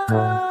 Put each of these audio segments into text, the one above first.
Oh,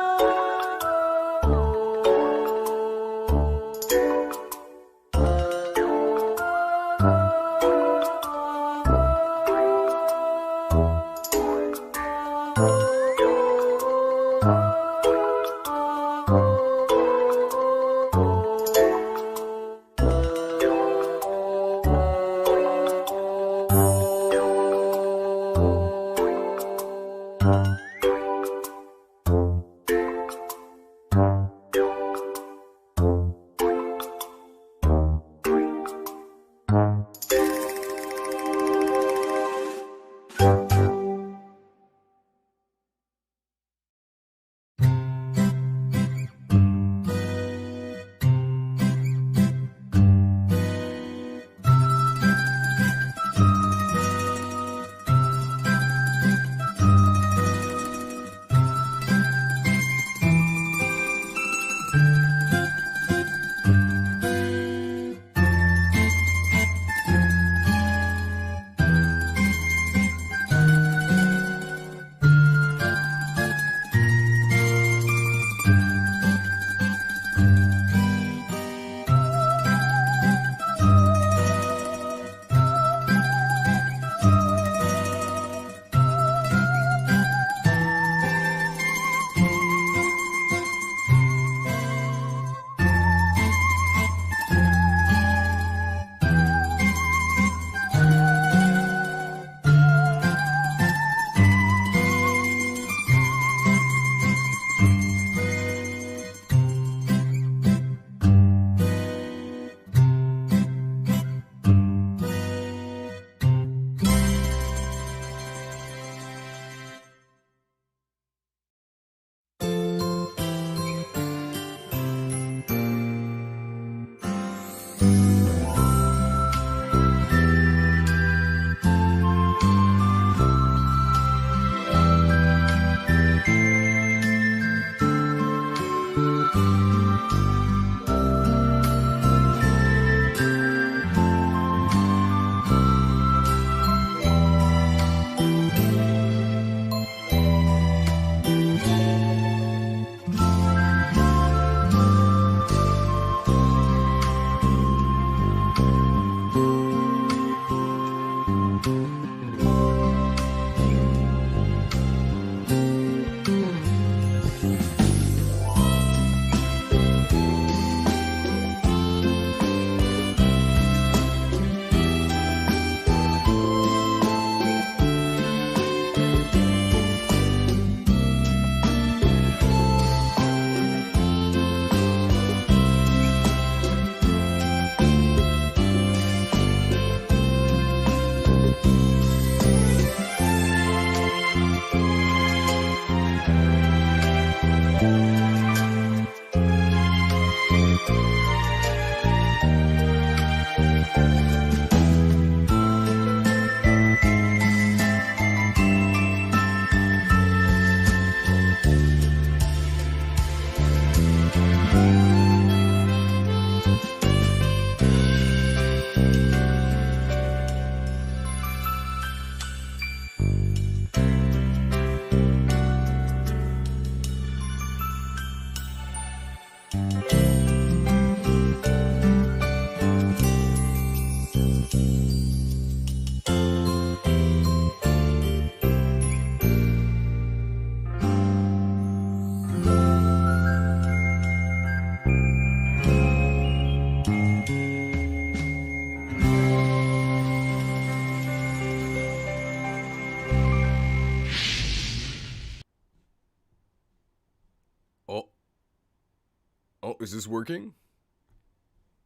is this working?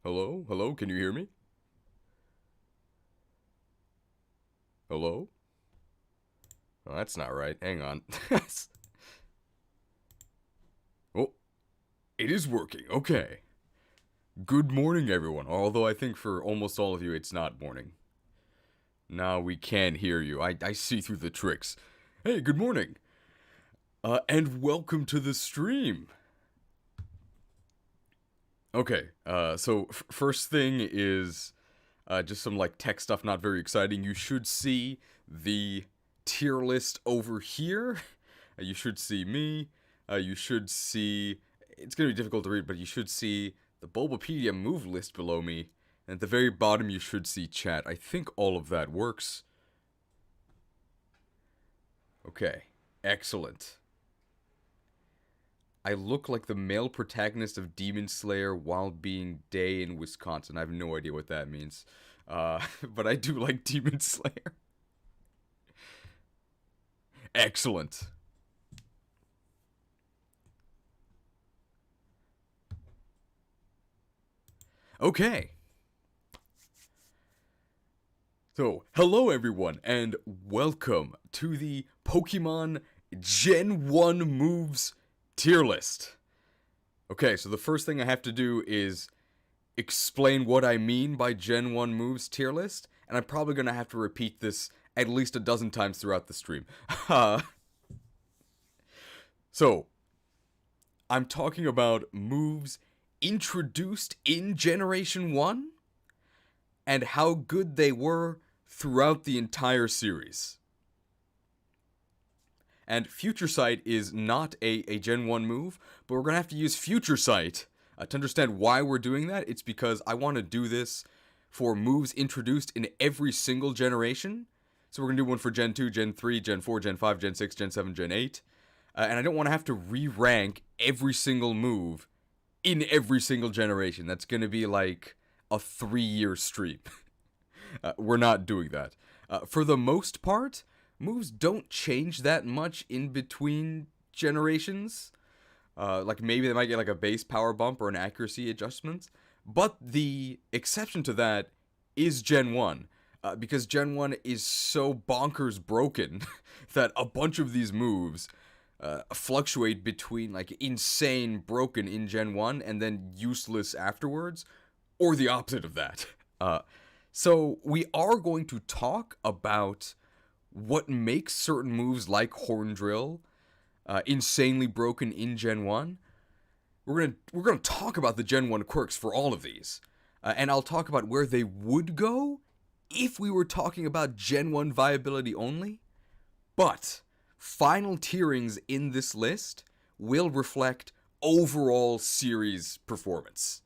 Hello? Hello? Can you hear me? Hello? Oh, that's not right. Hang on. Oh, it is working. Okay. Good morning, everyone. Although I think for almost all of you, it's not morning. Now we can't hear you. I see through the tricks. Hey, good morning. And welcome to the stream. Okay, so first thing is just some like tech stuff, not very exciting. You should see the tier list over here. You should see me. you should see, it's going to be difficult to read, but you should see the Bulbapedia move list below me. And at the very bottom, you should see chat. I think all of that works. Okay, excellent. I look like the male protagonist of Demon Slayer while being Day in Wisconsin. I have no idea what that means. But I do like Demon Slayer. Excellent. Okay. So, hello everyone, and welcome to the Pokemon Gen 1 Moves tier list. Okay, so the first thing I have to do is explain what I mean by Gen 1 Moves tier list, and I'm probably going to have to repeat this at least a dozen times throughout the stream. So, I'm talking about moves introduced in Generation 1 and how good they were throughout the entire series. And Future Sight is not a Gen 1 move, but we're going to have to use Future Sight to understand why we're doing that. It's because I want to do this for moves introduced in every single generation. So we're going to do one for Gen 2, Gen 3, Gen 4, Gen 5, Gen 6, Gen 7, Gen 8. And I don't want to have to re-rank every single move in every single generation. That's going to be like a 3-year stream. We're not doing that. For the most part, moves don't change that much in between generations. Like maybe they might get like a base power bump or an accuracy adjustment. But the exception to that is Gen 1. Because Gen 1 is so bonkers broken that a bunch of these moves fluctuate between like insane broken in Gen 1 and then useless afterwards, or the opposite of that. So we are going to talk about what makes certain moves like Horn Drill insanely broken in Gen 1. We're gonna talk about the Gen 1 quirks for all of these. And I'll talk about where they would go if we were talking about Gen 1 viability only. But final tierings in this list will reflect overall series performance.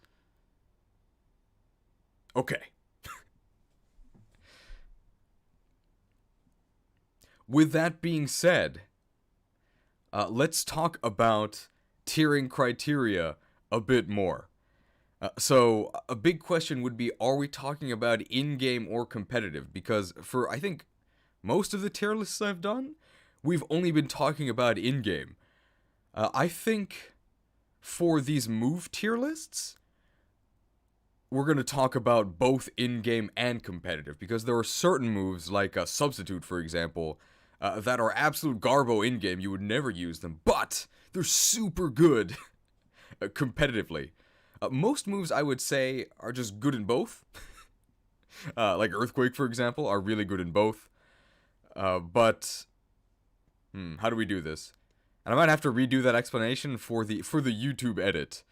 Okay. With that being said, let's talk about tiering criteria a bit more. So, a big question would be, are we talking about in-game or competitive? Because for, I think, most of the tier lists I've done, we've only been talking about in-game. I think for these move tier lists, we're going to talk about both in-game and competitive, because there are certain moves, like a Substitute, for example, that are absolute garbo in-game. You would never use them, but they're super good competitively. Most moves, I would say, are just good in both. Like Earthquake, for example, are really good in both. But how do we do this? And I might have to redo that explanation for the YouTube edit.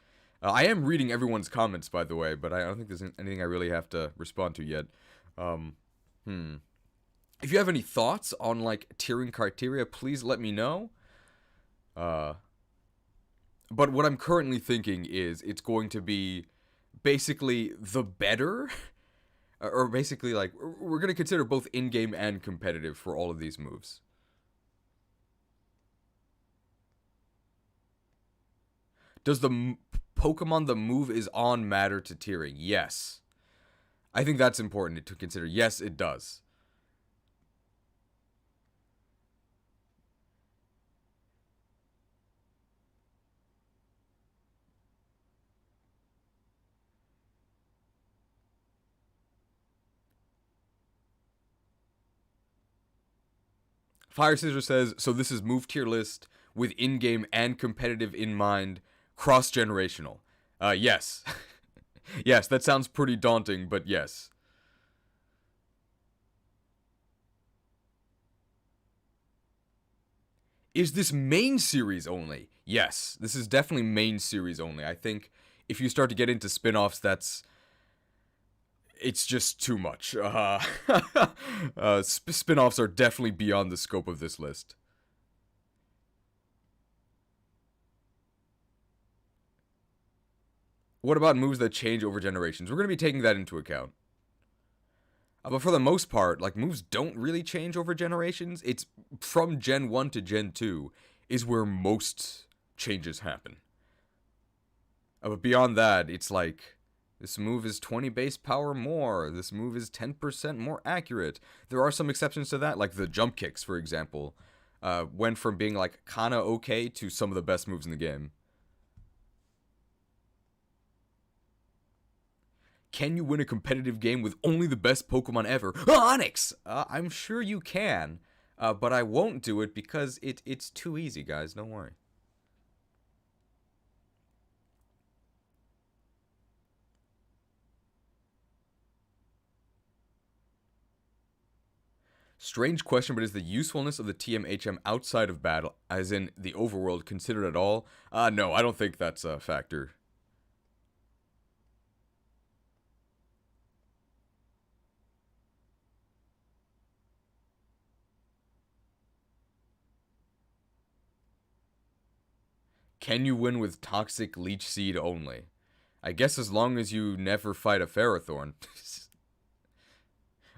I am reading everyone's comments, by the way, but I don't think there's anything I really have to respond to yet. If you have any thoughts on, like, tiering criteria, please let me know. But what I'm currently thinking is it's going to be basically the better, or basically, like, we're going to consider both in-game and competitive for all of these moves. Does the Pokemon the move is on matter to tiering? Yes. I think that's important to consider. Yes, it does. Fire Scissor says, so this is move tier list with in-game and competitive in mind, cross-generational. Yes. Yes, that sounds pretty daunting, but yes. Is this main series only? Yes, this is definitely main series only. I think if you start to get into spin-offs, it's just too much. Spin-offs are definitely beyond the scope of this list. What about moves that change over generations? We're going to be taking that into account. But for the most part, like, moves don't really change over generations. It's from Gen 1 to Gen 2 is where most changes happen. But beyond that, it's like, this move is 20 base power more. This move is 10% more accurate. There are some exceptions to that, like the jump kicks, for example. Went from being, like, kinda okay to some of the best moves in the game. Can you win a competitive game with only the best Pokemon ever? Onyx! I'm sure you can, but I won't do it because it's too easy, guys. Don't worry. Strange question, but is the usefulness of the TMHM outside of battle, as in the overworld, considered at all? No, I don't think that's a factor. Can you win with Toxic Leech Seed only? I guess as long as you never fight a Ferrothorn.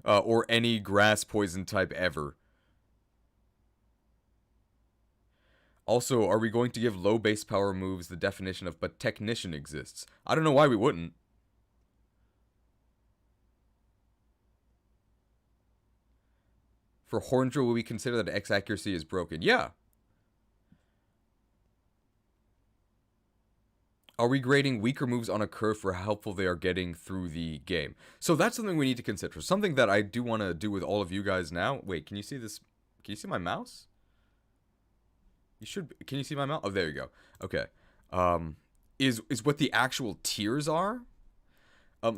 Or any grass poison type ever. Also, are we going to give low base power moves the definition of but Technician exists? I don't know why we wouldn't. For Horndrill, will we consider that X accuracy is broken? Yeah. Are we grading weaker moves on a curve for how helpful they are getting through the game? So that's something we need to consider. Something that I do want to do with all of you guys now. Wait, can you see this? Can you see my mouse? You should. Can you see my mouse? Oh, there you go. Okay. Is what the actual tiers are.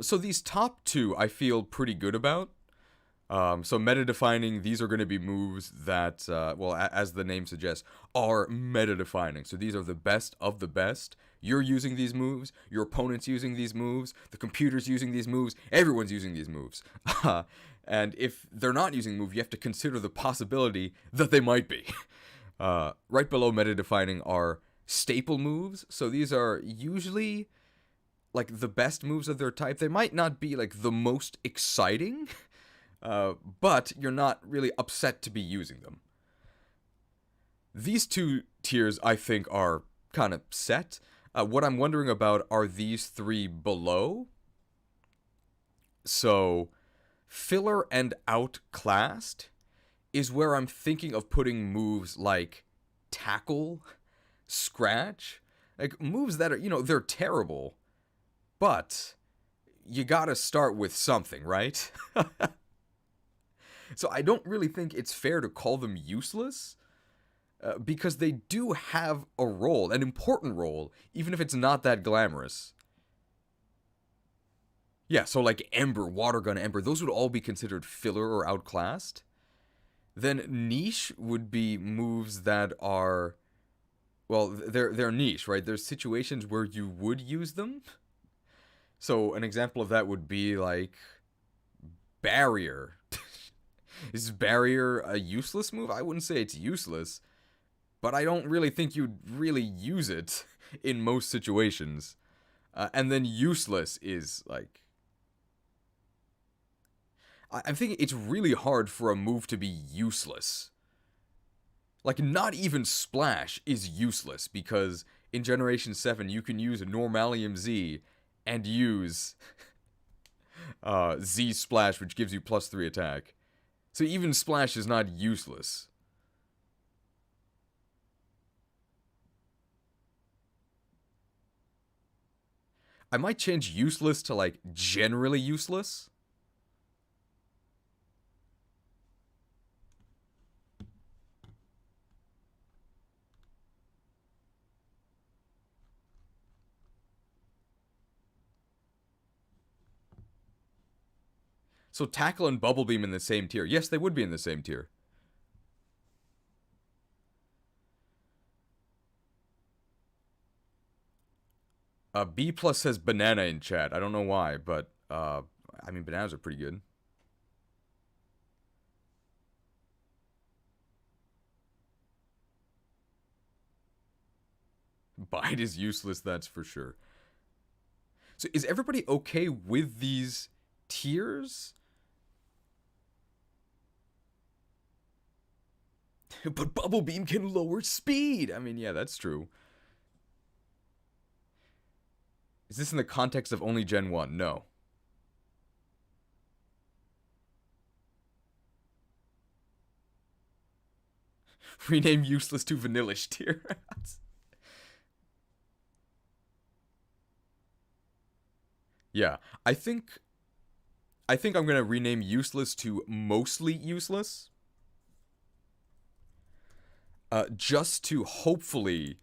So these top two I feel pretty good about. So meta-defining, these are going to be moves that, well, as the name suggests, are meta-defining. So these are the best of the best. You're using these moves, your opponent's using these moves, the computer's using these moves, everyone's using these moves. And if they're not using moves, you have to consider the possibility that they might be. Right below meta-defining are staple moves. So these are usually, like, the best moves of their type. They might not be, like, the most exciting, but you're not really upset to be using them. These two tiers, I think, are kind of set. What I'm wondering about are these three below. So, filler and outclassed is where I'm thinking of putting moves like tackle, scratch, like moves that are, you know, they're terrible, but you gotta start with something, right? So I don't really think it's fair to call them useless, because they do have a role, an important role, even if it's not that glamorous. Yeah, so like Ember, Water Gun, Ember, those would all be considered filler or outclassed. Then niche would be moves that are, well, they're niche, right? There's situations where you would use them. So an example of that would be like Barrier. Is Barrier a useless move? I wouldn't say it's useless, but I don't really think you'd really use it in most situations. And then useless is like, I think it's really hard for a move to be useless. Like, not even Splash is useless because in Generation 7 you can use Normalium Z and use Z Splash, which gives you +3 attack. So even Splash is not useless. I might change useless to, like, generally useless. So Tackle and Bubble Beam in the same tier. Yes, they would be in the same tier. B plus says banana in chat. I don't know why, but I mean, bananas are pretty good. Bite is useless, that's for sure. So is everybody okay with these tiers? But Bubble Beam can lower speed. I mean, yeah, that's true. Is this in the context of only Gen 1? No. Rename useless to vanillish tier. Yeah, I think I'm gonna rename useless to mostly useless. Just to hopefully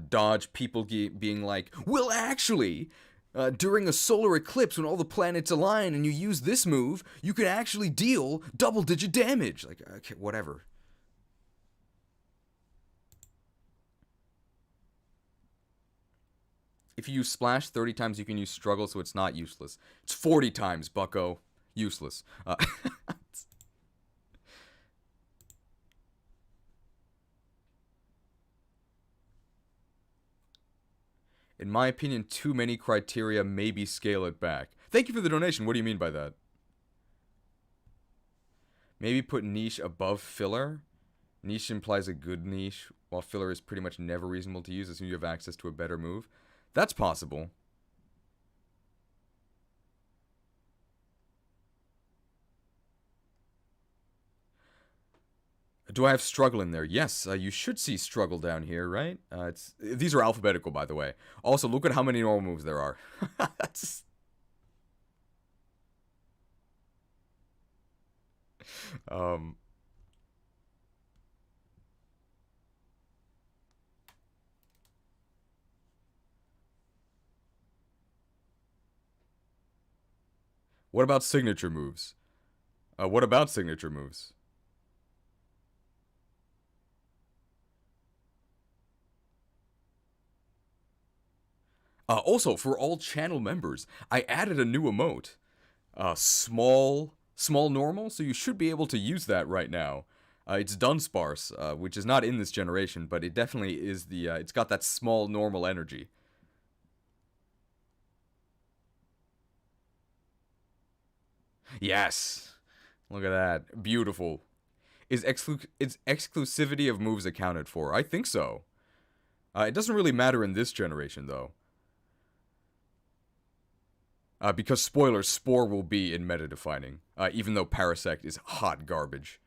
dodge people being like, well, actually, during a solar eclipse when all the planets align and you use this move, you can actually deal double-digit damage. Like, okay, whatever. If you use Splash 30 times, you can use Struggle, so it's not useless. It's 40 times, bucko. Useless. In my opinion, too many criteria, maybe scale it back. Thank you for the donation. What do you mean by that? Maybe put niche above filler. Niche implies a good niche, while filler is pretty much never reasonable to use as soon as you have access to a better move. That's possible. Do I have struggle in there? Yes, you should see struggle down here, right? These are alphabetical, by the way. Also, look at how many normal moves there are. That's... What about signature moves? What about signature moves? Also, for all channel members, I added a new emote. Small normal, so you should be able to use that right now. It's Dunsparce, which is not in this generation, but it definitely is it's got that small normal energy. Yes! Look at that. Beautiful. Is exclusivity of moves accounted for? I think so. It doesn't really matter in this generation, though. Because, spoiler, Spore will be in meta-defining, even though Parasect is hot garbage.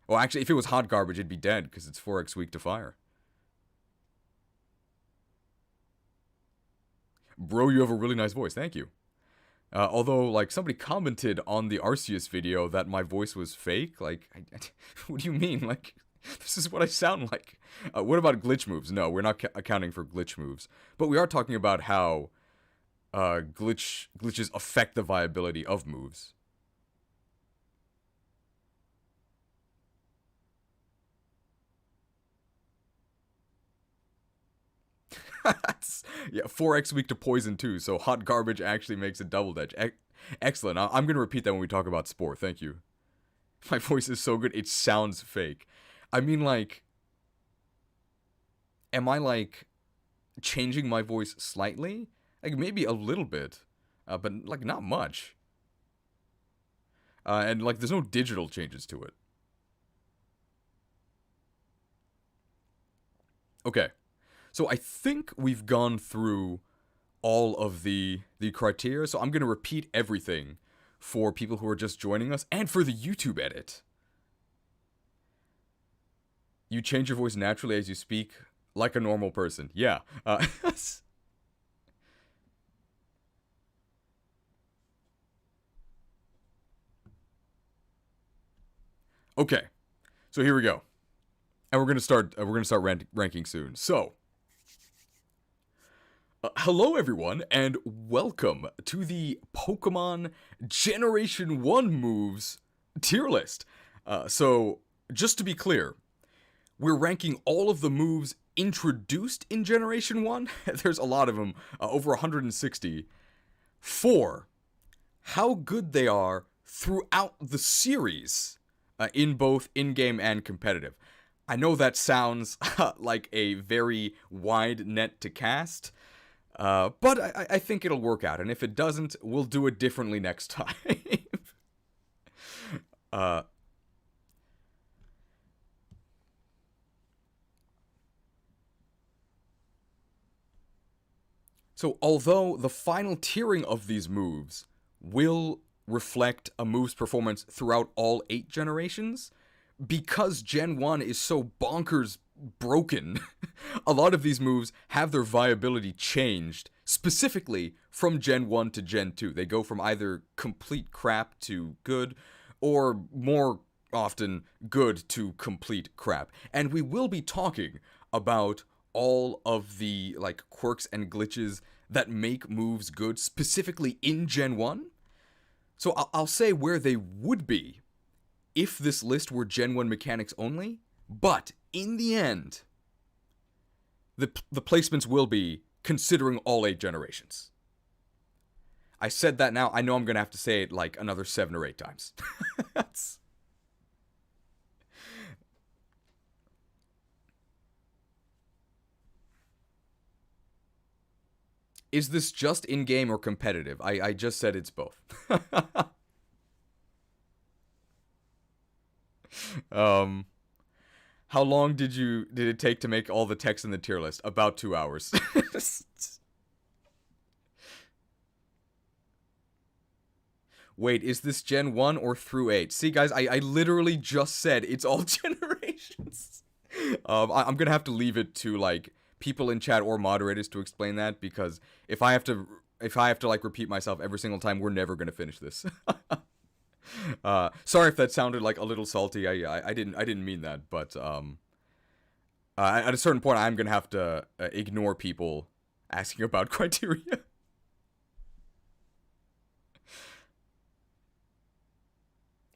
Well, actually, if it was hot garbage, it'd be dead, because it's 4x weak to fire. Bro, you have a really nice voice, thank you. Although, like, somebody commented on the Arceus video that my voice was fake. Like, what do you mean? Like, this is what I sound like. What about glitch moves? No, we're not accounting for glitch moves. But we are talking about how glitches affect the viability of moves. Yeah, 4x weak to poison too, so hot garbage actually makes it double edge. Excellent. I'm going to repeat that when we talk about Spore. Thank you. My voice is so good, it sounds fake. I mean, like, am I, like, changing my voice slightly? Like, maybe a little bit, but, like, not much. And, like, there's no digital changes to it. Okay. So I think we've gone through all of the criteria, so I'm going to repeat everything for people who are just joining us and for the YouTube edit. You change your voice naturally as you speak, like a normal person. Yeah. Okay. So here we go. And we're going to start ranking soon. So, hello, everyone, and welcome to the Pokemon Generation 1 moves tier list. So, just to be clear, we're ranking all of the moves introduced in Generation 1. There's a lot of them, over 160. For how good they are throughout the series, in both in-game and competitive. I know that sounds like a very wide net to cast, But I think it'll work out, and if it doesn't, we'll do it differently next time. uh, so, although the final tiering of these moves will reflect a move's performance throughout all 8 generations, because Gen 1 is so bonkers broken, a lot of these moves have their viability changed, specifically from Gen 1 to Gen 2. They go from either complete crap to good, or more often, good to complete crap. And we will be talking about all of the like quirks and glitches that make moves good, specifically in Gen 1. So I'll say where they would be if this list were Gen 1 mechanics only, but in the end, the placements will be considering all 8 generations. I said that now, I know I'm going to have to say it like another 7 or 8 times. Is this just in-game or competitive? I just said it's both. How long did it take to make all the text in the tier list? About 2 hours. Wait, is this Gen 1 or through 8? See, guys, I literally just said it's all generations. I'm gonna have to leave it to, like, people in chat or moderators to explain that, because if I have to like repeat myself every single time, we're never gonna finish this. Sorry if that sounded like a little salty. I didn't mean that, but at a certain point, I'm gonna have to ignore people asking about criteria.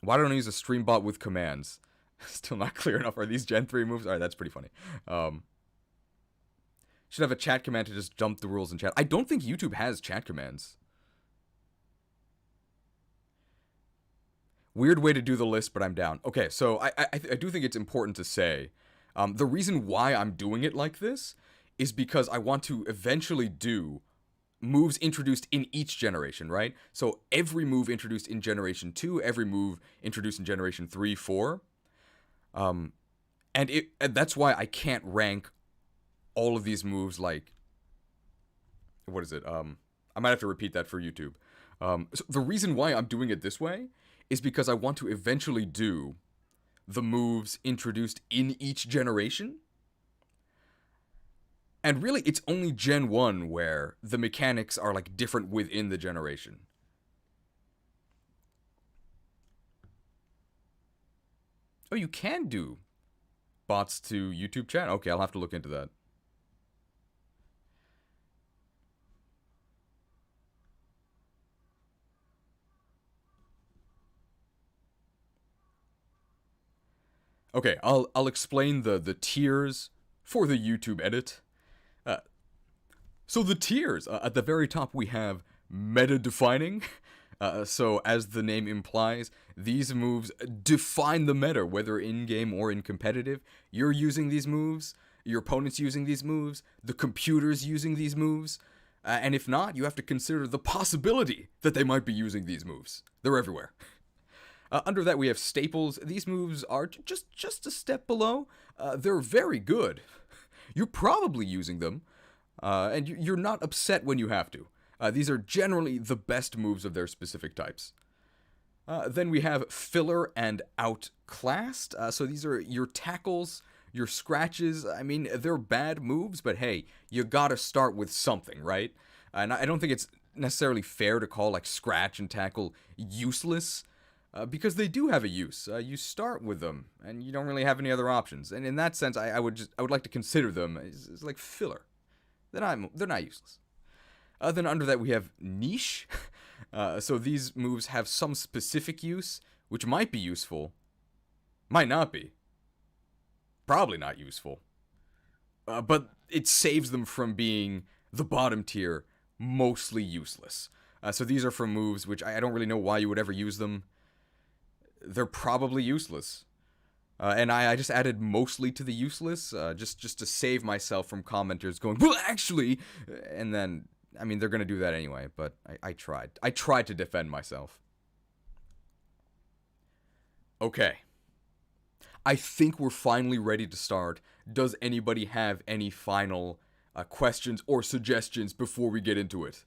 Why don't I use a stream bot with commands? Still not clear enough. Are these Gen 3 moves? Alright, that's pretty funny. Should have a chat command to just dump the rules in chat. I don't think YouTube has chat commands. Weird way to do the list, but I'm down. Okay, so I do think it's important to say, the reason why I'm doing it like this is because I want to eventually do moves introduced in each generation, right? So every move introduced in Generation 2, every move introduced in Generation 3, 4. And that's why I can't rank all of these moves like... What is it? I might have to repeat that for YouTube. So the reason why I'm doing it this way is because I want to eventually do the moves introduced in each generation. And really, it's only Gen 1 where the mechanics are, like, different within the generation. Oh, you can do bots to YouTube chat? Okay, I'll have to look into that. Okay, I'll explain the tiers for the YouTube edit. So the tiers, at the very top we have meta-defining. So as the name implies, these moves define the meta, whether in-game or in competitive. You're using these moves, your opponent's using these moves, the computer's using these moves, and if not, you have to consider the possibility that they might be using these moves. They're everywhere. Under that we have staples. These moves are just a step below. They're very good. You're probably using them. And you're not upset when you have to. These are generally the best moves of their specific types. Then we have filler and outclassed. So these are your tackles, your scratches. I mean, they're bad moves, but hey, you gotta start with something, right? And I don't think it's necessarily fair to call like scratch and tackle useless, because they do have a use. You start with them, and you don't really have any other options. And in that sense, I would like to consider them as like filler. They're not useless. Then under that we have niche. So these moves have some specific use, which might be useful, might not be, probably not useful. But it saves them from being the bottom tier, mostly useless. So these are from moves which I don't really know why you would ever use them. They're probably useless. And I just added mostly to the useless, just to save myself from commenters going, well, actually, and then I mean, they're gonna do that anyway, but I tried. I tried to defend myself. Okay. I think we're finally ready to start. Does anybody have any final questions or suggestions before we get into it?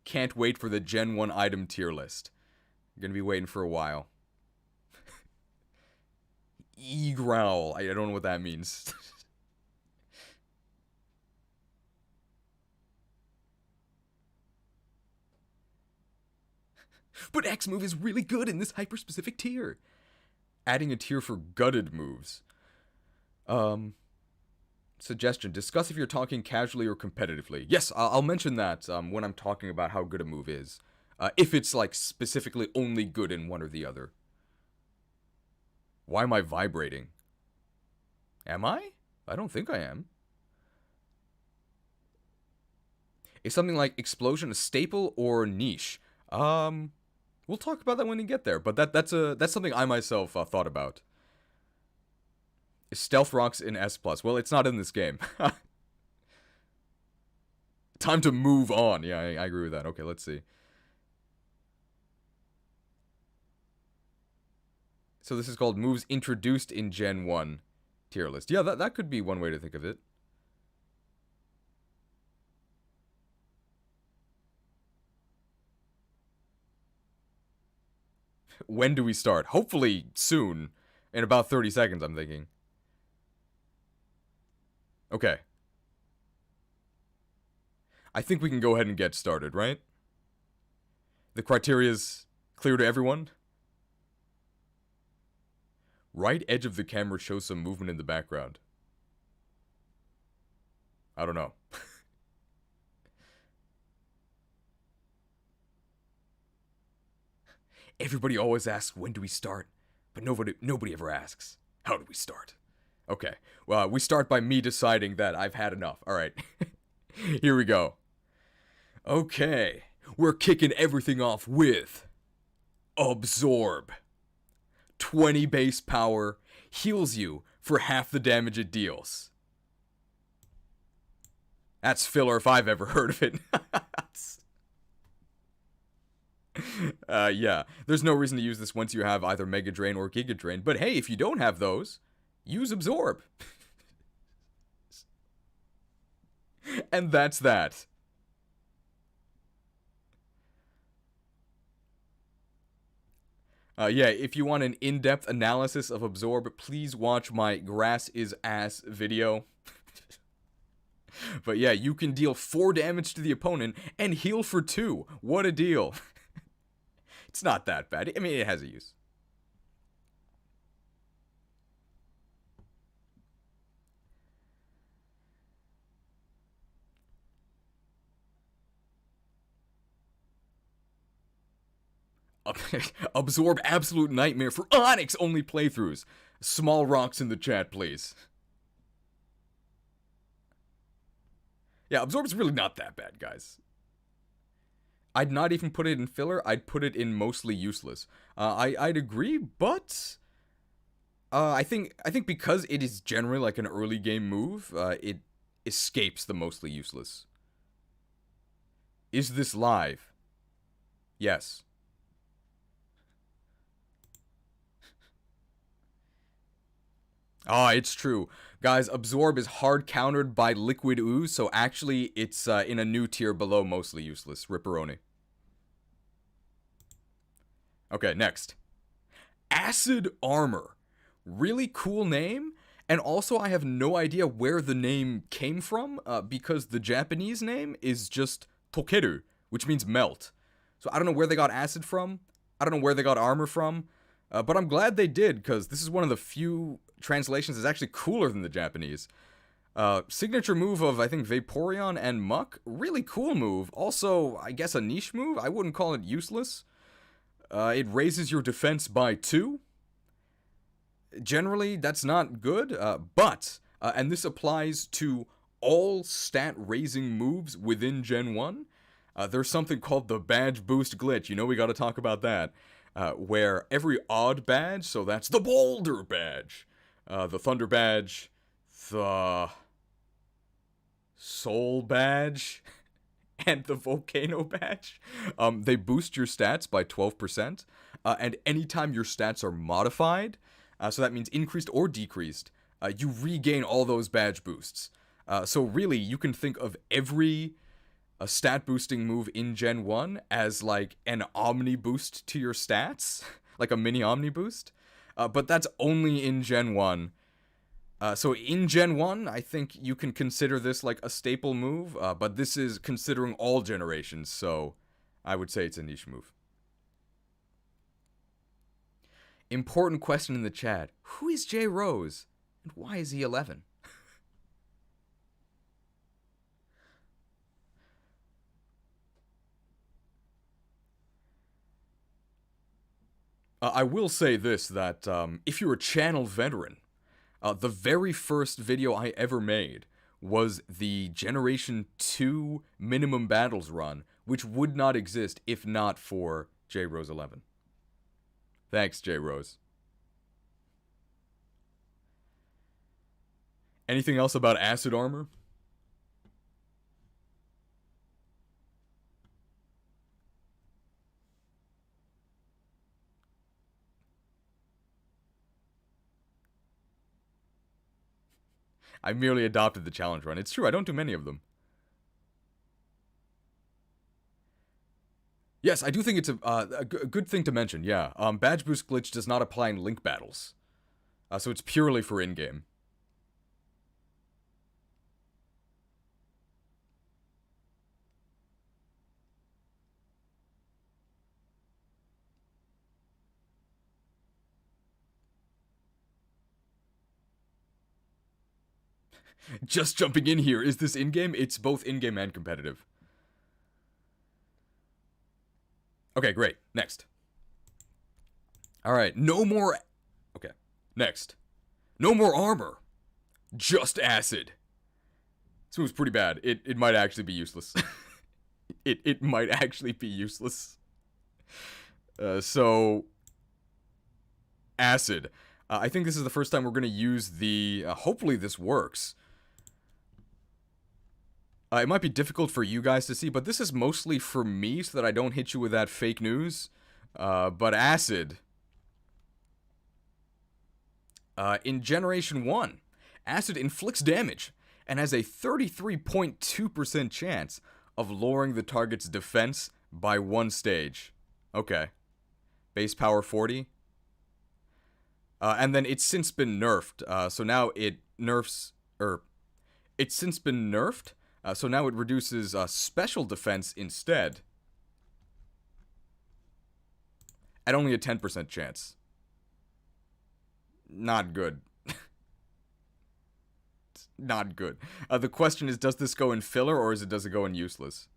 Can't wait for the Gen 1 item tier list. Gonna be waiting for a while. E-growl. I don't know what that means. But X move is really good in this hyper-specific tier. Adding a tier for gutted moves. Suggestion. Discuss if you're talking casually or competitively. Yes, I'll mention that when I'm talking about how good a move is. If it's, like, specifically only good in one or the other. Why am I vibrating? Am I? I don't think I am. Is something like explosion a staple or niche? We'll talk about that when we get there, but that's something I myself thought about. Is Stealth Rocks in S+? Well, it's not in this game. Time to move on. Yeah, I agree with that. Okay, let's see. So this is called moves introduced in Gen 1 tier list. Yeah, that could be one way to think of it. When do we start? Hopefully soon. In about 30 seconds, I'm thinking. Okay. I think we can go ahead and get started, right? The criteria's clear to everyone? Right edge of the camera shows some movement in the background. I don't know. Everybody always asks, when do we start? But nobody ever asks, how do we start? Okay, well, we start by me deciding that I've had enough. Alright, here we go. Okay, we're kicking everything off with Absorb. 20 base power, heals you for half the damage it deals. That's filler if I've ever heard of it. Yeah, there's no reason to use this once you have either Mega Drain or Giga Drain, but hey, if you don't have those, use Absorb. And that's that. Yeah, if you want an in-depth analysis of Absorb, please watch my Grass is Ass video. But yeah, you can deal 4 damage to the opponent and heal for 2. What a deal. It's not that bad. I mean, it has a use. Absorb absolute nightmare for Onyx only playthroughs. Small rocks in the chat, please. Yeah, Absorb's really not that bad, guys. I'd not even put it in filler. I'd put it in mostly useless. I'd agree, but I think because it is generally like an early game move, it escapes the mostly useless. Is this live? Yes. Ah, it's true. Guys, Absorb is hard countered by Liquid Ooze, so actually it's in a new tier below mostly useless. Ripperoni. Okay, next. Acid Armor. Really cool name, and also I have no idea where the name came from, because the Japanese name is just Tokeru, which means melt. So I don't know where they got acid from, I don't know where they got armor from, but I'm glad they did, because this is one of the few translations that's actually cooler than the Japanese. Signature move of, I think, Vaporeon and Muck. Really cool move. Also, I guess a niche move. I wouldn't call it useless. It raises your defense by 2. Generally, that's not good, but, and this applies to all stat-raising moves within Gen 1, there's something called the badge boost glitch. You know we gotta talk about that. Where every odd badge, so that's the Boulder badge, the Thunder badge, the Soul Badge, and the Volcano Badge. They boost your stats by 12%, and anytime your stats are modified, so that means increased or decreased, you regain all those badge boosts. So really, you can think of every stat boosting move in Gen 1 as like an Omni boost to your stats, like a mini Omni boost. But that's only in Gen 1. So in Gen 1, I think you can consider this like a staple move, but this is considering all generations, so I would say it's a niche move. Important question in the chat. Who is J Rose? And why is he 11? I will say this, that if you're a channel veteran, the very first video I ever made was the Generation 2 Minimum Battles run, which would not exist if not for J Rose 11. Thanks, J Rose. Anything else about acid armor? I merely adopted the challenge run. It's true, I don't do many of them. Yes, I do think it's a good thing to mention, yeah. Badge Boost Glitch does not apply in Link battles. So it's purely for in-game. Just jumping in here, is this in-game? It's both in-game and competitive. Okay, great. Next. Alright, no more... Okay, next. No more armor. Just acid. This move's pretty bad. It might actually be useless. it might actually be useless. So... Acid. I think this is the first time we're going to use the... hopefully this works. It might be difficult for you guys to see, but this is mostly for me so that I don't hit you with that fake news. But acid. In Generation 1, acid inflicts damage and has a 33.2% chance of lowering the target's defense by 1 stage. Okay. Base power 40. And then it's since been nerfed, so now it nerfs... It's since been nerfed, so now it reduces special defense instead. At only a 10% chance. Not good. Not good. The question is, does this go in filler or does it go in useless?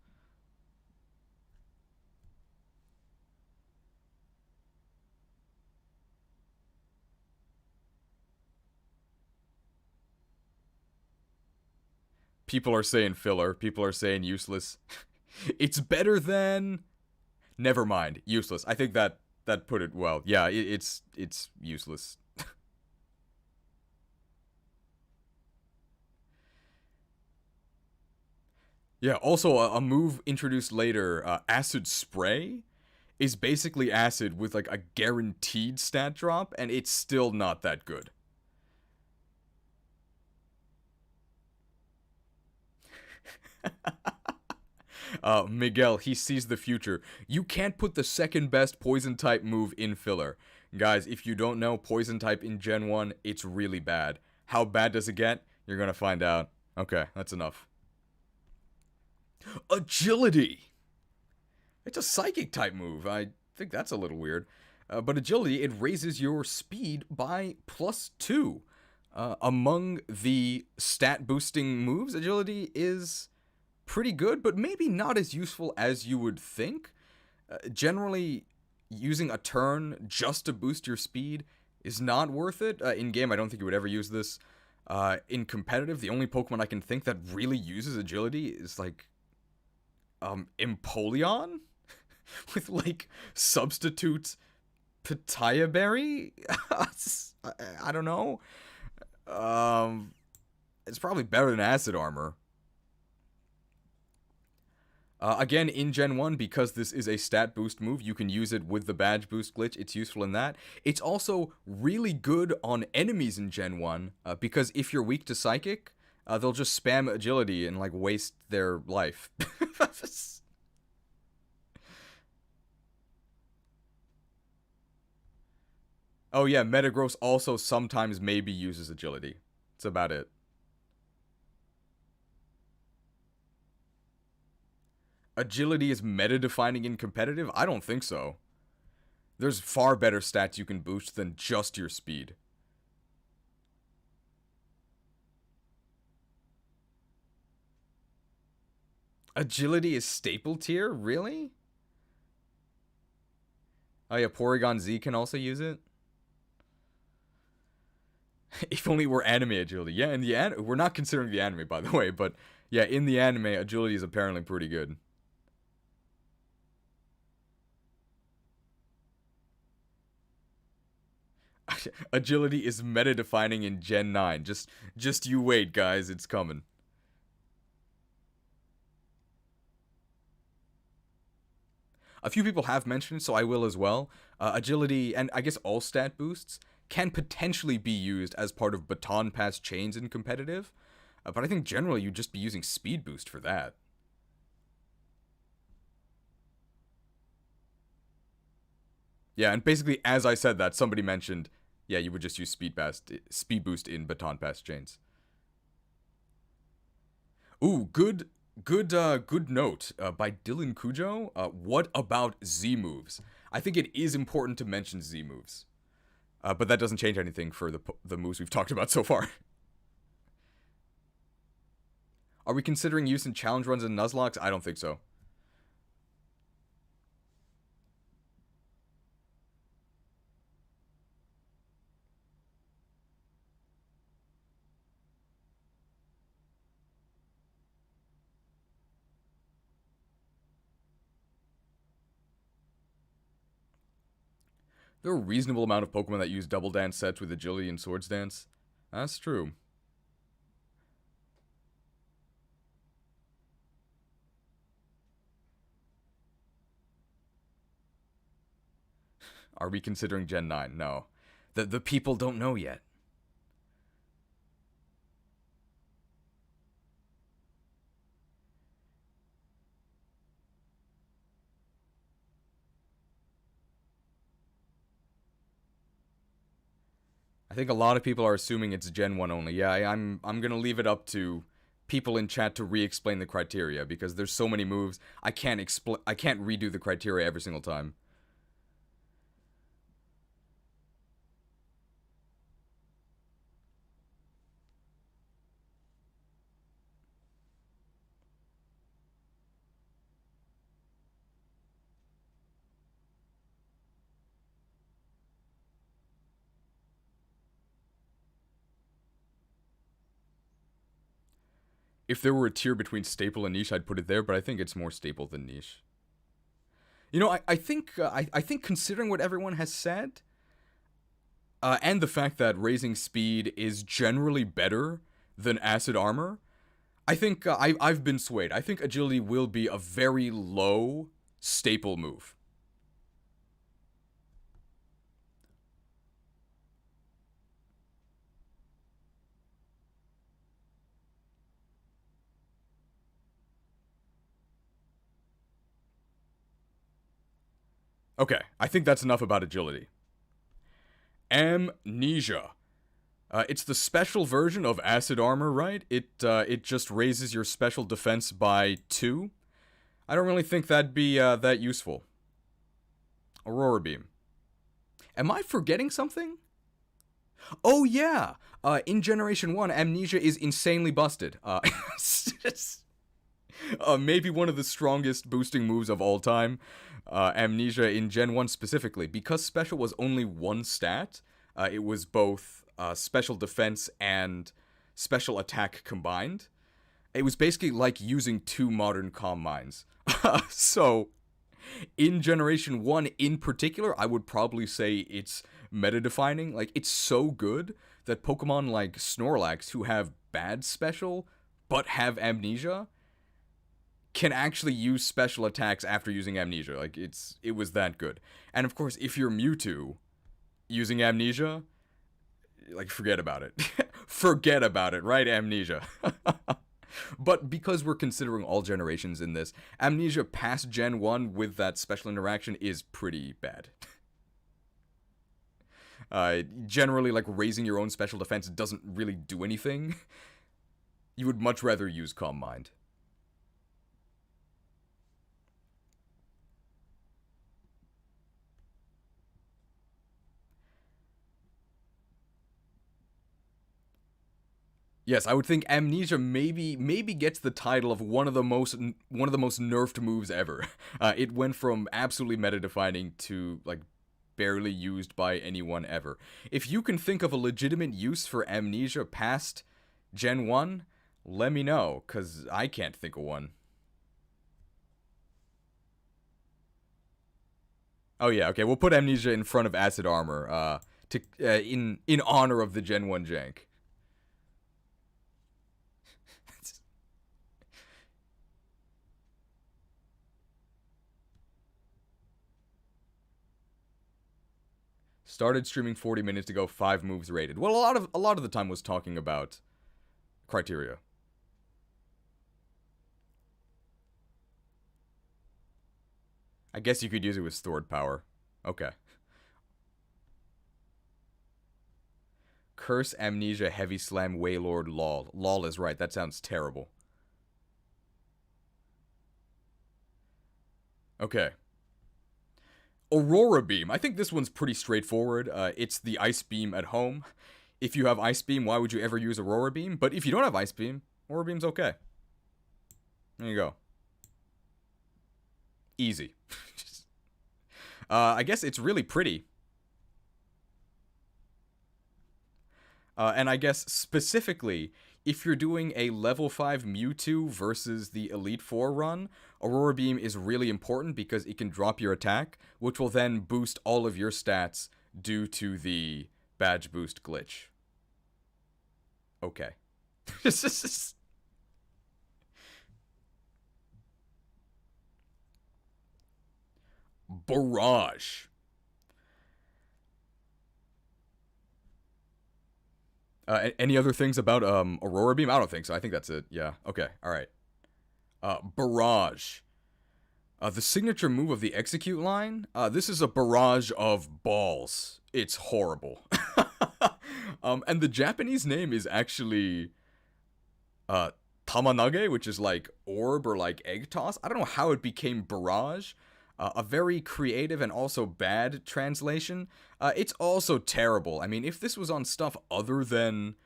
People are saying filler. People are saying useless. It's better than... Never mind. Useless. I think that put it well. Yeah, it's useless. Yeah, also a move introduced later, Acid Spray, is basically acid with like a guaranteed stat drop, and it's still not that good. Miguel, he sees the future. You can't put the second best poison type move in filler. Guys, if you don't know, poison type in Gen 1, it's really bad. How bad does it get? You're gonna find out. Okay, that's enough. Agility! It's a psychic type move. I think that's a little weird. But agility, it raises your speed by +2. Among the stat boosting moves, agility is pretty good, but maybe not as useful as you would think. Generally, using a turn just to boost your speed is not worth it. In game, I don't think you would ever use this. In competitive, the only Pokemon I can think that really uses agility is like Empoleon with like substitute Pitaya Berry. I don't know. It's probably better than Acid Armor. Again, in Gen 1, because this is a stat boost move, you can use it with the badge boost glitch. It's useful in that. It's also really good on enemies in Gen 1, because if you're weak to Psychic, they'll just spam agility and, like, waste their life. Oh yeah, Metagross also sometimes maybe uses agility. That's about it. Agility is meta-defining in competitive? I don't think so. There's far better stats you can boost than just your speed. Agility is staple tier? Really? Oh yeah, Porygon Z can also use it? If only we're anime agility. Yeah, in the we're not considering the anime, by the way, but yeah, in the anime, agility is apparently pretty good. Agility is meta defining in Gen 9. Just you wait, guys, it's coming. A few people have mentioned, so I will as well. Agility and I guess all stat boosts can potentially be used as part of baton pass chains in competitive, but I think generally you'd just be using speed boost for that. Yeah, and basically as I said that, somebody mentioned, yeah, you would just use speed boost in baton pass chains. Ooh, good note by Dylan Cujo. What about Z moves? I think it is important to mention Z moves, but that doesn't change anything for the moves we've talked about so far. Are we considering use in challenge runs and Nuzlocke? I don't think so. There are a reasonable amount of Pokemon that use Double Dance sets with Agility and Swords Dance. That's true. Are we considering Gen 9? No. The people don't know yet. I think a lot of people are assuming it's Gen 1 only. Yeah, I'm gonna leave it up to people in chat to re-explain the criteria because there's so many moves. I can't redo the criteria every single time. If there were a tier between staple and niche, I'd put it there, but I think it's more staple than niche. You know, I think considering what everyone has said, and the fact that raising speed is generally better than acid armor, I think I've been swayed. I think agility will be a very low staple move. Okay, I think that's enough about agility. Amnesia. It's the special version of acid armor, right? It just raises your special defense by 2. I don't really think that'd be that useful. Aurora Beam. Am I forgetting something? Oh yeah. In Generation 1, Amnesia is insanely busted. Maybe one of the strongest boosting moves of all time. Amnesia in Gen 1 specifically. Because Special was only one stat, it was both special defense and special attack combined. It was basically like using 2 modern Calm Minds. So, in Generation 1 in particular, I would probably say it's meta-defining. Like, it's so good that Pokemon like Snorlax, who have bad special, but have Amnesia, can actually use special attacks after using Amnesia. Like, it was that good. And of course, if you're Mewtwo using Amnesia, like, forget about it. Forget about it, right? Amnesia. But because we're considering all generations in this, Amnesia past Gen 1 with that special interaction is pretty bad. Generally, like, raising your own special defense doesn't really do anything. You would much rather use Calm Mind. Yes, I would think Amnesia maybe gets the title of one of the most nerfed moves ever. It went from absolutely meta defining to like barely used by anyone ever. If you can think of a legitimate use for Amnesia past Gen 1, let me know, cuz I can't think of one. Oh yeah, okay, we'll put Amnesia in front of Acid Armor in honor of the Gen 1 jank. Started streaming 40 minutes ago, 5 moves rated. Well, a lot of the time was talking about criteria. I guess you could use it with stored power. Okay. Curse, Amnesia, Heavy Slam, Waylord, LOL. LOL is right, that sounds terrible. Okay. Aurora Beam. I think this one's pretty straightforward. It's the Ice Beam at home. If you have Ice Beam, why would you ever use Aurora Beam? But if you don't have Ice Beam, Aurora Beam's okay. There you go. Easy. I guess it's really pretty. And I guess specifically, if you're doing a level 5 Mewtwo versus the Elite 4 run, Aurora Beam is really important because it can drop your attack, which will then boost all of your stats due to the badge boost glitch. Okay. Barrage. Any other things about Aurora Beam? I don't think so. I think that's it. Yeah. Okay. All right. Barrage. The signature move of the execute line. This is a barrage of balls. It's horrible. And the Japanese name is actually Tamanage, which is like orb or like egg toss. I don't know how it became barrage. A very creative and also bad translation. It's also terrible. I mean, if this was on stuff other than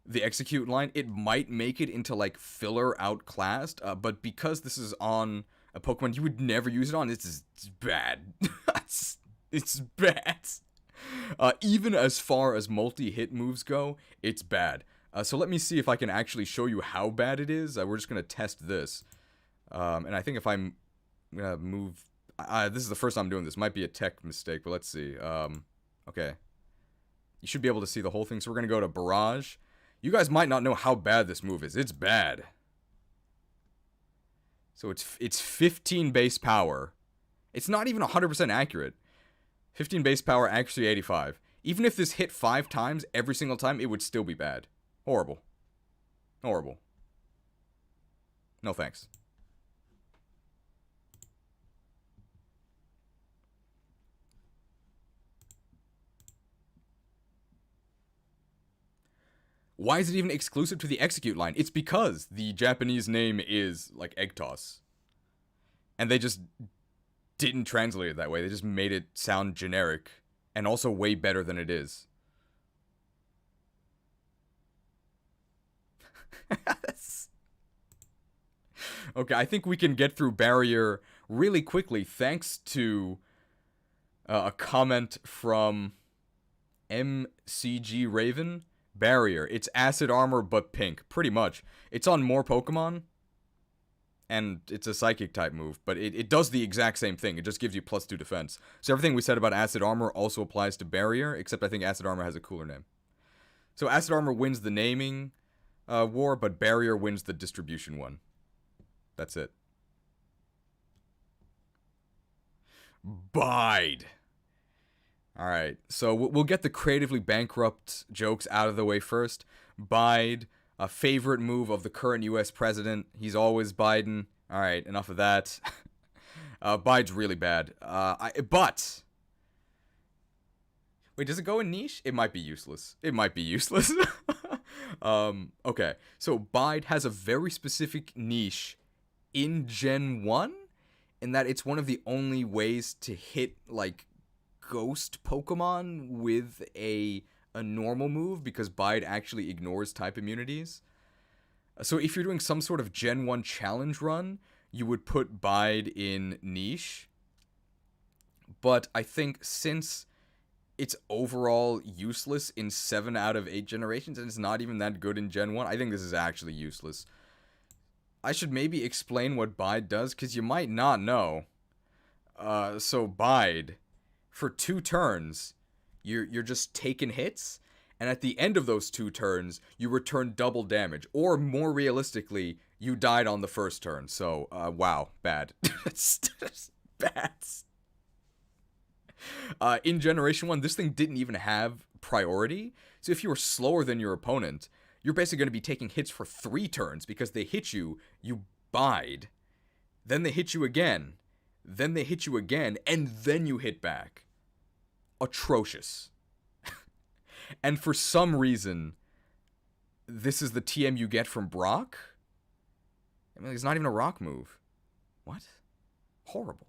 the execute line, it might make it into like filler outclassed. But because this is on a Pokemon you would never use it on, it's bad. It's bad. Even as far as multi-hit moves go, it's bad. So let me see if I can actually show you how bad it is. We're just going to test this. And I think if I'm going to move... this is the first time I'm doing this. Might be a tech mistake, but let's see. Okay. You should be able to see the whole thing. So we're going to go to Barrage. You guys might not know how bad this move is. It's bad. So it's 15 base power. It's not even 100% accurate. 15 base power, accuracy 85. Even if this hit 5 times, every single time, it would still be bad. Horrible. Horrible. No thanks. Why is it even exclusive to the execute line? It's because the Japanese name is, like, egg toss. And they just didn't translate it that way. They just made it sound generic. And also way better than it is. Okay, I think we can get through Barrier really quickly thanks to a comment from MCG Raven. Barrier. It's acid armor, but pink. Pretty much. It's on more Pokemon. And it's a psychic type move. But it does the exact same thing. It just gives you +2 defense. So everything we said about acid armor also applies to Barrier. Except I think acid armor has a cooler name. So acid armor wins the naming war. But Barrier wins the distribution one. That's it. Bide. All right, so we'll get the creatively bankrupt jokes out of the way first. Bide, a favorite move of the current U.S. president. He's always Biden. All right, enough of that. Bide's really bad. But wait, does it go in niche? It might be useless. It might be useless. Okay, so Bide has a very specific niche in Gen 1, in that it's one of the only ways to hit, like, ghost Pokemon with a normal move, because Bide actually ignores type immunities. So if you're doing some sort of Gen 1 challenge run, you would put Bide in niche. But I think since it's overall useless in 7 out of 8 generations, and it's not even that good in Gen 1, I think this is actually useless. I should maybe explain what Bide does, because you might not know. So Bide, for 2 turns, you're just taking hits, and at the end of those 2 turns, you return double damage. Or, more realistically, you died on the first turn. So, wow, bad. That's bad. In Generation 1, this thing didn't even have priority. So if you were slower than your opponent, you're basically going to be taking hits for 3 turns, because they hit you, you bide, then they hit you again, then they hit you again, and then you hit back. Atrocious. And for some reason, this is the TM you get from Brock? I mean, it's not even a rock move. What? Horrible.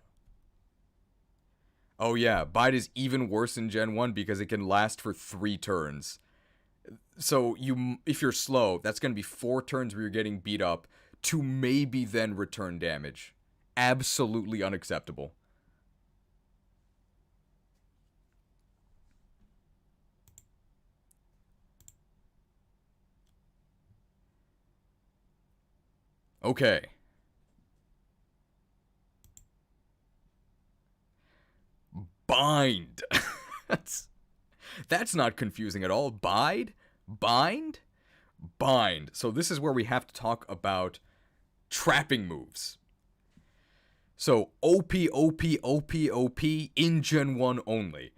Oh yeah, Bide is even worse in Gen 1 because it can last for 3 turns. So if you're slow, that's going to be 4 turns where you're getting beat up to maybe then return damage. Absolutely unacceptable. Okay. Bind. That's not confusing at all. Bide? Bind? Bind. So this is where we have to talk about trapping moves. So OP, OP, OP, OP in Gen 1 only.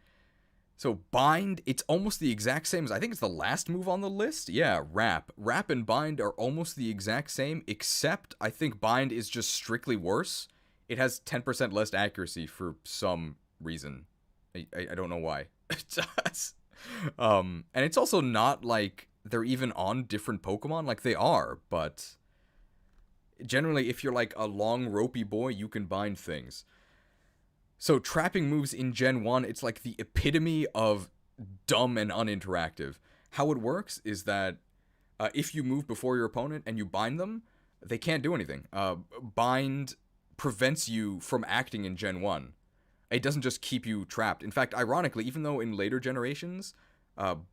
So Bind, it's almost the exact same as, I think it's the last move on the list. Yeah, Wrap. Wrap and Bind are almost the exact same, except I think Bind is just strictly worse. It has 10% less accuracy for some reason. I don't know why. It does. And it's also not like they're even on different Pokemon. Like, they are, but generally, if you're like a long, ropey boy, you can bind things. So trapping moves in Gen 1, it's like the epitome of dumb and uninteractive. How it works is that if you move before your opponent and you bind them, they can't do anything. Bind prevents you from acting in Gen 1. It doesn't just keep you trapped. In fact, ironically, even though in later generations,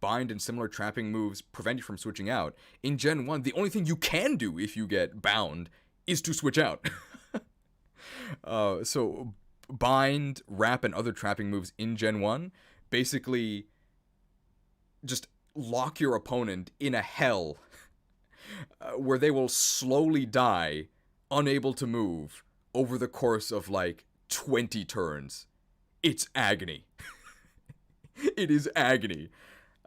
bind and similar trapping moves prevent you from switching out, in Gen 1, the only thing you can do if you get bound is to switch out. So bind, wrap, and other trapping moves in Gen 1 basically just lock your opponent in a hell where they will slowly die, unable to move, over the course of like 20 turns. It's agony. It is agony.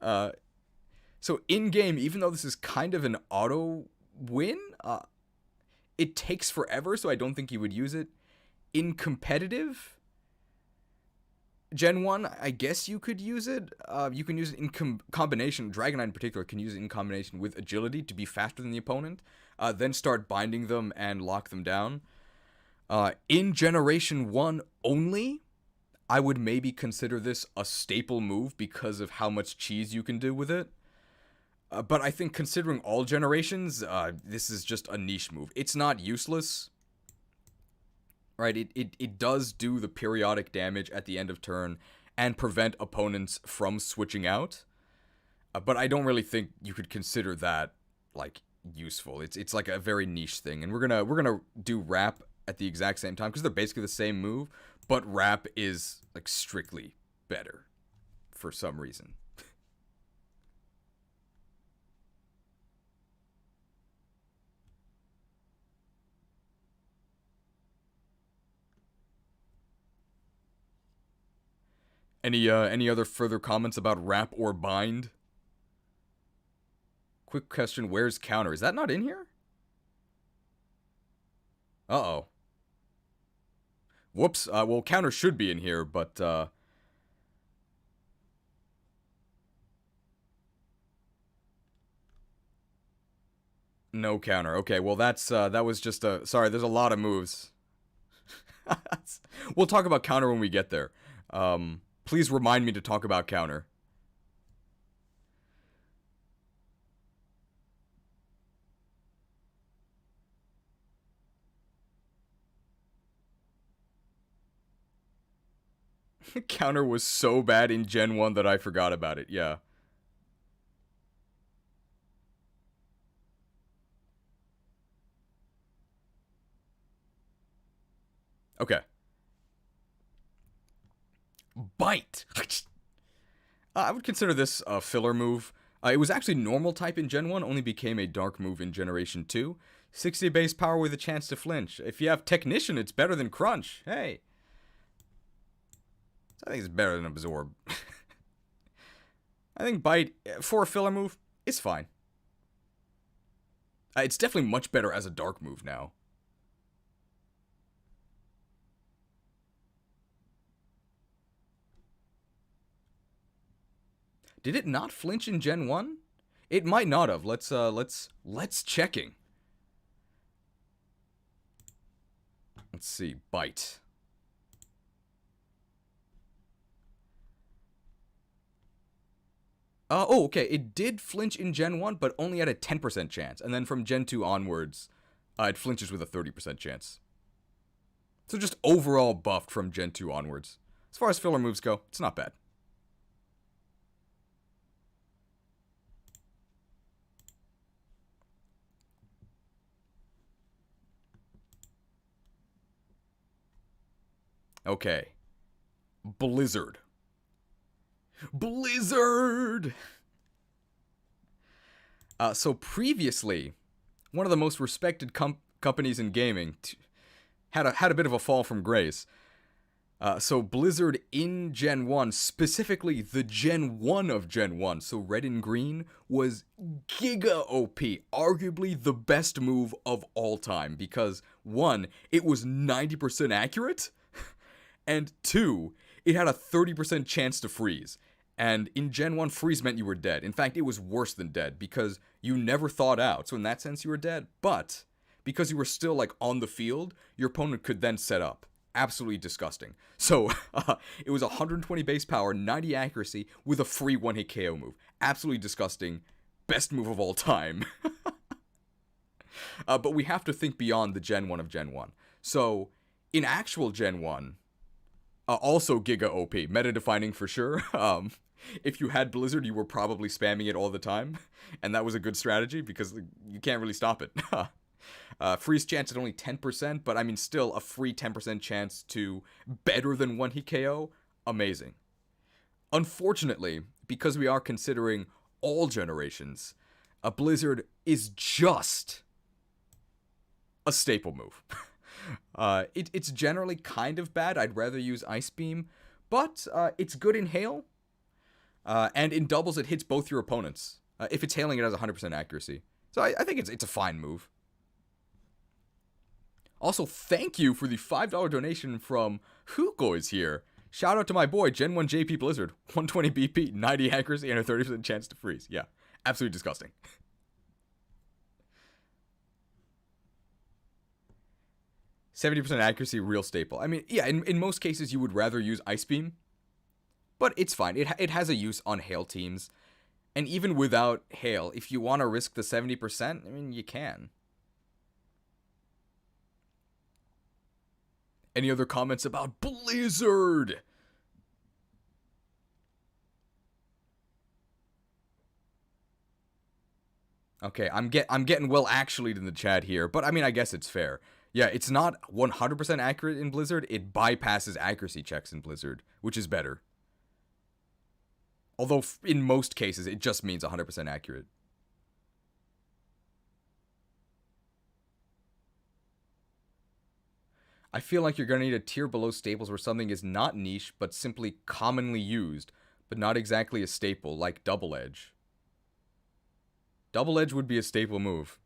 So in-game, even though this is kind of an auto win, it takes forever, so I don't think you would use it. In competitive Gen 1, I guess you could use it. You can use it in combination. Dragonite in particular can use it in combination with agility to be faster than the opponent. Then start binding them and lock them down. In Generation 1 only, I would maybe consider this a staple move because of how much cheese you can do with it. But I think considering all generations, this is just a niche move. It's not useless. Right, it does do the periodic damage at the end of turn and prevent opponents from switching out. But I don't really think you could consider that like useful. It's like a very niche thing, and we're gonna do Wrap at the exact same time because they're basically the same move, but Wrap is like strictly better for some reason. Any other further comments about wrap or bind? Quick question, where's counter? Is that not in here? Uh-oh. Whoops. Well, counter should be in here, but, no counter. Okay, well, that was just a... Sorry, there's a lot of moves. We'll talk about counter when we get there. Please remind me to talk about counter. Counter was so bad in Gen 1 that I forgot about it, yeah. Okay. Bite! I would consider this a filler move. It was actually normal type in Gen 1, only became a dark move in Generation 2. 60 base power with a chance to flinch. If you have Technician, it's better than Crunch. Hey. I think it's better than Absorb. I think Bite, for a filler move, is fine. It's definitely much better as a dark move now. Did it not flinch in Gen 1? It might not have. Let's checking. Let's see. Bite. Oh, okay. It did flinch in Gen 1, but only at a 10% chance. And then from Gen 2 onwards, it flinches with a 30% chance. So just overall buffed from Gen 2 onwards. As far as filler moves go, it's not bad. Okay. Blizzard. Blizzard! So previously, one of the most respected companies in gaming had a bit of a fall from grace. So Blizzard in Gen 1, specifically the Gen 1 of Gen 1, so red and green, was giga OP. Arguably the best move of all time. Because, 1, it was 90% accurate. And 2, it had a 30% chance to freeze. And in Gen 1, freeze meant you were dead. In fact, it was worse than dead, because you never thawed out. So in that sense, you were dead. But, because you were still, like, on the field, your opponent could then set up. Absolutely disgusting. So, it was 120 base power, 90 accuracy, with a free one-hit KO move. Absolutely disgusting. Best move of all time. But we have to think beyond the Gen 1 of Gen 1. So, in actual Gen 1, also Giga OP, meta-defining for sure. If you had Blizzard, you were probably spamming it all the time, and that was a good strategy, because you can't really stop it. Freeze chance at only 10%, but I mean still a free 10% chance to better than one hit KO, amazing. Unfortunately, because we are considering all generations, a Blizzard is just a staple move. It's generally kind of bad. I'd rather use Ice Beam, but it's good in Hail, and in doubles it hits both your opponents. If it's hailing, it has 100% accuracy. So I think it's a fine move. Also, thank you for the $5 donation from Hugo is here. Shout out to my boy, Gen 1 JP Blizzard. 120 BP, 90 accuracy, and a 30% chance to freeze. Yeah, absolutely disgusting. 70% accuracy, real staple. I mean, yeah, in most cases you would rather use Ice Beam, but it's fine. It has a use on Hail teams. And even without Hail, if you want to risk the 70%, I mean, you can. Any other comments about Blizzard? Okay, I'm getting well actually in the chat here, but I mean, I guess it's fair. Yeah, it's not 100% accurate in Blizzard. It bypasses accuracy checks in Blizzard, which is better. Although in most cases, it just means 100% accurate. I feel like you're gonna need a tier below staples where something is not niche, but simply commonly used, but not exactly a staple, like double edge. Double edge would be a staple move.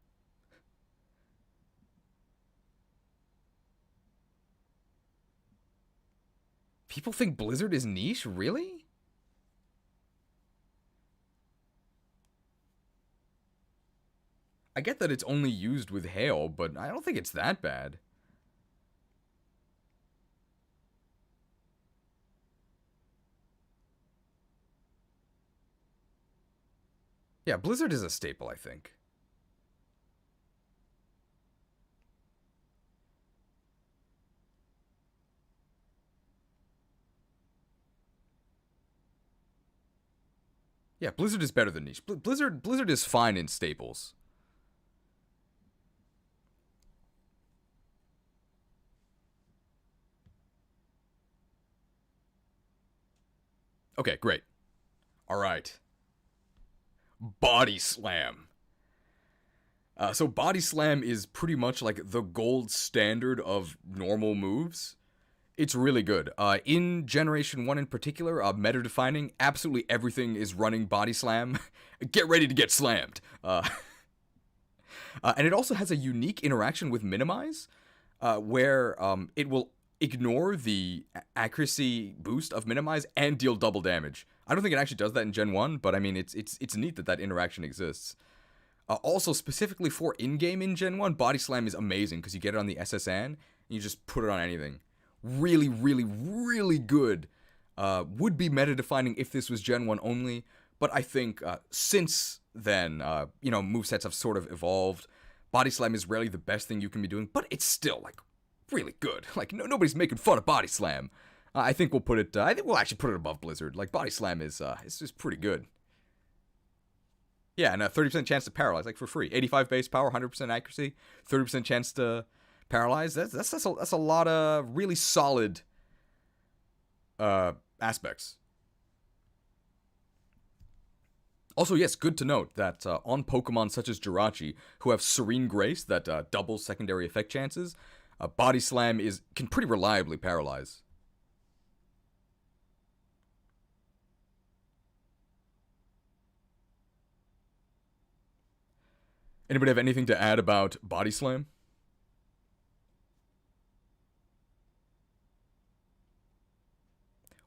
People think Blizzard is niche? Really? I get that it's only used with hail, but I don't think it's that bad. Yeah, Blizzard is a staple, I think. Yeah, Blizzard is better than niche. Blizzard is fine in staples. Okay, great. All right. Body Slam. So Body Slam is pretty much like the gold standard of normal moves. It's really good. In Generation 1 in particular, meta defining, absolutely everything is running Body Slam. Get ready to get slammed. And it also has a unique interaction with Minimize, where it will ignore the accuracy boost of Minimize and deal double damage. I don't think it actually does that in Gen 1, but I mean, it's neat that that interaction exists. Also, specifically for in-game in Gen 1, Body Slam is amazing because you get it on the SSN and you just put it on anything. Really, really, really good. Would be meta-defining if this was Gen 1 only, but I think since then, movesets have sort of evolved. Body Slam is rarely the best thing you can be doing, but it's still, like, really good. Like, nobody's making fun of Body Slam. I think we'll actually put it above Blizzard. Like, Body Slam is just pretty good. Yeah, and a 30% chance to paralyze, like for free. 85 base power, 100% accuracy, 30% chance to paralyze. That's a lot of really solid aspects. Also, yes, good to note that on Pokemon such as Jirachi, who have Serene Grace that doubles secondary effect chances, Body Slam can pretty reliably paralyze. Anybody have anything to add about Body Slam?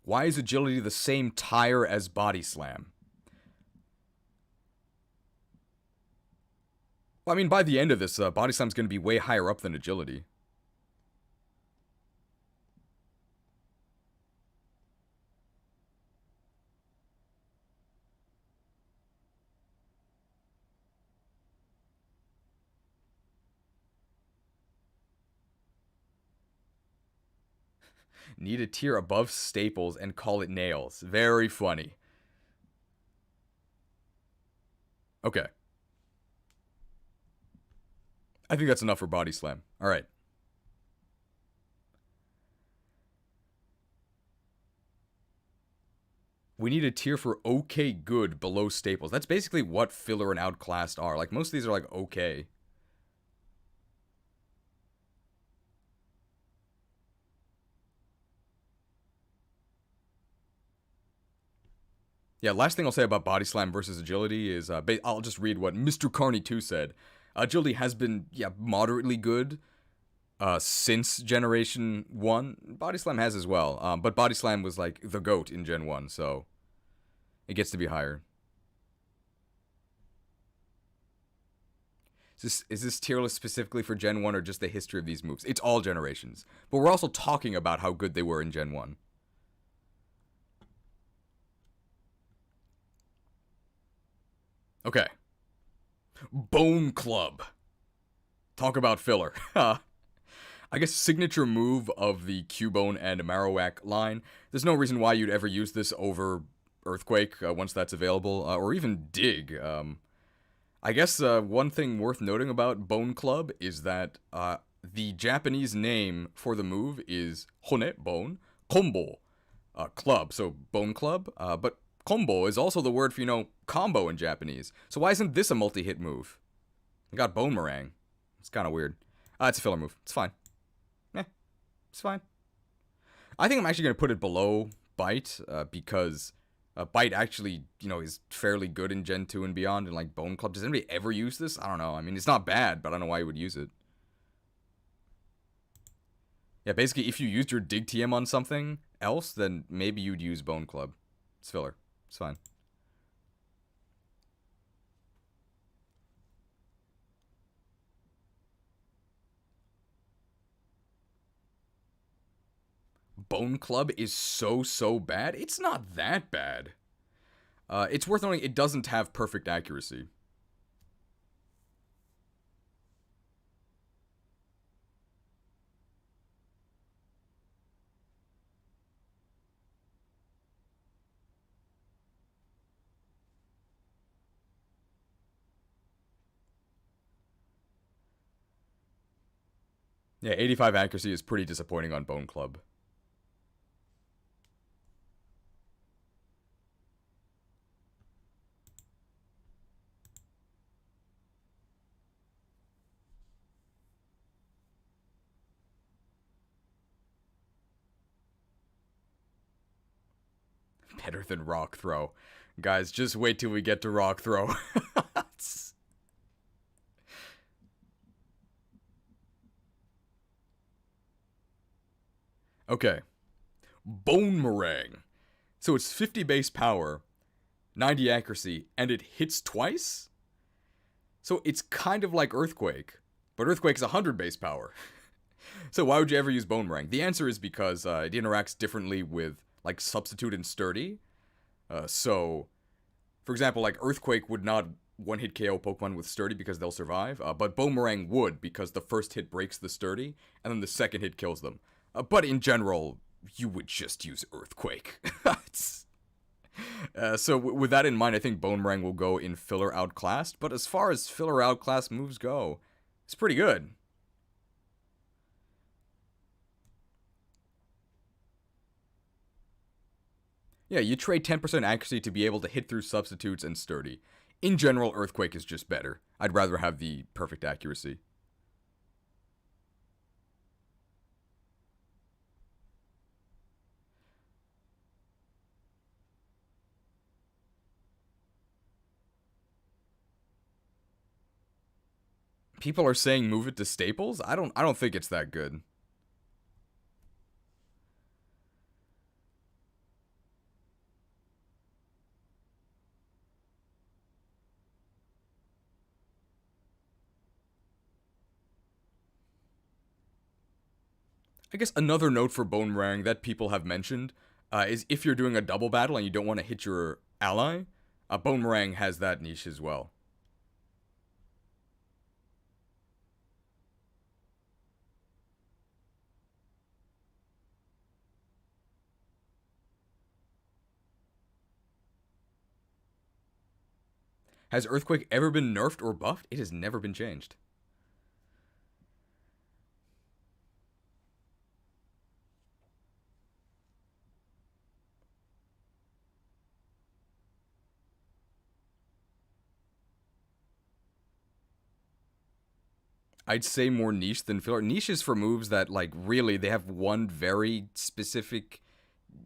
Why is agility the same tire as Body Slam? Well, I mean, by the end of this, Body Slam's going to be way higher up than agility. Need a tier above staples and call it nails. Very funny. Okay. I think that's enough for Body Slam. All right. We need a tier for okay good below staples. That's basically what filler and outclassed are. Like, most of these are like okay. Yeah, last thing I'll say about Body Slam versus Agility is I'll just read what Mr. Carney 2 said. Agility has been, moderately good since Generation 1. Body Slam has as well. But Body Slam was like the GOAT in Gen 1, so it gets to be higher. Is this tier list specifically for Gen 1 or just the history of these moves? It's all generations. But we're also talking about how good they were in Gen 1. Okay. Bone Club. Talk about filler. I guess signature move of the Cubone and Marowak line. There's no reason why you'd ever use this over Earthquake once that's available, or even Dig. I guess one thing worth noting about Bone Club is that the Japanese name for the move is Hone, bone, Kombo, club, so Bone Club, but combo is also the word for, combo in Japanese. So why isn't this a multi-hit move? I got Bone Meringue. It's kind of weird. It's a filler move. It's fine. Eh. It's fine. I think I'm actually going to put it below Bite, because Bite actually, is fairly good in Gen 2 and beyond, and like Bone Club. Does anybody ever use this? I don't know. I mean, it's not bad, but I don't know why you would use it. Yeah, basically, if you used your Dig TM on something else, then maybe you'd use Bone Club. It's filler. It's fine. Bone Club is so bad. It's not that bad. It's worth noting it doesn't have perfect accuracy. Yeah, 85 accuracy is pretty disappointing on Bone Club. Better than Rock Throw. Guys, just wait till we get to Rock Throw. Okay. Bone Meringue. So it's 50 base power, 90 accuracy, and it hits twice? So it's kind of like Earthquake, but Earthquake is 100 base power. So why would you ever use Bone Meringue? The answer is because it interacts differently with, like, Substitute and Sturdy. So, for example, like, Earthquake would not one-hit KO Pokemon with Sturdy because they'll survive, but Bone Meringue would because the first hit breaks the Sturdy, and then the second hit kills them. But in general, you would just use Earthquake. So with that in mind, I think Bone Meringue will go in filler outclassed, but as far as filler outclassed moves go, it's pretty good. Yeah, you trade 10% accuracy to be able to hit through substitutes and sturdy. In general, Earthquake is just better. I'd rather have the perfect accuracy. People are saying move it to Staples? I don't think it's that good. I guess another note for Bone Meringue that people have mentioned is if you're doing a double battle and you don't want to hit your ally, Bone Meringue has that niche as well. Has Earthquake ever been nerfed or buffed? It has never been changed. I'd say more niche than filler. Niche is for moves that, like, really, they have one very specific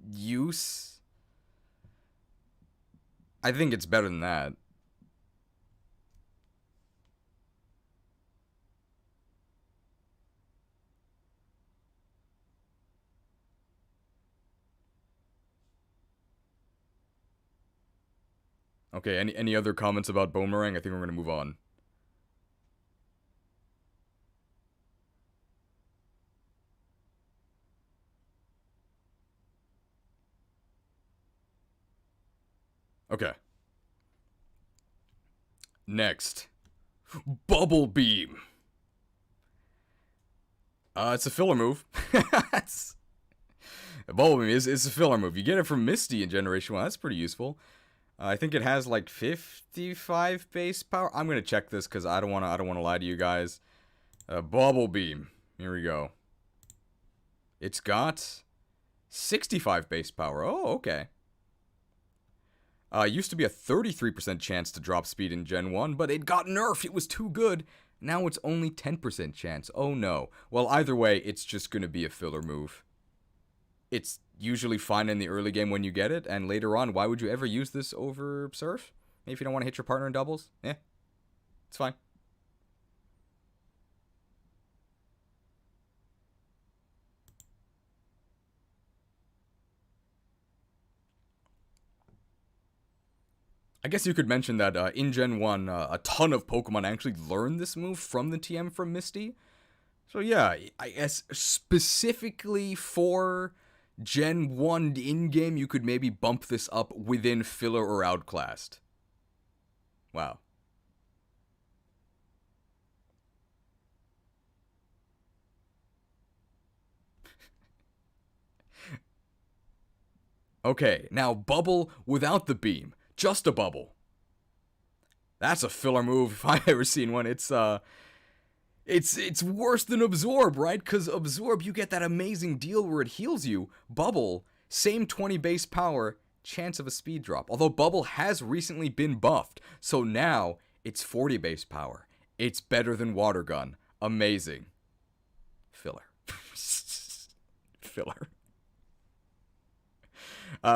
use. I think it's better than that. Okay, any other comments about Bone Meringue? I think we're going to move on. Okay. Next. Bubble Beam. It's a filler move. Bubble Beam is a filler move. You get it from Misty in Generation 1. That's pretty useful. I think it has like 55 base power. I'm gonna check this because I don't wanna lie to you guys. Bubble Beam. Here we go. It's got 65 base power. Oh, okay. Used to be a 33% chance to drop speed in Gen 1, but it got nerfed. It was too good. Now it's only 10% chance. Oh no. Well, either way, it's just going to be a filler move. It's usually fine in the early game when you get it, and later on, why would you ever use this over Surf? Maybe if you don't want to hit your partner in doubles? It's fine. I guess you could mention that in Gen 1, a ton of Pokemon actually learned this move from the TM from Misty. So yeah, I guess specifically for Gen 1 in-game, you could maybe bump this up within filler or outclassed. Wow. Okay, now Bubble without the beam. Just a Bubble. That's a filler move if I've ever seen one. It's worse than Absorb, right? Because Absorb, you get that amazing deal where it heals you. Bubble, same 20 base power, chance of a speed drop. Although Bubble has recently been buffed, so now it's 40 base power. It's better than Water Gun. Amazing. Filler. Filler.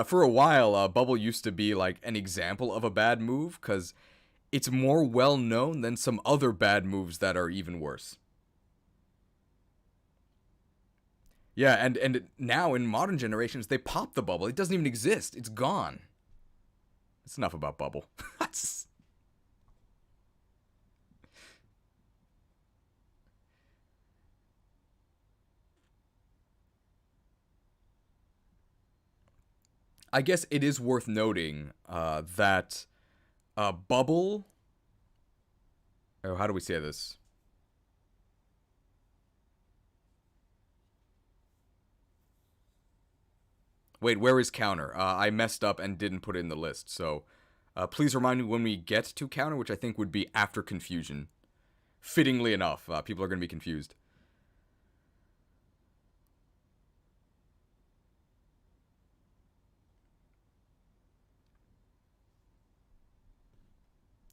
For a while, Bubble used to be like an example of a bad move, because it's more well known than some other bad moves that are even worse. Yeah, and now in modern generations, they pop the Bubble. It doesn't even exist. It's gone. That's enough about Bubble. I guess it is worth noting that Bubble... Oh, how do we say this? Wait, where is counter? I messed up and didn't put it in the list, so please remind me when we get to counter, which I think would be after confusion. Fittingly enough, people are going to be confused.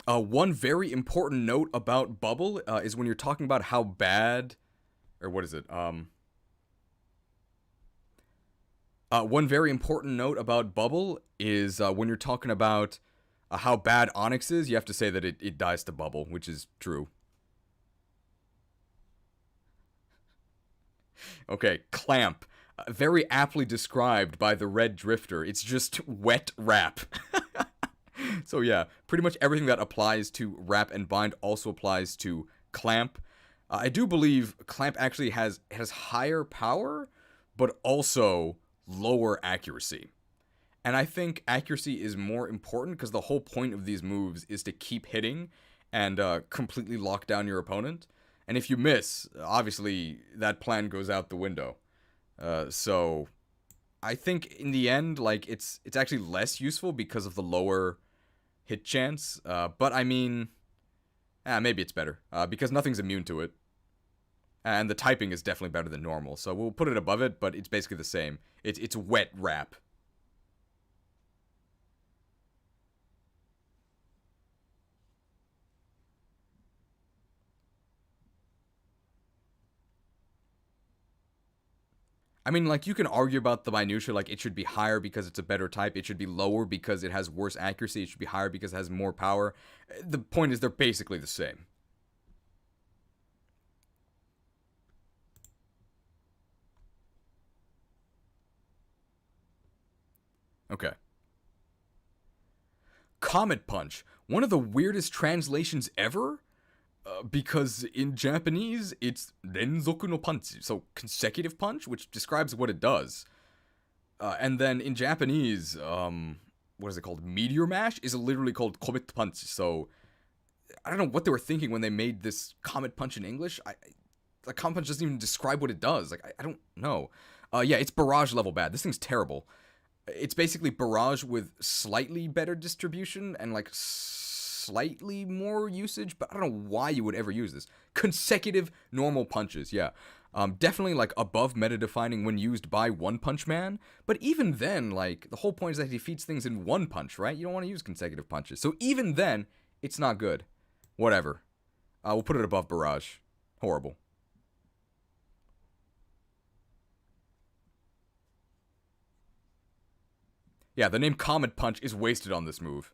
One very important note about Bubble is when you're talking about how bad... Or what is it? One very important note about Bubble is when you're talking about how bad Onyx is, you have to say that it dies to Bubble, which is true. Okay, Clamp. Very aptly described by the Red Drifter. It's just wet wrap. So yeah, pretty much everything that applies to Wrap and Bind also applies to Clamp. I do believe Clamp actually has higher power, but also lower accuracy. And I think accuracy is more important because the whole point of these moves is to keep hitting and completely lock down your opponent. And if you miss, obviously that plan goes out the window. So I think in the end, like it's actually less useful because of the lower hit chance. But I mean, maybe it's better because nothing's immune to it. And the typing is definitely better than normal. So we'll put it above it, but it's basically the same. It's wet wrap. I mean, like, you can argue about the minutia, like, it should be higher because it's a better type, it should be lower because it has worse accuracy, it should be higher because it has more power. The point is they're basically the same. Okay. Comet Punch. One of the weirdest translations ever? Because in Japanese, it's renzoku no punch, so consecutive punch, which describes what it does. And then in Japanese, what is it called? Meteor Mash is literally called Comet Punch. So I don't know what they were thinking when they made this Comet Punch in English. The Comet Punch doesn't even describe what it does. Like, I don't know. Yeah, it's barrage level bad. This thing's terrible. It's basically barrage with slightly better distribution and like slightly more usage, but I don't know why you would ever use this. Consecutive normal punches, yeah. Definitely like above meta defining when used by One Punch Man, but even then, like, the whole point is that he defeats things in one punch, right? You don't want to use consecutive punches. So even then, it's not good. Whatever. We'll put it above Barrage. Horrible. Yeah, the name Comet Punch is wasted on this move.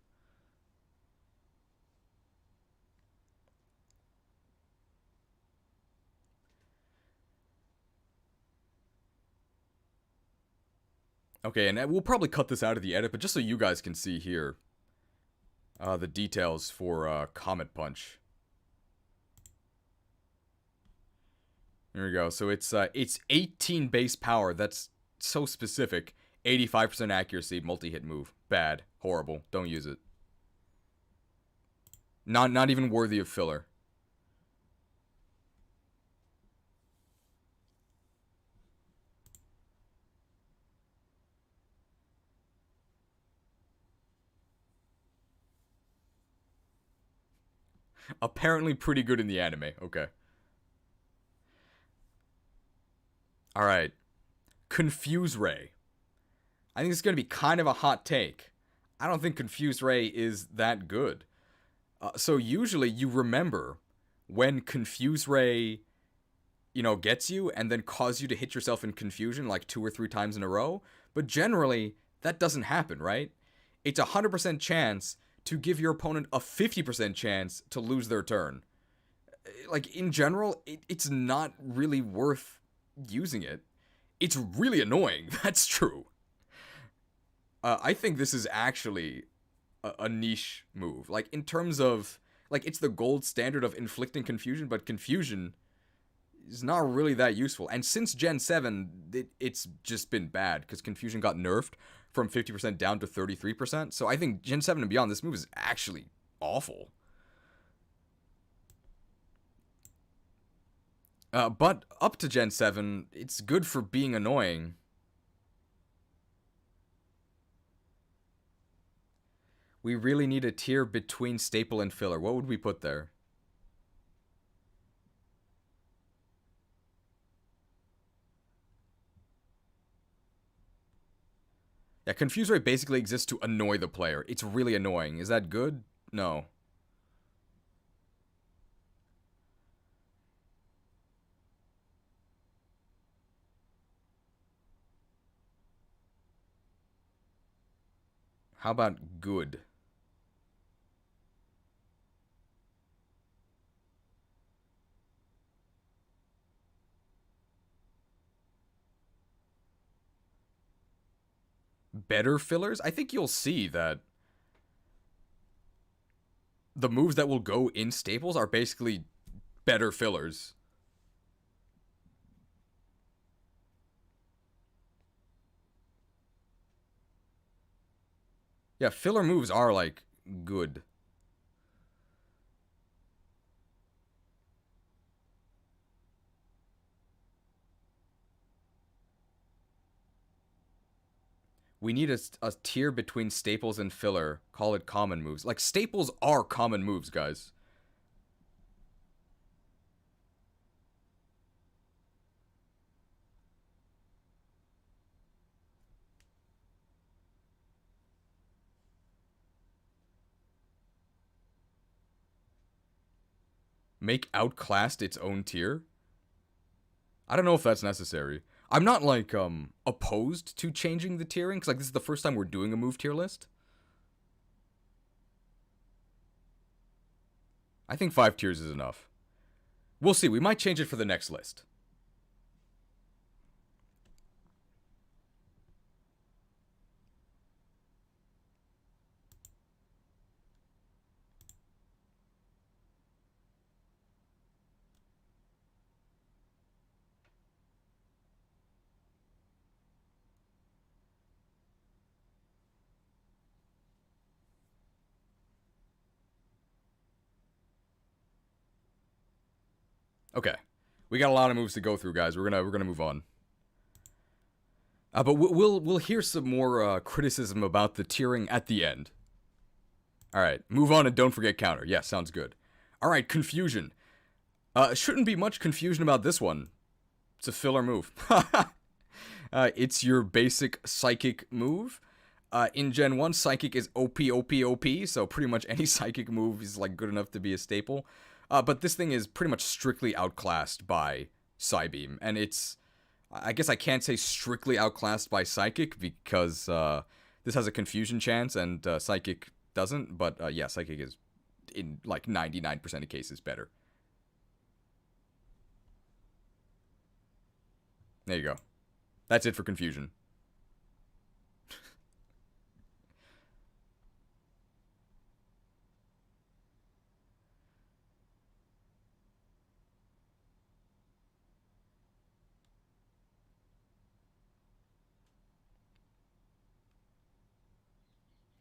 Okay, and we'll probably cut this out of the edit, but just so you guys can see here, the details for Comet Punch. There we go. So it's 18 base power. That's so specific. 85% accuracy, multi-hit move. Bad. Horrible. Don't use it. Not even worthy of filler. Apparently pretty good in the anime. Okay. Alright. Confuse Ray. I think it's going to be kind of a hot take. I don't think Confuse Ray is that good. So usually you remember when Confuse Ray, gets you and then cause you to hit yourself in confusion like 2 or 3 times in a row. But generally, that doesn't happen, right? It's a 100% chance to give your opponent a 50% chance to lose their turn. Like, in general, it's not really worth using it. It's really annoying, that's true. I think this is actually a niche move. Like, in terms of, like, it's the gold standard of inflicting confusion, but confusion is not really that useful. And since Gen 7, it's just been bad, because confusion got nerfed from 50% down to 33%. So I think Gen 7 and beyond, this move is actually awful. But up to Gen 7, it's good for being annoying. We really need a tier between staple and filler. What would we put there? Yeah, Confuse Ray basically exists to annoy the player. It's really annoying. Is that good? No. How about good? Better fillers? I think you'll see that the moves that will go in staples are basically better fillers. Yeah, filler moves are, like, good. We need a tier between staples and filler. Call it common moves. Like, staples are common moves, guys. Make Outclassed its own tier? I don't know if that's necessary. I'm not, like, opposed to changing the tiering, because, like, this is the first time we're doing a move tier list. I think 5 tiers is enough. We'll see. We might change it for the next list. Okay. We got a lot of moves to go through, guys. We're gonna move on. But we'll hear some more criticism about the tiering at the end. All right, move on and don't forget counter. Yeah, sounds good. All right, confusion. Shouldn't be much confusion about this one. It's a filler move. It's your basic psychic move. In Gen 1, psychic is OP, OP, OP, so pretty much any psychic move is like good enough to be a staple. But this thing is pretty much strictly outclassed by Psybeam, and it's, I guess I can't say strictly outclassed by Psychic because this has a confusion chance and Psychic doesn't, but yeah, Psychic is in like 99% of cases better. There you go. That's it for confusion.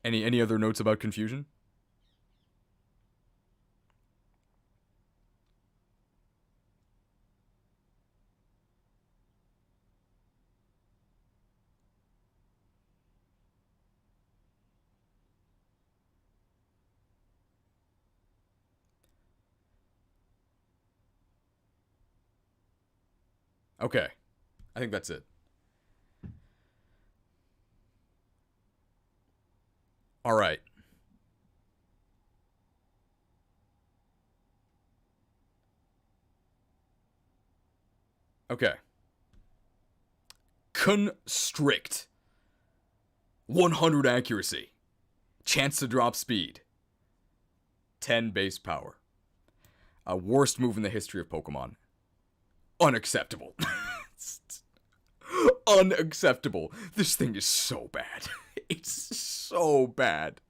Any other notes about confusion? Okay. I think that's it. All right. Okay. Constrict. 100 accuracy. Chance to drop speed. 10 base power. Worst move in the history of Pokemon. Unacceptable. Unacceptable. This thing is so bad. It's so bad.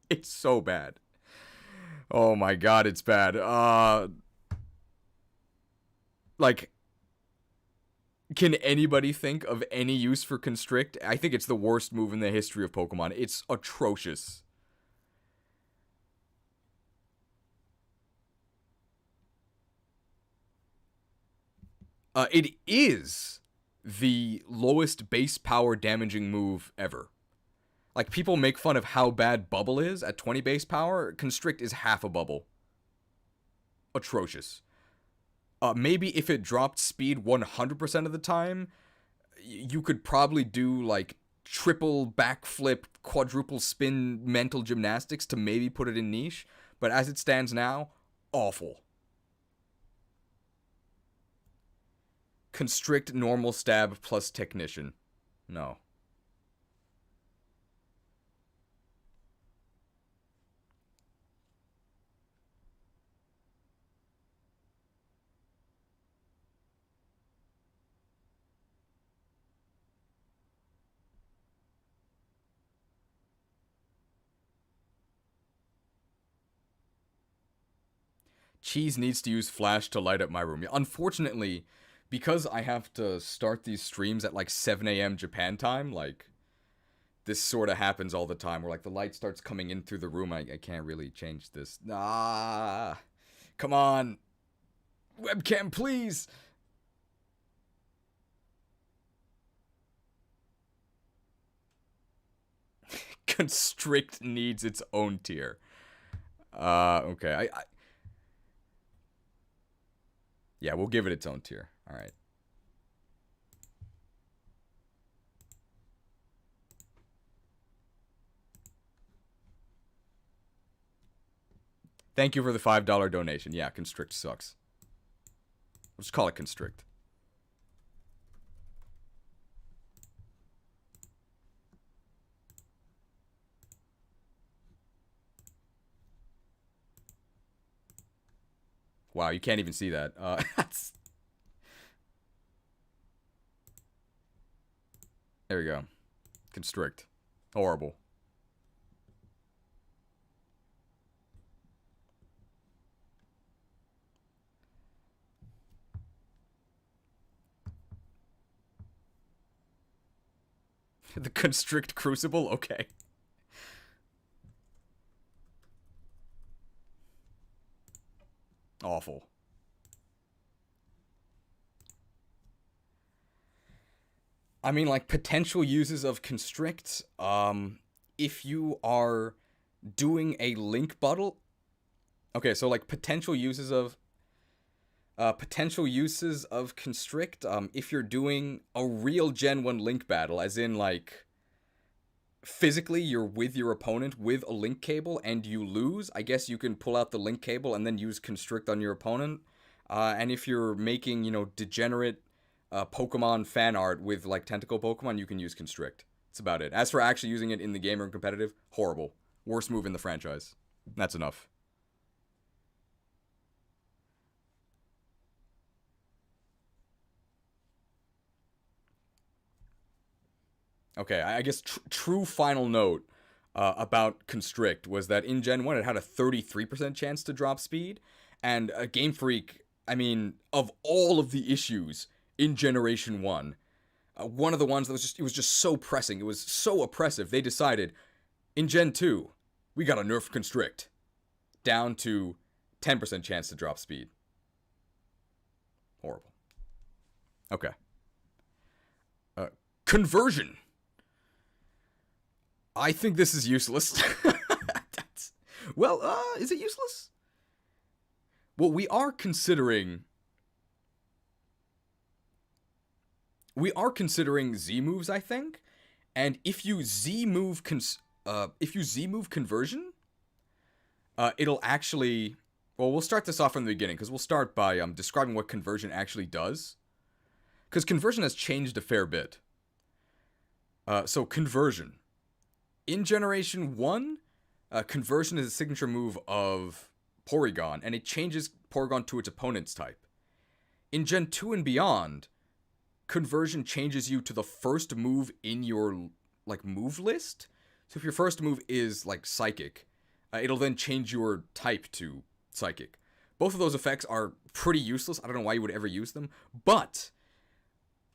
It's so bad. Oh my god, it's bad. Like, can anybody think of any use for Constrict? I think it's the worst move in the history of Pokemon. It's atrocious. It is the lowest base power damaging move ever. Like, people make fun of how bad Bubble is at 20 base power. Constrict is half a Bubble. Atrocious. Maybe if it dropped speed 100% of the time, you could probably do, like, triple backflip, quadruple spin mental gymnastics to maybe put it in niche. But as it stands now, awful. Constrict, normal stab, plus technician. No. Cheese needs to use flash to light up my room. Unfortunately, because I have to start these streams at like 7 a.m. Japan time, like, this sort of happens all the time where like the light starts coming in through the room. I can't really change this. Ah, come on. Webcam, please. Constrict needs its own tier. Okay. Yeah, we'll give it its own tier. All right. Thank you for the $5 donation. Yeah, Constrict sucks. Let's call it Constrict. Wow, you can't even see that. There we go. Constrict. Horrible. The Constrict Crucible? Okay. Awful. I mean, like, potential uses of Constrict, if you are doing a link battle. Okay, so, like, potential uses of Constrict, if you're doing a real Gen 1 link battle, as in, like, physically you're with your opponent with a link cable and you lose, I guess you can pull out the link cable and then use constrict on your opponent. And if you're making, degenerate Pokemon fan art with like tentacle Pokemon, you can use constrict. That's about it. As for actually using it in the game or in competitive, horrible. Worst move in the franchise. That's enough. Okay, I guess true final note about Constrict was that in Gen 1 it had a 33% chance to drop speed, and Game Freak, I mean, of all of the issues in Generation 1, one of the ones that it was just so pressing, it was so oppressive, they decided, in Gen 2, we gotta nerf Constrict, down to 10% chance to drop speed. Horrible. Okay. Conversion. I think this is useless. Is it useless? Well, we are considering Z moves, I think, and if you Z move conversion, it'll actually. Well, we'll start this off from the beginning because we'll start by describing what conversion actually does, because conversion has changed a fair bit. So conversion. In Generation 1, conversion is a signature move of Porygon, and it changes Porygon to its opponent's type. In Gen 2 and beyond, conversion changes you to the first move in your move list. So if your first move is Psychic, it'll then change your type to Psychic. Both of those effects are pretty useless. I don't know why you would ever use them, but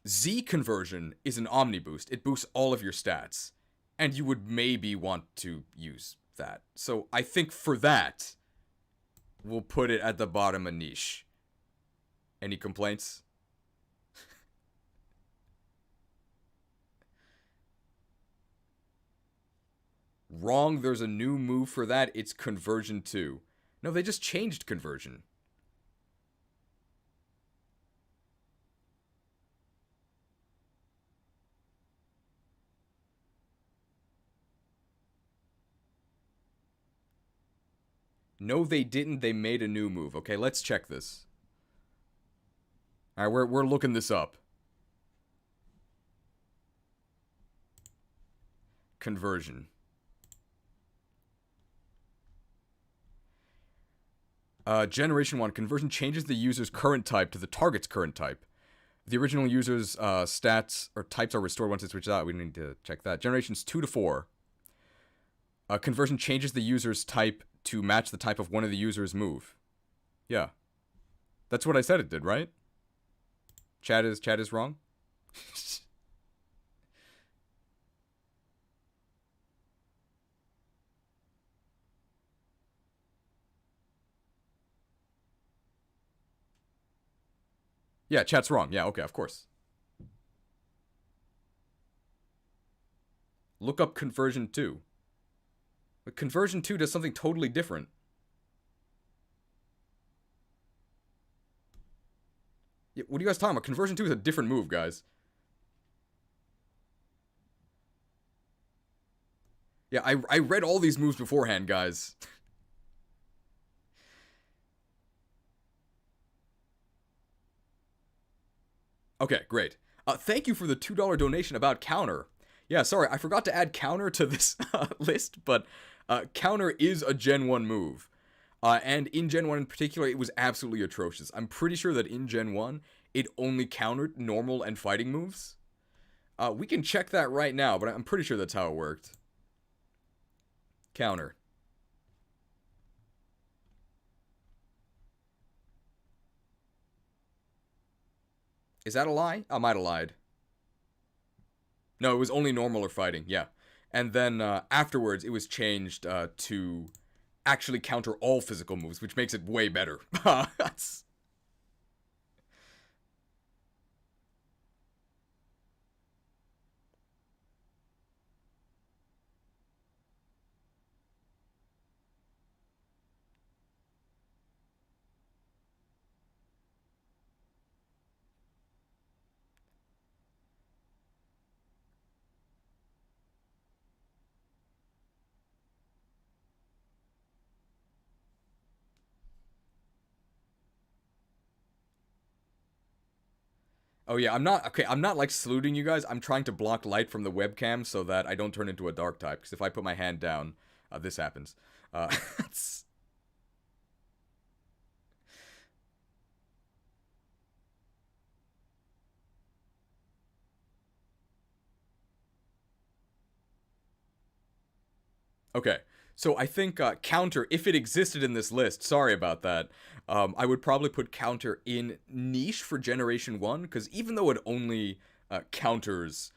Z conversion is an Omni boost. It boosts all of your stats. And you would maybe want to use that. So I think for that, we'll put it at the bottom of niche. Any complaints? Wrong, there's a new move for that. It's conversion 2. No, they just changed conversion. No, they didn't. They made a new move. Okay, let's check this. All right, we're looking this up. Conversion. Generation 1. Conversion changes the user's current type to the target's current type. The original user's stats or types are restored once it switches out. We need to check that. Generations 2 to 4. Conversion changes the user's type to match the type of one of the user's move. Yeah. That's what I said it did, right? Chat is wrong? Yeah, chat's wrong. Yeah, okay, of course. Look up conversion 2. But conversion 2 does something totally different. Yeah, what are you guys talking about? Conversion 2 is a different move, guys. Yeah, I read all these moves beforehand, guys. Okay, great. Thank you for the $2 donation about counter. Yeah, sorry, I forgot to add counter to this list, but counter is a Gen 1 move. And in Gen 1 in particular, it was absolutely atrocious. I'm pretty sure that in Gen 1, it only countered normal and fighting moves. We can check that right now, but I'm pretty sure that's how it worked. Counter. Is that a lie? I might have lied. No, it was only normal or fighting, yeah. And then afterwards, it was changed to actually counter all physical moves, which makes it way better. Oh yeah, I'm not okay. I'm not like saluting you guys. I'm trying to block light from the webcam so that I don't turn into a dark type. Because if I put my hand down, this happens. It's- okay. So I think counter, if it existed in this list, sorry about that. I would probably put counter in niche for Generation One because even though it only counters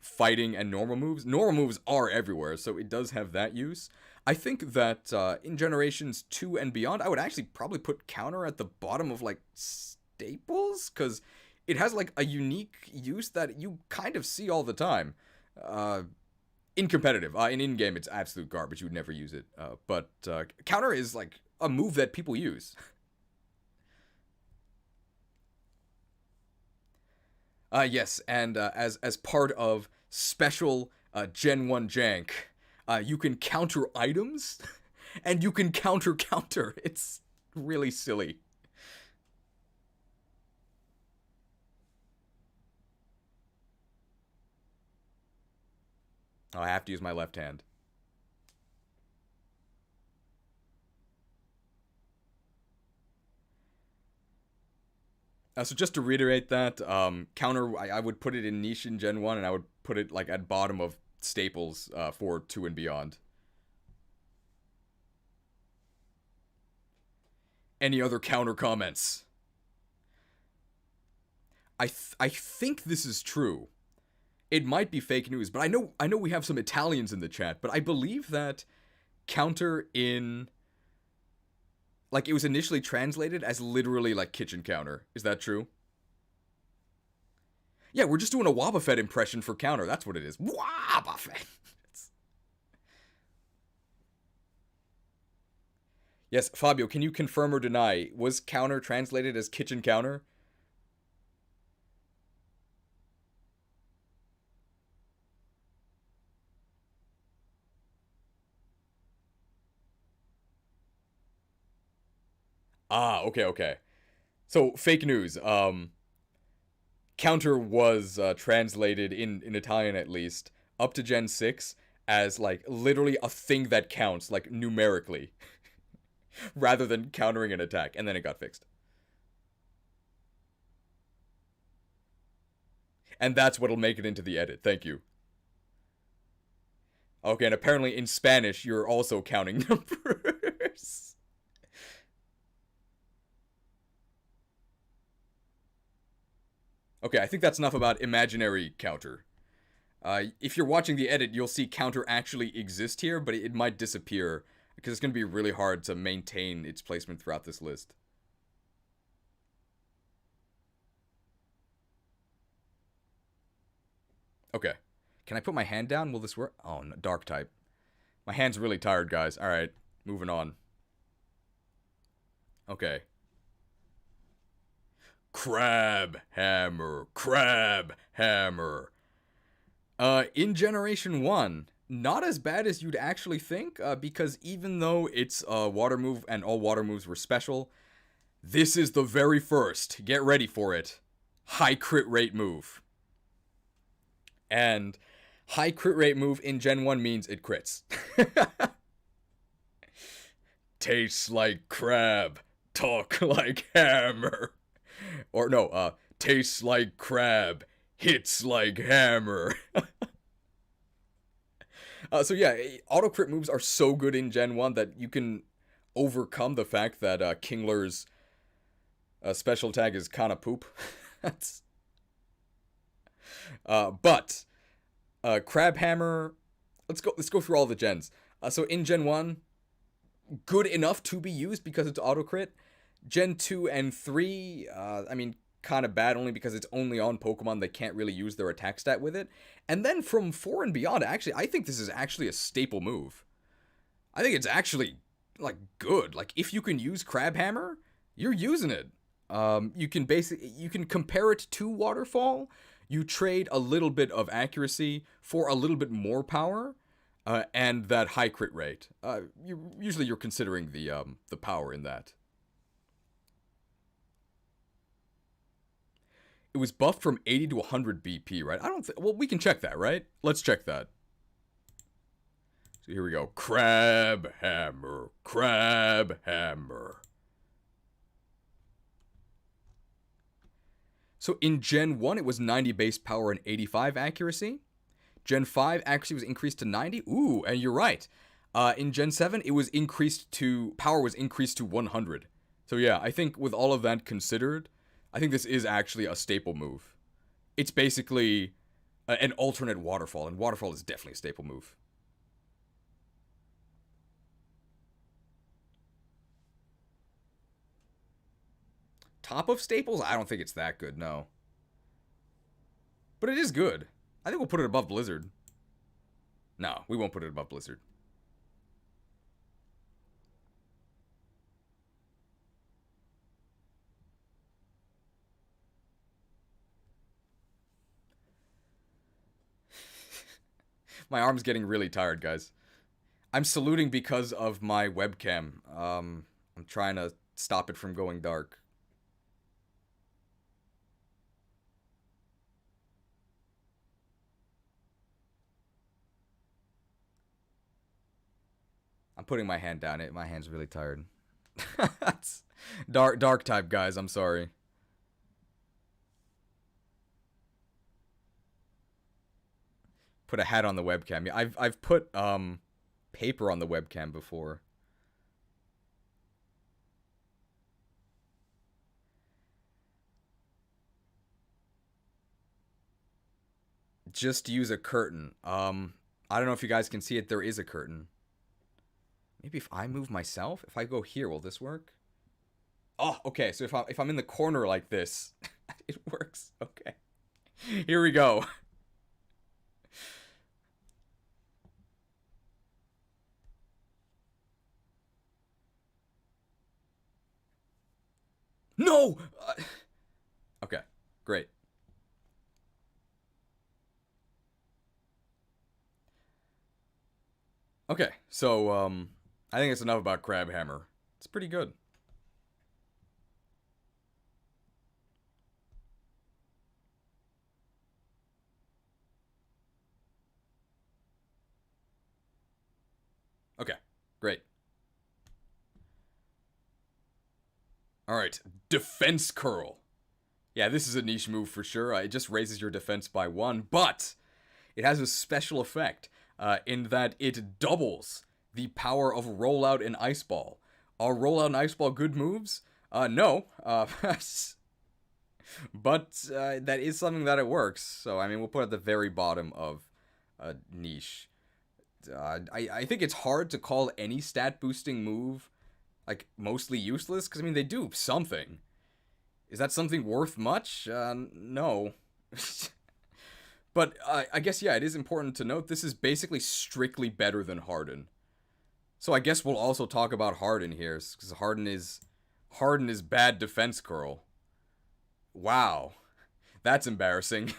fighting and normal moves are everywhere, so it does have that use. I think that in Generations 2 and beyond, I would actually probably put counter at the bottom of like staples because it has like a unique use that you kind of see all the time. Uh, in competitive, in game, it's absolute garbage. You would never use it. But counter is like a move that people use. Yes, and as part of special Gen 1 jank, you can counter items, and you can counter. It's really silly. Oh, I have to use my left hand. So just to reiterate that, counter, I would put it in niche in Gen 1, and I would put it like at bottom of staples for 2 and beyond. Any other counter comments? I think this is true. It might be fake news, but I know we have some Italians in the chat, but I believe that counter in like it was initially translated as literally like kitchen counter. Is that true? Yeah, we're just doing a Wobbuffet impression for counter. That's what it is. Wobbuffet. Yes, Fabio, can you confirm or deny? Was counter translated as kitchen counter? Ah, okay, okay. So fake news. Counter was translated in Italian at least up to Gen 6 as like literally a thing that counts like numerically rather than countering an attack, and then it got fixed. And that's what'll make it into the edit. Thank you. Okay, and apparently in Spanish you're also counting numbers. Okay, I think that's enough about imaginary counter. If you're watching the edit, you'll see counter actually exist here, but it might disappear because it's going to be really hard to maintain its placement throughout this list. Okay. Can I put my hand down? Will this work? Oh, no, dark type. My hand's really tired, guys. All right, moving on. Okay. Crab hammer, crab hammer. In Generation 1, not as bad as you'd actually think, because even though it's a water move and all water moves were special, this is the very first, get ready for it, high crit rate move. And high crit rate move in Gen 1 means it crits. Tastes like crab, talk like hammer. Or no, tastes like crab, hits like hammer. So yeah, auto crit moves are so good in Gen 1 that you can overcome the fact that Kingler's special tag is kinda poop. That's but Crab Hammer, let's go through all the gens. So in Gen 1, good enough to be used because it's auto crit. Gen 2 and 3, I mean, kind of bad only because it's only on Pokemon that can't really use their attack stat with it. And then from 4 and beyond, actually, I think this is actually a staple move. I think it's actually, like, good. Like, if you can use Crab Hammer, you're using it. You can compare it to Waterfall. You trade a little bit of accuracy for a little bit more power, and that high crit rate. Usually you're considering the power in that. It was buffed from 80 to 100 BP, right? I don't think... Well, we can check that, right? Let's check that. So here we go. Crab hammer. Crab hammer. So in Gen 1, it was 90 base power and 85 accuracy. Gen 5 accuracy was increased to 90. Ooh, and you're right. In Gen 7, it was increased to... Power was increased to 100. So yeah, I think with all of that considered, I think this is actually a staple move. It's basically an alternate waterfall, and waterfall is definitely a staple move. Top of staples? I don't think it's that good, no. But it is good. I think we'll put it above Blizzard. No, we won't put it above Blizzard. My arm's getting really tired, guys. I'm saluting because of my webcam. I'm trying to stop it from going dark. I'm putting my hand down. My hand's really tired. dark type, guys. I'm sorry. Put a hat on the webcam. Yeah, I've put paper on the webcam before. Just use a curtain. I don't know if you guys can see it. There is a curtain. Maybe if I move myself, if I go here, will this work? Oh, okay. So if I'm in the corner like this, it works. Okay. Here we go. No! Okay, great. Okay, so, I think it's enough about Crab Hammer. It's pretty good. Okay, great. Alright, Defense Curl. Yeah, this is a niche move for sure. It just raises your defense by 1, but it has a special effect in that it doubles the power of Rollout and Ice Ball. Are Rollout and Ice Ball good moves? No. But that is something that it works. So, I mean, we'll put it at the very bottom of niche. I think it's hard to call any stat boosting move like mostly useless, because I mean they do something. Is that something worth much? No. But I guess, yeah, it is important to note this is basically strictly better than Harden. So I guess we'll also talk about Harden here, because Harden is bad defense curl. Wow. That's embarrassing.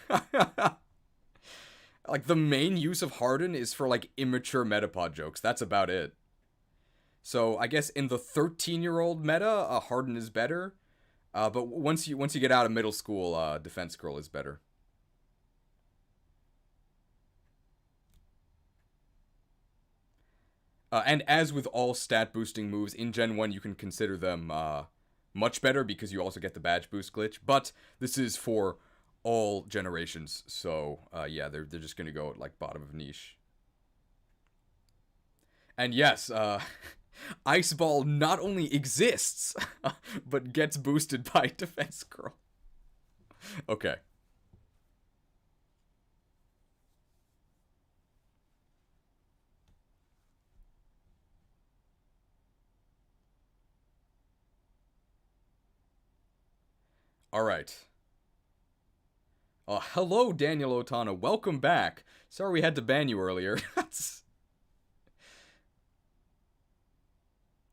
Like, the main use of Harden is for, like, immature Metapod jokes. That's about it. So, I guess in the 13-year-old meta, Harden is better. But once you get out of middle school, defense curl is better. And as with all stat boosting moves, in Gen 1 you can consider them much better because you also get the badge boost glitch. But this is for all generations, so yeah, they're just gonna go at like bottom of niche. And yes, Ice Ball not only exists, but gets boosted by Defense Curl. Okay. Alright. Hello, Daniel Otana. Welcome back. Sorry we had to ban you earlier.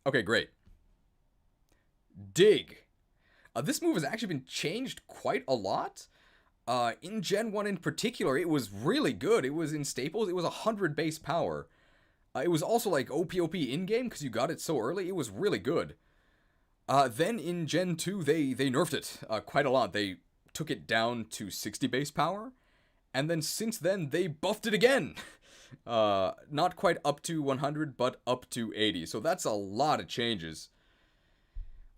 Okay, great. Dig. This move has actually been changed quite a lot. In Gen 1 in particular, it was really good. It was in Staples. It was 100 base power. It was also like OP in-game because you got it so early. It was really good. Then in Gen 2, they nerfed it quite a lot. They took it down to 60 base power, and then since then they buffed it again. Not quite up to 100, but up to 80. So that's a lot of changes.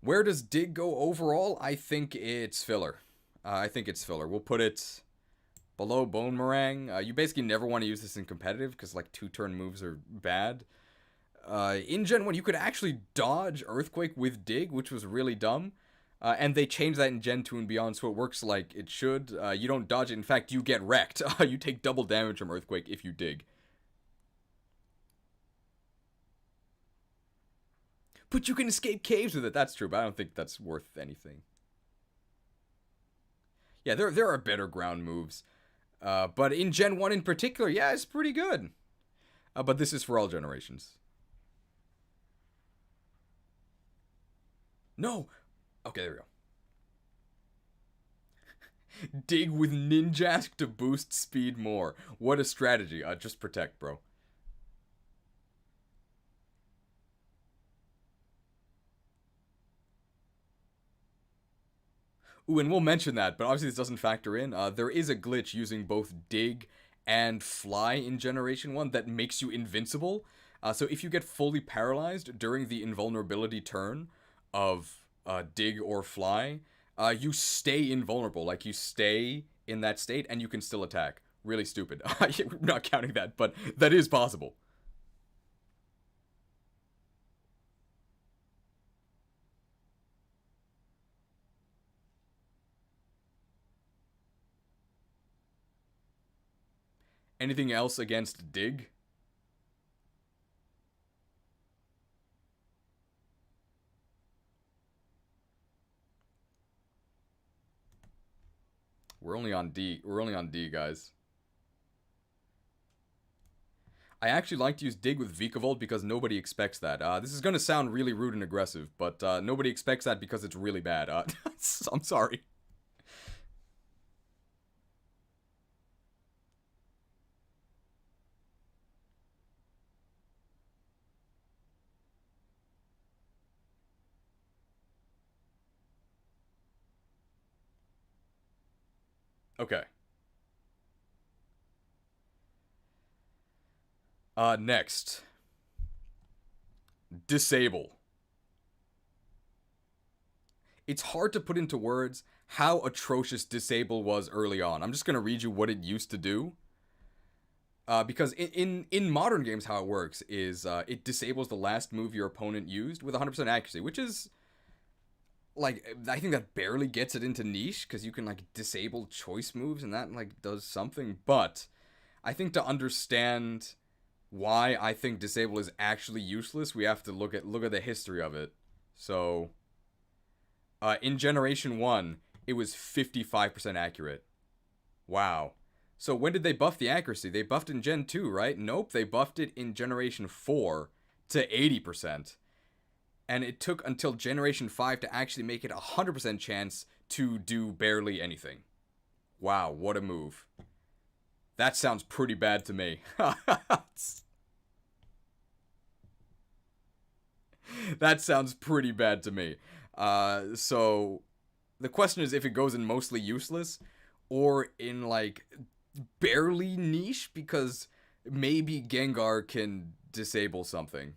Where does dig go overall? I think it's filler. We'll put it below Bone Meringue. You basically never want to use this in competitive because like 2-turn moves are bad. In Gen 1, you could actually dodge Earthquake with dig, which was really dumb. And they changed that in Gen 2 and beyond, so it works like it should. You don't dodge it. In fact, you get wrecked. You take double damage from Earthquake if you dig. But you can escape caves with it. That's true, but I don't think that's worth anything. Yeah, there are better ground moves. But in Gen 1 in particular, yeah, it's pretty good. But this is for all generations. No! Okay, there we go. Dig with Ninjask to boost speed more. What a strategy. Just protect, bro. Ooh, and we'll mention that, but obviously this doesn't factor in. There is a glitch using both dig and fly in Generation 1 that makes you invincible. So if you get fully paralyzed during the invulnerability turn of dig or fly, you stay invulnerable. Like, you stay in that state and you can still attack. Really stupid. I'm not counting that, but that is possible. Anything else against dig? We're only on D. We're only on D, guys. I actually like to use dig with Vikavolt because nobody expects that. This is going to sound really rude and aggressive, but nobody expects that because it's really bad. I'm sorry. Okay. Next. Disable. It's hard to put into words how atrocious disable was early on. I'm just going to read you what it used to do. Because in modern games, how it works is it disables the last move your opponent used with 100% accuracy, which is, like, I think that barely gets it into niche, because you can, like, disable choice moves, and that, like, does something. But I think to understand why I think disable is actually useless, we have to look at the history of it. So, in Generation 1, it was 55% accurate. Wow. So when did they buff the accuracy? They buffed in Gen 2, right? Nope, they buffed it in Generation 4 to 80%. And it took until Generation 5 to actually make it a 100% chance to do barely anything. Wow, what a move. That sounds pretty bad to me. That sounds pretty bad to me. So the question is if it goes in mostly useless or in, like, barely niche, because maybe Gengar can disable something.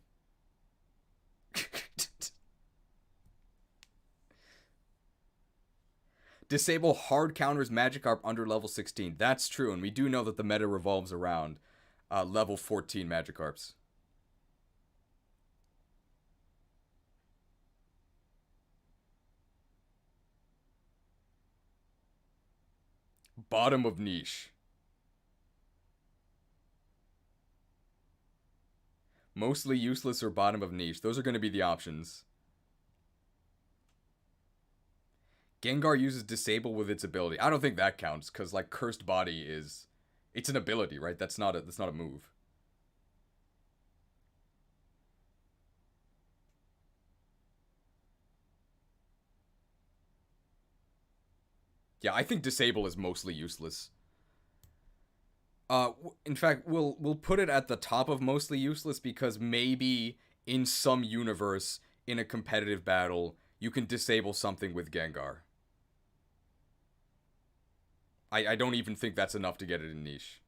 Disable hard counters Magikarp under level 16. That's true, and we do know that the meta revolves around level 14 Magikarps. Bottom of niche. Mostly useless or bottom of niche. Those are going to be the options. Gengar uses disable with its ability. I don't think that counts, because, like, cursed body is... It's an ability, right? That's not a move. Yeah, I think disable is mostly useless. In fact, we'll put it at the top of mostly useless, because maybe in some universe in a competitive battle you can disable something with Gengar. I don't even think that's enough to get it in niche.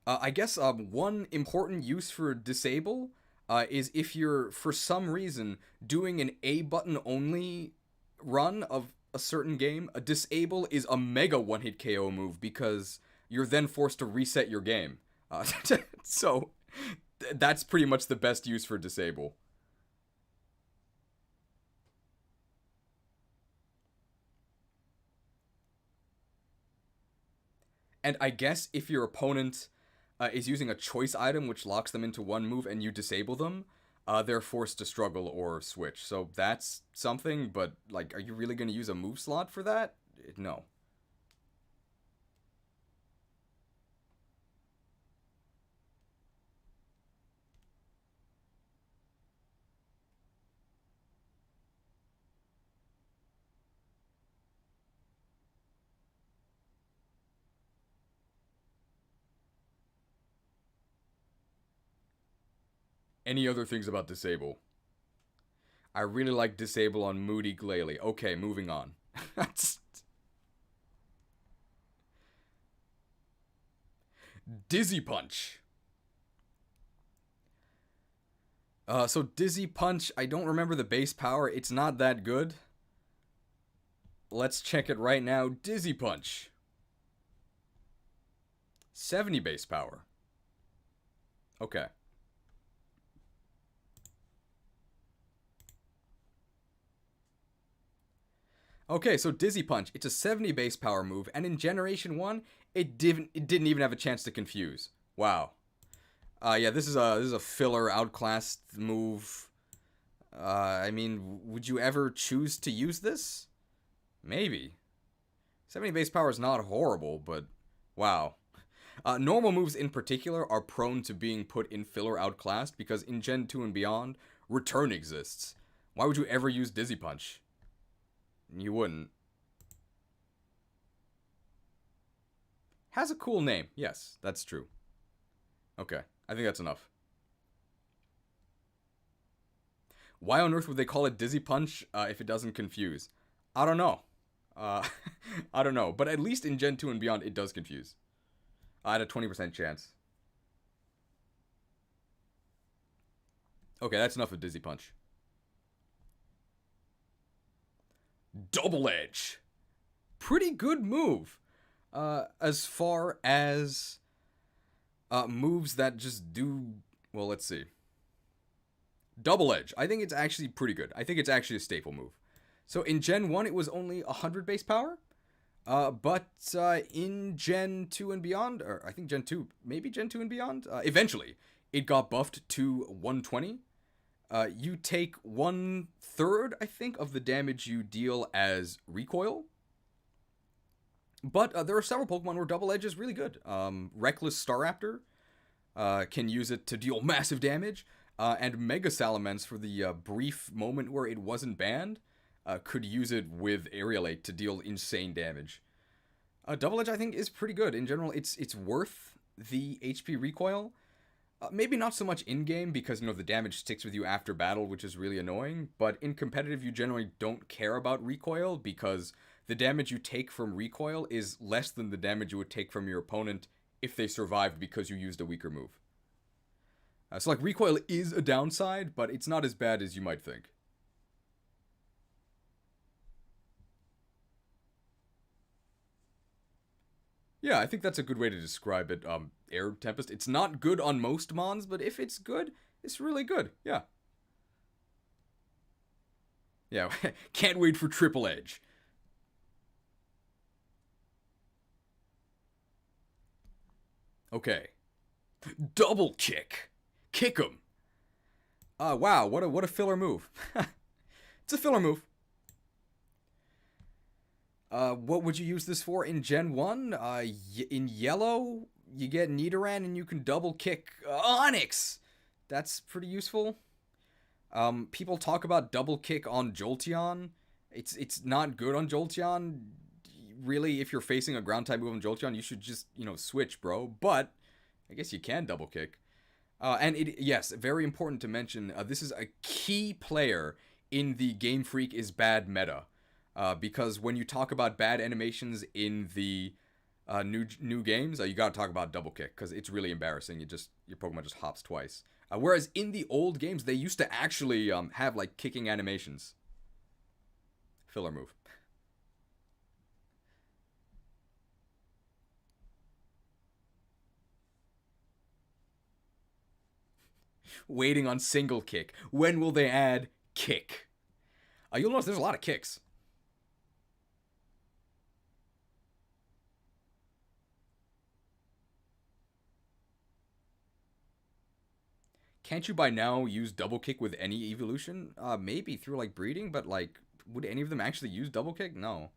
I guess one important use for disable is if you're, for some reason, doing an A button only run of a certain game, a disable is a mega one hit KO move because you're then forced to reset your game. So that's pretty much the best use for disable. And I guess if your opponent is using a choice item which locks them into one move and you disable them, they're forced to struggle or switch. So that's something, but like, are you really going to use a move slot for that? No. Any other things about disable? I really like disable on Moody Glalie. Okay, moving on. Dizzy Punch. So Dizzy Punch, I don't remember the base power. It's not that good. Let's check it right now. Dizzy Punch. 70 base power. Okay. Okay, so Dizzy Punch, it's a 70 base power move, and in Generation 1, it didn't even have a chance to confuse. Wow. Yeah, this is a filler outclassed move. I mean, would you ever choose to use this? Maybe. 70 base power is not horrible, but wow. Normal moves in particular are prone to being put in filler outclassed because in Gen 2 and beyond, return exists. Why would you ever use Dizzy Punch? You wouldn't. Has a cool name. Yes, that's true. Okay, I think that's enough. Why on earth would they call it Dizzy Punch if it doesn't confuse? I don't know. Uh, I don't know. But at least in Gen 2 and beyond, it does confuse. I had a 20% chance. Okay, that's enough of Dizzy Punch. Double Edge. Pretty good move. As far as moves that just do... Well, let's see. Double Edge. I think it's actually pretty good. I think it's actually a staple move. So in Gen 1, it was only 100 base power. But in Gen 2 and beyond, or I think Gen 2, maybe Gen 2 and beyond, eventually, it got buffed to 120. You take 1/3, I think, of the damage you deal as recoil. But there are several Pokemon where Double Edge is really good. Reckless Staraptor can use it to deal massive damage. And Mega Salamence, for the brief moment where it wasn't banned, could use it with Aerialate to deal insane damage. Double Edge, I think, is pretty good. In general, it's worth the HP recoil. Maybe not so much in-game, because, the damage sticks with you after battle, which is really annoying. But in competitive, you generally don't care about recoil, because the damage you take from recoil is less than the damage you would take from your opponent if they survived because you used a weaker move. So, recoil is a downside, but it's not as bad as you might think. Yeah, I think that's a good way to describe it. Air Tempest. It's not good on most mons, but if it's good, it's really good. Yeah. Yeah, can't wait for Triple Edge. Okay. Double Kick. Kick 'em. Wow, what a filler move. It's a filler move. What would you use this for in Gen 1? In yellow, you get Nidoran and you can double kick Onix. That's pretty useful. People talk about double kick on Jolteon. It's not good on Jolteon. Really, if you're facing a ground type move on Jolteon, you should just, switch, bro. But I guess you can double kick. Yes, very important to mention. This is a key player in the Game Freak is bad meta, because when you talk about bad animations in the new games, you gotta talk about double kick because it's really embarrassing. Your Pokemon just hops twice. Whereas in the old games, they used to actually have like kicking animations. Filler move. Waiting on single kick. When will they add kick? You'll notice there's a lot of kicks. Can't you by now use double kick with any evolution? Maybe through like breeding, but like, would any of them actually use double kick? No.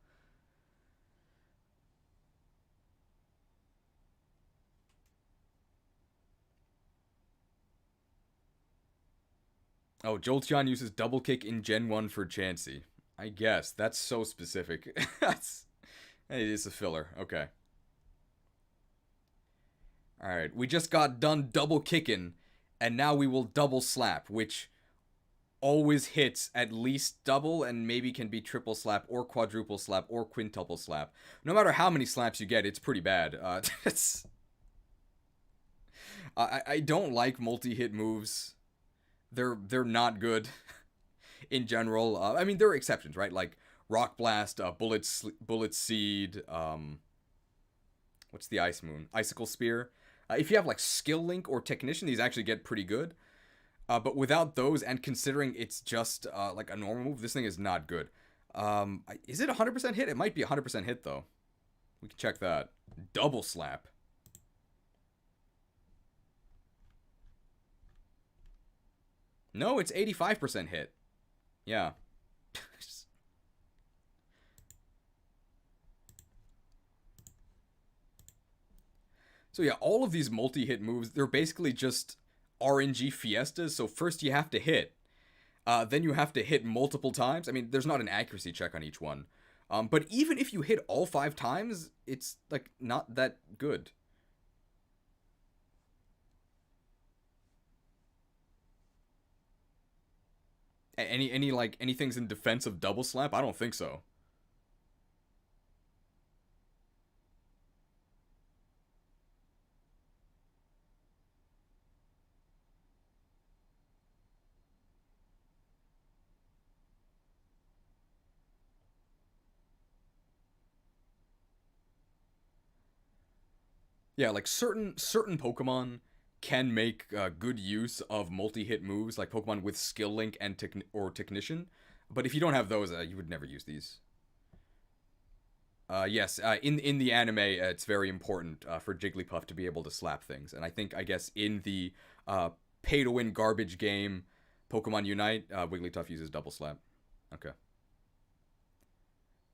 Oh, Jolteon uses double kick in Gen 1 for Chansey. I guess. That's so specific. That's. It is a filler. Okay. Alright. We just got done double kicking, and now we will double slap, which always hits at least double and maybe can be triple slap or quadruple slap or quintuple slap. No matter how many slaps you get, it's pretty bad. I don't like multi-hit moves. They're not good in general. I mean, there are exceptions, right? Like Rock Blast, Bullet Seed. What's the Ice Moon? Icicle Spear. If you have like Skill Link or Technician, these actually get pretty good. But without those, and considering it's just like a normal move, this thing is not good. Is it 100% hit? It might be 100% hit though. We can check that. Double slap. No, it's 85% hit. Yeah. So yeah, all of these multi-hit moves, they're basically just RNG fiestas. So first you have to hit. Then you have to hit multiple times. I mean, there's not an accuracy check on each one. But even if you hit all 5 times, it's like not that good. Any things in defense of double slap? I don't think so. Yeah, like certain Pokemon can make good use of multi-hit moves, like Pokemon with Skill Link and Technician. But if you don't have those, you would never use these. Yes, in the anime, it's very important for Jigglypuff to be able to slap things, and I guess in the pay-to-win garbage game, Pokemon Unite, Wigglytuff uses double slap. Okay,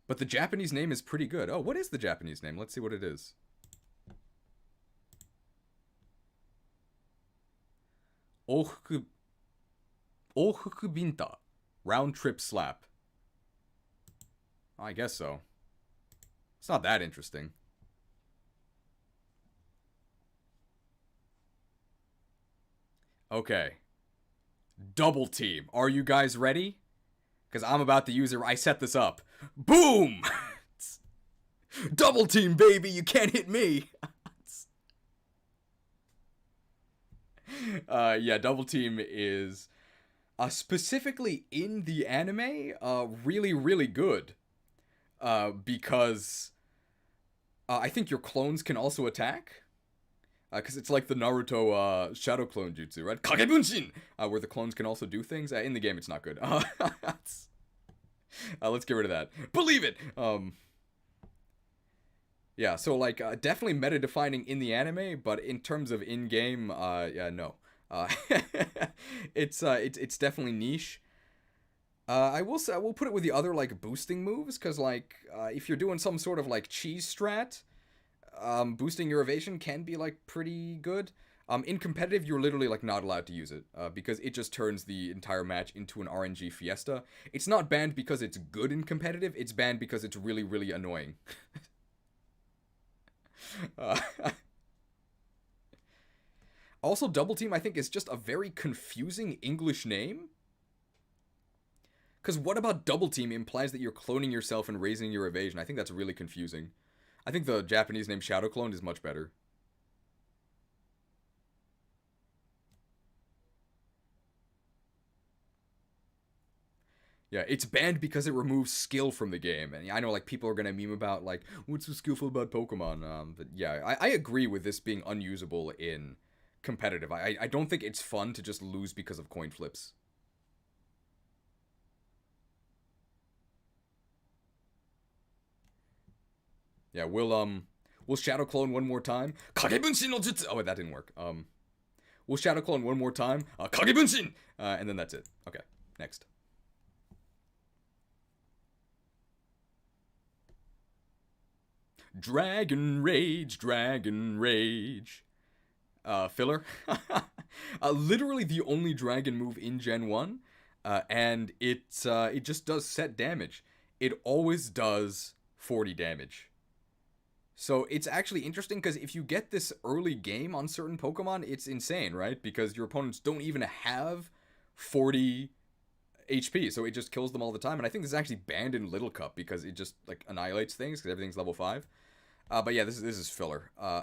but the Japanese name is pretty good. Oh, what is the Japanese name? Let's see what it is. Ohuku Ohukubinta, round trip slap. I guess so. It's not that interesting. Okay. Double team. Are you guys ready? Because I'm about to use it. I set this up. Boom! Double team, baby. You can't hit me. Yeah, double team is specifically in the anime really, really good. Because I think your clones can also attack. Because it's like the Naruto Shadow Clone Jutsu, right? Kagebunshin! Where the clones can also do things. In the game, it's not good. Let's get rid of that. Believe it! Yeah, so like, definitely meta-defining in the anime, but in terms of in-game, yeah, no. Uh, it's definitely niche. I will say, I will put it with the other, like, boosting moves, because, like, if you're doing some sort of, like, cheese strat, boosting your evasion can be like pretty good. In competitive, you're literally like not allowed to use it because it just turns the entire match into an RNG fiesta. It's not banned because it's good in competitive. It's banned because it's really, really annoying. uh, Also, Double Team, I think, is just a very confusing English name. Because what about Double Team implies that you're cloning yourself and raising your evasion? I think that's really confusing. I think the Japanese name Shadow Clone is much better. Yeah, it's banned because it removes skill from the game. And I know, like, people are going to meme about, like, what's so skillful about Pokemon? But yeah, I agree with this being unusable in competitive. I don't think it's fun to just lose because of coin flips. Yeah, we'll Shadow Clone one more time. Kagebunshin no Jutsu! Oh, wait, that didn't work. We'll Shadow Clone one more time. Kagebunshin! And then that's it. Okay, next. Dragon Rage, Dragon Rage. Filler. Literally the only dragon move in Gen 1. And it just does set damage. It always does 40 damage. So it's actually interesting because if you get this early game on certain Pokemon, it's insane, right? Because your opponents don't even have 40 HP, so it just kills them all the time. And I think this is actually banned in Little Cup because it just like annihilates things because everything's level 5. But yeah, this is filler. I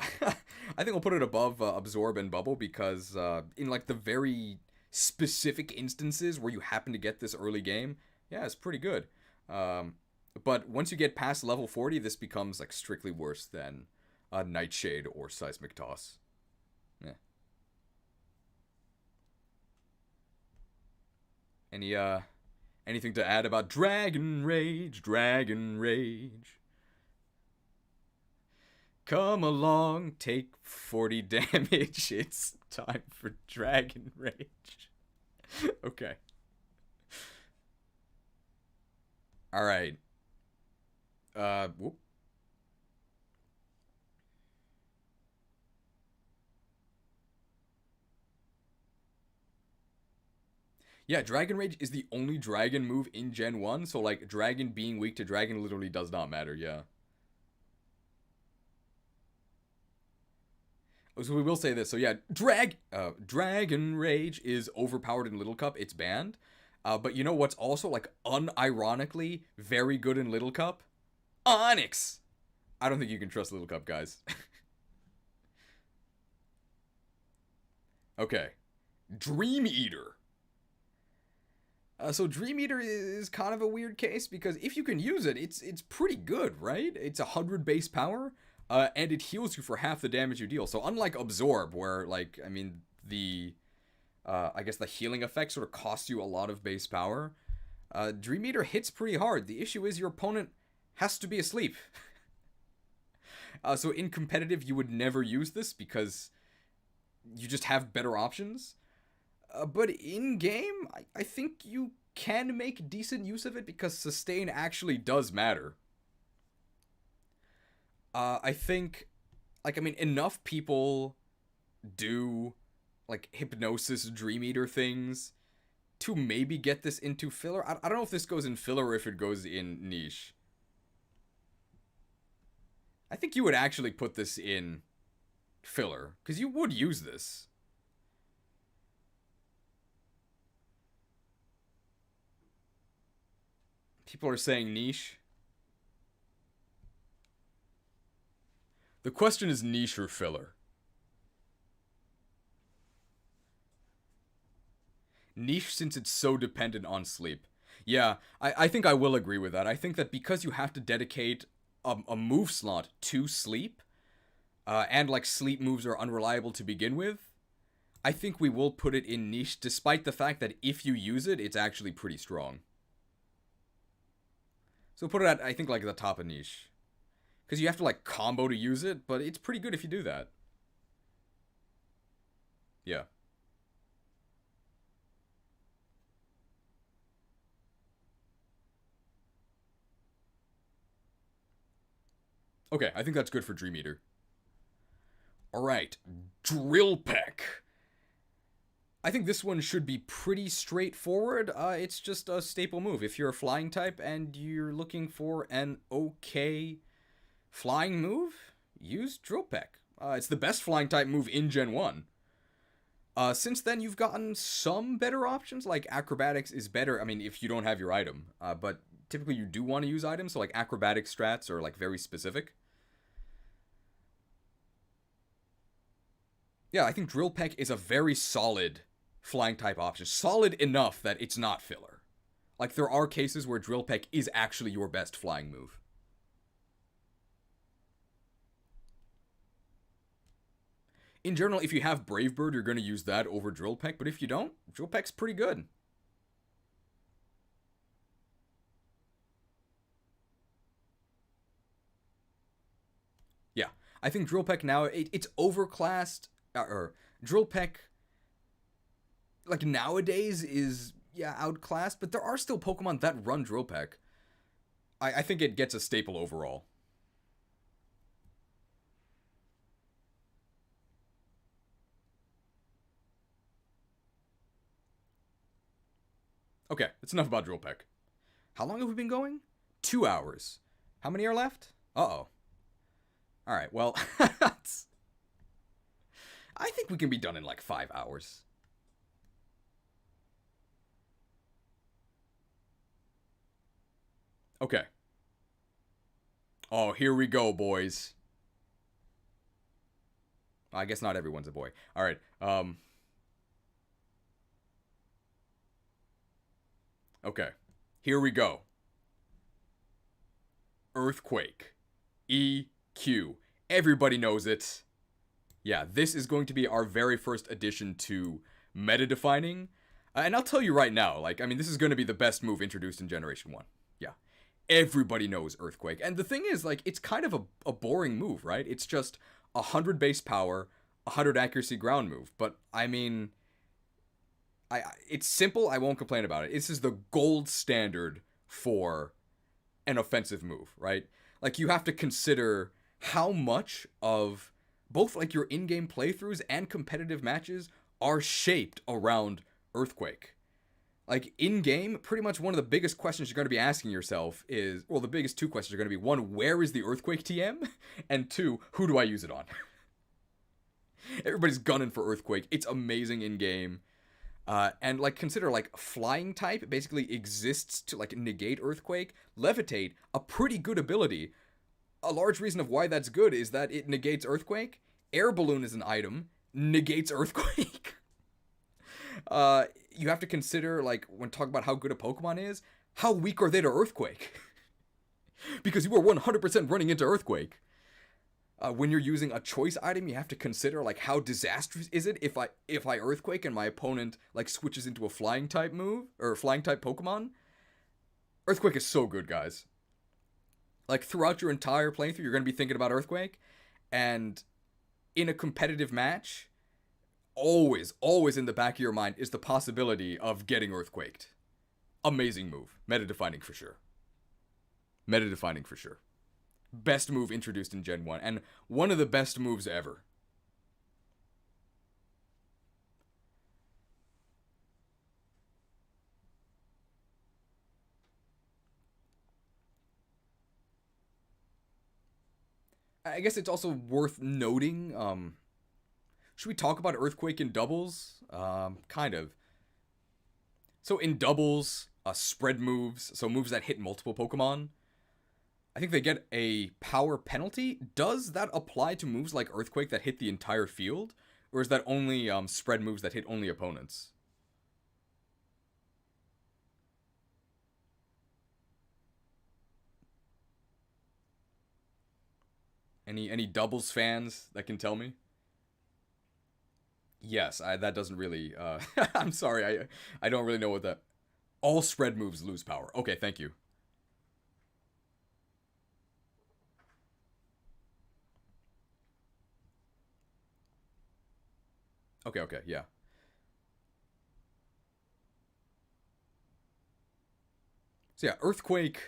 think I'll put it above Absorb and Bubble because in like the very specific instances where you happen to get this early game, yeah, it's pretty good. But once you get past level 40, this becomes like strictly worse than Nightshade or Seismic Toss. Yeah. Anything to add about Dragon Rage? Dragon Rage. Come along, take 40 damage. It's time for Dragon Rage. Okay. Alright. Whoop. Yeah, Dragon Rage is the only dragon move in Gen 1, so like dragon being weak to dragon literally does not matter, yeah. So we will say this. So yeah, Dragon Rage is overpowered in Little Cup. It's banned. But you know what's also like unironically very good in Little Cup? Onyx. I don't think you can trust Little Cup, guys. Okay, Dream Eater. So Dream Eater is kind of a weird case because if you can use it, it's pretty good, right? It's 100 base power. And it heals you for half the damage you deal. So unlike Absorb, where like I mean I guess the healing effect sort of costs you a lot of base power, Dream Eater hits pretty hard. The issue is your opponent has to be asleep. So in competitive, you would never use this because you just have better options. But in game, I think you can make decent use of it because sustain actually does matter. I think, like, I mean, enough people do, like, hypnosis Dream Eater things to maybe get this into filler. I don't know if this goes in filler or if it goes in niche. I think you would actually put this in filler, because you would use this. People are saying niche. The question is niche or filler. Niche since it's so dependent on sleep. Yeah, I think I will agree with that. I think that because you have to dedicate a move slot to sleep, and like sleep moves are unreliable to begin with, I think we will put it in niche despite the fact that if you use it, it's actually pretty strong. So put it at, I think, like the top of niche. Because you have to like combo to use it, but it's pretty good if you do that. Yeah. Okay, I think that's good for Dream Eater. Alright, Drill Peck. I think this one should be pretty straightforward. It's just a staple move. If you're a flying type and you're looking for an okay flying move, use Drill Peck. It's the best flying type move in Gen 1. Since then, you've gotten some better options. Like acrobatics is better. I mean, if you don't have your item, but typically you do want to use items. So like acrobatic strats are like very specific. Yeah, I think drill peck is a very solid flying type option. Solid enough that it's not filler. Like there are cases where drill peck is actually your best flying move. In general, if you have Brave Bird, you're going to use that over drill peck. But if you don't, drill peck's pretty good. Yeah, I think drill peck now it's overclassed. Or drill peck, like nowadays, is outclassed. But there are still Pokemon that run drill peck. I think it gets a staple overall. Okay, that's enough about drill peck. How long have we been going? 2 hours. How many are left? Uh-oh. Alright, well, I think we can be done in like 5 hours. Okay. Oh, here we go, boys. I guess not everyone's a boy. Alright, okay. Here we go. Earthquake. EQ. Everybody knows it. Yeah, this is going to be our very first addition to meta defining. And I'll tell you right now, like, I mean, this is going to be the best move introduced in Generation 1. Yeah. Everybody knows Earthquake. And the thing is, like, it's kind of a boring move, right? It's just 100 base power, 100 accuracy ground move. But, I mean, it's simple. I won't complain about it. This is the gold standard for an offensive move, right? Like, you have to consider how much of both, like, your in-game playthroughs and competitive matches are shaped around Earthquake. Like, in-game, pretty much one of the biggest questions you're going to be asking yourself is, well, the biggest two questions are going to be, one, where is the Earthquake TM? And two, who do I use it on? Everybody's gunning for Earthquake. It's amazing in-game. And, like, consider, like, flying type basically exists to, like, negate Earthquake. Levitate, a pretty good ability. A large reason of why that's good is that it negates Earthquake. Air Balloon is an item, negates Earthquake. You have to consider, like, when talking about how good a Pokemon is, how weak are they to Earthquake? Because you are 100% running into Earthquake. When you're using a choice item, you have to consider, like, how disastrous is it if I Earthquake and my opponent, like, switches into a flying type move or flying type Pokemon. Earthquake is so good, guys. Like, throughout your entire playthrough, you're going to be thinking about Earthquake, and in a competitive match, always in the back of your mind is the possibility of getting Earthquaked. Amazing move. Meta defining for sure. Meta defining for sure. Best move introduced in Gen 1, and one of the best moves ever. I guess it's also worth noting, should we talk about Earthquake in doubles? Kind of. So in doubles, spread moves, so moves that hit multiple Pokemon, I think they get a power penalty. Does that apply to moves like Earthquake that hit the entire field? Or is that only spread moves that hit only opponents? Any doubles fans that can tell me? Yes, that doesn't really. I'm sorry, I don't really know what that. All spread moves lose power. Okay, thank you. Okay, yeah. So yeah, Earthquake.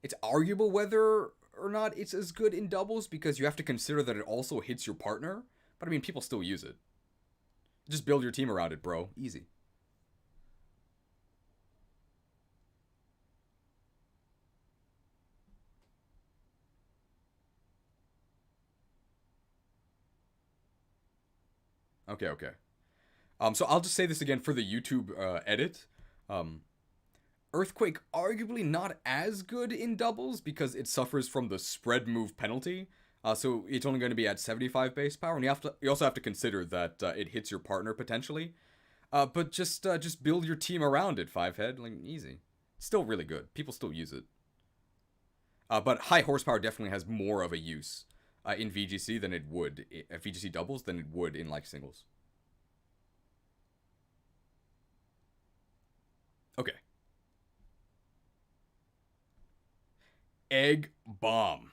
It's arguable whether or not it's as good in doubles because you have to consider that it also hits your partner. But I mean, people still use it. Just build your team around it, bro. Easy. Okay. So I'll just say this again for the YouTube edit. Um, Earthquake arguably not as good in doubles because it suffers from the spread move penalty. So it's only going to be at 75 base power, and you also have to consider that it hits your partner potentially. But just build your team around it. 5 head, like easy. Still really good. People still use it. But high horsepower definitely has more of a use in VGC than it would VGC doubles than it would in like singles. Okay. Egg bomb.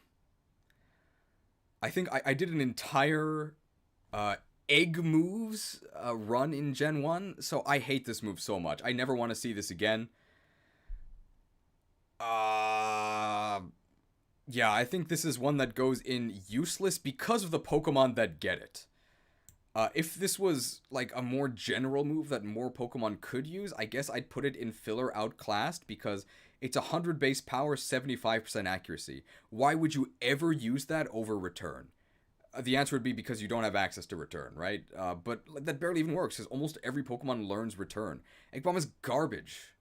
I think I did an entire egg moves run in Gen 1, so I hate this move so much. I never want to see this again. Yeah, I think this is one that goes in useless because of the Pokemon that get it. If this was like a more general move that more Pokemon could use, I guess I'd put it in filler outclassed because it's 100 base power, 75% accuracy. Why would you ever use that over return? The answer would be because you don't have access to return, right? But that barely even works because almost every Pokemon learns return. Egg Bomb is garbage.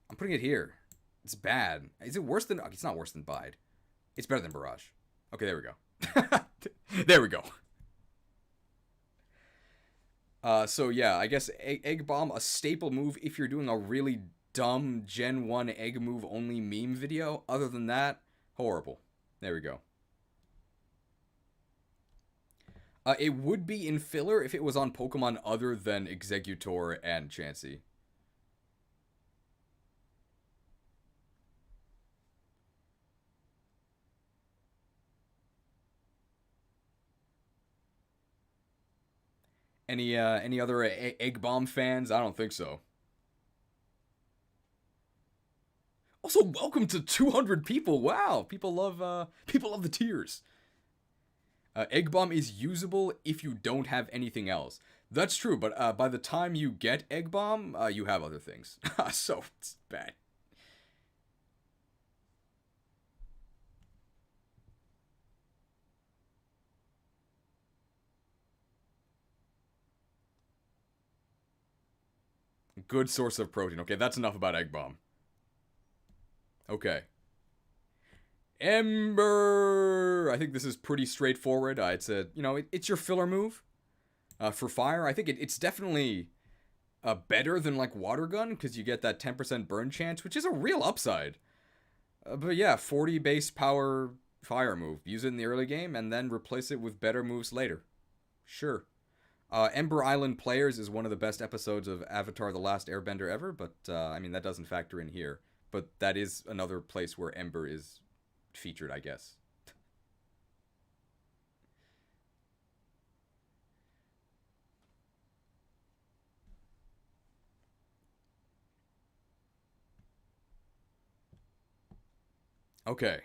I'm putting it here. It's bad. Is it worse than... It's not worse than Bide. It's better than Barrage. Okay, there we go. There we go. So yeah, I guess Egg Bomb, a staple move if you're doing a really dumb Gen 1 egg move only meme video. Other than that, horrible. There we go. It would be in filler if it was on Pokemon other than Exeggutor and Chansey. Any other Egg Bomb fans? I don't think so. Also, welcome to 200 people. Wow, people love the tears. Egg Bomb is usable if you don't have anything else. That's true, but by the time you get Egg Bomb, you have other things. So it's bad. Good source of protein. Okay, that's enough about Egg Bomb. Okay. Ember. I think this is pretty straightforward. It's a it's your filler move for fire. I think it's definitely better than like Water Gun because you get that 10% burn chance, which is a real upside. But yeah, 40 base power fire move. Use it in the early game and then replace it with better moves later. Sure. Ember Island Players is one of the best episodes of Avatar: The Last Airbender ever, but I mean that doesn't factor in here. But that is another place where Ember is featured, I guess. Okay.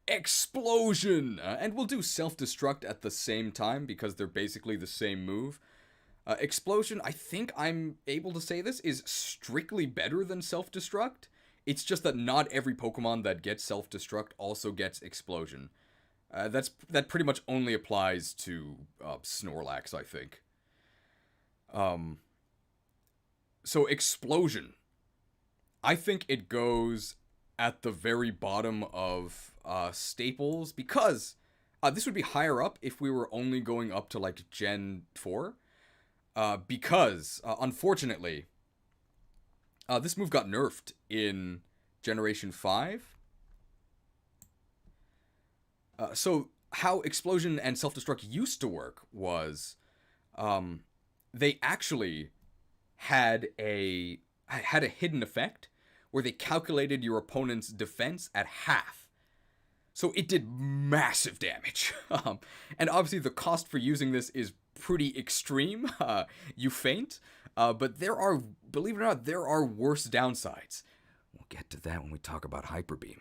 Explosion! And we'll do self-destruct at the same time because they're basically the same move. Explosion, I think I'm able to say this, is strictly better than self-destruct. It's just that not every Pokemon that gets self-destruct also gets Explosion. That pretty much only applies to Snorlax, I think. So Explosion. I think it goes at the very bottom of staples because this would be higher up if we were only going up to like Gen 4. Because, unfortunately, this move got nerfed in Generation 5. So how Explosion and Self-Destruct used to work was they actually had a hidden effect where they calculated your opponent's defense at half. So it did massive damage. And obviously the cost for using this is pretty extreme. You faint. But there are, believe it or not, there are worse downsides. We'll get to that when we talk about Hyper Beam.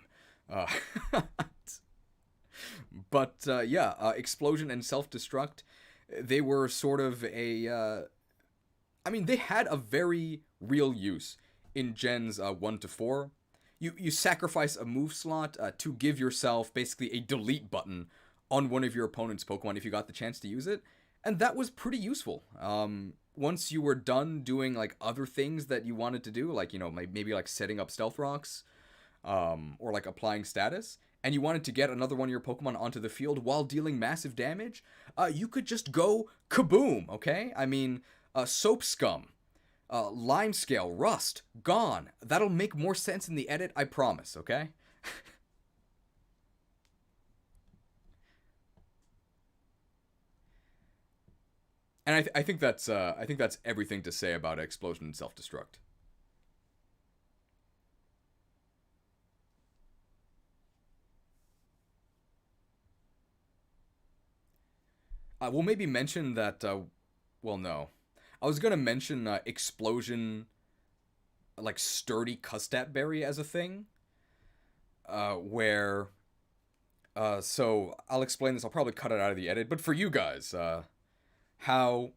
But yeah, Explosion and Self-Destruct, they were sort of a... I mean, they had a very real use in Gens 1 to 4. You sacrifice a move slot to give yourself basically a delete button on one of your opponent's Pokemon if you got the chance to use it. And that was pretty useful. Once you were done doing like other things that you wanted to do, like maybe like setting up stealth rocks, or like applying status, and you wanted to get another one of your Pokemon onto the field while dealing massive damage, you could just go kaboom. Okay, I mean, soap scum, lime scale, rust, gone. That'll make more sense in the edit, I promise. Okay. And I think that's everything to say about explosion and self destruct. We'll maybe mention that. Well, no, I was gonna mention explosion, like sturdy Custat berry as a thing. Where so I'll explain this. I'll probably cut it out of the edit, but for you guys, how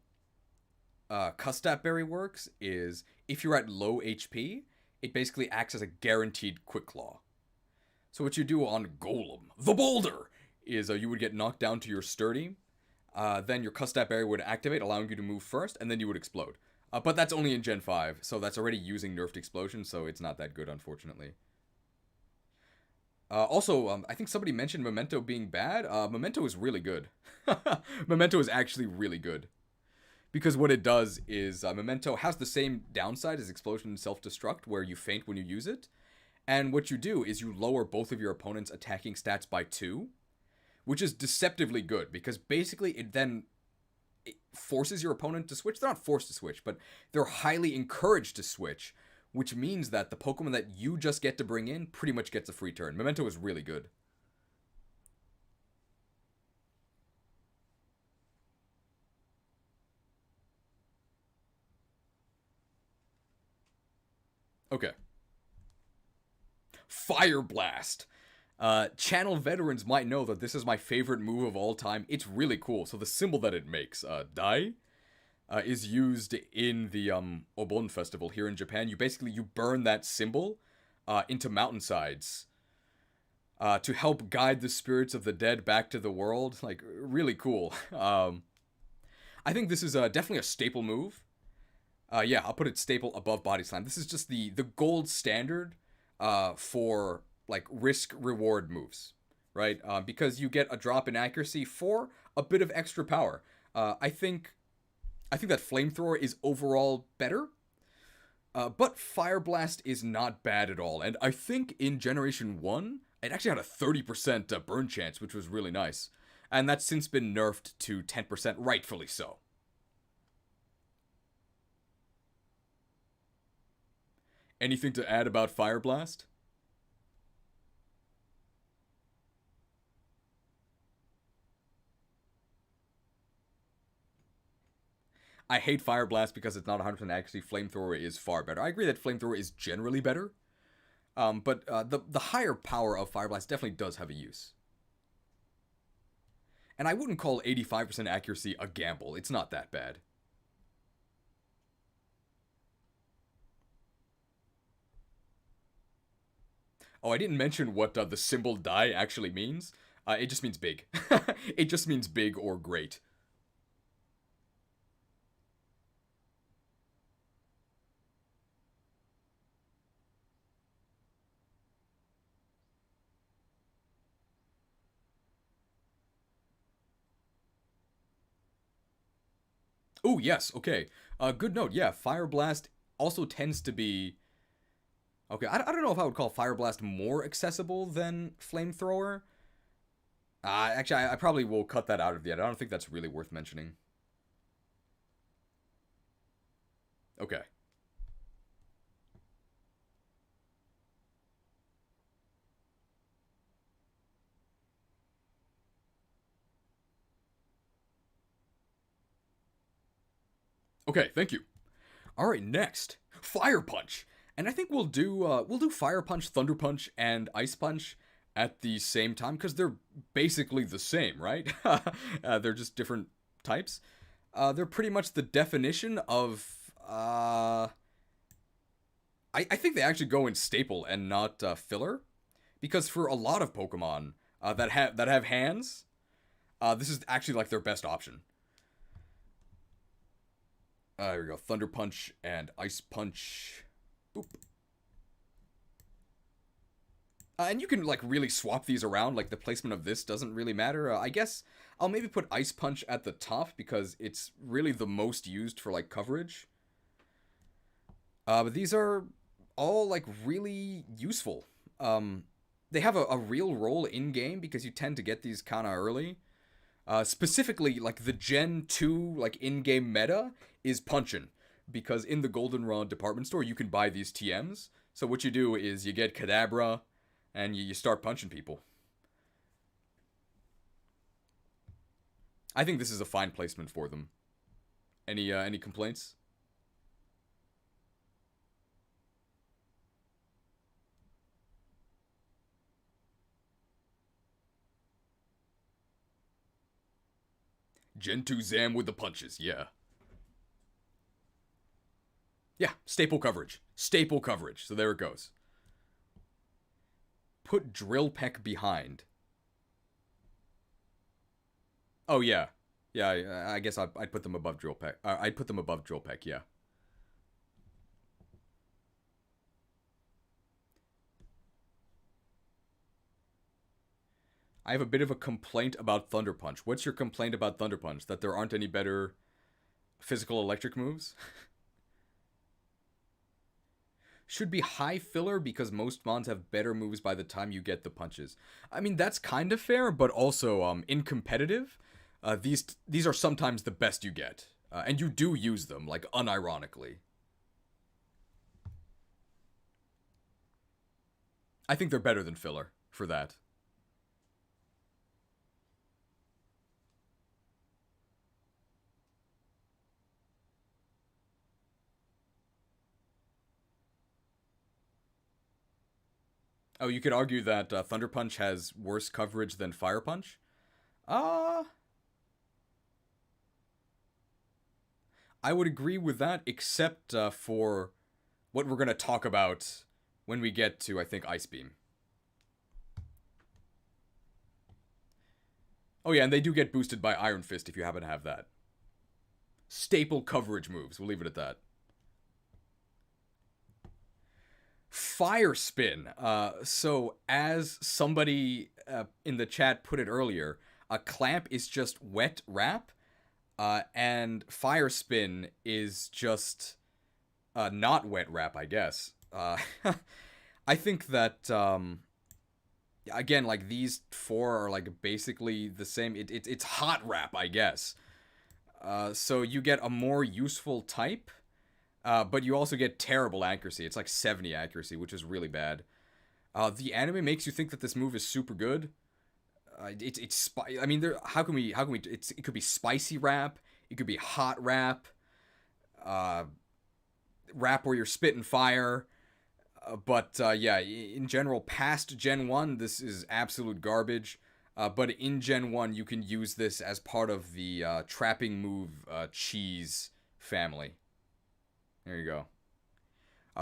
Custat berry works is if you're at low HP, it basically acts as a guaranteed quick claw. So what you do on Golem, the Boulder, is you would get knocked down to your sturdy. Then your Custat Berry would activate, allowing you to move first, and then you would explode. But that's only in Gen 5, so that's already using nerfed explosion, so it's not that good, unfortunately. Also, I think somebody mentioned Memento being bad. Memento is really good. Memento is actually really good. Because what it does is Memento has the same downside as Explosion and Self-Destruct, where you faint when you use it. And what you do is you lower both of your opponent's attacking stats by 2, which is deceptively good, because basically it forces your opponent to switch. They're not forced to switch, but they're highly encouraged to switch, which means that the Pokemon that you just get to bring in pretty much gets a free turn. Memento is really good. Okay. Fire Blast. Channel veterans might know that this is my favorite move of all time. It's really cool. So the symbol that it makes, Dai, is used in the Obon festival here in Japan. You burn that symbol into mountainsides to help guide the spirits of the dead back to the world. Like, really cool. I think this is definitely a staple move. Yeah, I'll put it staple above Body Slam. This is just the gold standard for like risk reward moves, right? Because you get a drop in accuracy for a bit of extra power. I think that Flamethrower is overall better, but Fire Blast is not bad at all. And I think in Generation 1, it actually had a 30% burn chance, which was really nice. And that's since been nerfed to 10%, rightfully so. Anything to add about Fire Blast? I hate Fire Blast because it's not 100% accuracy. Flamethrower is far better. I agree that Flamethrower is generally better, but the higher power of Fire Blast definitely does have a use. And I wouldn't call 85% accuracy a gamble. It's not that bad. Oh, I didn't mention what the symbol die actually means. It just means big. It just means big or great. Oh, yes, okay. Good note. Yeah, Fire Blast also tends to be... Okay, I don't know if I would call Fire Blast more accessible than Flamethrower. Actually, I probably will cut that out of the edit. I don't think that's really worth mentioning. Okay. Okay, thank you. All right, next, Fire Punch. And I think we'll do Fire Punch, Thunder Punch, and Ice Punch at the same time because they're basically the same, right? They're just different types. They're pretty much the definition of. I think they actually go in staple and not filler, because for a lot of Pokemon that have hands, this is actually like their best option. There we go. Thunder Punch and Ice Punch. Boop. And you can, like, really swap these around. Like, the placement of this doesn't really matter. I guess I'll maybe put Ice Punch at the top because it's really the most used for, like, coverage. But these are all, like, really useful. They have a real role in-game because you tend to get these kind of early. Specifically, like, the Gen 2, like, in-game meta is punchin'. Because in the Goldenrod department store, you can buy these TMs. So what you do is you get Kadabra, and you start punching people. I think this is a fine placement for them. Any complaints? Gen 2 Zam with the punches, yeah. Yeah, staple coverage. Staple coverage. So there it goes. Put Drill Peck behind. Oh, yeah. Yeah, I guess I'd put them above Drill Peck. I'd put them above Drill Peck, yeah. I have a bit of a complaint about Thunder Punch. What's your complaint about Thunder Punch? That there aren't any better physical electric moves? Should be high filler because most mons have better moves by the time you get the punches. I mean, that's kind of fair, but also in competitive, these are sometimes the best you get. And you do use them, like, unironically. I think they're better than filler for that. Oh, you could argue that Thunder Punch has worse coverage than Fire Punch? Uh, I would agree with that, except for what we're going to talk about when we get to, I think, Ice Beam. Oh yeah, and they do get boosted by Iron Fist if you happen to have that. Staple coverage moves, we'll leave it at that. Fire Spin. So as somebody in the chat put it earlier, a clamp is just wet wrap, and Fire Spin is just not wet wrap, I guess. I think that again, like, these four are like basically the same. It's hot wrap, I guess. So you get a more useful type. But you also get terrible accuracy. It's like 70 accuracy, which is really bad. The anime makes you think that this move is super good. I mean, how can we? It could be spicy rap. It could be hot rap. Rap where you're spitting fire. But yeah, in general, past Gen 1, this is absolute garbage. But in Gen 1, you can use this as part of the trapping move cheese family. There you go.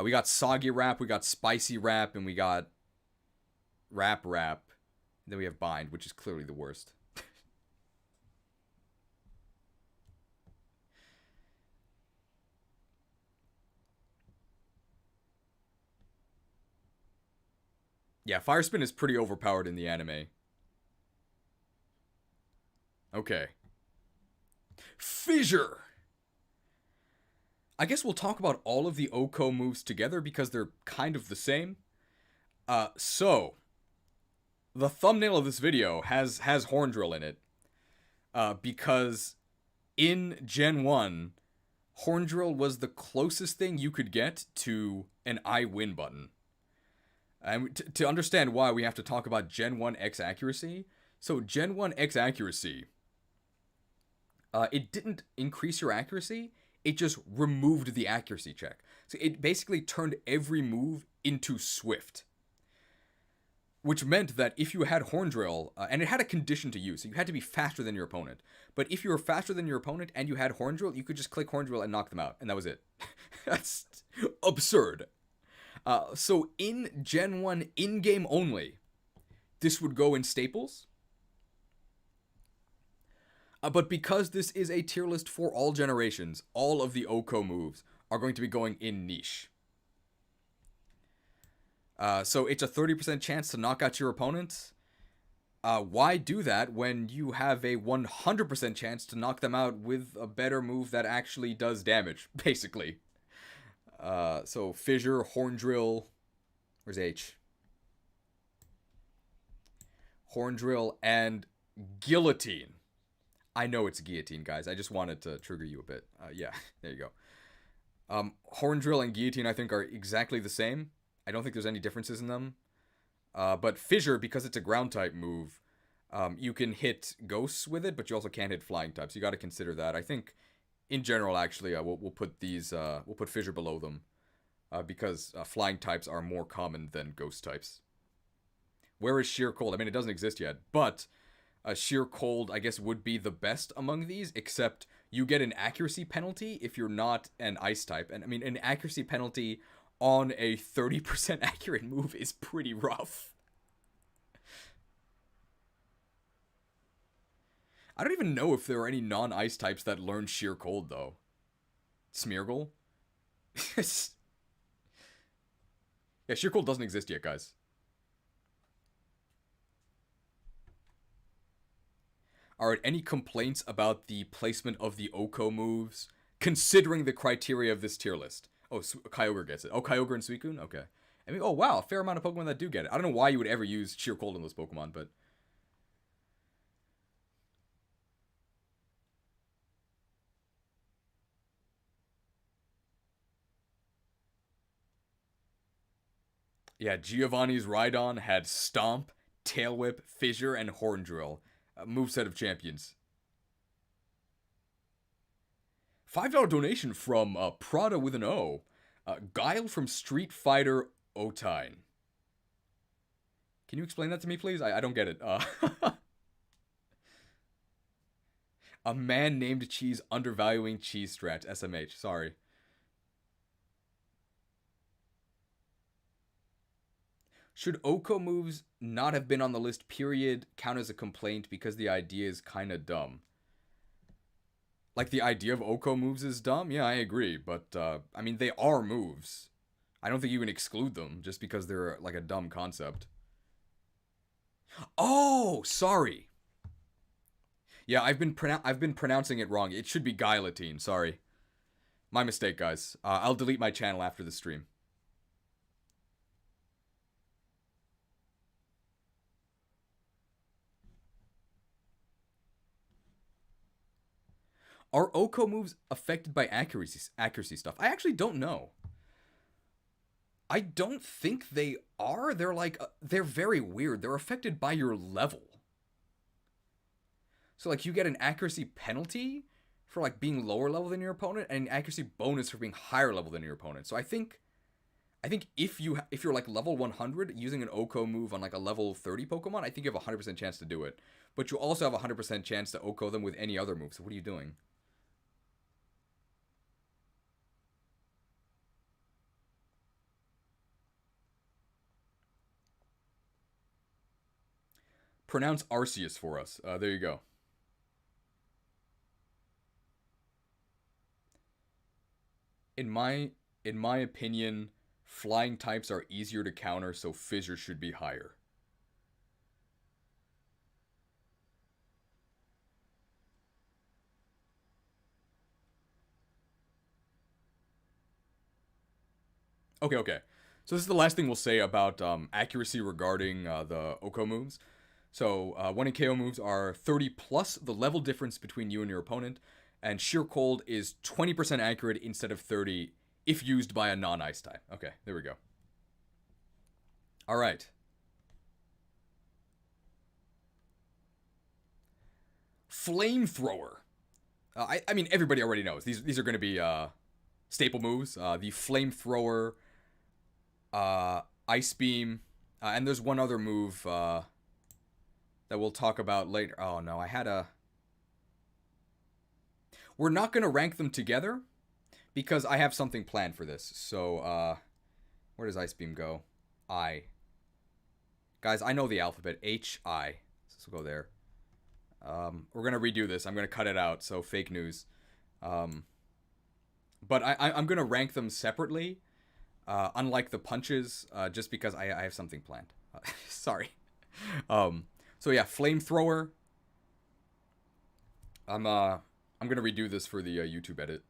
We got Soggy Rap, we got Spicy Rap, and we got Rap. Then we have Bind, which is clearly the worst. Yeah, Fire Spin is pretty overpowered in the anime. Okay. Fissure! I guess we'll talk about all of the Oko moves together because they're kind of the same. So, the thumbnail of this video has Horn Drill in it. Because in Gen 1, Horn Drill was the closest thing you could get to an I win button. And to understand why, we have to talk about Gen 1 X accuracy. So, Gen 1 X accuracy, it didn't increase your accuracy. It just removed the accuracy check. So it basically turned every move into Swift. Which meant that if you had Horn Drill, and it had a condition to use, so you had to be faster than your opponent. But if you were faster than your opponent and you had Horn Drill, you could just click Horn Drill and knock them out. And that was it. That's absurd. So in Gen 1 in-game only, this would go in staples. But because this is a tier list for all generations, all of the Oko moves are going to be going in niche. So it's a 30% chance to knock out your opponent. Why do that when you have a 100% chance to knock them out with a better move that actually does damage, basically? So Fissure, Horn Drill, where's H? Horn Drill and Guillotine. I know it's Guillotine, guys. I just wanted to trigger you a bit. Yeah, there you go. Horn Drill and Guillotine, I think, are exactly the same. I don't think there's any differences in them. But Fissure, because it's a ground type move, you can hit ghosts with it, but you also can't hit flying types. You got to consider that. I think, in general, actually, we'll put these we'll put Fissure below them, because flying types are more common than ghost types. Where is Sheer Cold? I mean, it doesn't exist yet, but Sheer Cold, I guess, would be the best among these, except you get an accuracy penalty if you're not an ice type. And I mean, an accuracy penalty on a 30% accurate move is pretty rough. I don't even know if there are any non-ice types that learn Sheer Cold, though. Smeargle? Yeah, Sheer Cold doesn't exist yet, guys. Alright, any complaints about the placement of the Oko moves, considering the criteria of this tier list? Oh, Kyogre gets it. Oh, Kyogre and Suicune? Okay. I mean, oh wow, a fair amount of Pokemon that do get it. I don't know why you would ever use Sheer Cold on those Pokemon, but... Yeah, Giovanni's Rhydon had Stomp, Tail Whip, Fissure, and Horn Drill. Moveset of champions. $5 donation from Prada with an O. Guile from Street Fighter Otine. Can you explain that to me, please? I don't get it. A man named Cheese undervaluing cheese strats. SMH. Sorry. Should Oko moves not have been on the list, period, count as a complaint because the idea is kind of dumb? Like, the idea of Oko moves is dumb? Yeah, I agree, but, I mean, they are moves. I don't think you can exclude them just because they're, like, a dumb concept. Oh, sorry. Yeah, I've been pronouncing it wrong. It should be Guillotine, sorry. My mistake, guys. I'll delete my channel after the stream. Are Oko moves affected by accuracy stuff? I actually don't know. I don't think they are. They're like, they're very weird. They're affected by your level. So like you get an accuracy penalty for like being lower level than your opponent, and an accuracy bonus for being higher level than your opponent. So I think if you're like level 100 using an Oko move on like a level 30 Pokemon, I think you have a 100% chance to do it. But you also have a 100% chance to Oko them with any other move. So what are you doing? Pronounce Arceus for us. There you go. In my opinion, flying types are easier to counter, so Fissure should be higher. Okay. So this is the last thing we'll say about accuracy regarding the Oko moves. So 1 in KO moves are 30 plus the level difference between you and your opponent, and Sheer Cold is 20% accurate instead of 30 if used by a non-ice type. Okay, there we go. All right. Flamethrower. I mean, everybody already knows. These are going to be staple moves. The Flamethrower, Ice Beam, and there's one other move that we'll talk about later. Oh, no, I had a... We're not going to rank them together because I have something planned for this. So, where does Ice Beam go? I. Guys, I know the alphabet. H-I. So we'll go there. We're gonna redo this. I'm gonna cut it out, so fake news. But I'm gonna rank them separately, unlike the punches, just because I have something planned. Sorry. So yeah, flamethrower. I'm gonna redo this for the YouTube edit.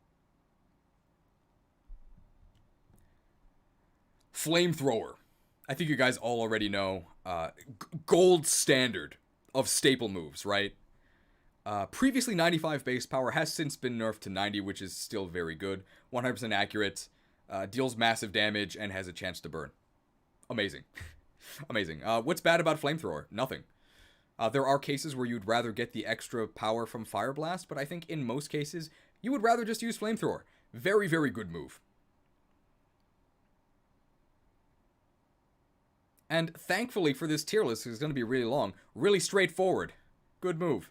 Flamethrower. I think you guys all already know. Gold standard of staple moves, right? Previously 95 base power, has since been nerfed to 90, which is still very good. 100% accurate, deals massive damage, and has a chance to burn. Amazing. Amazing. What's bad about Flamethrower? Nothing. There are cases where you'd rather get the extra power from Fire Blast, but I think in most cases, you would rather just use Flamethrower. Very, very good move. And thankfully for this tier list, it's going to be really long, really straightforward. Good move.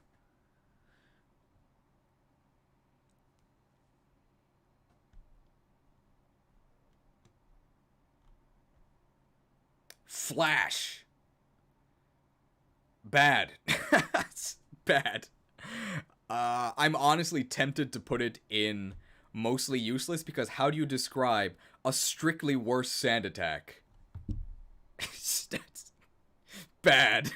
Flash. Bad. Bad. I'm honestly tempted to put it in mostly useless, because how do you describe a strictly worse sand attack? That's bad.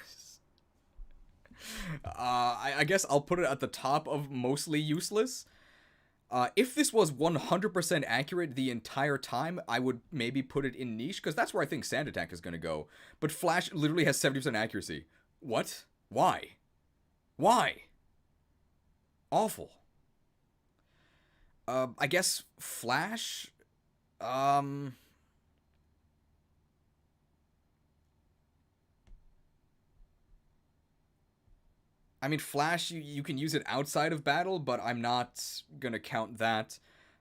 I guess I'll put it at the top of mostly useless. If this was 100% accurate the entire time, I would maybe put it in niche, because that's where I think Sand Attack is going to go. But Flash literally has 70% accuracy. What? Why? Why? Awful. I guess Flash? I mean, Flash, you can use it outside of battle, but I'm not gonna count that.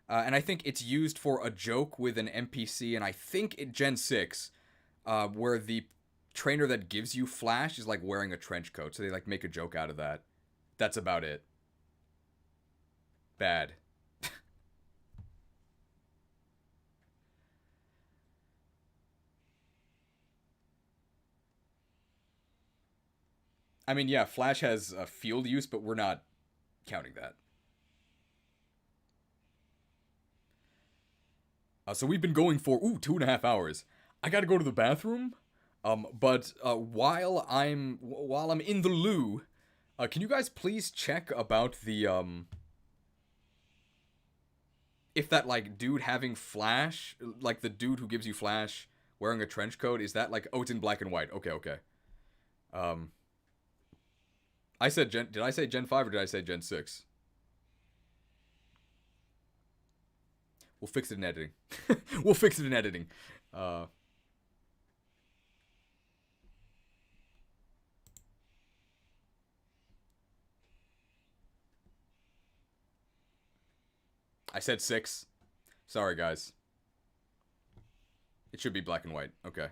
And I think it's used for a joke with an NPC, and I think in Gen 6, where the trainer that gives you Flash is like wearing a trench coat, so they like make a joke out of that. That's about it. Bad. I mean, yeah, Flash has field use, but we're not counting that. So we've been going for 2.5 hours. I gotta go to the bathroom. But while I'm in the loo, can you guys please check about the if that like dude having Flash, like the dude who gives you Flash wearing a trench coat, is that like, oh, it's in black and white? Okay, okay. I said did I say Gen 5 or did I say Gen 6? We'll fix it in editing. We'll fix it in editing. I said 6. Sorry, guys. It should be black and white. Okay.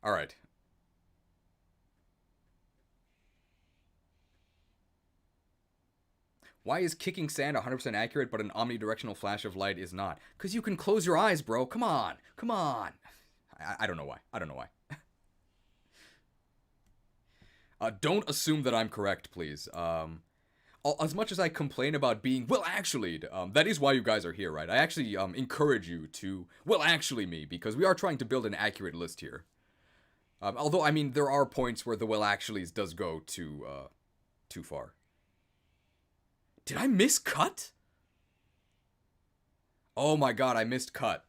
Alright. Why is kicking sand 100% accurate, but an omnidirectional flash of light is not? Because you can close your eyes, bro. Come on. Come on. I don't know why. I don't know why. Don't assume that I'm correct, please. As much as I complain about being, well, actually, that is why you guys are here, right? I actually encourage you to, well, actually me, because we are trying to build an accurate list here. Although, I mean, there are points where the well, actuallys does go too far. Did I miss cut? Oh my god, I missed cut.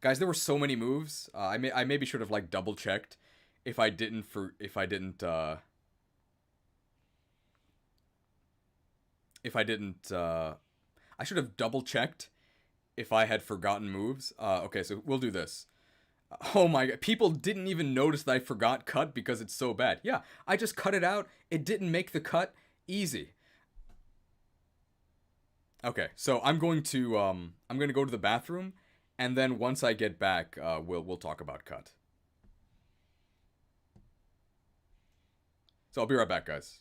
Guys, there were so many moves. I maybe should have like double checked if I didn't I should have double checked if I had forgotten moves. Okay, so we'll do this. Oh my god, people didn't even notice that I forgot cut because it's so bad. Yeah, I just cut it out. It didn't make the cut easy. Okay, so I'm going to go to the bathroom, and then once I get back, we'll talk about cut. So I'll be right back, guys.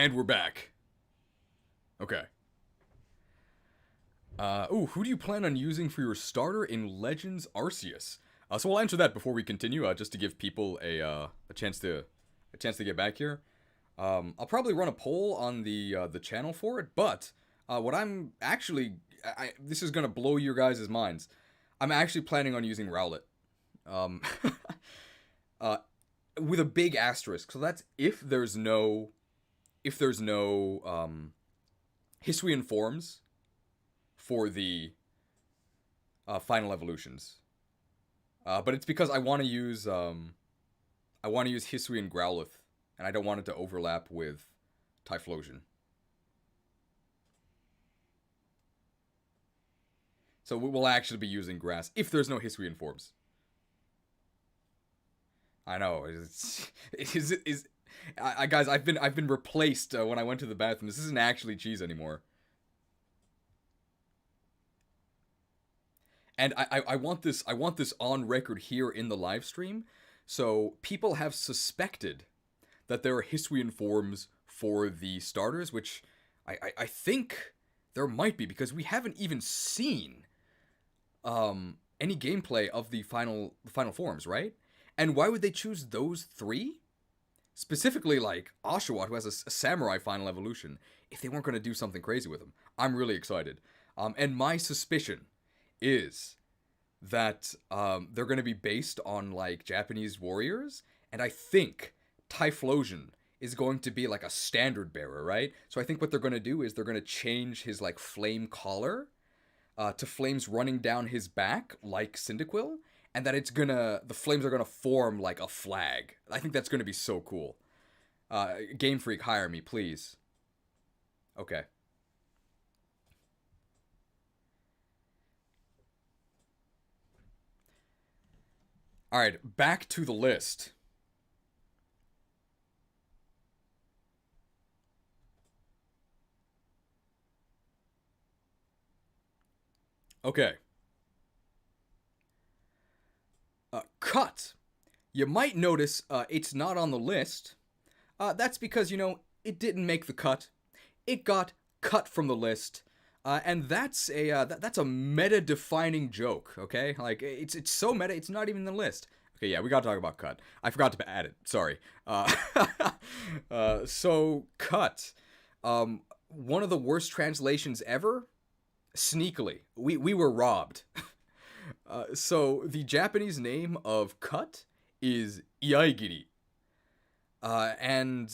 And we're back. Okay. Who do you plan on using for your starter in Legends Arceus? So we'll answer that before we continue, just to give people a chance to get back here. I'll probably run a poll on the channel for it, but what I'm actually, this is gonna blow your guys' minds. I'm actually planning on using Rowlet, um, with a big asterisk. So that's if there's no Hisuian forms for the final evolutions. But it's because I want to use Hisuian Growlithe, and I don't want it to overlap with Typhlosion. So we'll actually be using Grass if there's no Hisuian forms. I know. Guys, I've been replaced when I went to the bathroom. This isn't actually cheese anymore. And I want this on record here in the live stream. So people have suspected that there are Hisuian forms for the starters, which I think there might be, because we haven't even seen any gameplay of the final forms, right? And why would they choose those three? Specifically, like Oshawott, who has a samurai final evolution, if they weren't going to do something crazy with him. I'm really excited. And my suspicion is that they're going to be based on, like, Japanese warriors, and I think Typhlosion is going to be like a standard bearer, right? So I think what they're going to do is they're going to change his, like, flame collar to flames running down his back like Cyndaquil, and that the flames are gonna form like a flag. I think that's gonna be so cool. Game Freak, hire me, please. Okay. Alright, back to the list. Okay. Cut. You might notice it's not on the list. That's because, it didn't make the cut. It got cut from the list. And that's a meta-defining joke, okay? Like, it's so meta, it's not even in the list. Okay, yeah, we gotta talk about cut. I forgot to add it, sorry. So, cut. One of the worst translations ever? Sneakily. We were robbed. So the Japanese name of cut is Iaigiri. And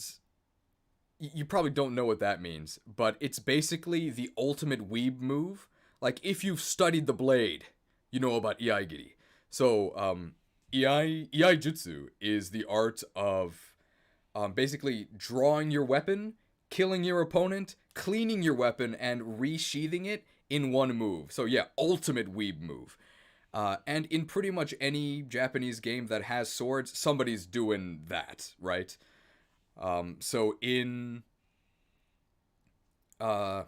you probably don't know what that means, but it's basically the ultimate weeb move. Like, if you've studied the blade, you know about Iaigiri. So, Iaijutsu is the art of basically drawing your weapon, killing your opponent, cleaning your weapon, and resheathing it in one move. So yeah, ultimate weeb move. And in pretty much any Japanese game that has swords, somebody's doing that, right? So in... Trying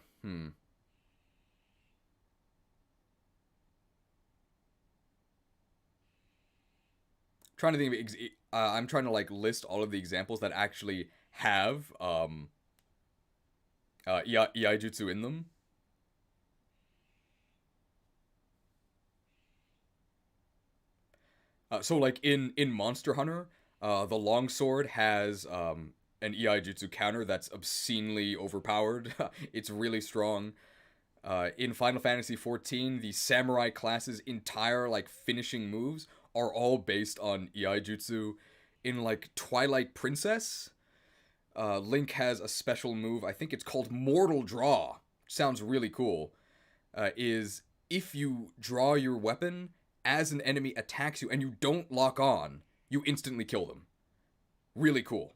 to think of... I'm trying to, like, list all of the examples that actually have, Iaijutsu in them. So, like, in Monster Hunter, the longsword has an Iaijutsu counter that's obscenely overpowered. It's really strong. In Final Fantasy XIV, the samurai class's entire, like, finishing moves are all based on Iaijutsu. In, like, Twilight Princess, Link has a special move, I think it's called Mortal Draw. Sounds really cool. Is if you draw your weapon as an enemy attacks you and you don't lock on, you instantly kill them. Really cool.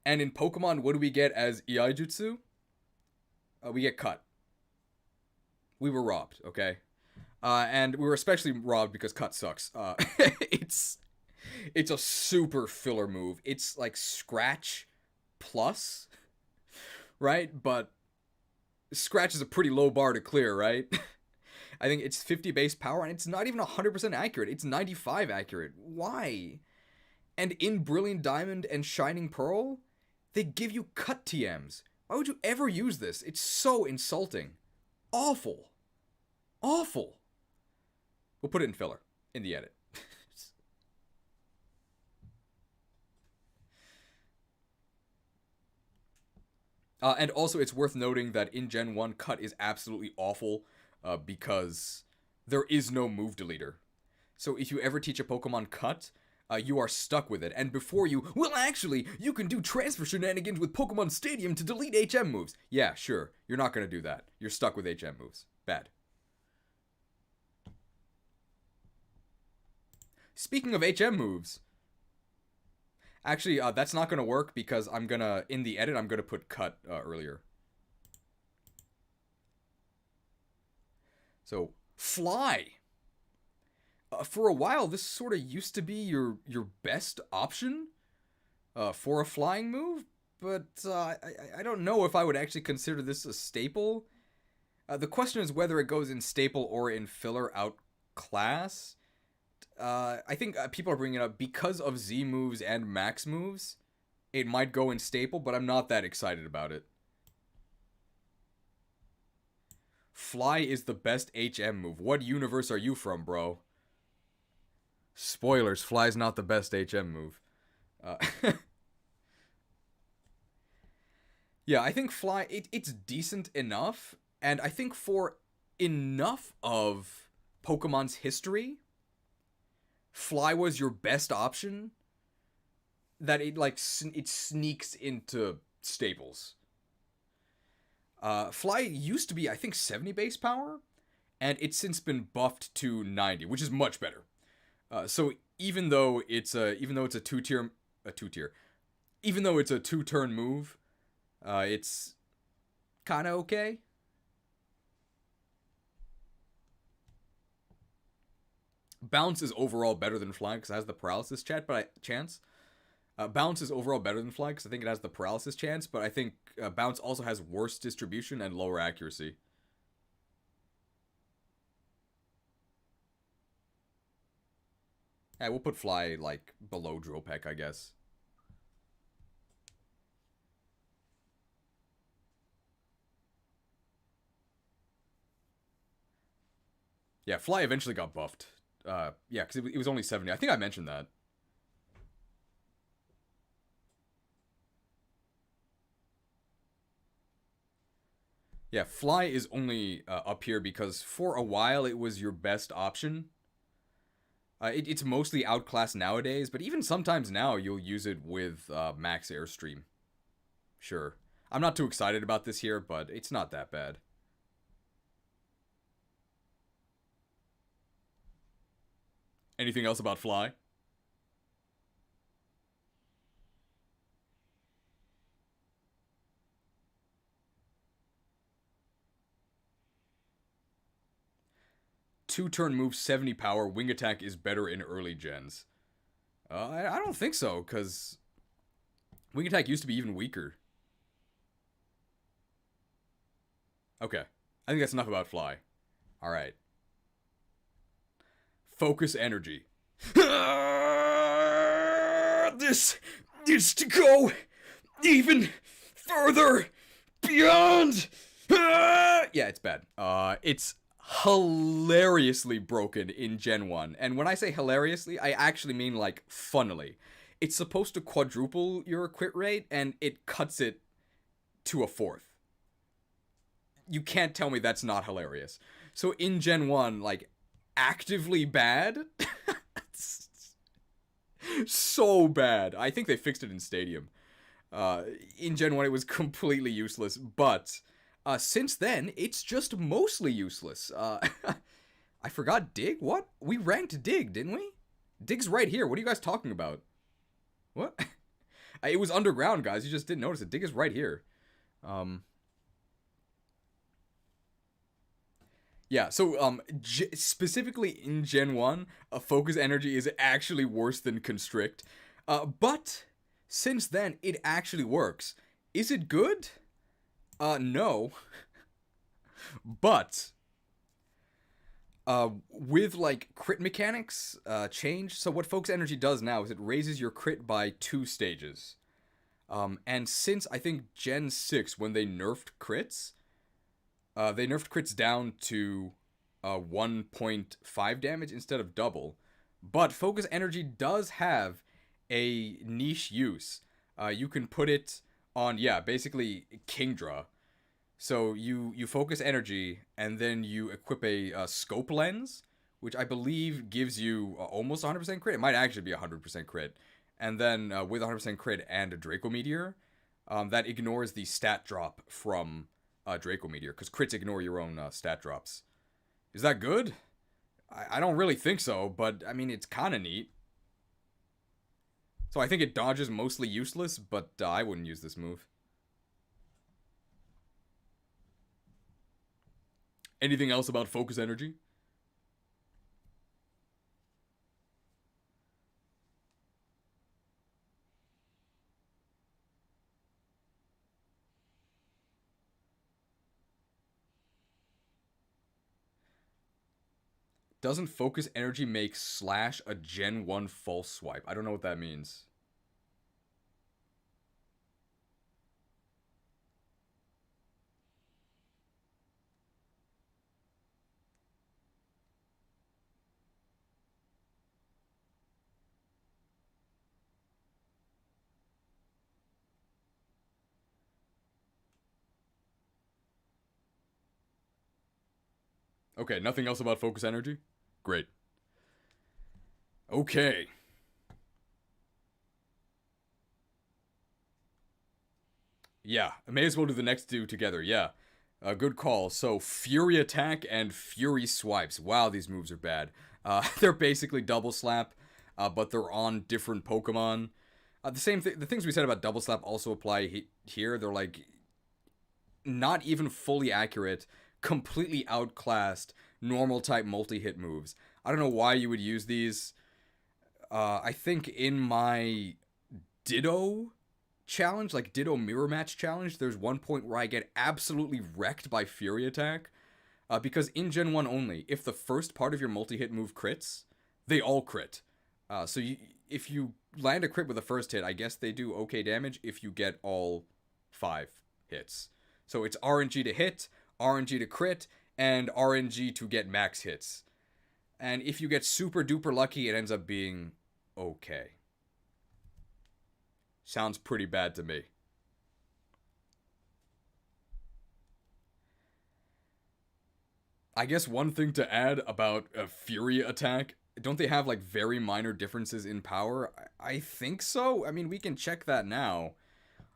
And in Pokemon, what do we get as Iaijutsu? We get cut. We were robbed, okay? And we were especially robbed because cut sucks. It's a super filler move. It's like Scratch plus, right? But Scratch is a pretty low bar to clear, right? I think it's 50 base power, and it's not even 100% accurate. It's 95 accurate. Why? And in Brilliant Diamond and Shining Pearl, They give you cut TMs. Why would you ever use this? It's so insulting. Awful. Awful. We'll put it in filler, in the edit. And also, it's worth noting that in Gen 1, cut is absolutely awful because there is no move deleter. So if you ever teach a Pokemon cut, you are stuck with it. And before you, well, actually, you can do transfer shenanigans with Pokemon Stadium to delete HM moves. Yeah, sure. You're not going to do that. You're stuck with HM moves. Bad. Speaking of HM moves, actually, that's not going to work because I'm going to, in the edit, I'm going to put cut earlier. So, fly. For a while, this sort of used to be your best option for a flying move, but I don't know if I would actually consider this a staple. The question is whether it goes in staple or in filler outclass. I think people are bringing it up because of Z moves and max moves. It might go in staple, but I'm not that excited about it. Fly is the best HM move. What universe are you from, bro? Spoilers, Fly's not the best HM move. Yeah, I think Fly, it's decent enough, and I think for enough of Pokemon's history, Fly was your best option that it sneaks into staples. Fly used to be, I think, 70 base power, and it's since been buffed to 90, which is much better. So even though it's a two-turn move, it's kind of okay. Bounce is overall better than Fly because it has the paralysis chance. Bounce is overall better than Fly because I think it has the paralysis chance, but I think Bounce also has worse distribution and lower accuracy. Yeah, we'll put Fly, like, below Dropek, I guess. Yeah, Fly eventually got buffed. Yeah, because it was only 70. I think I mentioned that. Yeah, Fly is only up here because for a while it was your best option. It's mostly outclassed nowadays, but even sometimes now you'll use it with Max Airstream. Sure. I'm not too excited about this here, but it's not that bad. Anything else about Fly? Two-turn move, 70 power, wing attack is better in early gens. I don't think so, because wing attack used to be even weaker. Okay. I think that's enough about Fly. Alright. Focus energy. This is to go even further beyond. Yeah, it's bad. It's hilariously broken in Gen 1. And when I say hilariously, I actually mean, like, funnily. It's supposed to quadruple your crit rate, and it cuts it to a fourth. You can't tell me that's not hilarious. So in Gen 1, like, actively bad? So bad. I think they fixed it in Stadium. In Gen 1, it was completely useless, but since then, it's just mostly useless. I forgot Dig? What? We ranked Dig, didn't we? Dig's right here. What are you guys talking about? What? It was underground, guys. You just didn't notice it. Dig is right here. Yeah, so specifically in Gen 1, Focus Energy is actually worse than Constrict. But since then, it actually works. Is it good? No. But with, like, crit mechanics change, so what Focus Energy does now is it raises your crit by 2 stages. And since I think Gen 6, when they nerfed crits down to 1.5 damage instead of double. But Focus Energy does have a niche use. You can put it on, yeah, basically Kingdra. So you focus energy, and then you equip a scope lens, which I believe gives you almost 100% crit. It might actually be 100% crit. And then with 100% crit and a Draco Meteor, that ignores the stat drop from Draco Meteor, because crits ignore your own stat drops. Is that good? I don't really think so, but I mean, it's kind of neat. So I think it dodges mostly useless, but I wouldn't use this move. Anything else about Focus Energy? Doesn't Focus Energy make Slash a Gen 1 false swipe? I don't know what that means. Okay, nothing else about Focus Energy? Great. Okay. Yeah, I may as well do the next two together. Yeah. Good call. So, Fury Attack and Fury Swipes. Wow, these moves are bad. They're basically double slap, but they're on different Pokemon. The things we said about double slap also apply here. They're like not even fully accurate, completely outclassed normal type multi-hit moves. I don't know why you would use these. I think in my Ditto challenge, like Ditto Mirror Match challenge, there's one point where I get absolutely wrecked by Fury Attack. Because in Gen 1 only, if the first part of your multi-hit move crits, they all crit. If you land a crit with the first hit, I guess they do okay damage if you get all 5 hits. So it's RNG to hit, RNG to crit, and RNG to get max hits. And if you get super duper lucky, it ends up being okay. Sounds pretty bad to me. I guess one thing to add about a Fury Attack, don't they have like very minor differences in power? I think so. I mean, we can check that now.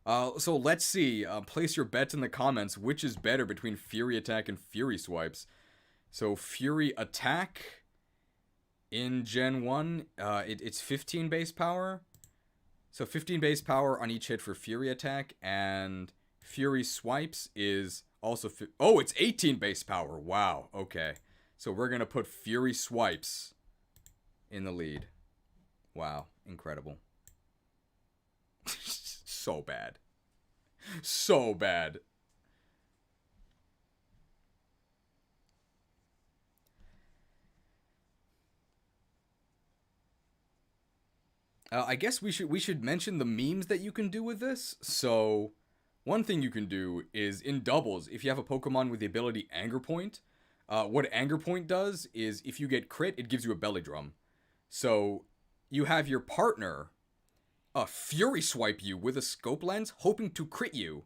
So let's see. Place your bets in the comments. Which is better between Fury Attack and Fury Swipes? So Fury Attack in Gen 1, it's 15 base power. So 15 base power on each hit for Fury Attack, and Fury Swipes is also... Oh, it's 18 base power. Wow, okay. So we're going to put Fury Swipes in the lead. Wow, incredible. So bad. So bad. I guess we should mention the memes that you can do with this. So, one thing you can do is in doubles, if you have a Pokemon with the ability Anger Point, what Anger Point does is if you get crit, it gives you a belly drum. So, you have your partner Fury Swipe you with a scope lens, hoping to crit you.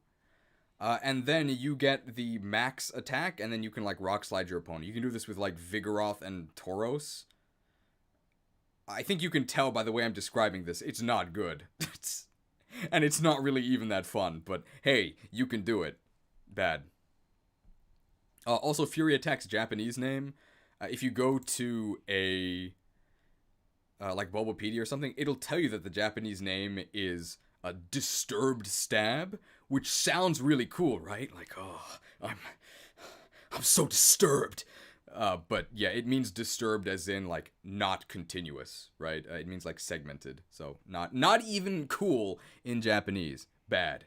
And then you get the max attack, and then you can like Rock Slide your opponent. You can do this with like Vigoroth and Tauros. I think you can tell by the way I'm describing this, it's not good. And it's not really even that fun, but hey, you can do it. Bad. Also, Fury Attack's Japanese name, if you go to a like Bulbapedia or something, it'll tell you that the Japanese name is a Disturbed Stab, which sounds really cool, right? Like, oh, I'm so disturbed. But yeah, it means disturbed as in like not continuous, right? It means like segmented. So not even cool in Japanese. Bad.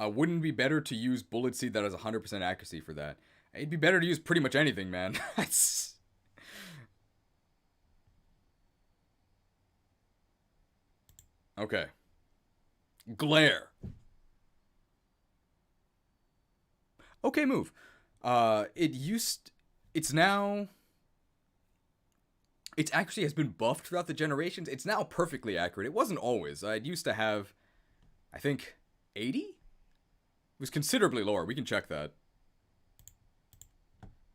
Wouldn't it be better to use Bullet Seed that has 100% accuracy for that? It'd be better to use pretty much anything, man. Okay. Glare. Okay, move. It's now... It actually has been buffed throughout the generations. It's now perfectly accurate. It wasn't always. It used to have, I think, 80? It was considerably lower. We can check that.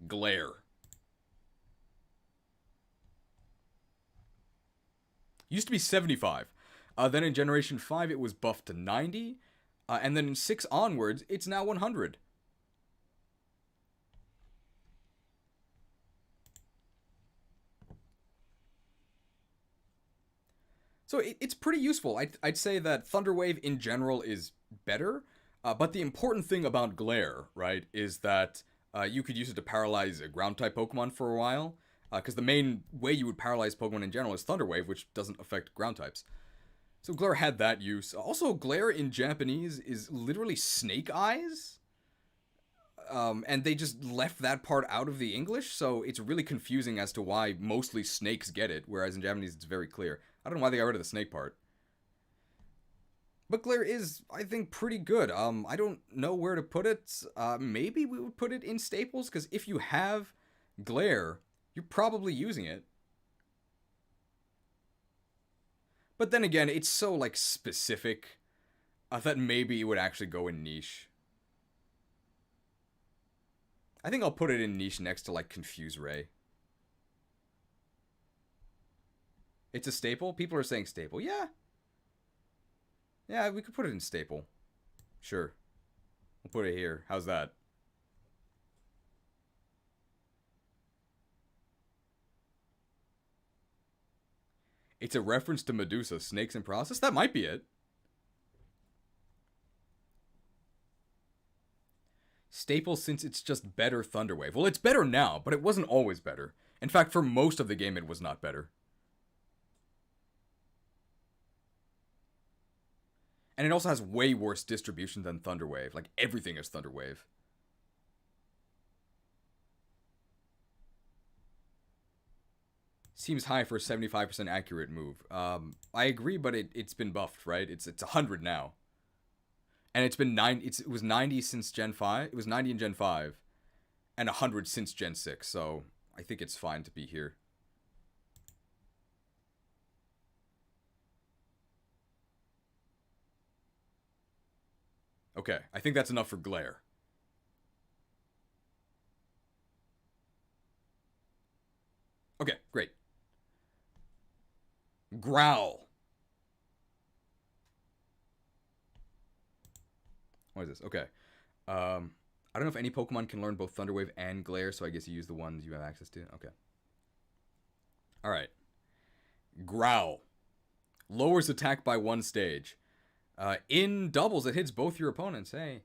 Glare. Used to be 75. Then in Generation 5, it was buffed to 90. And then in 6 onwards, it's now 100. So it's pretty useful. I'd say that Thunderwave in general is better, but the important thing about Glare, right, is that you could use it to paralyze a ground-type Pokemon for a while, because the main way you would paralyze Pokemon in general is Thunderwave, which doesn't affect ground types. So Glare had that use. Also, Glare in Japanese is literally snake eyes, and they just left that part out of the English, so it's really confusing as to why mostly snakes get it, whereas in Japanese it's very clear. I don't know why they got rid of the snake part. But Glare is, I think, pretty good. I don't know where to put it. Maybe we would put it in staples, because if you have Glare, you're probably using it. But then again, it's so, like, specific that maybe it would actually go in niche. I think I'll put it in niche next to, like, Confuse Ray. It's a staple? People are saying staple. Yeah. Yeah, we could put it in staple. Sure. We'll put it here. How's that? It's a reference to Medusa, snakes in process? That might be it. Staple since it's just better Thunderwave. Well, it's better now, but it wasn't always better. In fact, for most of the game, it was not better. And it also has way worse distribution than Thunderwave. Like, everything is Thunderwave. Seems high for a 75% accurate move. I agree, but it's been buffed, right? It's 100 now. And it's been it was 90 since Gen 5. It was 90 in Gen 5. And 100 since Gen 6. So, I think it's fine to be here. Okay, I think that's enough for Glare. Okay, great. Growl. What is this? Okay. I don't know if any Pokemon can learn both Thunderwave and Glare, so I guess you use the ones you have access to. Okay. Alright. Growl. Lowers attack by 1 stage. In doubles, it hits both your opponents. Hey.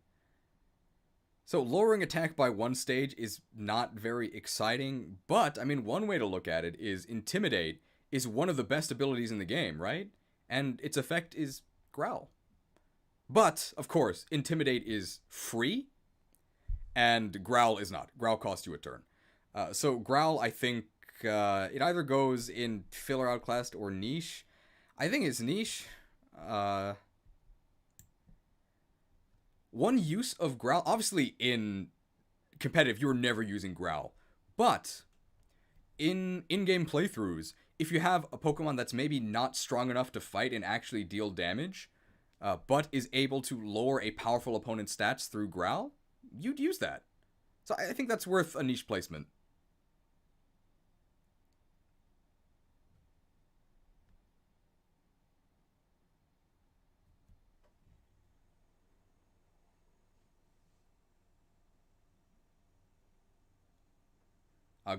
So lowering attack by 1 stage is not very exciting, but, I mean, one way to look at it is Intimidate is one of the best abilities in the game, right? And its effect is Growl. But, of course, Intimidate is free, and Growl is not. Growl costs you a turn. So Growl, I think, it either goes in filler outclassed or niche. I think it's niche. One use of Growl, obviously in competitive, you're never using Growl. But in-game playthroughs, if you have a Pokemon that's maybe not strong enough to fight and actually deal damage, but is able to lower a powerful opponent's stats through Growl, you'd use that. So I think that's worth a niche placement.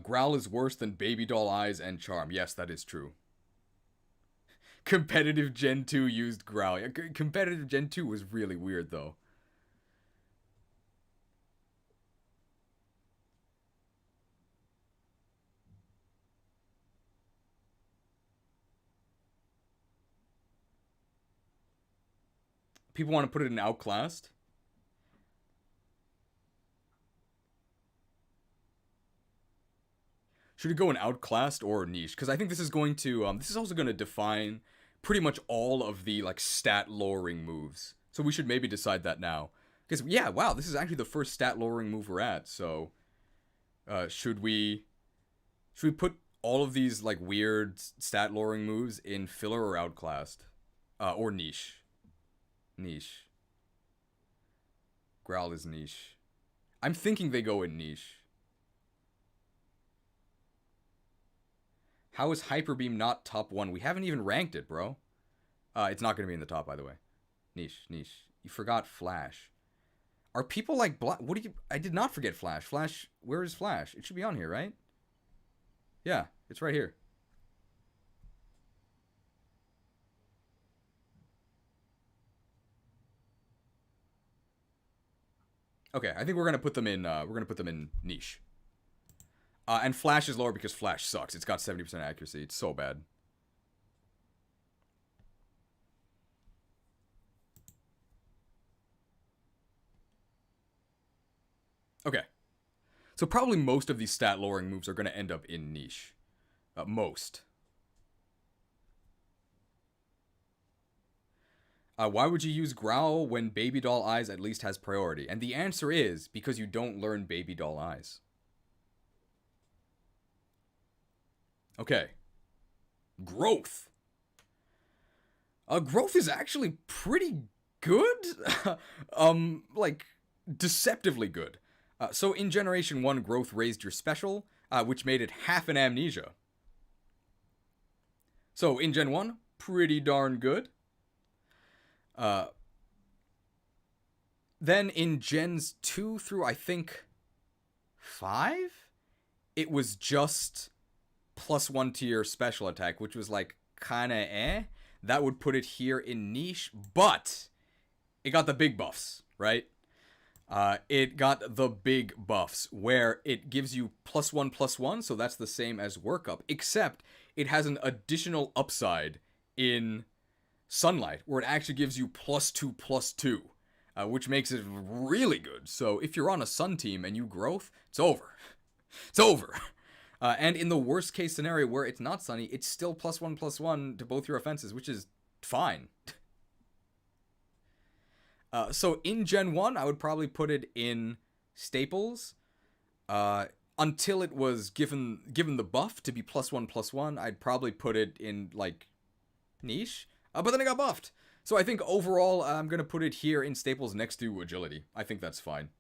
Growl is worse than Baby Doll Eyes and Charm. Yes, that is true. Competitive Gen 2 used Growl. Yeah, competitive Gen 2 was really weird, though. People want to put it in Outclassed. Should it go in outclassed or niche? Because I think this is going to this is also going to define pretty much all of the like stat lowering moves. So we should maybe decide that now. Because yeah, wow, this is actually the first stat lowering move we're at. So should we put all of these like weird stat lowering moves in filler or outclassed? Or niche. Niche. Growl is niche. I'm thinking they go in niche. How is Hyper Beam not top 1? We haven't even ranked it, bro. It's not going to be in the top, by the way. Niche, niche. You forgot Flash. Are people like... What do you... I did not forget Flash. Flash... Where is Flash? It should be on here, right? Yeah, it's right here. Okay, I think we're going to put them in niche. And Flash is lower because Flash sucks. It's got 70% accuracy. It's so bad. Okay. So probably most of these stat lowering moves are going to end up in niche. Most. Why would you use Growl when Baby Doll Eyes at least has priority? And the answer is because you don't learn Baby Doll Eyes. Okay. Growth. Growth is actually pretty good. Like, deceptively good. So in Generation 1, Growth raised your special, which made it half an amnesia. So in Gen 1, pretty darn good. Then in Gens 2 through, I think, 5, it was just +1 to your special attack, which was like kinda eh. That would put it here in niche, but it got the big buffs, right? It got the big buffs where it gives you +1/+1, so that's the same as workup, except it has an additional upside in Sunlight, where it actually gives you +2/+2, which makes it really good. So if you're on a Sun team and you growth, it's over. It's over. And in the worst case scenario where it's not Sunny, it's still +1/+1 to both your offenses, which is fine. So in Gen 1, I would probably put it in Staples. Until it was given the buff to be +1/+1, I'd probably put it in, like, niche. But then it got buffed. So I think overall, I'm going to put it here in Staples next to Agility. I think that's fine.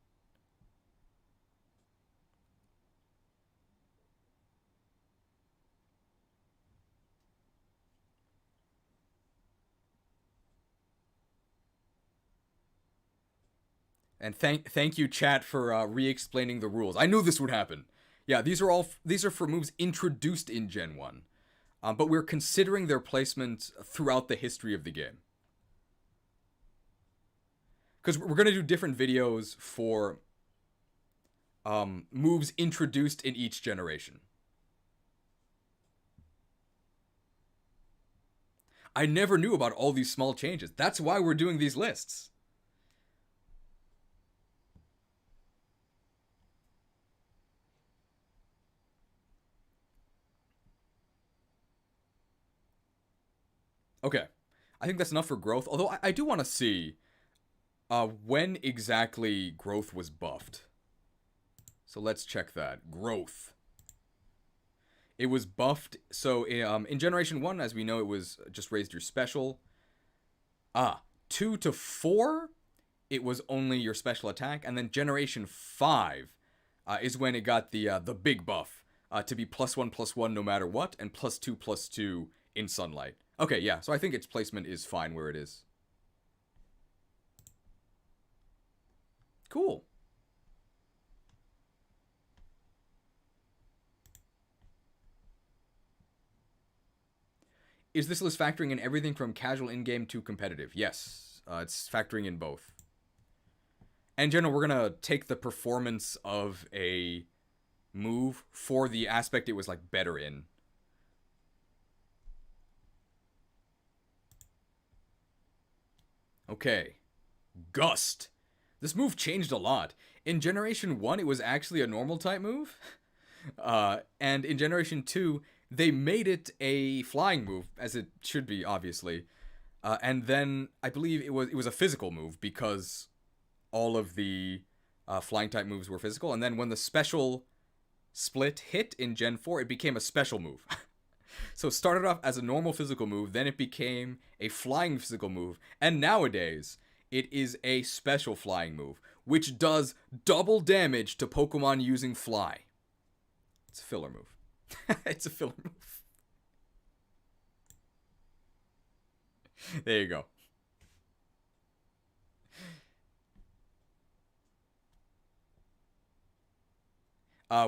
And thank you, chat, for re-explaining the rules. I knew this would happen. Yeah, these are for moves introduced in Gen 1. But we're considering their placement throughout the history of the game. Because we're going to do different videos for moves introduced in each generation. I never knew about all these small changes. That's why we're doing these lists. Okay, I think that's enough for growth. Although I do want to see when exactly growth was buffed. So let's check that. Growth. It was buffed. So in Generation 1, as we know, it was just raised your special. 2 to 4, it was only your special attack. And then Generation 5 is when it got the big buff to be +1/+1 no matter what, and +2/+2 in Sunlight. Okay, yeah, so I think its placement is fine where it is. Cool. Is this list factoring in everything from casual in-game to competitive? Yes, it's factoring in both. And in general, we're going to take the performance of a move for the aspect it was like better in. Okay. Gust. This move changed a lot. In Generation 1, it was actually a normal type move. And in Generation 2, they made it a flying move, as it should be, obviously. And then I believe it was a physical move because all of the flying type moves were physical. And then when the special split hit in Gen 4, it became a special move. So it started off as a normal physical move, then it became a flying physical move, and nowadays it is a special flying move, which does double damage to Pokemon using fly. It's a filler move. It's a filler move. There you go.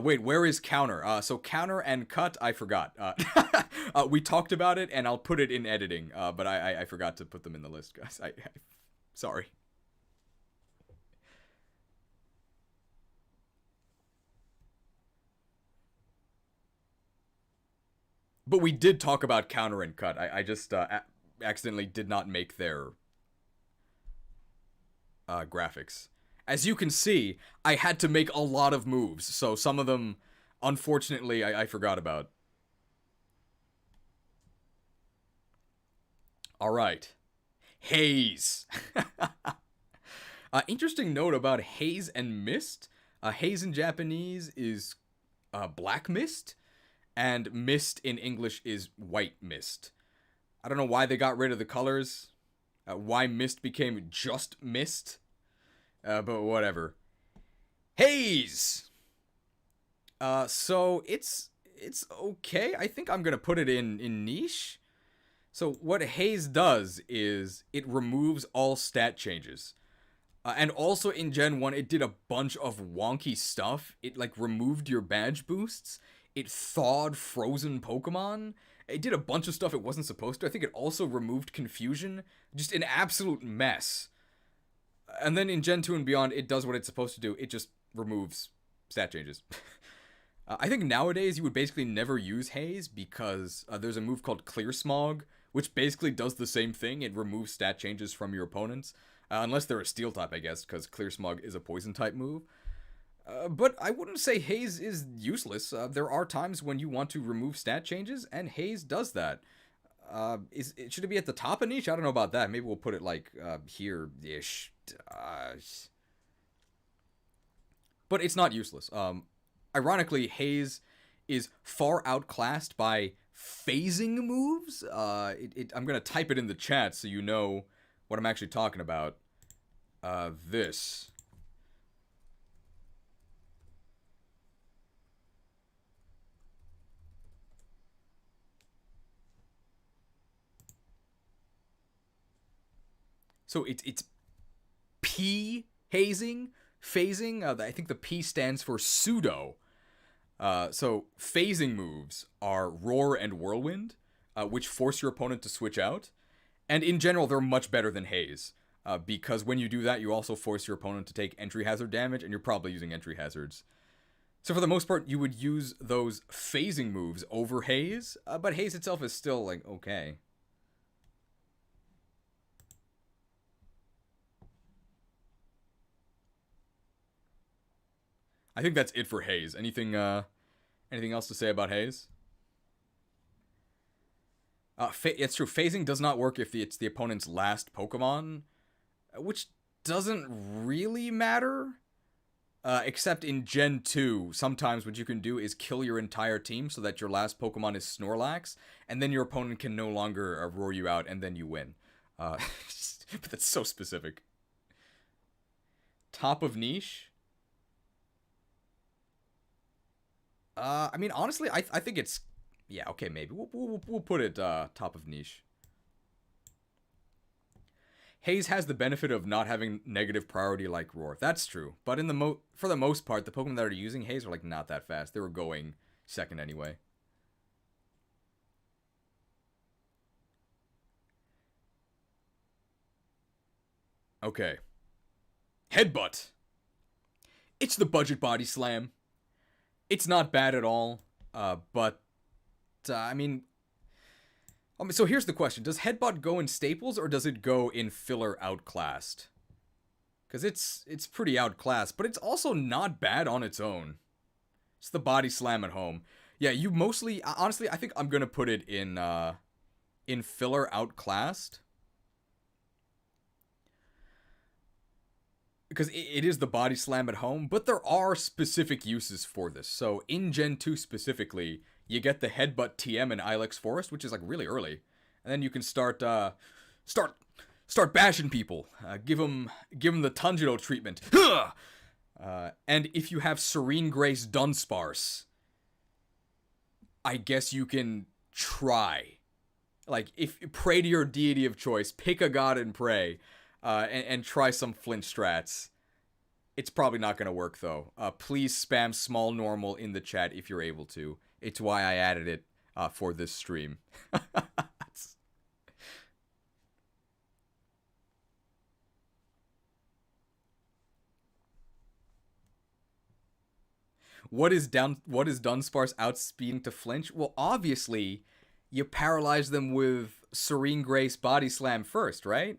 Wait, where is counter? So counter and cut, I forgot. We talked about it, and I'll put it in editing. But I forgot to put them in the list, guys. Sorry. But we did talk about counter and cut. I just accidentally did not make their graphics. As you can see, I had to make a lot of moves, so some of them, unfortunately, I forgot about. Alright. Haze. Interesting note about haze and mist. Haze in Japanese is black mist, and mist in English is white mist. I don't know why they got rid of the colors, why mist became just mist, but whatever. Haze! So it's okay. I think I'm gonna put it in niche. So what Haze does is it removes all stat changes. And also in Gen 1, it did a bunch of wonky stuff. It, like, removed your badge boosts. It thawed frozen Pokemon. It did a bunch of stuff it wasn't supposed to. I think it also removed confusion. Just an absolute mess. And then in Gen 2 and beyond, it does what it's supposed to do. It just removes stat changes. I think nowadays you would basically never use Haze because there's a move called Clear Smog, which basically does the same thing. It removes stat changes from your opponents. Unless they're a steel type, I guess, because Clear Smog is a poison type move. But I wouldn't say Haze is useless. There are times when you want to remove stat changes, and Haze does that. Should it be at the top of niche? I don't know about that. Maybe we'll put it like here-ish. But it's not useless. Ironically, Haze is far outclassed by phasing moves. I'm gonna type it in the chat so you know what I'm actually talking about. This. So it's P hazing, phasing. I think the P stands for pseudo. So phasing moves are Roar and Whirlwind, which force your opponent to switch out. And in general, they're much better than Haze. Because when you do that, you also force your opponent to take entry hazard damage, and you're probably using entry hazards. So for the most part, you would use those phasing moves over Haze, but Haze itself is still, like, okay. I think that's it for Haze. Anything else to say about Haze? It's true. Phasing does not work if it's the opponent's last Pokemon, which doesn't really matter. Except in Gen 2, sometimes what you can do is kill your entire team so that your last Pokemon is Snorlax, and then your opponent can no longer roar you out, and then you win. But that's so specific. Top of niche? I mean, honestly, I think it's... Yeah, okay, maybe. We'll put it top of niche. Haze has the benefit of not having negative priority like Roar. That's true. But for the most part, the Pokemon that are using Haze are, like, not that fast. They were going second anyway. Okay. Headbutt. It's the budget body slam. It's not bad at all. But, I mean... So here's the question. Does Headbutt go in staples or does it go in filler outclassed? Because it's pretty outclassed, but it's also not bad on its own. It's the body slam at home. Yeah, you mostly, honestly, I think I'm gonna put it in filler outclassed. Because it is the body slam at home, but there are specific uses for this. So in Gen 2 specifically, you get the headbutt TM in Ilex Forest, which is like really early. And then you can start bashing people. Give them the Tanjiro treatment. And if you have Serene Grace Dunsparce, I guess you can try. Like, if pray to your deity of choice, pick a god and pray, and try some flinch strats. It's probably not going to work, though. Please spam small normal in the chat if you're able to. It's why I added it for this stream. What is Dunsparce outspeeding to flinch? Well, obviously, you paralyze them with Serene Grace Body Slam first, right?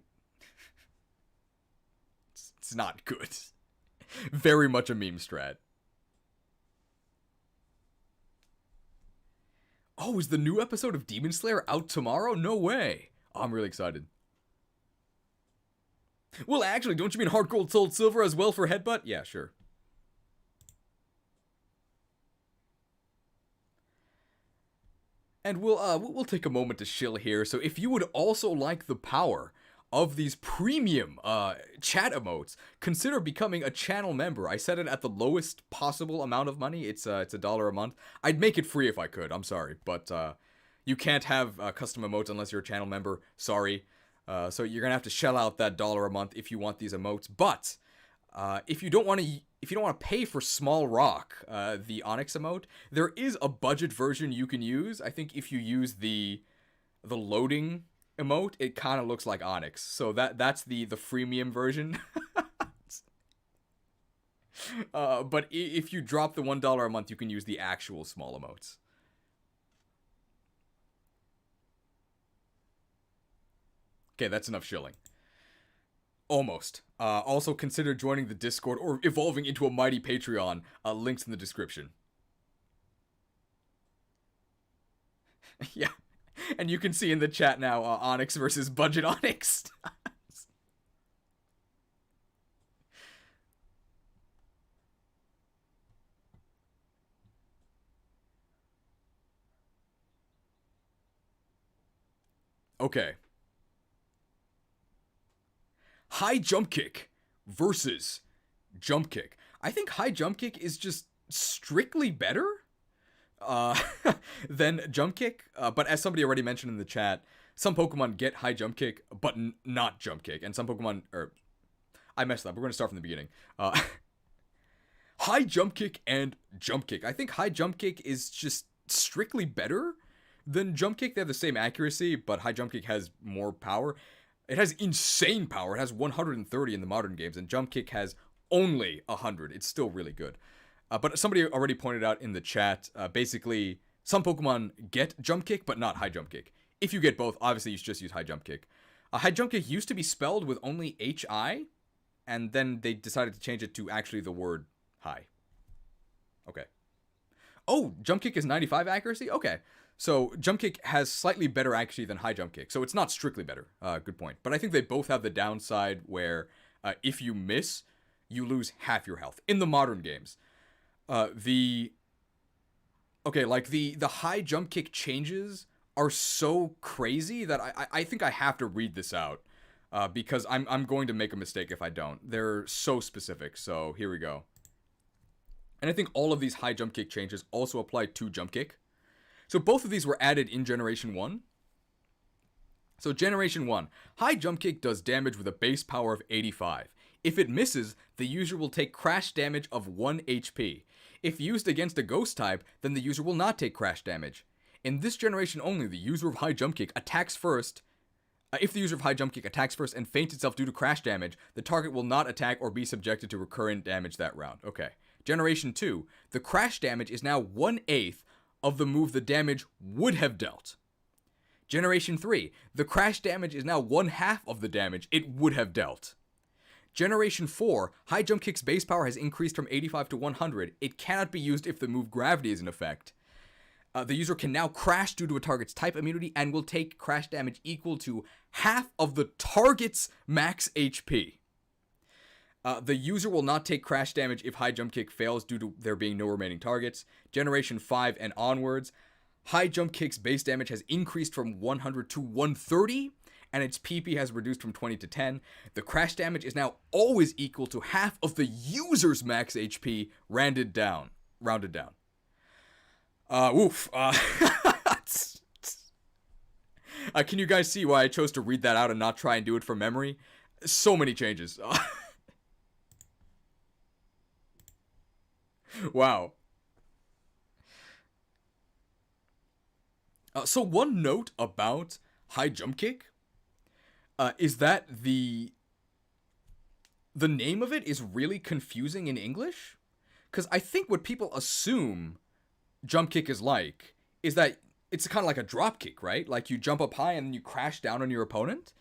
It's not good. Very much a meme strat. Oh, is the new episode of Demon Slayer out tomorrow? No way. Oh, I'm really excited. Well, actually, don't you mean Heart Gold Soul Silver as well for Headbutt? Yeah, sure. And we'll take a moment to chill here. So if you would also like the power of these premium chat emotes, consider becoming a channel member. I set it at the lowest possible amount of money. It's $1 a month. I'd make it free if I could. I'm sorry, but you can't have custom emotes unless you're a channel member. Sorry. So you're gonna have to shell out that $1 a month if you want these emotes. But if you don't want to pay for Small Rock, the Onyx emote, there is a budget version you can use. I think if you use the loading emote, it kind of looks like Onyx. So that's the freemium version. But if you drop the $1 a month, you can use the actual small emotes. Okay, that's enough shilling. Almost. Also consider joining the Discord or evolving into a mighty Patreon. Links in the description. Yeah. And you can see in the chat now, Onyx versus Budget Onyx. Okay. High jump kick versus jump kick. I think high jump kick is just strictly better than jump kick. But as somebody already mentioned in the chat, some Pokemon get high jump kick, but not jump kick. And some Pokemon, I messed up. We're going to start from the beginning. High jump kick and jump kick. I think high jump kick is just strictly better than jump kick. They have the same accuracy, but high jump kick has more power. It has insane power. It has 130 in the modern games, and jump kick has only 100. It's still really good. But somebody already pointed out in the chat, basically, some Pokemon get jump kick, but not high jump kick. If you get both, obviously you should just use high jump kick. High jump kick used to be spelled with only HI, and then they decided to change it to actually the word high. Okay. Oh, jump kick is 95 accuracy? Okay. So jump kick has slightly better accuracy than high jump kick. So it's not strictly better. Good point. But I think they both have the downside where if you miss, you lose half your health. In the modern games. The high jump kick changes are so crazy that I think I have to read this out. Because I'm going to make a mistake if I don't. They're so specific. So here we go. And I think all of these high jump kick changes also apply to jump kick. So both of these were added in Generation 1. So Generation 1, high jump kick does damage with a base power of 85. If it misses, the user will take crash damage of 1 HP. If used against a ghost type, then the user will not take crash damage. In this generation only, the user of high jump kick attacks first. If the user of high jump kick attacks first and faints itself due to crash damage, the target will not attack or be subjected to recurrent damage that round. Okay. Generation 2, the crash damage is now 1/8 of the move the damage would have dealt. Generation 3, the crash damage is now 1/2 of the damage it would have dealt. Generation 4, high jump kick's base power has increased from 85 to 100. It cannot be used if the move gravity is in effect. The user can now crash due to a target's type immunity and will take crash damage equal to half of the target's max HP. The user will not take crash damage if high jump kick fails due to there being no remaining targets. Generation 5 and onwards, high jump kick's base damage has increased from 100 to 130, and its PP has reduced from 20 to 10. The crash damage is now always equal to half of the user's max HP, rounded down. Oof. Can you guys see why I chose to read that out and not try and do it from memory? So many changes. Wow. So one note about high jump kick is that the name of it is really confusing in English. Because I think what people assume jump kick is that it's kind of like a drop kick, right? Like you jump up high and then you crash down on your opponent.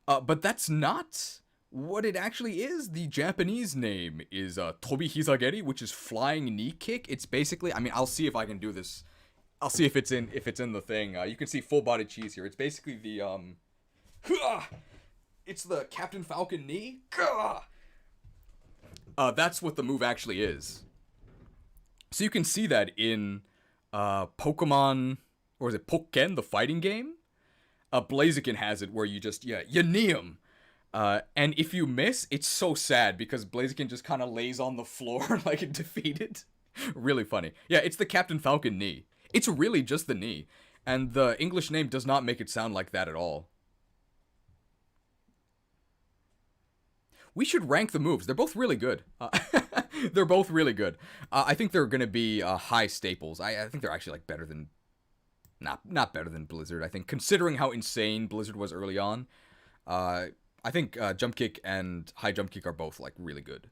But that's not what it actually is. The Japanese name is Tobi Hizageri, which is flying knee kick. It's basically, I mean, I'll see if I can do this. I'll see if it's in the thing. You can see full body cheese here. It's basically the it's the Captain Falcon knee. That's what the move actually is. So you can see that in Pokemon, or is it Pokken, the fighting game? Blaziken has it where you just, you knee him. And if you miss, it's so sad because Blaziken just kind of lays on the floor like it defeated. Really funny. Yeah, it's the Captain Falcon knee. It's really just the knee. And the English name does not make it sound like that at all. We should rank the moves. They're both really good. They're both really good. I think they're going to be high staples. I think they're actually like better than... Not better than Blizzard, I think. Considering how insane Blizzard was early on, I think Jump Kick and High Jump Kick are both like really good.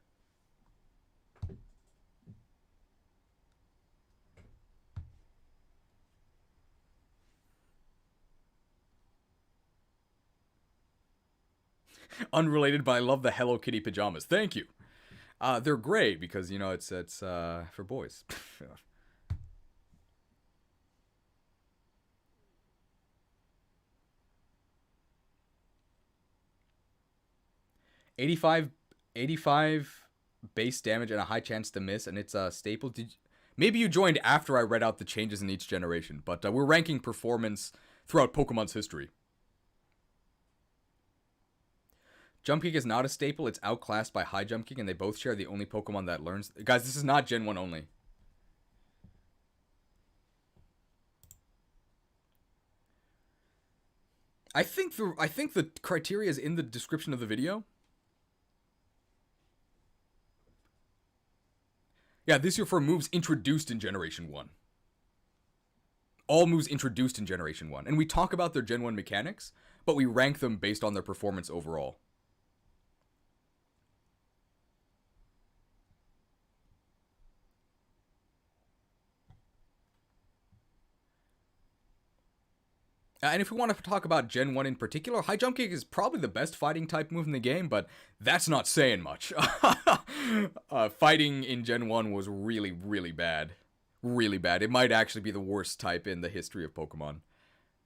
Unrelated, but I love the Hello Kitty pajamas. Thank you. They're great because, you know, it's for boys. 85 base damage and a high chance to miss, and it's a staple. Maybe you joined after I read out the changes in each generation, but we're ranking performance throughout Pokemon's history. Jump Kick is not a staple. It's outclassed by High Jump Kick, and they both share the only Pokemon that learns. Guys, this is not Gen 1 only. I think the criteria is in the description of the video. Yeah, these are for moves introduced in Generation 1. All moves introduced in Generation 1. And we talk about their Gen 1 mechanics, but we rank them based on their performance overall. And if we want to talk about Gen 1 in particular, High Jump Kick is probably the best fighting type move in the game, but that's not saying much. Fighting in Gen 1 was really, really bad. Really bad. It might actually be the worst type in the history of Pokemon.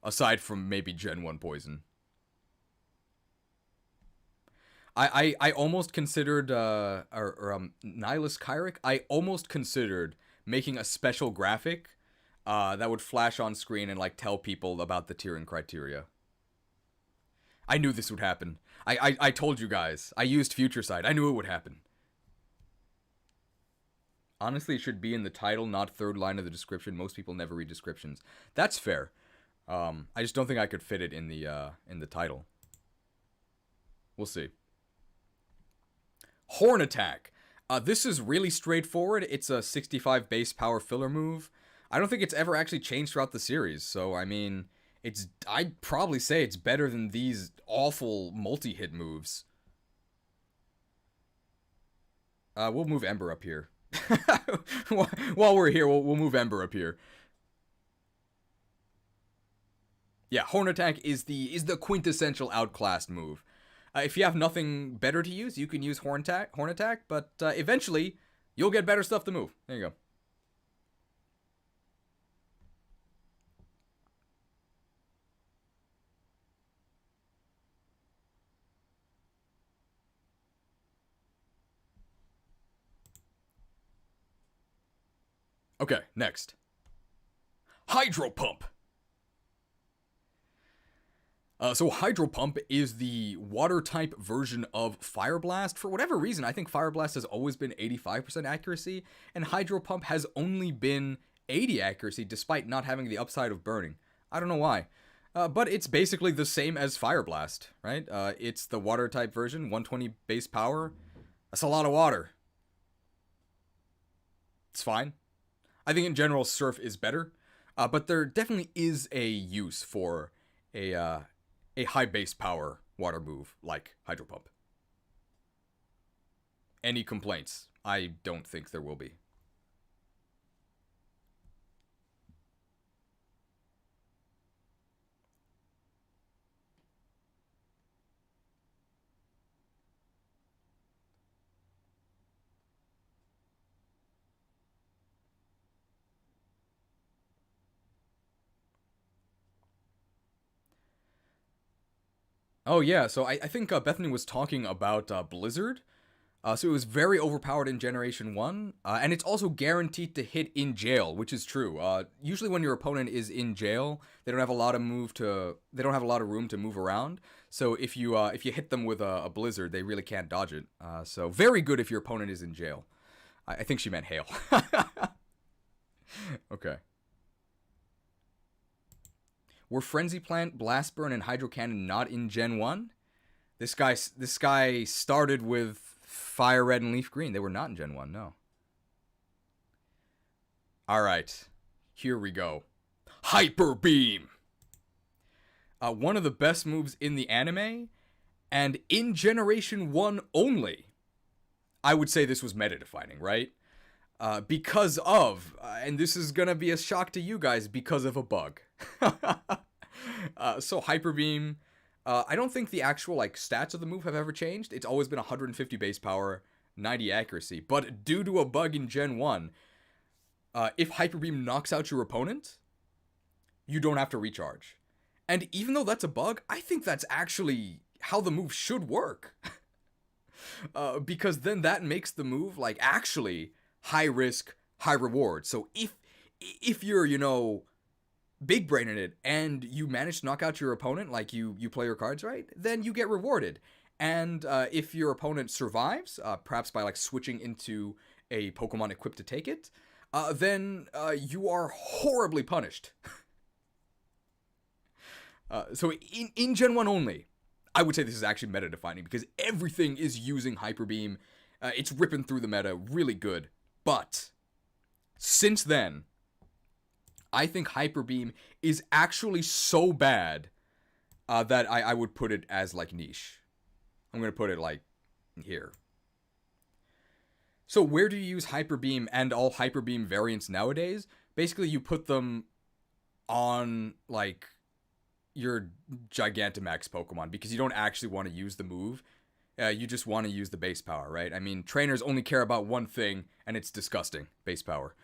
Aside from maybe Gen 1 Poison. I almost considered, Nihilus Kyric, I almost considered making a special graphic that would flash on screen and like tell people about the tiering criteria. I knew this would happen. I told you guys. I used Future Sight. I knew it would happen. Honestly, it should be in the title, not third line of the description. Most people never read descriptions. That's fair. I just don't think I could fit it in the title. We'll see. Horn Attack. This is really straightforward. It's a 65 base power filler move. I don't think it's ever actually changed throughout the series, so, I mean, I'd probably say it's better than these awful multi-hit moves. We'll move Ember up here. While we're here, we'll move Ember up here. Yeah, Horn Attack is the quintessential outclassed move. If you have nothing better to use, you can use Horn Attack, but eventually you'll get better stuff to move. There you go. Okay, next. Hydro Pump. So Hydro Pump is the water type version of Fire Blast. For whatever reason, I think Fire Blast has always been 85% accuracy, and Hydro Pump has only been 80 accuracy despite not having the upside of burning. I don't know why. But it's basically the same as Fire Blast, right? It's the water type version, 120 base power. That's a lot of water. It's fine. I think in general Surf is better, but there definitely is a use for a high base power water move like Hydro Pump. Any complaints? I don't think there will be. Oh yeah, so I think Bethany was talking about Blizzard. So it was very overpowered in Generation 1, and it's also guaranteed to hit in jail, which is true. Usually when your opponent is in jail, they don't have a lot of room to move around. So if you hit them with a Blizzard, they really can't dodge it. So very good if your opponent is in jail. I think she meant hail. Okay. Were Frenzy Plant, Blast Burn, and Hydro Cannon not in Gen 1? This guy started with Fire Red and Leaf Green. They were not in Gen 1, no. Alright. Here we go. Hyper Beam! One of the best moves in the anime, and in Generation 1 only. I would say this was meta-defining, right? Because of, and this is gonna be a shock to you guys, because of a bug. So Hyper Beam, I don't think the actual stats of the move have ever changed. It's always been 150 base power, 90 accuracy. But due to a bug in Gen 1, if Hyper Beam knocks out your opponent, you don't have to recharge. And even though that's a bug, I think that's actually how the move should work. Because then that makes the move actually high risk, high reward. So if you're, big brain in it and you manage to knock out your opponent, you play your cards right, then you get rewarded. And if your opponent survives, perhaps by switching into a Pokemon equipped to take it, then you are horribly punished. So in Gen 1 only, I would say this is actually meta defining because everything is using Hyper Beam. It's ripping through the meta really good. But since then, I think Hyper Beam is actually so bad that I would put it as niche. I'm going to put it here. So where do you use Hyper Beam and all Hyper Beam variants nowadays? Basically, you put them on your Gigantamax Pokemon because you don't actually want to use the move. You just want to use the base power, right? I mean, trainers only care about one thing, and it's disgusting. Base power.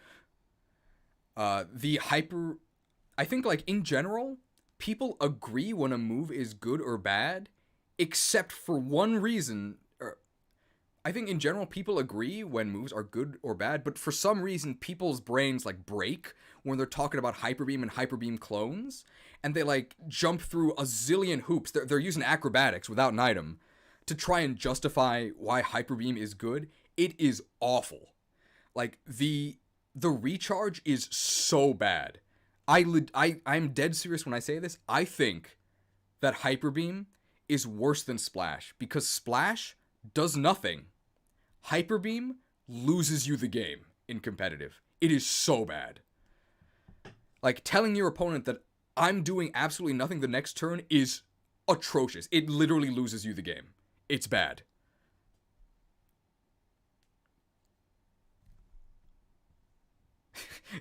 The hyper... I think, in general, people agree when a move is good or bad, except for one reason. I think, in general, people agree when moves are good or bad, but for some reason, people's brains, break when they're talking about Hyper Beam and Hyper Beam clones, and they, jump through a zillion hoops. They're using acrobatics without an item to try and justify why Hyper Beam is good. It is awful. The recharge is so bad. I'm dead serious when I say this. I think that Hyper Beam is worse than Splash because Splash does nothing. Hyper Beam loses you the game in competitive. It is so bad. Telling your opponent that I'm doing absolutely nothing the next turn is atrocious. It literally loses you the game. It's bad.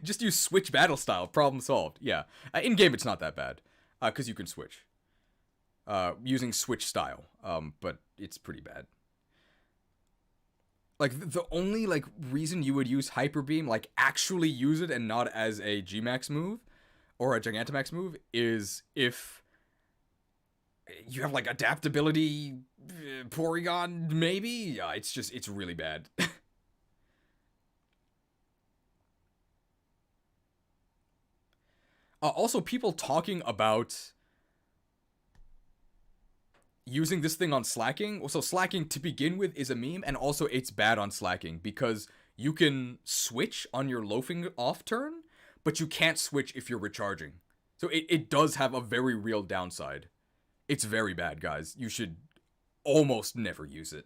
Just use switch battle style. Problem solved. Yeah. In game, it's not that bad. Because you can switch. using switch style. But it's pretty bad. Like the only like reason you would use hyper beam, like actually use it and not as a Gmax move or a Gigantamax move, is if you have like adaptability, Porygon maybe. Yeah, it's really bad. Also, people talking about using this thing on slacking. So slacking to begin with is a meme, and also it's bad on slacking because you can switch on your loafing off turn, but you can't switch if you're recharging. So it does have a very real downside. It's very bad, guys. You should almost never use it.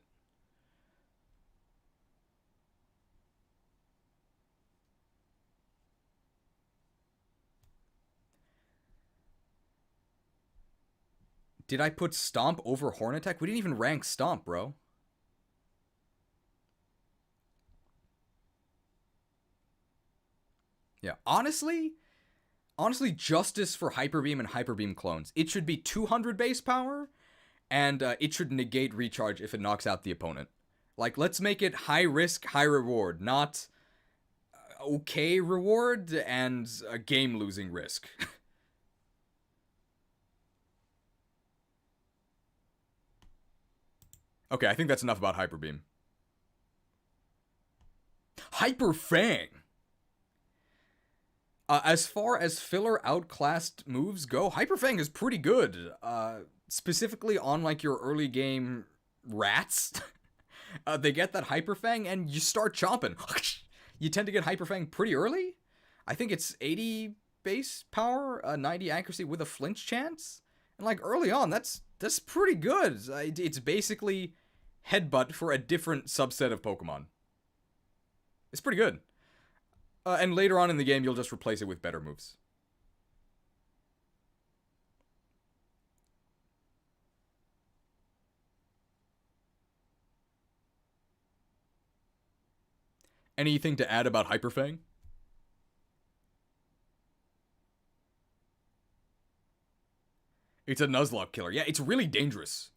Did I put Stomp over Horn Attack? We didn't even rank Stomp, bro. Yeah, honestly, justice for Hyper Beam and Hyper Beam clones. It should be 200 base power, and it should negate recharge if it knocks out the opponent. Like, let's make it high risk, high reward, not okay reward and a game losing risk. Okay, I think that's enough about Hyper Beam. Hyper Fang! As far as filler outclassed moves go, Hyper Fang is pretty good. Specifically on like your early game rats. They get that Hyper Fang and you start chomping. You tend to get Hyper Fang pretty early. I think it's 80 base power, 90 accuracy with a flinch chance. And like early on, that's pretty good. It's basically Headbutt for a different subset of Pokemon. It's pretty good. And later on in the game, you'll just replace it with better moves. Anything to add about Hyper Fang? It's a Nuzlocke killer. Yeah, it's really dangerous.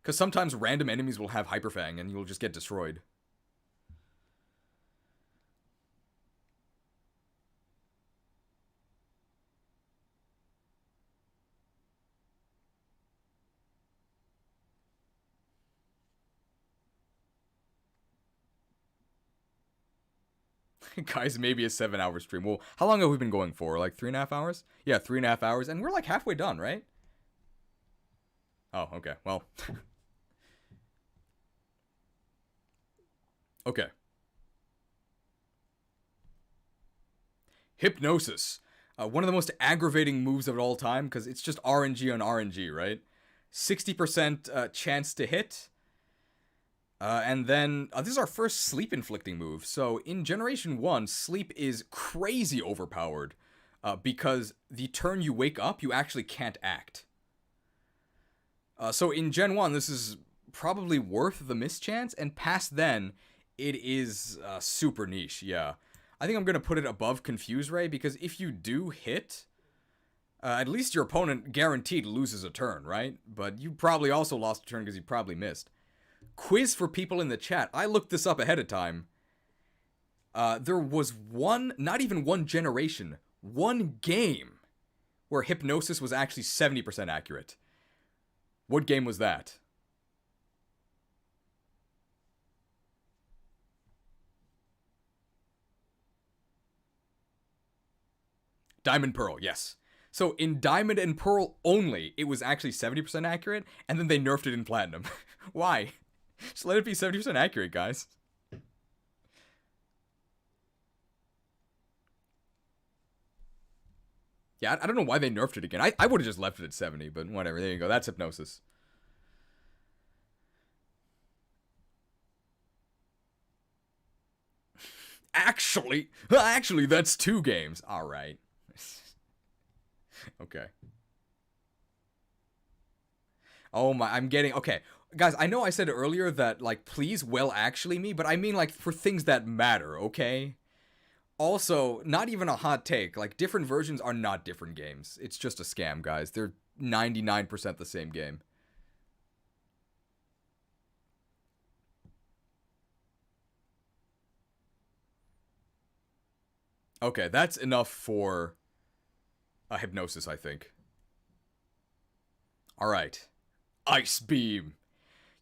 Because sometimes random enemies will have Hyper Fang and you'll just get destroyed. Guys, maybe a 7-hour stream. Well, how long have we been going for? Like 3.5 hours? Yeah, 3.5 hours. And we're like halfway done, right? Oh, okay. Well. Okay. Hypnosis. One of the most aggravating moves of all time because it's just RNG on RNG, right? 60% chance to hit. And then, this is our first sleep inflicting move. So in Generation 1, sleep is crazy overpowered. Because the turn you wake up, you actually can't act. So in Gen 1, this is probably worth the mischance. And past then, it is super niche, yeah. I think I'm going to put it above Confuse Ray because if you do hit, at least your opponent guaranteed loses a turn, right? But you probably also lost a turn because you probably missed. Quiz for people in the chat. I looked this up ahead of time. There was not even one generation, one game where Hypnosis was actually 70% accurate. What game was that? Diamond Pearl, yes. So in Diamond and Pearl only, it was actually 70% accurate, and then they nerfed it in Platinum. Why? Just let it be 70% accurate, guys. Yeah, I don't know why they nerfed it again. I would have just left it at 70, but whatever. There you go. That's Hypnosis. Actually, that's 2 games. All right. Okay. Oh my, I'm getting, okay. Guys, I know I said earlier that, like, please well actually me, but I mean, like, for things that matter, okay? Also, not even a hot take. Like, different versions are not different games. It's just a scam, guys. They're 99% the same game. Okay, that's enough for a hypnosis, I think. Alright. Ice Beam.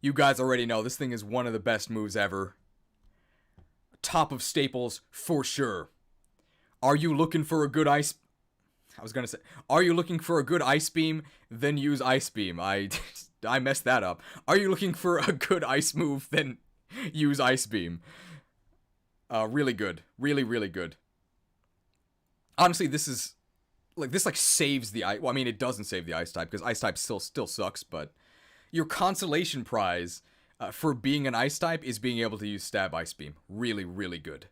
You guys already know this thing is one of the best moves ever. Top of staples, for sure. Are you looking for a good ice... I was gonna say, are you looking for a good ice beam? Then use ice beam. I messed that up. Are you looking for a good ice move? Then use ice beam. Really good. Really, really good. Honestly, this is... this saves the ice... Well, I mean, it doesn't save the ice type, because ice type still sucks, but... Your consolation prize for being an ice type is being able to use stab ice beam. Really, really good.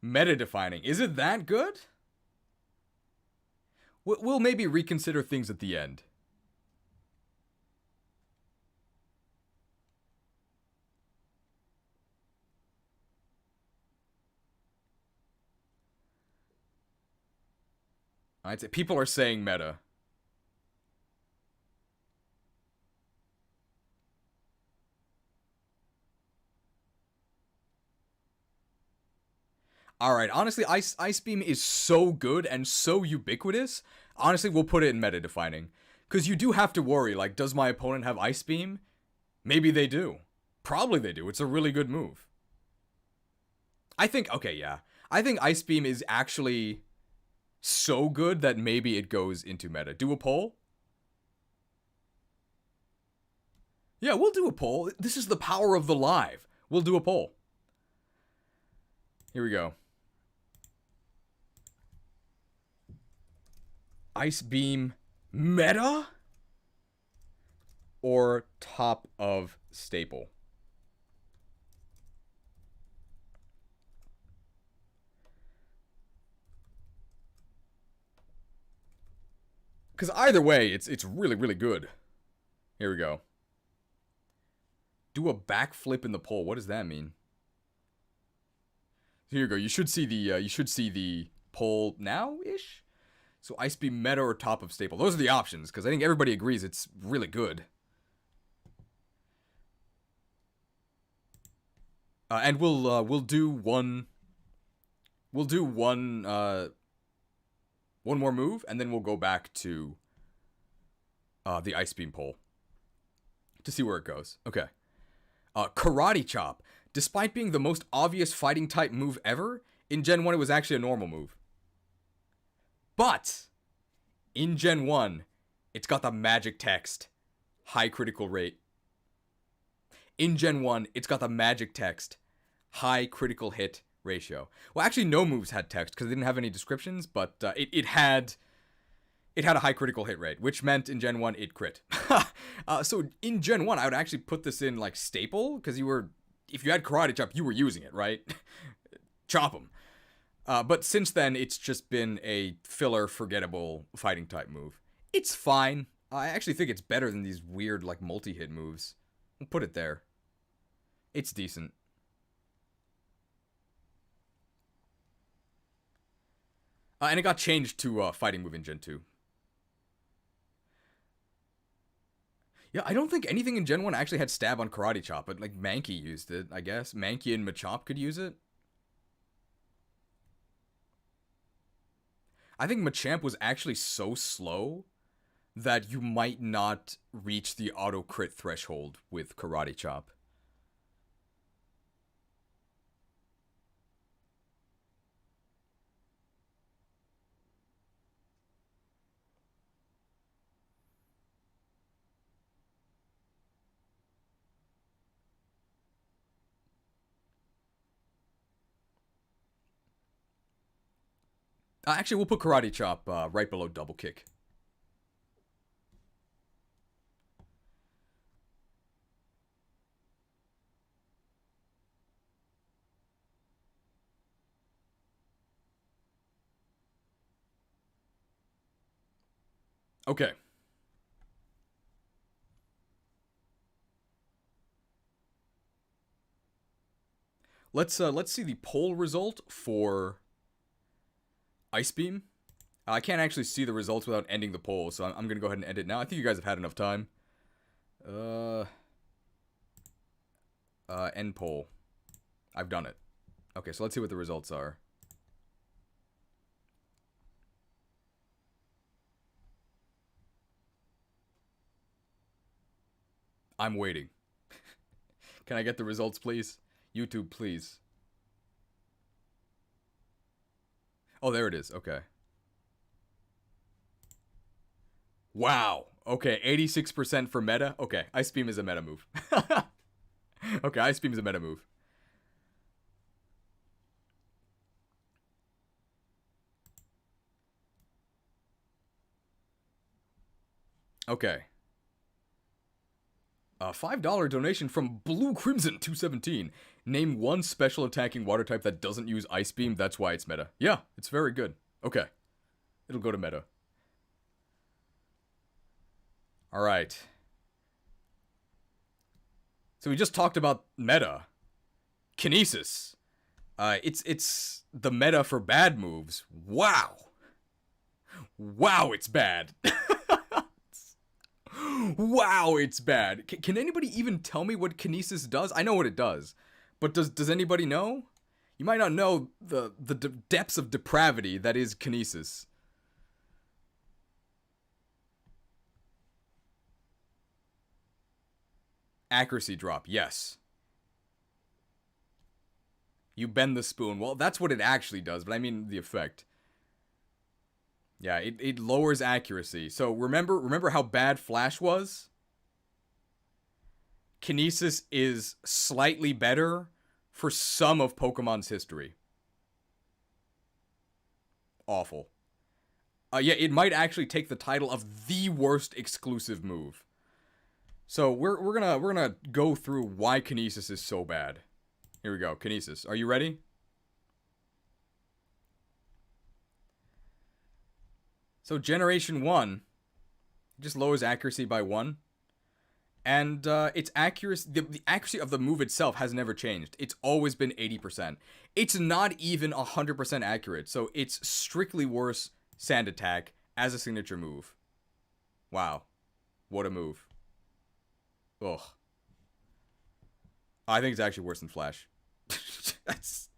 Meta defining. Is it that good? We'll maybe reconsider things at the end. I'd say people are saying meta. Alright, honestly, Ice Beam is so good and so ubiquitous. Honestly, we'll put it in meta defining. Because you do have to worry, like, does my opponent have Ice Beam? Maybe they do. Probably they do. It's a really good move. I think, okay, yeah. I think Ice Beam is actually so good that maybe it goes into meta. Do a poll? Yeah, we'll do a poll. This is the power of the live. We'll do a poll. Here we go. Ice Beam meta or top of staple? Because either way, it's really, really good. Here we go. Do a backflip in the poll. What does that mean? Here you go. You should see the poll now-ish. So Ice Beam meta or top of staple. Those are the options, because I think everybody agrees it's really good. And we'll do one more move, and then we'll go back to the Ice Beam poll to see where it goes. Okay. Karate Chop. Despite being the most obvious fighting type move ever, in Gen 1 it was actually a normal move. But in Gen 1, it's got the magic text, high critical rate. In Gen 1, it's got the magic text, high critical hit ratio. Well, actually, no moves had text because they didn't have any descriptions, but it had a high critical hit rate, which meant in Gen 1 it crit. So in Gen 1, I would actually put this in like staple because if you had Karate Chop, you were using it, right? Chop them. But since then, it's just been a filler, forgettable fighting type move. It's fine. I actually think it's better than these weird, like, multi-hit moves. We'll put it there. It's decent. And it got changed to fighting move in Gen 2. Yeah, I don't think anything in Gen 1 actually had stab on Karate Chop, but, like, Mankey used it, I guess. Mankey and Machop could use it. I think Machamp was actually so slow that you might not reach the auto crit threshold with Karate Chop. Actually, we'll put Karate Chop right below Double Kick. Okay. let's see the poll result for Ice Beam. I can't actually see the results without ending the poll, so I'm gonna go ahead and end it now. I think you guys have had enough time. End poll. I've done it. Okay, so let's see what the results are. I'm waiting. Can I get the results, please? YouTube, please. Oh, there it is. Okay. Wow. Okay, 86% for meta. Okay, Ice Beam is a meta move. Okay, Ice Beam is a meta move. Okay. $5 donation from Blue Crimson 217. Name one special attacking water type that doesn't use Ice Beam. That's why it's meta. Yeah, it's very good. Okay. It'll go to meta. Alright. So we just talked about meta. Kinesis. It's the meta for bad moves. Wow. Wow, it's bad. Wow, it's bad. Can anybody even tell me what Kinesis does? I know what it does. But does anybody know? You might not know the depths of depravity that is Kinesis. Accuracy drop, yes. You bend the spoon. Well, that's what it actually does, but I mean the effect. Yeah, it lowers accuracy. So remember how bad Flash was? Kinesis is slightly better for some of Pokemon's history. Awful. Yeah, it might actually take the title of the worst exclusive move. So we're gonna go through why Kinesis is so bad. Here we go, Kinesis. Are you ready? So Generation 1 just lowers accuracy by 1. And its accuracy, the accuracy of the move itself has never changed. It's always been 80%. It's not even 100% accurate, so it's strictly worse Sand Attack as a signature move. Wow. What a move. Ugh. I think it's actually worse than Flash. That's...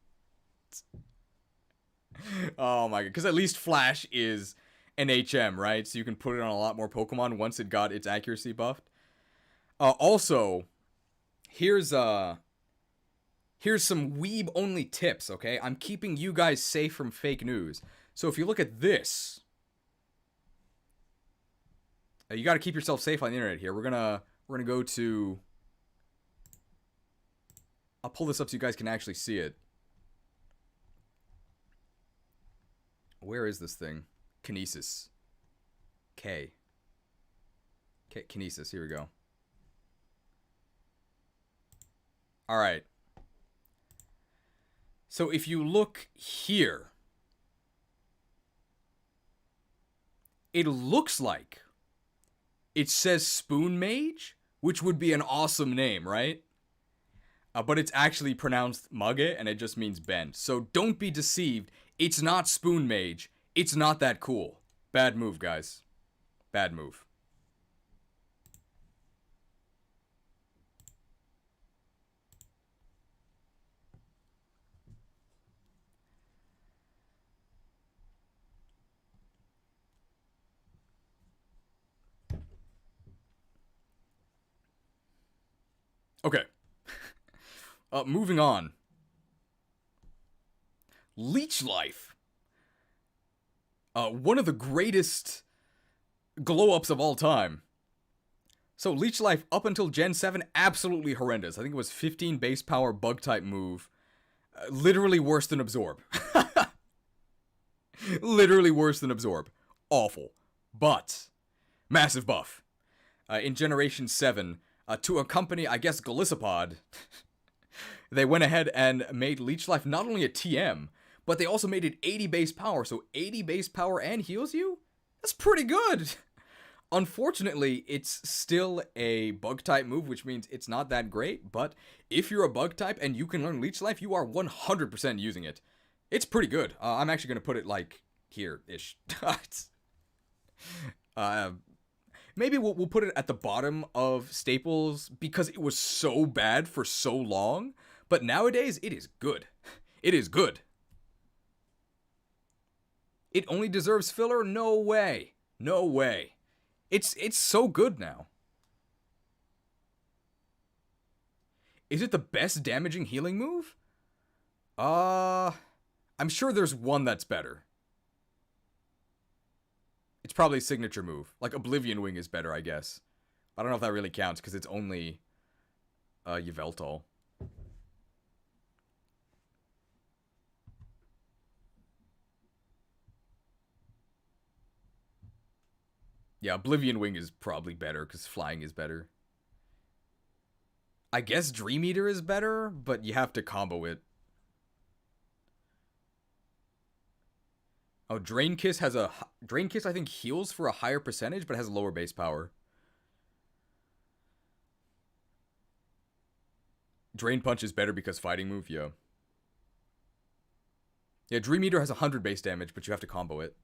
Oh my god, because at least Flash is an HM, right? So you can put it on a lot more Pokemon once it got its accuracy buffed. Also, here's some weeb-only tips, okay? I'm keeping you guys safe from fake news. So if you look at this, you got to keep yourself safe on the internet here. We're gonna go to. I'll pull this up so you guys can actually see it. Where is this thing? Kinesis. Kinesis. Here we go. Alright. So if you look here, it looks like it says Spoon Mage, which would be an awesome name, right? But it's actually pronounced Mage, and it just means bend. So don't be deceived. It's not Spoon Mage. It's not that cool. Bad move, guys. Bad move. Okay. Moving on. Leech Life. One of the greatest glow-ups of all time. So Leech Life up until Gen 7, absolutely horrendous. I think it was 15 base power bug-type move. Literally worse than Absorb. Literally worse than Absorb. Awful. But, massive buff. In Generation 7, to accompany, I guess, Golisopod, they went ahead and made Leech Life not only a TM, but they also made it 80 base power. So 80 base power and heals you? That's pretty good. Unfortunately, it's still a bug type move, which means it's not that great, but if you're a bug type and you can learn Leech Life, you are 100% using it. It's pretty good. I'm actually going to put it like here-ish. uh, maybe we'll put it at the bottom of staples because it was so bad for so long, but nowadays it is good. It is good. It only deserves filler? No way. No way. It's so good now. Is it the best damaging healing move? I'm sure there's one that's better. It's probably a signature move. Like Oblivion Wing is better, I guess. I don't know if that really counts because it's only Yveltal. Yeah, Oblivion Wing is probably better because flying is better. I guess Dream Eater is better, but you have to combo it. Oh, Drain Kiss has a... Drain Kiss, I think, heals for a higher percentage, but has lower base power. Drain Punch is better because fighting move, yeah. Yeah, Dream Eater has 100 base damage, but you have to combo it.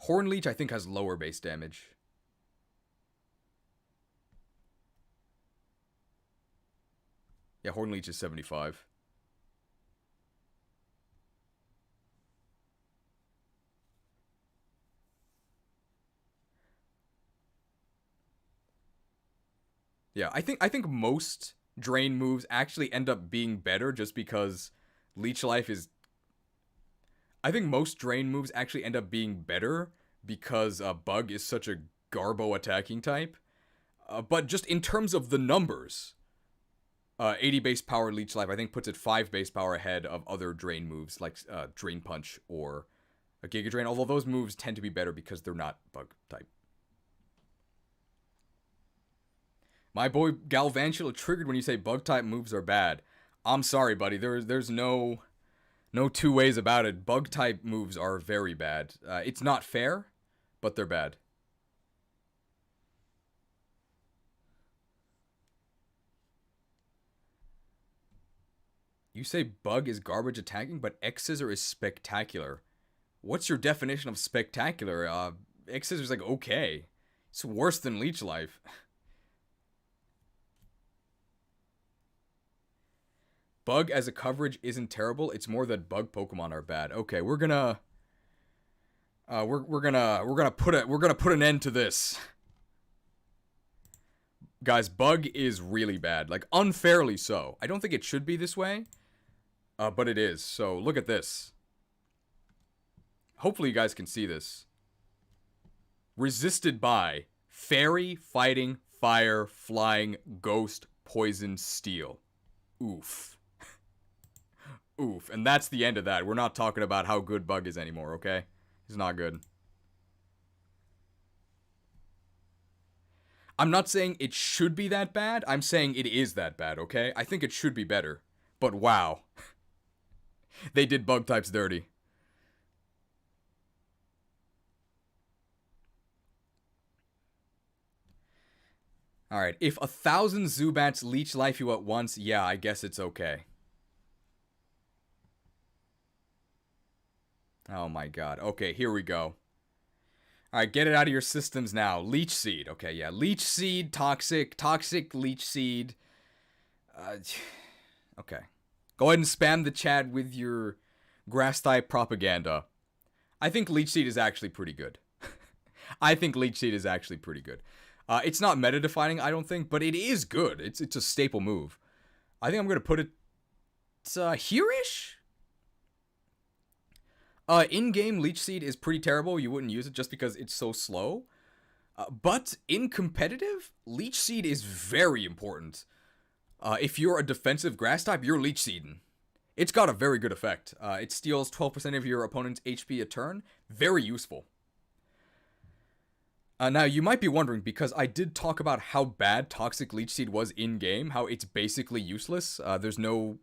Horn Leech, I think, has lower base damage. Yeah, Horn Leech is 75. Yeah, I think most drain moves actually end up being better just because Leech Life is... I think most drain moves actually end up being better because Bug is such a garbo attacking type. But just in terms of the numbers, 80 base power Leech Life I think puts it 5 base power ahead of other drain moves like Drain Punch or a Giga Drain, although those moves tend to be better because they're not Bug type. My boy Galvantula triggered when you say bug type moves are bad. I'm sorry, buddy. There's no two ways about it. Bug type moves are very bad. It's not fair, but they're bad. You say Bug is garbage attacking, but X-Scissor is spectacular. What's your definition of spectacular? X-Scissor's like okay. It's worse than Leech Life. Bug as a coverage isn't terrible. It's more that Bug Pokemon are bad. Okay, we're gonna put an end to this. Guys, Bug is really bad. Like unfairly so. I don't think it should be this way. But it is. So look at this. Hopefully you guys can see this. Resisted by Fairy, Fighting, Fire, Flying, Ghost, Poison, Steel. Oof. Oof. And that's the end of that. We're not talking about how good Bug is anymore, okay? It's not good. I'm not saying it should be that bad. I'm saying it is that bad, okay? I think it should be better. But wow. They did Bug types dirty. Alright, if 1,000 Zubats leech life you at once, yeah, I guess it's okay. Oh my god. Okay, here we go. Alright, get it out of your systems now. Leech Seed. Okay, yeah. Leech Seed, Toxic, Toxic, Leech Seed. Okay. Go ahead and spam the chat with your grass type propaganda. I think Leech Seed is actually pretty good. I think Leech Seed is actually pretty good. It's not meta defining, I don't think, but it is good. It's a staple move. I think I'm gonna put it here-ish. In-game Leech Seed is pretty terrible. You wouldn't use it just because it's so slow. But in competitive, Leech Seed is very important. If you're a defensive grass type, you're Leech Seeding. It's got a very good effect. It steals 12% of your opponent's HP a turn. Very useful. Now, you might be wondering, because I did talk about how bad Toxic Leech Seed was in-game, how it's basically useless. There's no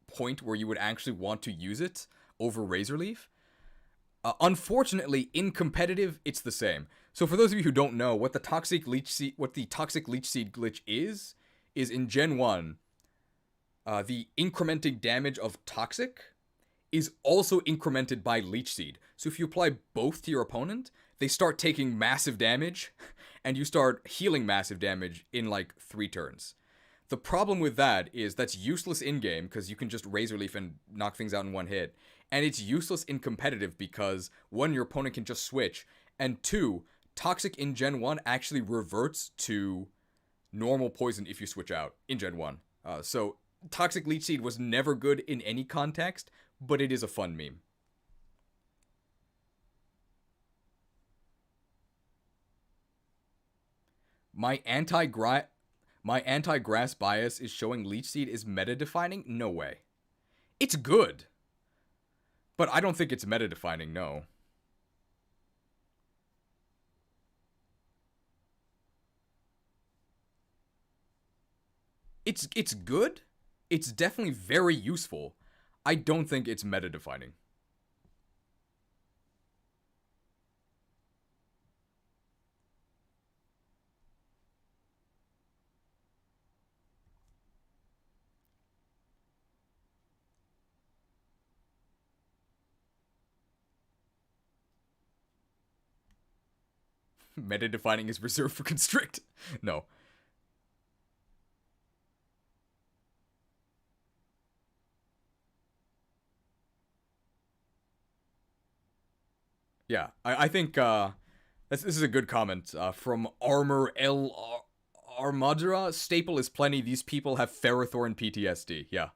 point where you would actually want to use it over Razor Leaf. Unfortunately, in competitive, it's the same. So for those of you who don't know, what the toxic leech seed glitch is in Gen 1, the incrementing damage of toxic is also incremented by leech seed. So if you apply both to your opponent, they start taking massive damage, and you start healing massive damage in like 3 turns. The problem with that is that's useless in-game, because you can just Razor Leaf and knock things out in 1 hit. And it's useless in competitive because, 1, your opponent can just switch, and 2, Toxic in Gen 1 actually reverts to normal poison if you switch out in Gen 1. So, Toxic Leech Seed was never good in any context, but it is a fun meme. My anti-grass bias is showing Leech Seed is meta-defining? No way. It's good. But I don't think it's meta-defining, no. It's good. It's definitely very useful. I don't think it's meta-defining. Meta-defining is reserved for constrict. No. Yeah, I think this is a good comment from Armor L Armadura. Staple is plenty. These people have Ferrothorn PTSD. Yeah.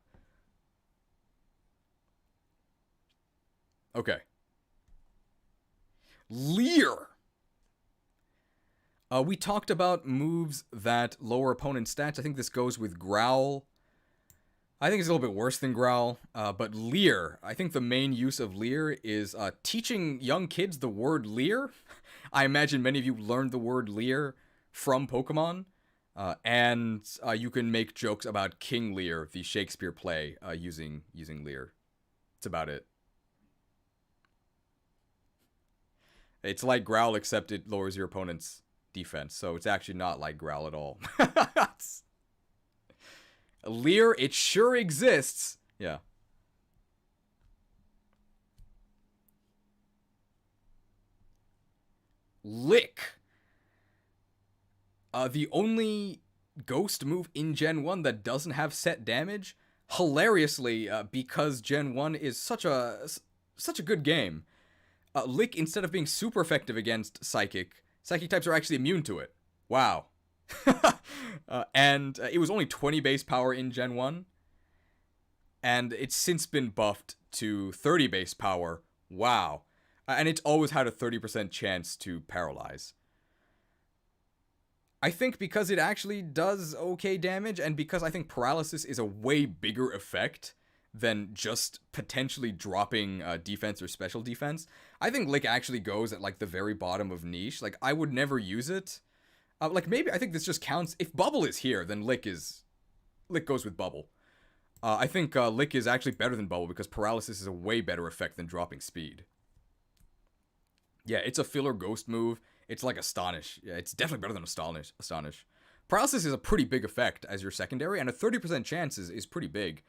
Okay. Leer. We talked about moves that lower opponent stats. I think this goes with Growl. I think it's a little bit worse than Growl, but Leer. I think the main use of Leer is teaching young kids the word Leer. I imagine many of you learned the word Leer from Pokemon, and you can make jokes about King Lear, the Shakespeare play, using Leer. That's about it. It's like Growl, except it lowers your opponent's defense, so it's actually not like Growl at all. Leer, it sure exists. Yeah. Lick. The only ghost move in Gen 1 that doesn't have set damage. Hilariously, because Gen 1 is such a good game. Lick, instead of being super effective against Psychic types are actually immune to it. Wow. And it was only 20 base power in Gen 1. And it's since been buffed to 30 base power. Wow. And it's always had a 30% chance to paralyze. I think because it actually does okay damage, and because I think paralysis is a way bigger effect than just potentially dropping defense or special defense, I think Lick actually goes at like the very bottom of niche. Like, I would never use it. Like, maybe I think this just counts. If Bubble is here, then Lick goes with Bubble. I think Lick is actually better than Bubble because paralysis is a way better effect than dropping speed. Yeah, it's a filler ghost move. It's like Astonish. Yeah, it's definitely better than Astonish. Paralysis is a pretty big effect as your secondary, and a 30% chance is pretty big.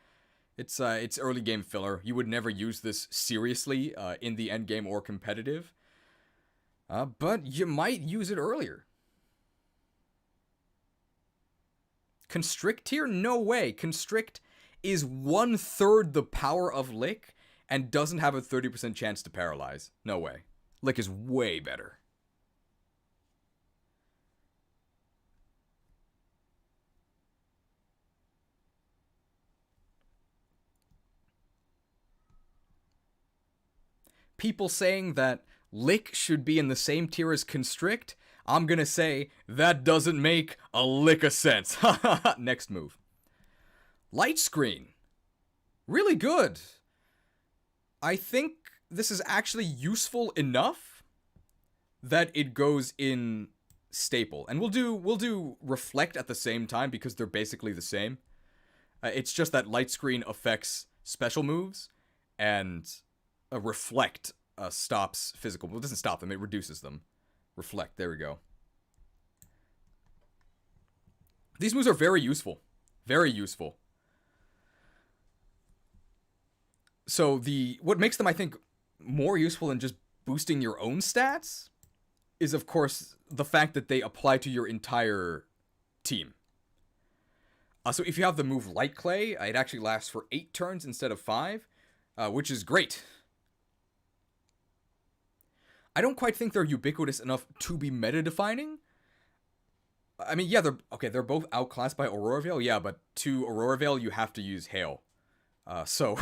It's early game filler. You would never use this seriously in the end game or competitive. But you might use it earlier. Constrict tier? No way. Constrict is 1/3 the power of Lick and doesn't have a 30% chance to paralyze. No way. Lick is way better. People saying that Lick should be in the same tier as Constrict, I'm gonna say that doesn't make a lick of sense. Next move. Light Screen. Really good. I think this is actually useful enough that it goes in staple. And we'll do Reflect at the same time because they're basically the same. It's just that Light Screen affects special moves, and Reflect stops physical. Well, it doesn't stop them, it reduces them. Reflect, there we go. These moves are very useful. Very useful. So what makes them, I think, more useful than just boosting your own stats is, of course, the fact that they apply to your entire team. So if you have the move Light Clay, it actually lasts for 8 turns instead of 5, which is great. I don't quite think they're ubiquitous enough to be meta-defining. I mean, yeah, they're both outclassed by Aurora Veil, yeah, but to Aurora Veil, you have to use Hail. So,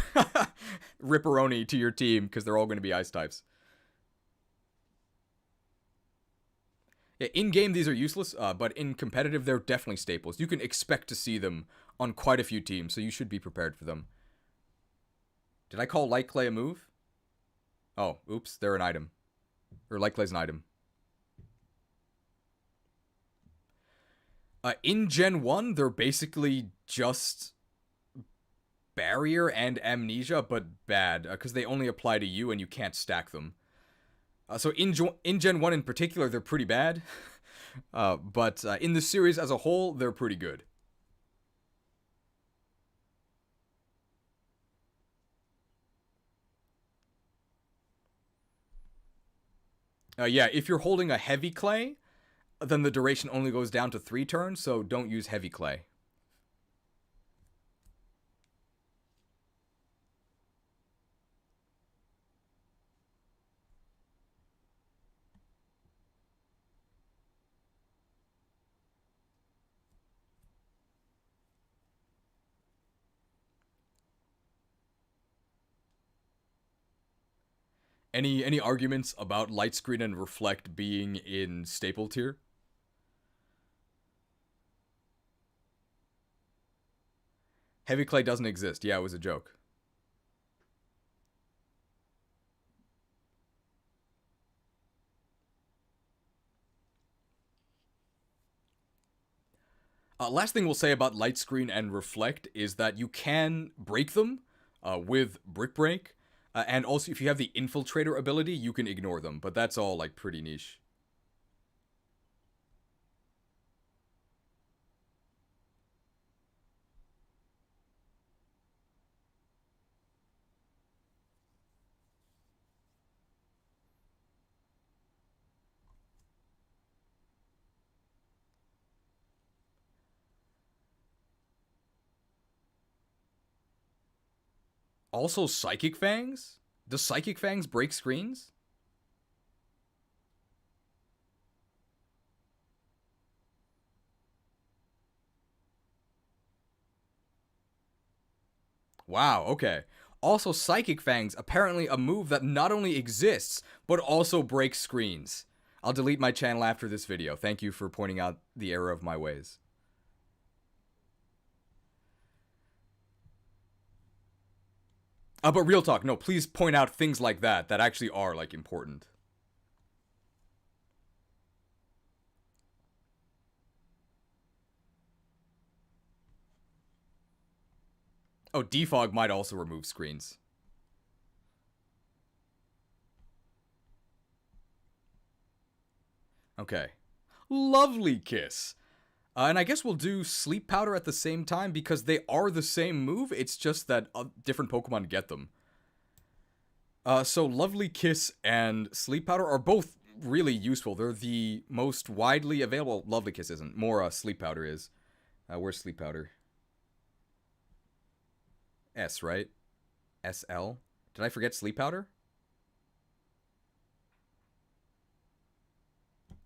Ripperoni to your team, because they're all going to be Ice types. Yeah, in-game, these are useless, but in competitive, they're definitely staples. You can expect to see them on quite a few teams, so you should be prepared for them. Did I call Light Clay a move? Oh, oops, they're an item. Or Light Clay's an item. In Gen 1, they're basically just Barrier and Amnesia, but bad, because they only apply to you and you can't stack them. So in Gen 1 in particular, they're pretty bad. But in the series as a whole, they're pretty good. Yeah, if you're holding a Heavy Clay, then the duration only goes down to 3 turns, so don't use Heavy Clay. Any arguments about Light Screen and Reflect being in staple tier? Heavy Clay doesn't exist. Yeah, it was a joke. Last thing we'll say about Light Screen and Reflect is that you can break them with Brick Break. And also, if you have the Infiltrator ability, you can ignore them. But that's all, like, pretty niche. Also, Psychic Fangs? Does Psychic Fangs break screens? Wow, okay. Also, Psychic Fangs, apparently a move that not only exists, but also breaks screens. I'll delete my channel after this video. Thank you for pointing out the error of my ways. But real talk, no, please point out things like that actually are, like, important. Oh, Defog might also remove screens. Okay. Lovely Kiss. And I guess we'll do Sleep Powder at the same time because they are the same move. It's just that different Pokemon get them. So Lovely Kiss and Sleep Powder are both really useful. They're the most widely available. Lovely Kiss isn't. More Sleep Powder is. Where's Sleep Powder? S, right? SL? Did I forget Sleep Powder?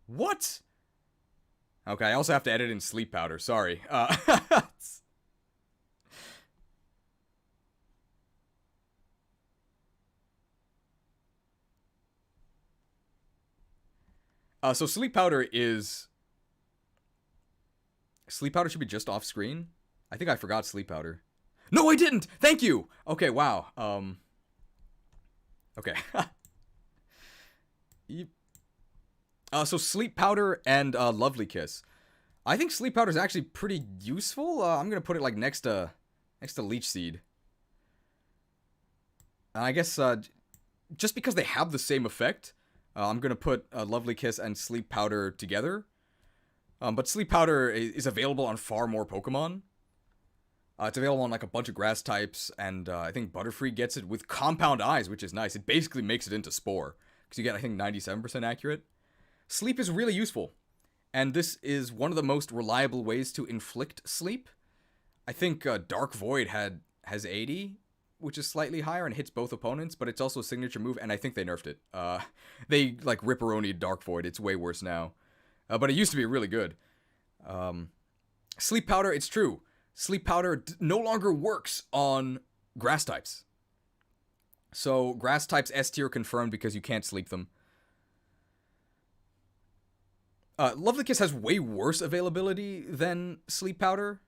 What? Okay, I also have to edit in Sleep Powder. Sorry. So Sleep Powder is... Sleep Powder should be just off screen? I think I forgot Sleep Powder. No, I didn't! Thank you! Okay, wow. Okay. So Sleep Powder and Lovely Kiss. I think Sleep Powder is actually pretty useful. I'm gonna put it like next to Leech Seed. And I guess just because they have the same effect, I'm going to put Lovely Kiss and Sleep Powder together. But Sleep Powder is available on far more Pokemon. It's available on like a bunch of grass types, and I think Butterfree gets it with Compound Eyes, which is nice. It basically makes it into Spore, because you get, I think, 97% accurate. Sleep is really useful, and this is one of the most reliable ways to inflict sleep. I think Dark Void has 80, which is slightly higher and hits both opponents, but it's also a signature move, and I think they nerfed it. They like ripperonied Dark Void. It's way worse now. But it used to be really good. Sleep Powder, it's true. Sleep Powder no longer works on grass types. So grass types S tier confirmed because you can't sleep them. Lovely Kiss has way worse availability than Sleep Powder.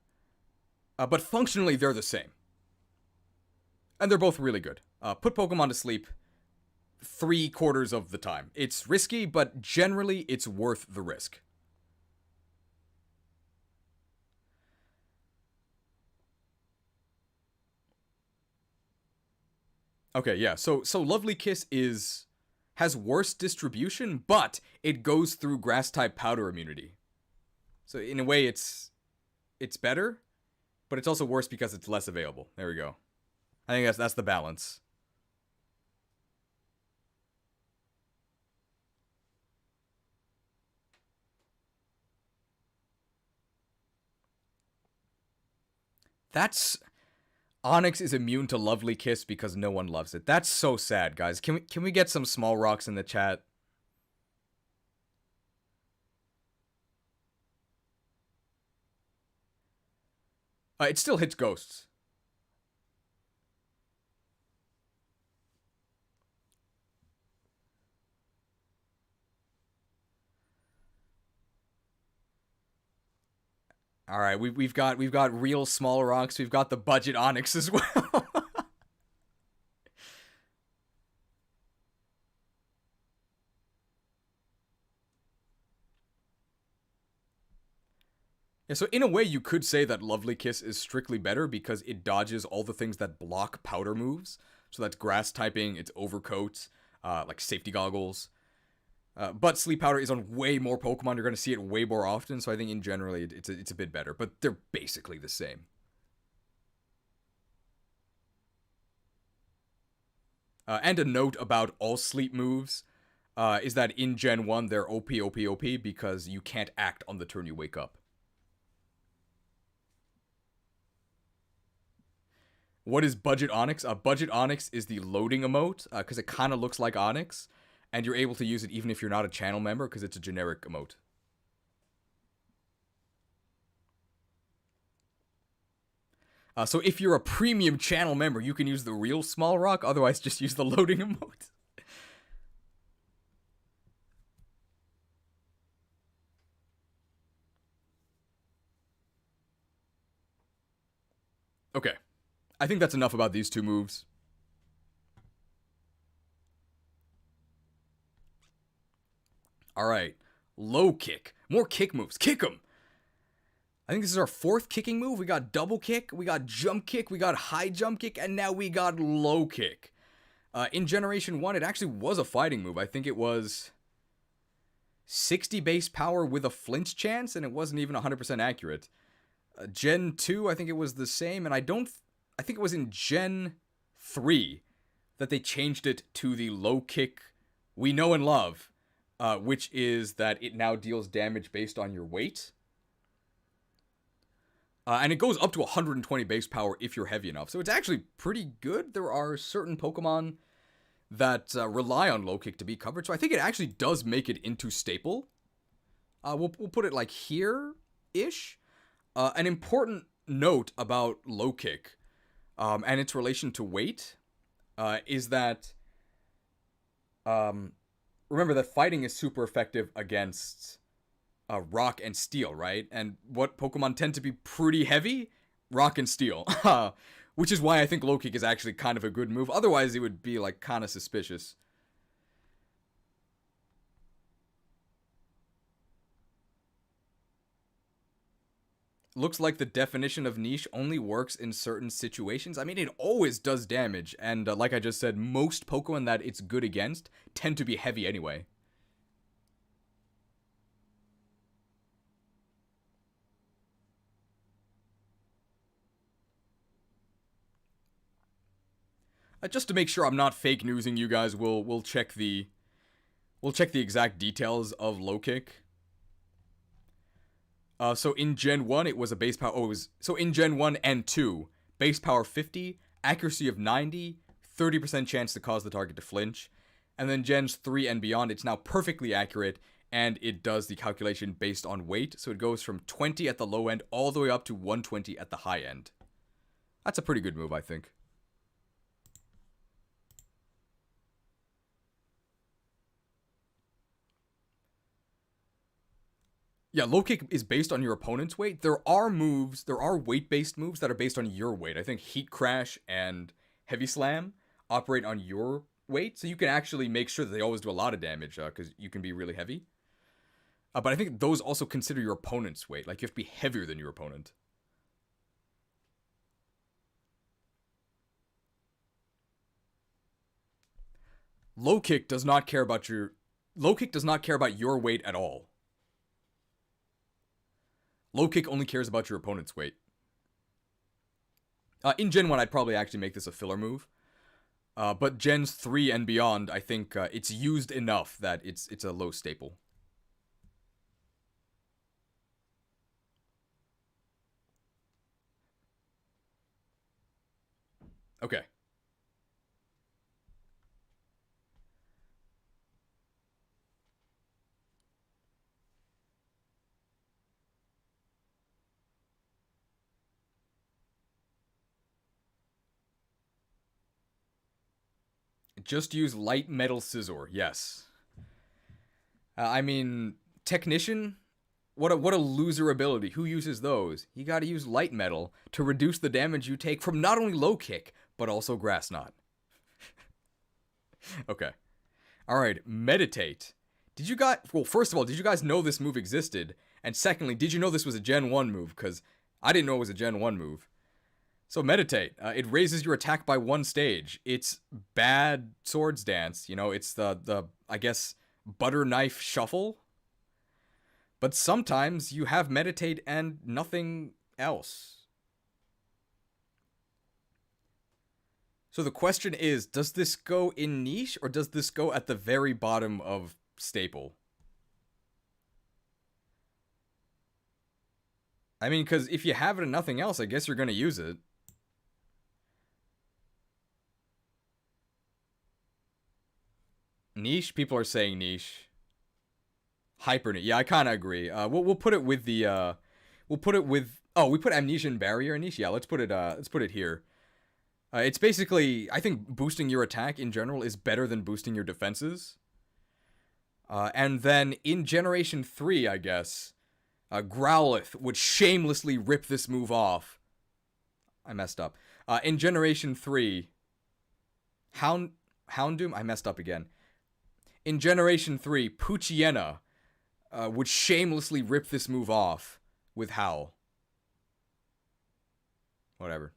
But functionally, they're the same. And they're both really good. Put Pokemon to sleep 3/4 of the time. It's risky, but generally it's worth the risk. Okay, yeah. So Lovely Kiss has worse distribution, but it goes through grass type powder immunity. So in a way it's better, but it's also worse because it's less available. There we go. I think that's the balance. That's Onyx is immune to Lovely Kiss because no one loves it. That's so sad, guys. Can we get some small rocks in the chat? It still hits ghosts. All right, we've got real small rocks. We've got the budget Onyx as well. Yeah, so in a way, you could say that Lovely Kiss is strictly better because it dodges all the things that block powder moves. So that's grass typing, it's overcoat, like safety goggles. But Sleep Powder is on way more Pokemon. You're going to see it way more often. So I think in general, it's a bit better. But they're basically the same. And a note about all sleep moves is that in Gen 1, they're OP, OP, OP because you can't act on the turn you wake up. What is Budget Onyx? Budget Onyx is the loading emote, because it kind of looks like Onyx, and you're able to use it even if you're not a channel member, because it's a generic emote. So if you're a premium channel member, you can use the real small rock, otherwise just use the loading emote. Okay. I think that's enough about these two moves. Alright. Low kick. More kick moves. Kick them! I think this is our 4th kicking move. We got double kick, we got jump kick, we got high jump kick, and now we got low kick. In Generation 1, it actually was a fighting move. I think it was 60 base power with a flinch chance, and it wasn't even 100% accurate. Gen 2, I think it was the same, and I think it was in Gen 3 that they changed it to the low kick we know and love, which is that it now deals damage based on your weight. And it goes up to 120 base power if you're heavy enough. So it's actually pretty good. There are certain Pokemon that rely on low kick to be covered. So I think it actually does make it into staple. We'll put it like here-ish. An important note about low kick and its relation to weight is that remember that fighting is super effective against rock and steel, right? And what Pokemon tend to be pretty heavy? Rock and steel. Which is why I think low kick is actually kind of a good move. Otherwise, it would be like kind of suspicious. Looks like the definition of niche only works in certain situations. I mean, it always does damage, and like I just said, most Pokemon that it's good against tend to be heavy anyway. Just to make sure I'm not fake newsing you guys, we'll check the exact details of low kick. So in Gen 1, it was a base power. Oh, it was. So in Gen 1 and 2, base power 50, accuracy of 90, 30% chance to cause the target to flinch. And then Gens 3 and beyond, it's now perfectly accurate, and it does the calculation based on weight. So it goes from 20 at the low end all the way up to 120 at the high end. That's a pretty good move, I think. Yeah, low kick is based on your opponent's weight. There are weight-based moves that are based on your weight. I think Heat Crash and Heavy Slam operate on your weight, so you can actually make sure that they always do a lot of damage, because you can be really heavy. But I think those also consider your opponent's weight. Like, you have to be heavier than your opponent. Low kick does not care about your weight at all. Low kick only cares about your opponent's weight. In Gen 1, I'd probably actually make this a filler move. But Gens 3 and beyond, I think it's used enough that it's a low staple. Okay. Just use light metal scissor. Yes. I mean, technician. What a loser ability. Who uses those? You got to use light metal to reduce the damage you take from not only low kick but also grass knot. Okay. All right. Meditate. Did you guys? Well, first of all, did you guys know this move existed? And secondly, did you know this was a Gen 1 move? Because I didn't know it was a Gen 1 move. So meditate. It raises your attack by one stage. It's bad swords dance. You know, it's the I guess butter knife shuffle. But sometimes you have meditate and nothing else. So the question is, does this go in niche or does this go at the very bottom of staple? I mean, because if you have it and nothing else, I guess you're going to use it. Niche? People are saying niche. Hyper niche. Yeah, I kind of agree. We'll put it with the we'll put it with we put amnesia and barrier niche. Yeah, let's put it here. It's basically, I think boosting your attack in general is better than boosting your defenses. And then in Generation 3, I guess, Growlithe would shamelessly rip this move off. I messed up. In Generation 3, Houndoom? I messed up again. In Generation 3, Poochyena would shamelessly rip this move off with Howl. Whatever.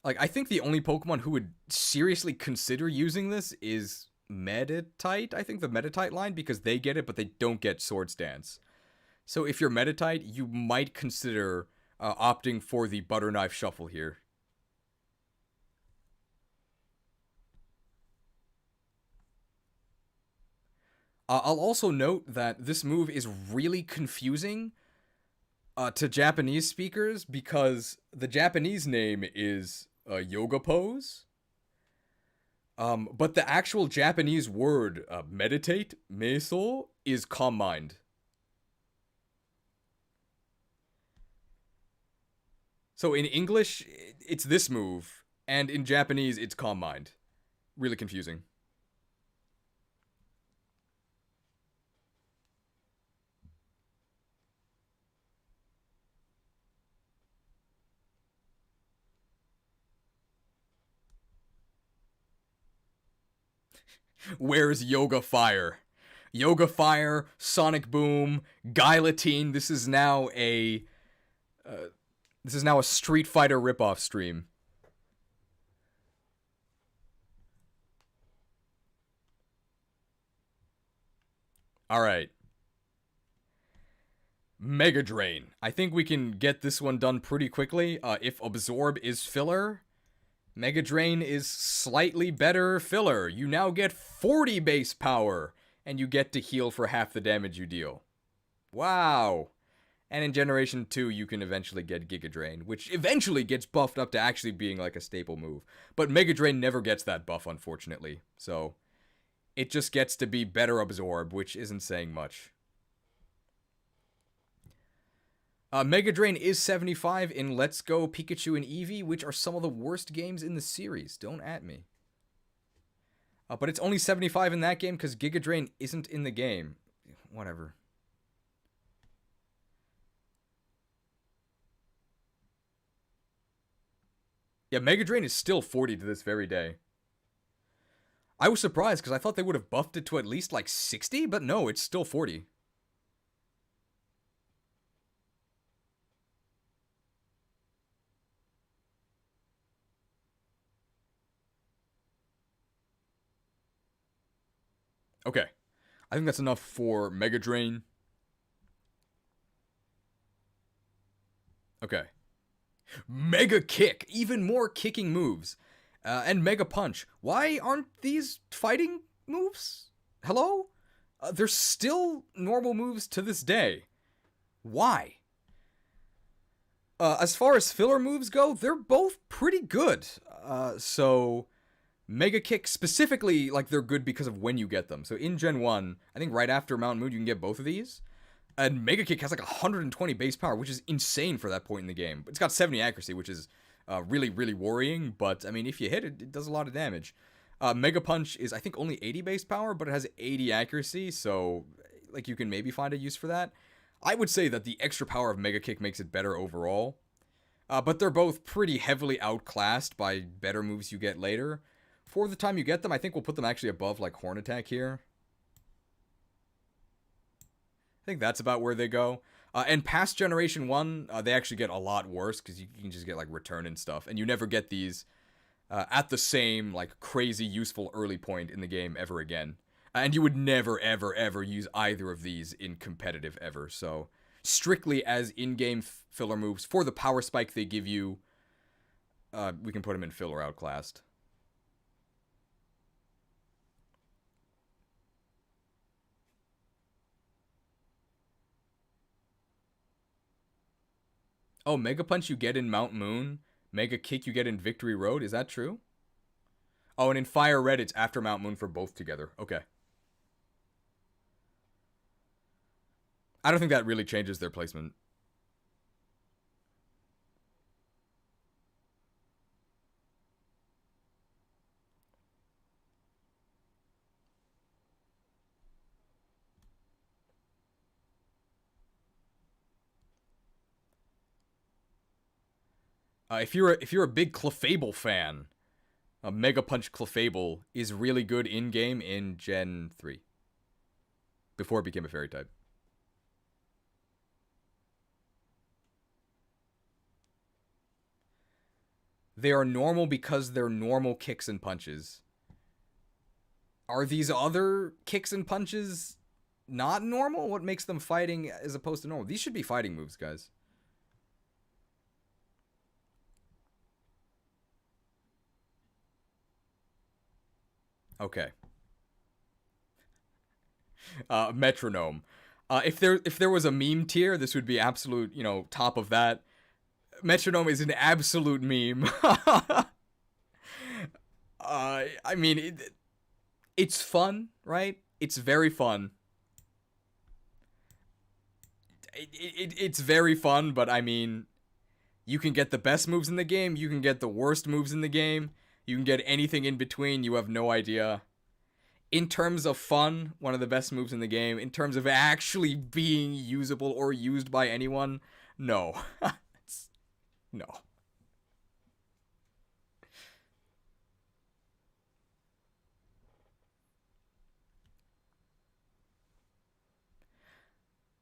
Like, I think the only Pokemon who would seriously consider using this is Meditite. I think the Meditite line, because they get it, but they don't get Swords Dance. So if you're Meditite, you might consider opting for the Butter Knife Shuffle here. I'll also note that this move is really confusing to Japanese speakers because the Japanese name is yoga pose. But the actual Japanese word meditate, meso, is calm mind. So in English, it's this move, and in Japanese, it's calm mind. Really confusing. Where's Yoga Fire? Yoga Fire, Sonic Boom, Guillotine. This is now a Street Fighter ripoff stream. All right. Mega Drain. I think we can get this one done pretty quickly. If Absorb is filler, Mega Drain is slightly better filler. You now get 40 base power, and you get to heal for half the damage you deal. Wow. And in Generation 2, you can eventually get Giga Drain, which eventually gets buffed up to actually being like a staple move. But Mega Drain never gets that buff, unfortunately. So it just gets to be better Absorb, which isn't saying much. Mega Drain is 75 in Let's Go Pikachu and Eevee, which are some of the worst games in the series. Don't at me. But it's only 75 in that game because Giga Drain isn't in the game. Whatever. Yeah, Mega Drain is still 40 to this very day. I was surprised because I thought they would have buffed it to at least like 60, but no, it's still 40. Okay. I think that's enough for Mega Drain. Okay. Mega Kick. Even more kicking moves. And Mega Punch. Why aren't these fighting moves? Hello? They're still normal moves to this day. Why? As far as filler moves go, they're both pretty good. So Mega Kick specifically, like, they're good because of when you get them. So in Gen 1, I think right after Mountain Moon, you can get both of these. And Mega Kick has like 120 base power, which is insane for that point in the game. It's got 70 accuracy, which is really, really worrying. But, I mean, if you hit it, it does a lot of damage. Mega Punch is, I think, only 80 base power, but it has 80 accuracy. So, like, you can maybe find a use for that. I would say that the extra power of Mega Kick makes it better overall. But they're both pretty heavily outclassed by better moves you get later. For the time you get them, I think we'll put them actually above, like, Horn Attack here. I think that's about where they go. And past Generation 1, they actually get a lot worse, because you can just get, like, Return and stuff. And you never get these at the same, like, crazy useful early point in the game ever again. And you would never, ever, ever use either of these in competitive ever. So, strictly as in-game filler moves, for the power spike they give you, we can put them in filler outclassed. Oh, Mega Punch you get in Mount Moon, Mega Kick you get in Victory Road, is that true? Oh, and in Fire Red it's after Mount Moon for both together, okay. I don't think that really changes their placement. If you're a big Clefable fan, Mega Punch Clefable is really good in game in Gen 3. Before it became a fairy type. They are normal because they're normal kicks and punches. Are these other kicks and punches not normal? What makes them fighting as opposed to normal? These should be fighting moves, guys. Okay. Metronome. If there was a meme tier, this would be absolute, top of that. Metronome is an absolute meme. I mean, it's fun, right? It's very fun. It's very fun, but I mean, you can get the best moves in the game, you can get the worst moves in the game, you can get anything in between, you have no idea. In terms of fun, one of the best moves in the game. In terms of actually being usable or used by anyone, no. No.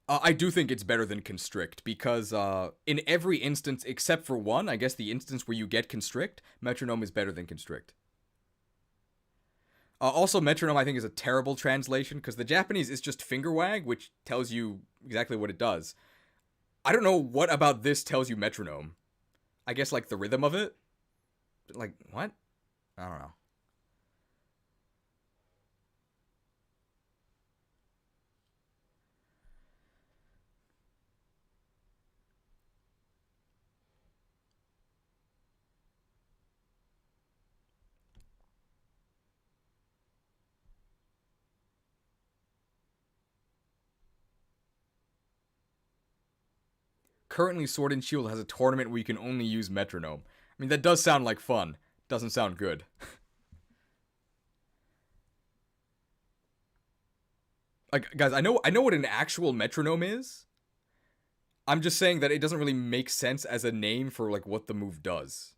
I do think it's better than constrict because in every instance except for one, I guess the instance where you get constrict, metronome is better than constrict. Also, metronome I think is a terrible translation because the Japanese is just finger wag, which tells you exactly what it does. I don't know what about this tells you metronome. I guess like the rhythm of it. Like what? I don't know. Currently, Sword and Shield has a tournament where you can only use metronome. I mean, that does sound like fun. Doesn't sound good. Like, guys, I know what an actual metronome is. I'm just saying that it doesn't really make sense as a name for like what the move does.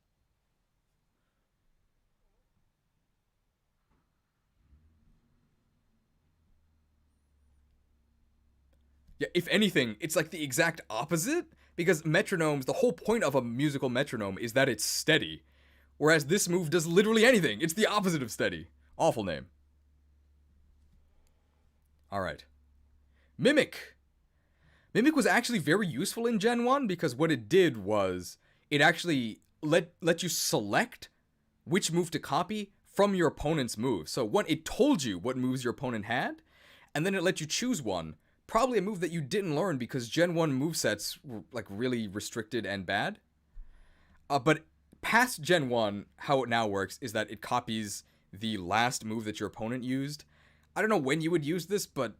Yeah, if anything, it's like the exact opposite because metronomes, the whole point of a musical metronome is that it's steady. Whereas this move does literally anything. It's the opposite of steady. Awful name. All right. Mimic. Mimic was actually very useful in Gen 1 because what it did was it actually let you select which move to copy from your opponent's move. So one, it told you what moves your opponent had, and then it let you choose one. Probably a move that you didn't learn because Gen 1 movesets were like really restricted and bad. But past Gen 1, how it now works is that it copies the last move that your opponent used. I don't know when you would use this, but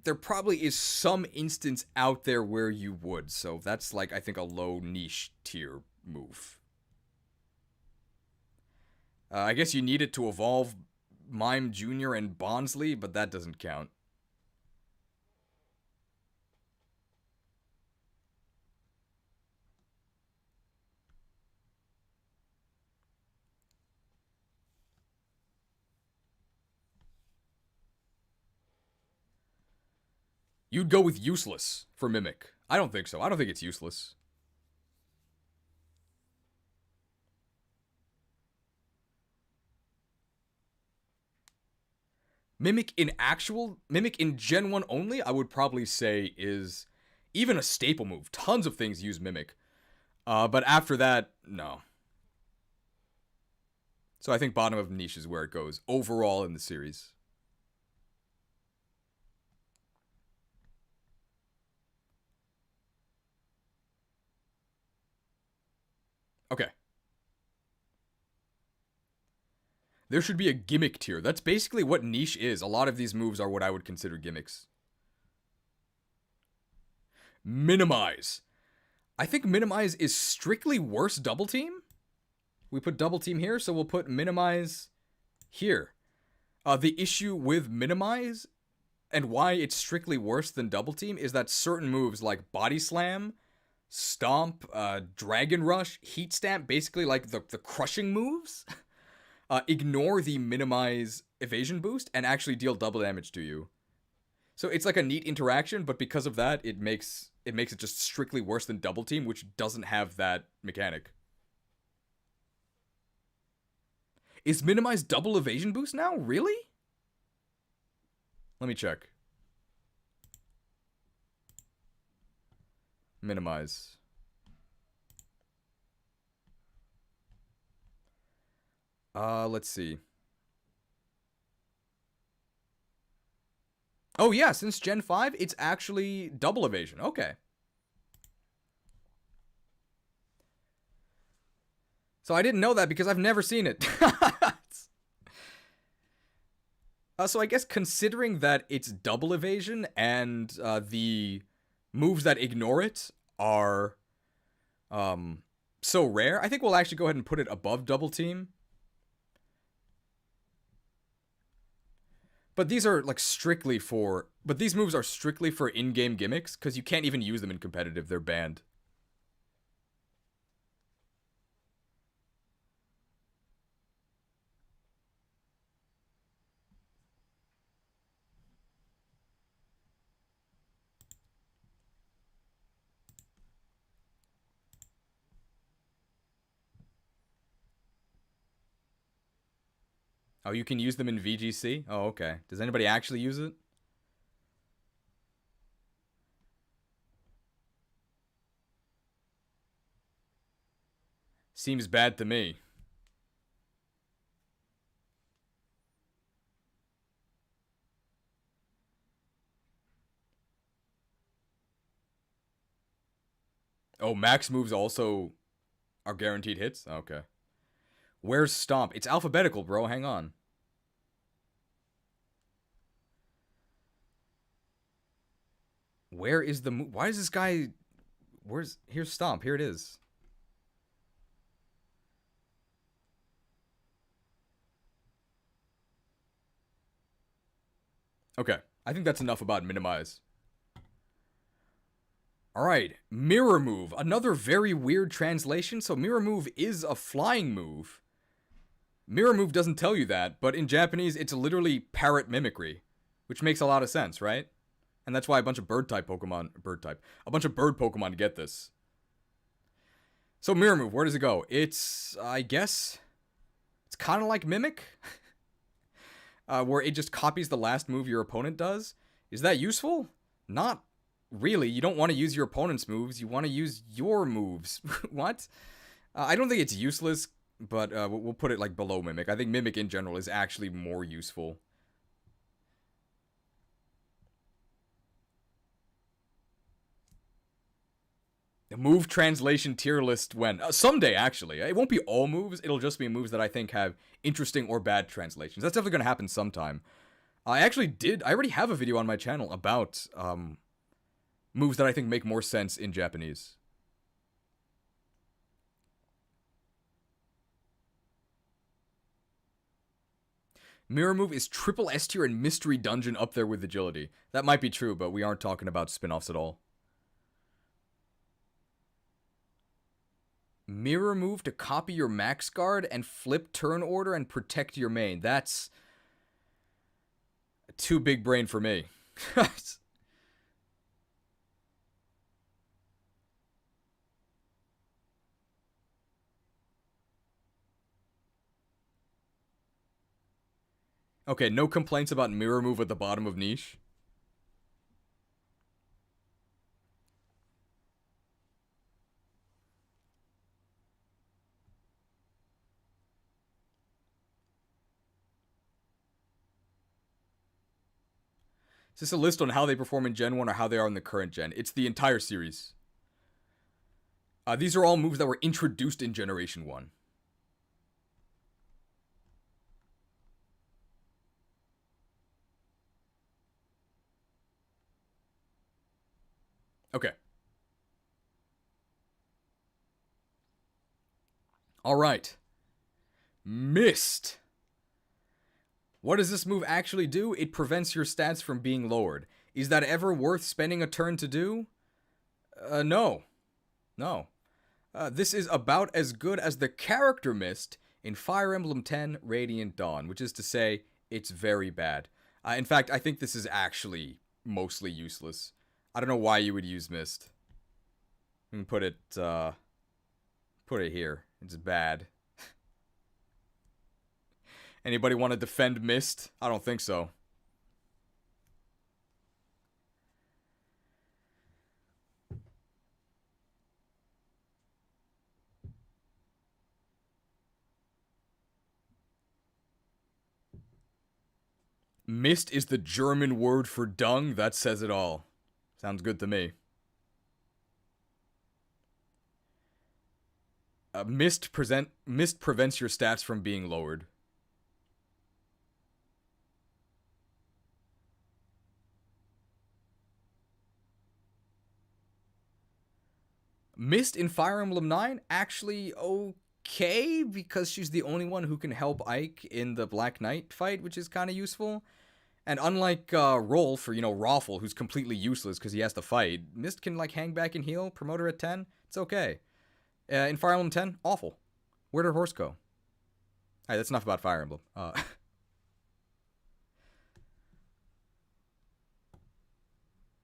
there probably is some instance out there where you would. So that's like I think a low niche tier move. I guess you need it to evolve Mime Jr. and Bonsly, but that doesn't count. You'd go with useless for Mimic. I don't think so. I don't think it's useless. Mimic in Gen 1 only, I would probably say is even a staple move. Tons of things use Mimic. But after that, no. So I think bottom of niche is where it goes overall in the series. Okay. There should be a gimmick tier. That's basically what niche is. A lot of these moves are what I would consider gimmicks. Minimize. I think minimize is strictly worse double team. We put double team here, so we'll put minimize here. The issue with minimize and why it's strictly worse than double team is that certain moves like body slam, stomp, dragon rush, heat stamp, basically like the crushing moves, ignore the minimize evasion boost and actually deal double damage to you. So it's like a neat interaction, but because of that, it makes it just strictly worse than double team, which doesn't have that mechanic. Is minimize double evasion boost now? Really? Let me check. Minimize. Let's see. Oh yeah, since Gen 5, it's actually double evasion. Okay. So I didn't know that because I've never seen it. So I guess considering that it's double evasion and the moves that ignore it are so rare, I think we'll actually go ahead and put it above double team. But these are like strictly for. But these moves are strictly for in-game gimmicks because you can't even use them in competitive. They're banned. Oh, you can use them in VGC? Oh, okay. Does anybody actually use it? Seems bad to me. Oh, max moves also are guaranteed hits? Okay. Where's Stomp? It's alphabetical, bro. Hang on. Where is the move? Why is this guy... Here's Stomp. Here it is. Okay. I think that's enough about minimize. Alright. Mirror Move. Another very weird translation. So Mirror Move is a flying move. Mirror Move doesn't tell you that, but in Japanese, it's literally parrot mimicry, which makes a lot of sense, right? And that's why a bunch of bird Pokemon get this. So Mirror Move, where does it go? It's, I guess, it's kind of like Mimic, where it just copies the last move your opponent does. Is that useful? Not really. You don't want to use your opponent's moves. You want to use your moves. What? I don't think it's useless, but we'll put it like below Mimic. I think Mimic in general is actually more useful. The move translation tier list when? Someday, actually. It won't be all moves. It'll just be moves that I think have interesting or bad translations. That's definitely going to happen sometime. I already have a video on my channel about moves that I think make more sense in Japanese. Mirror Move is triple S tier and Mystery Dungeon up there with Agility. That might be true, but we aren't talking about spin-offs at all. Mirror Move to copy your max guard and flip turn order and protect your main. That's too big brain for me. Okay, no complaints about Mirror Move at the bottom of niche. Is this a list on how they perform in Gen 1 or how they are in the current gen? It's the entire series. These are all moves that were introduced in Generation 1. Okay. Alright. Mist. What does this move actually do? It prevents your stats from being lowered. Is that ever worth spending a turn to do? No. No. This is about as good as the character Mist in Fire Emblem 10 Radiant Dawn, which is to say, it's very bad. In fact, I think this is actually mostly useless. I don't know why you would use Mist. You can put it here. It's bad. Anybody want to defend Mist? I don't think so. Mist is the German word for dung. That says it all. Sounds good to me. Mist prevents your stats from being lowered. Mist in Fire Emblem 9 actually okay because she's the only one who can help Ike in the Black Knight fight, which is kind of useful. And unlike Rolf or, Raffle, who's completely useless because he has to fight, Mist can, hang back and heal, promote her at 10. It's okay. In Fire Emblem 10, awful. Where'd her horse go? Alright, that's enough about Fire Emblem.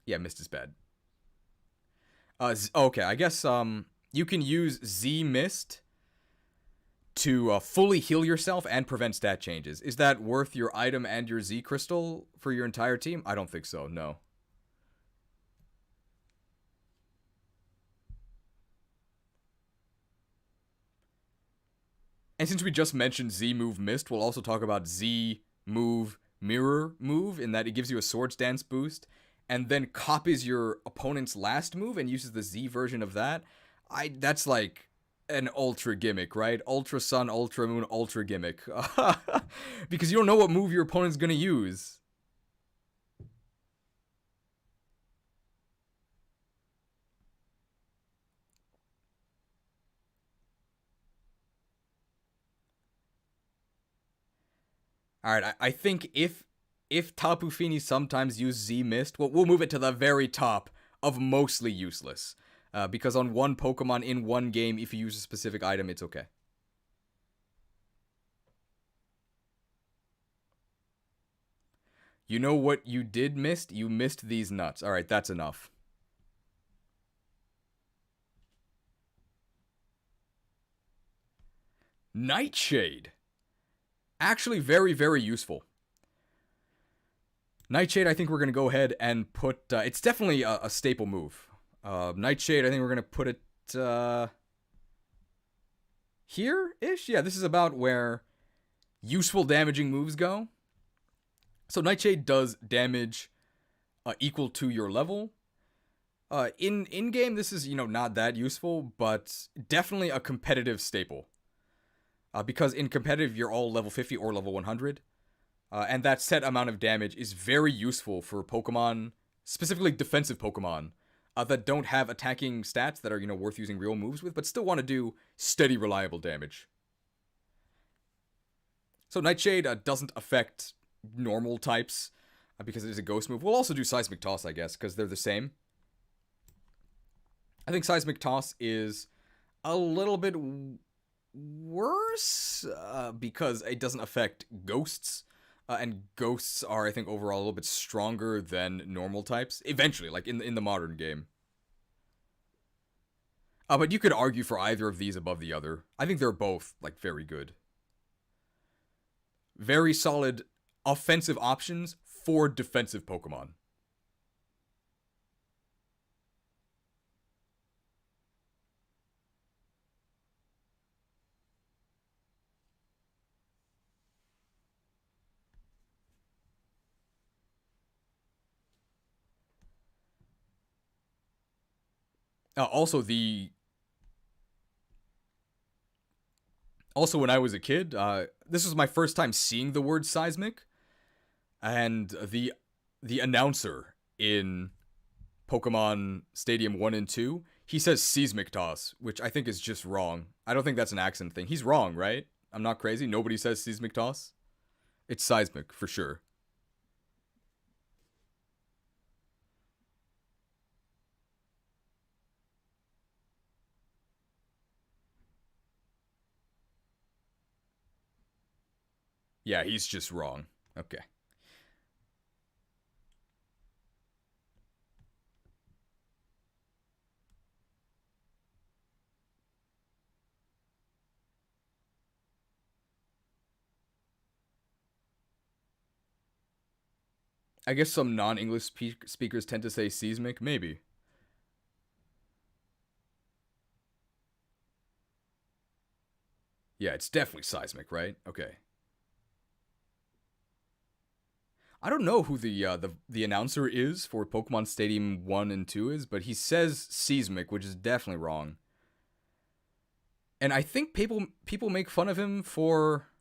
Yeah, Mist is bad. Okay, I guess you can use Z Mist to fully heal yourself and prevent stat changes. Is that worth your item and your Z crystal for your entire team? I don't think so, no. And since we just mentioned Z move mist, we'll also talk about Z move mirror move, in that it gives you a swords dance boost and then copies your opponent's last move and uses the Z version of that. That's like an ultra gimmick, right? Ultra sun, ultra moon, ultra gimmick. Because you don't know what move your opponent's gonna use. Alright, I think if Tapu Fini sometimes use Z Mist, we'll move it to the very top of mostly useless. Because on one Pokemon in one game, if you use a specific item, it's okay. You know what you did miss? You missed these nuts. Alright, that's enough. Nightshade. Actually very, very useful. Nightshade, I think we're going to go ahead and put... it's definitely a staple move. Nightshade, I think we're going to put it... here-ish? Yeah, this is about where useful damaging moves go. So Nightshade does damage equal to your level. In-game, this is, not that useful, but definitely a competitive staple. Because in competitive, you're all level 50 or level 100. And that set amount of damage is very useful for Pokemon, specifically defensive Pokemon, that don't have attacking stats that are, worth using real moves with, but still want to do steady, reliable damage. So Nightshade doesn't affect normal types, because it is a ghost move. We'll also do Seismic Toss, I guess, because they're the same. I think Seismic Toss is a little bit worse, because it doesn't affect ghosts. And ghosts are, I think, overall a little bit stronger than normal types. Eventually, like in the modern game. But you could argue for either of these above the other. I think they're both, like, very good. Very solid offensive options for defensive Pokemon. Also, when I was a kid, this was my first time seeing the word seismic, and the announcer in Pokemon Stadium 1 and 2, he says seismic toss, which I think is just wrong. I don't think that's an accent thing. He's wrong, right? I'm not crazy. Nobody says seismic toss. It's seismic, for sure. Yeah, he's just wrong. Okay. I guess some non-English speakers tend to say seismic, maybe. Yeah, it's definitely seismic, right? Okay. I don't know who the announcer is for Pokemon Stadium 1 and 2 is, but he says seismic, which is definitely wrong. And I think people make fun of him for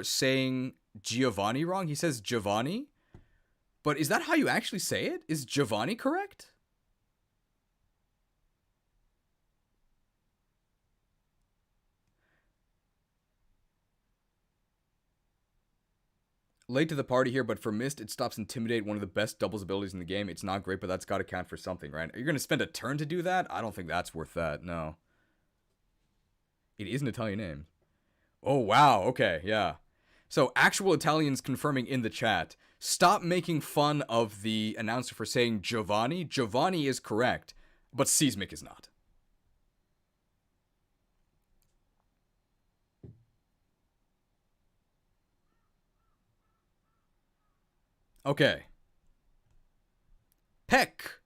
saying Giovanni wrong. He says Giovanni, but is that how you actually say it? Is Giovanni correct? Late to the party here, but for Mist, it stops Intimidate, one of the best doubles abilities in the game. It's not great, but that's got to count for something, right? You're going to spend a turn to do that? I don't think that's worth that, no. It is an Italian name. Oh, wow, okay, yeah. So, actual Italians confirming in the chat, stop making fun of the announcer for saying Giovanni. Giovanni is correct, but seismic is not. Okay. Peck.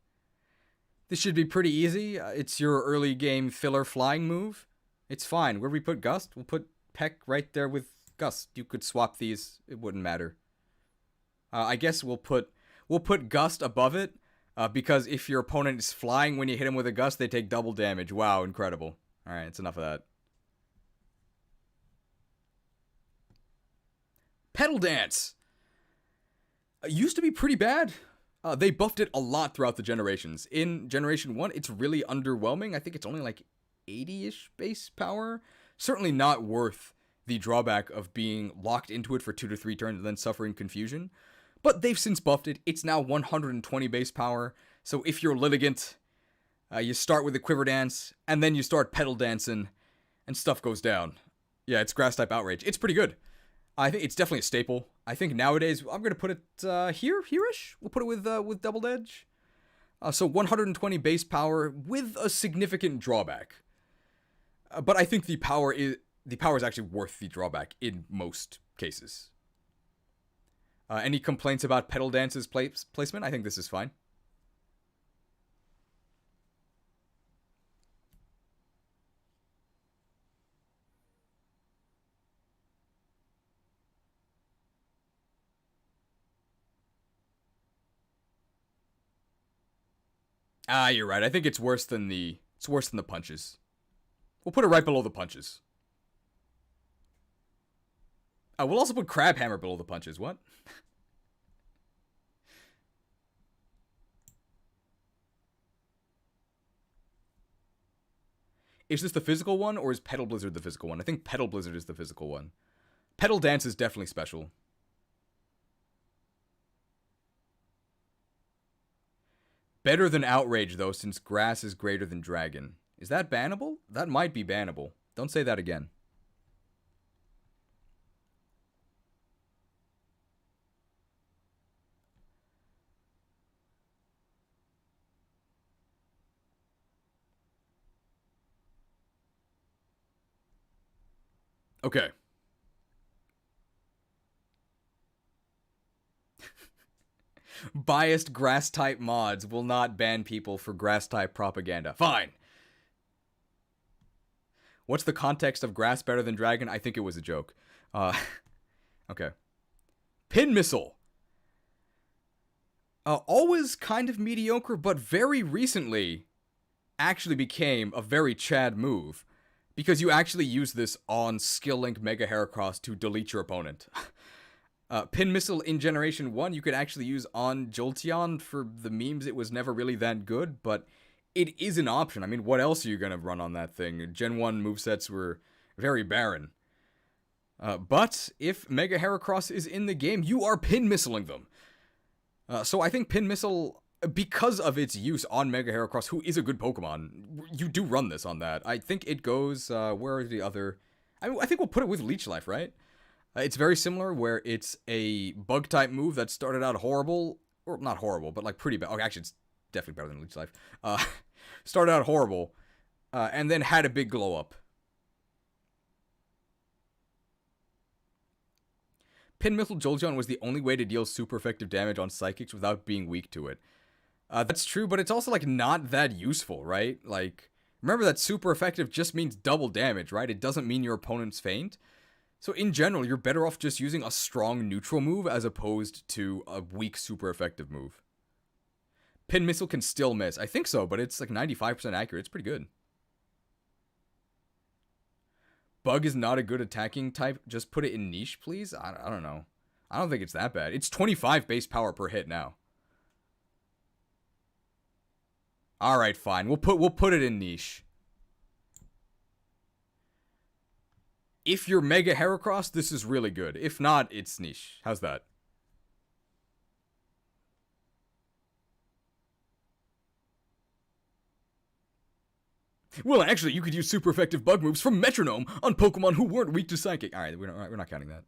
This should be pretty easy. It's your early game filler flying move. It's fine. Where do we put Gust? We'll put Peck right there with Gust. You could swap these. It wouldn't matter. I guess we'll put Gust above it. Because if your opponent is flying when you hit him with a Gust, they take double damage. Wow, incredible. Alright, it's enough of that. Pedal Dance! It used to be pretty bad. They buffed it a lot throughout the generations. In Generation 1, it's really underwhelming. I think it's only like 80-ish base power. Certainly not worth the drawback of being locked into it for 2 to 3 turns and then suffering confusion. But they've since buffed it. It's now 120 base power. So if you're Litigant, you start with the Quiver Dance, and then you start Pedal Dancing, and stuff goes down. Yeah, it's Grass-type Outrage. It's pretty good. I think it's definitely a staple. I think nowadays, I'm going to put it here-ish. We'll put it with Double Edge. So 120 base power with a significant drawback. But I think the power is actually worth the drawback in most cases. Any complaints about Pedal Dance's placement? I think this is fine. You're right. I think it's worse than the punches. We'll put it right below the punches. We'll also put Crab Hammer below the punches. What? Is this the physical one, or is Pedal Blizzard the physical one? I think Pedal Blizzard is the physical one. Pedal Dance is definitely special. Better than Outrage, though, since Grass is greater than Dragon. Is that bannable? That might be bannable. Don't say that again. Okay. Biased Grass-type mods will not ban people for Grass-type propaganda. Fine. What's the context of Grass better than Dragon? I think it was a joke. Okay. Pin Missile. Always kind of mediocre, but very recently actually became a very Chad move. Because you actually use this on Skill Link Mega Heracross to delete your opponent. Pin Missile in Generation 1 you could actually use on Jolteon. For the memes, it was never really that good, but it is an option. I mean, what else are you going to run on that thing? Gen 1 movesets were very barren. But if Mega Heracross is in the game, you are Pin Missiling them. So I think Pin Missile, because of its use on Mega Heracross, who is a good Pokemon, you do run this on that. I think it goes, where are the other... I think we'll put it with Leech Life, right? It's very similar, where it's a Bug-type move that started out horrible, or not horrible, but like pretty bad. Okay, actually, it's definitely better than Leech Life. Started out horrible, and then had a big glow-up. Pin Missile Jolteon was the only way to deal super effective damage on Psychics without being weak to it. That's true, but it's also, like, not that useful, right? Like, remember that super effective just means double damage, right? It doesn't mean your opponent's faint. So in general, you're better off just using a strong neutral move as opposed to a weak super effective move. Pin Missile can still miss. I think so, but it's like 95% accurate. It's pretty good. Bug is not a good attacking type. Just put it in niche, please. I don't know. I don't think it's that bad. It's 25 base power per hit now. All right, fine. We'll put it in niche. If you're Mega Heracross, this is really good. If not, it's niche. How's that? Well, actually, you could use super effective bug moves from Metronome on Pokemon who weren't weak to Psychic. All right, we're not counting that.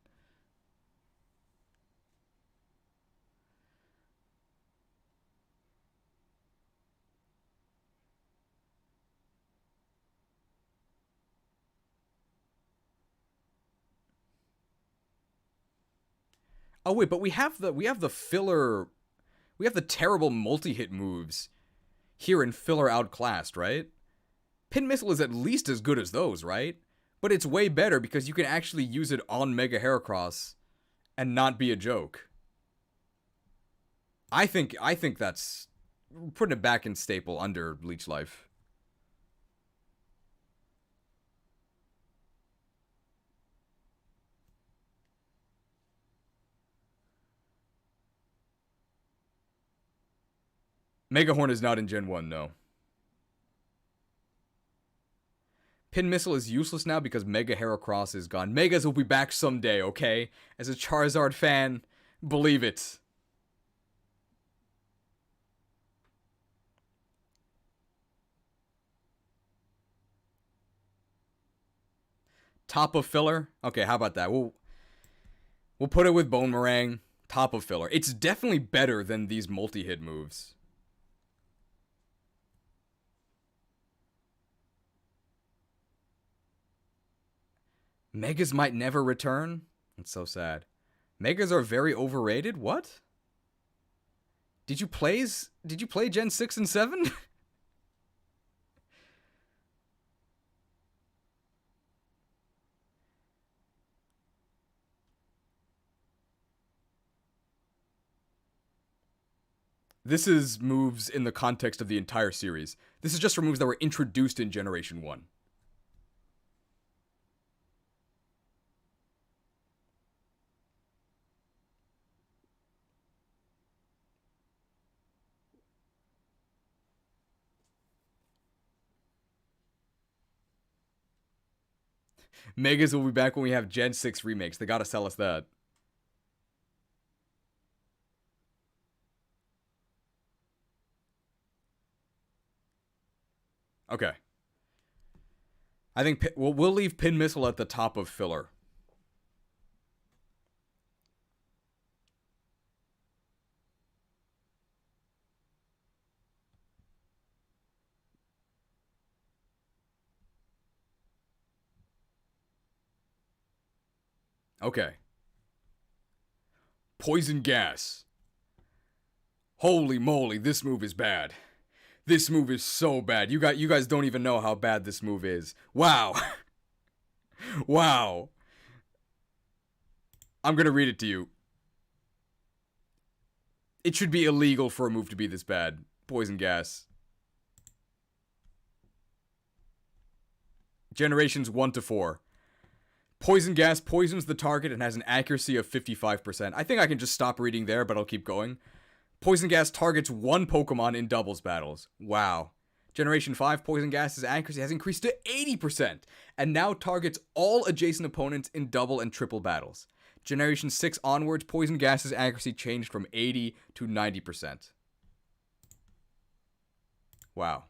Oh wait, but we have the filler, we have the terrible multi-hit moves here in filler outclassed, right? Pin Missile is at least as good as those, right? But it's way better because you can actually use it on Mega Heracross and not be a joke. I think that's putting it back in staple under Leech Life. Mega Horn is not in Gen 1, no. Pin Missile is useless now because Mega Heracross is gone. Megas will be back someday, okay? As a Charizard fan, believe it. Top of filler? Okay, how about that? We'll put it with Bone Meringue. Top of filler. It's definitely better than these multi-hit moves. Megas might never return? That's so sad. Megas are very overrated? What? Did you play Gen 6 and 7? This is moves in the context of the entire series. This is just for moves that were introduced in Generation 1. Megas will be back when we have Gen 6 remakes. They gotta sell us that. Okay. I think we'll leave Pin Missile at the top of filler. Okay. Poison Gas. Holy moly, this move is bad. This move is so bad. You guys don't even know how bad this move is. Wow. Wow. I'm gonna read it to you. It should be illegal for a move to be this bad. Poison Gas. Generations 1 to 4. Poison Gas poisons the target and has an accuracy of 55%. I think I can just stop reading there, but I'll keep going. Poison Gas targets one Pokemon in doubles battles. Wow. Generation 5 Poison Gas's accuracy has increased to 80% and now targets all adjacent opponents in double and triple battles. Generation 6 onwards, Poison Gas's accuracy changed from 80 to 90%. Wow.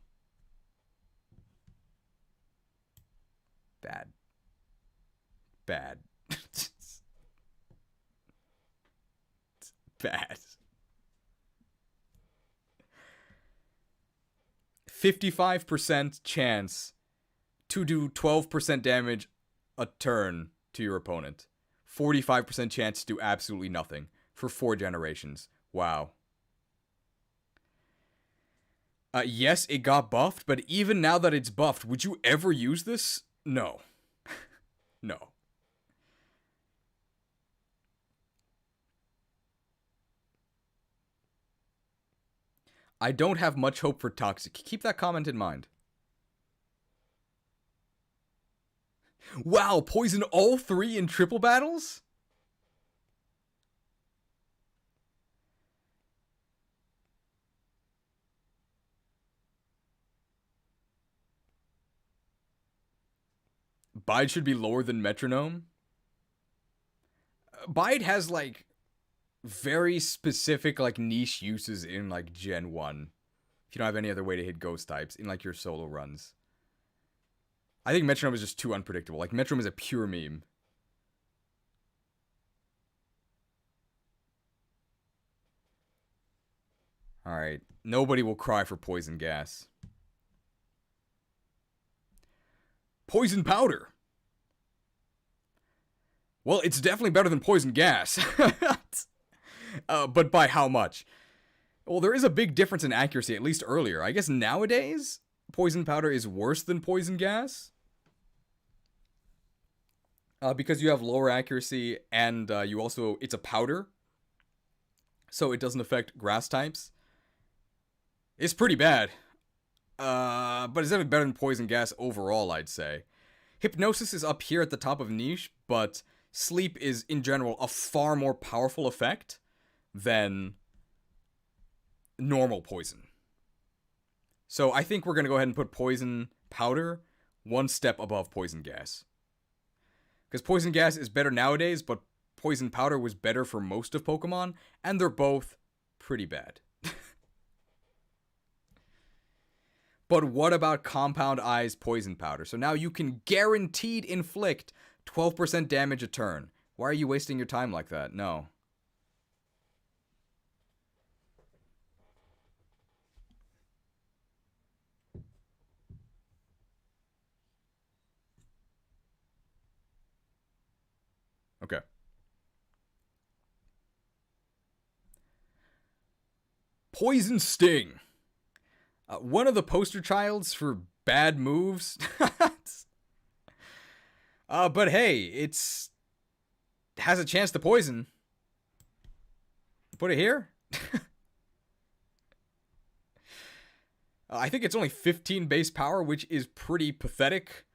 Bad. Bad. Bad. 55% chance to do 12% damage a turn to your opponent. 45% chance to do absolutely nothing for 4 generations. Wow. Yes, it got buffed, but even now that it's buffed, would you ever use this? No. No. I don't have much hope for Toxic. Keep that comment in mind. Wow, poison all 3 in triple battles? Bide should be lower than Metronome? Bide has, like, very specific, like, niche uses in, like, Gen 1. If you don't have any other way to hit ghost types in, like, your solo runs. I think Metronome is just too unpredictable. Like, Metronome is a pure meme. Alright. Nobody will cry for Poison Gas. Poison Powder. Well, it's definitely better than Poison Gas. But by how much? Well, there is a big difference in accuracy, at least earlier. I guess nowadays, poison powder is worse than poison gas. Because you have lower accuracy and you also, it's a powder. So it doesn't affect grass types. It's pretty bad. But it's definitely better than poison gas overall, I'd say. Hypnosis is up here at the top of niche, but sleep is, in general, a far more powerful effect than normal poison. So I think we're going to go ahead and put poison powder one step above poison gas. Because poison gas is better nowadays, but poison powder was better for most of Pokemon, and they're both pretty bad. But what about Compound Eye's poison powder? So now you can guaranteed inflict 12% damage a turn. Why are you wasting your time like that? No. Okay. Poison Sting. One of the poster childs for bad moves. But hey, it has a chance to poison. Put it here. I think it's only 15 base power, which is pretty pathetic.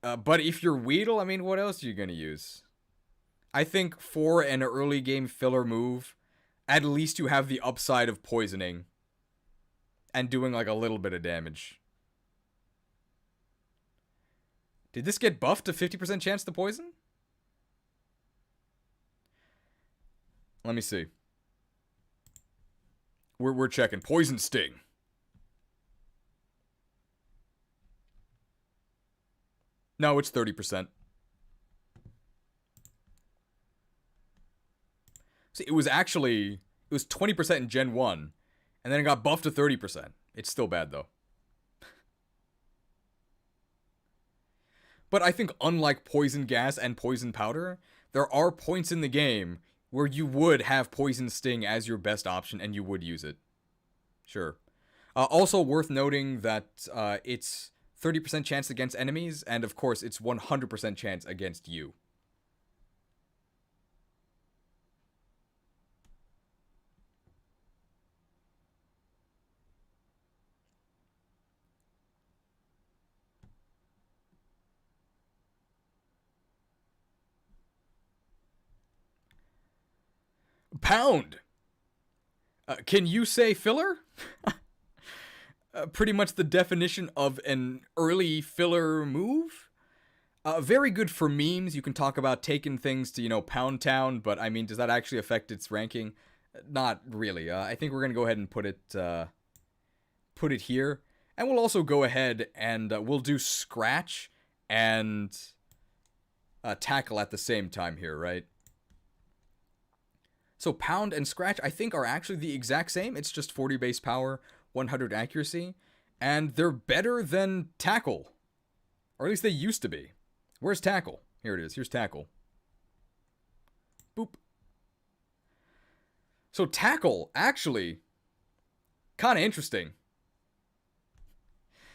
But if you're Weedle, I mean, what else are you going to use? I think for an early game filler move, at least you have the upside of poisoning. And doing like a little bit of damage. Did this get buffed to 50% chance to poison? Let me see. We're checking. Poison Sting. No, it's 30%. See, it was 20% in Gen 1. And then it got buffed to 30%. It's still bad, though. But I think unlike poison gas and poison powder, there are points in the game where you would have poison sting as your best option and you would use it. Sure. Also worth noting that it's 30% chance against enemies, and of course it's 100% chance against you. Pound! Can you say filler? Pretty much the definition of an early filler move. Very good for memes. You can talk about taking things to, Pound Town, but I mean, does that actually affect its ranking? Not really. I think we're going to go ahead and put it here. And we'll also go ahead and we'll do Scratch and Tackle at the same time here, right? So Pound and Scratch, I think, are actually the exact same. It's just 40 base power, 100 accuracy. And they're better than Tackle. Or at least they used to be. Where's Tackle? Here it is. Here's Tackle. Boop. So Tackle, actually, kind of interesting.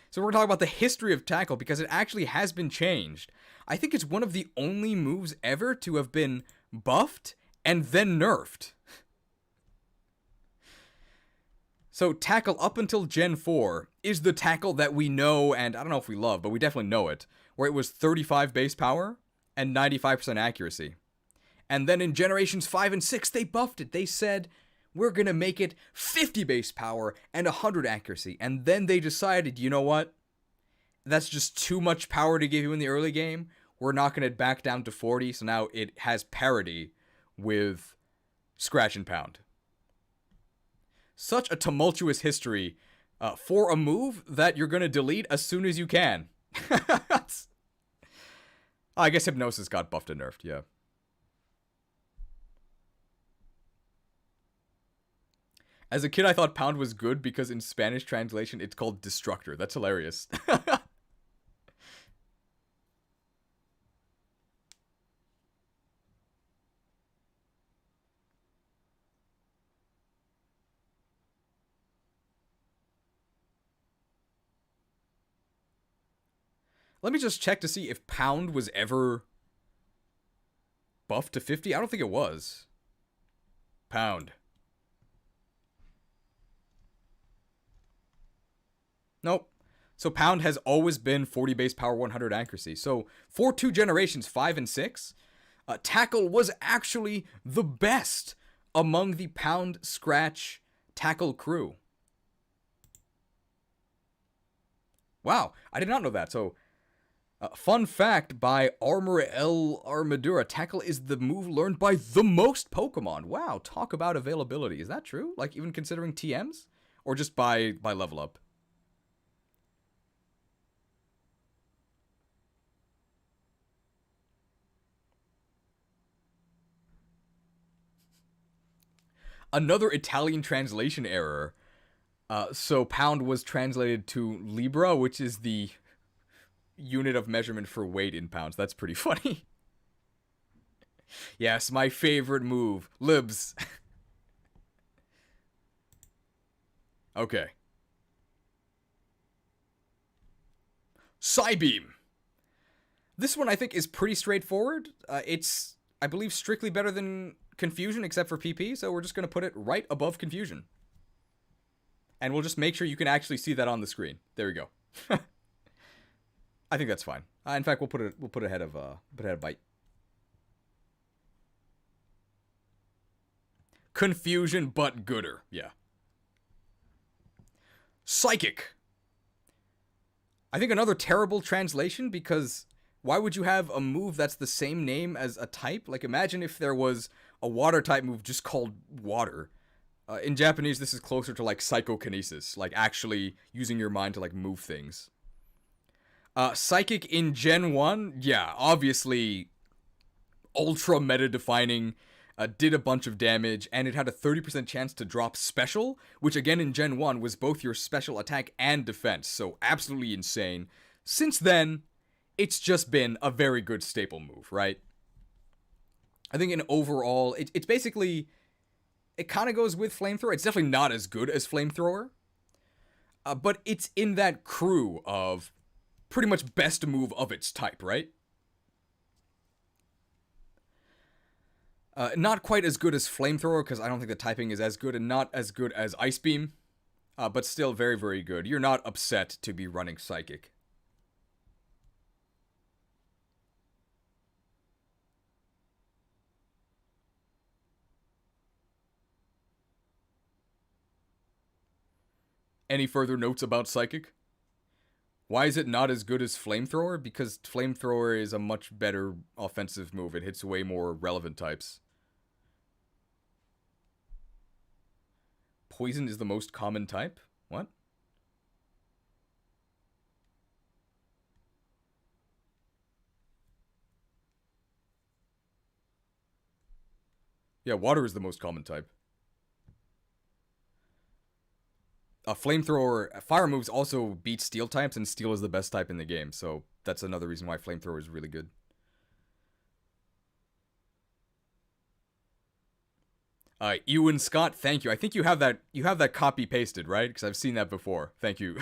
So we're going to talk about the history of Tackle because it actually has been changed. I think it's one of the only moves ever to have been buffed and then nerfed. So Tackle up until Gen 4 is the Tackle that we know, and I don't know if we love, but we definitely know it, where it was 35 base power and 95% accuracy. And then in Generations 5 and 6, they buffed it. They said, we're going to make it 50 base power and 100 accuracy. And then they decided, you know what? That's just too much power to give you in the early game. We're knocking it back down to 40, so now it has parity with Scratch and Pound. Such a tumultuous history for a move that you're going to delete as soon as you can. I guess Hypnosis got buffed and nerfed, yeah. As a kid, I thought Pound was good because in Spanish translation, it's called Destructor. That's hilarious. Let me just check to see if Pound was ever buffed to 50. I don't think it was. Pound. Nope. So Pound has always been 40 base power, 100 accuracy. So for 2 generations, 5 and 6, Tackle was actually the best among the Pound Scratch Tackle crew. Wow, I did not know that. So, fun fact by Armor El Armadura, Tackle is the move learned by the most Pokemon. Wow, talk about availability. Is that true? Like, even considering TMs? Or just by level up? Another Italian translation error. So Pound was translated to Libra, which is the unit of measurement for weight in pounds. That's pretty funny. Yes, my favorite move. Libs. Okay. Psybeam. This one I think is pretty straightforward. It's, I believe, strictly better than Confusion except for PP, so we're just going to put it right above Confusion. And we'll just make sure you can actually see that on the screen. There we go. I think that's fine. In fact, we'll put it ahead of Bite. Confusion, but gooder. Yeah. Psychic. I think another terrible translation, because why would you have a move that's the same name as a type? Like, imagine if there was a water type move just called water. In Japanese, this is closer to like psychokinesis, like actually using your mind to like move things. Psychic in Gen 1, yeah, obviously ultra meta defining, did a bunch of damage, and it had a 30% chance to drop special, which again in Gen 1 was both your special attack and defense, so absolutely insane. Since then, it's just been a very good staple move, right? I think in overall, it's basically, it kind of goes with Flamethrower. It's definitely not as good as Flamethrower, but it's in that crew of pretty much best move of its type, right? Not quite as good as Flamethrower, because I don't think the typing is as good, and not as good as Ice Beam, but still very, very good. You're not upset to be running Psychic. Any further notes about Psychic? Why is it not as good as Flamethrower? Because Flamethrower is a much better offensive move. It hits way more relevant types. Poison is the most common type? What? Yeah, water is the most common type. Flamethrower, fire moves also beat steel types, and steel is the best type in the game, so that's another reason why Flamethrower is really good. Ewan Scott, thank you. I think you have that copy pasted, right? Because I've seen that before. Thank you.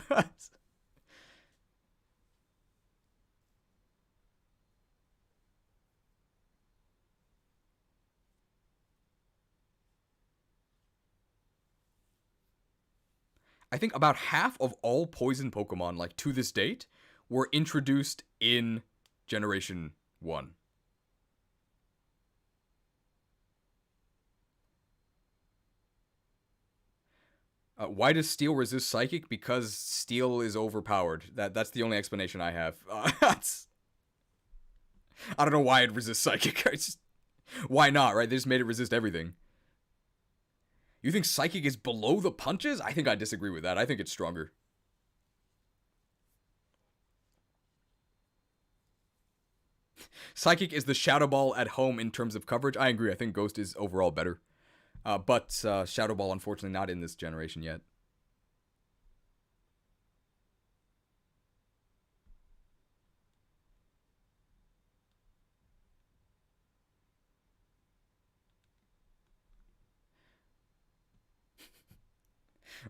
I think about half of all poison Pokemon, like to this date, were introduced in Generation 1. Why does Steel resist Psychic? Because Steel is overpowered. That's the only explanation I have. I don't know why it resists Psychic. Why not, right? They just made it resist everything. You think Psychic is below the punches? I think I disagree with that. I think it's stronger. Psychic is the Shadow Ball at home in terms of coverage. I agree. I think Ghost is overall better. But Shadow Ball, unfortunately, not in this generation yet.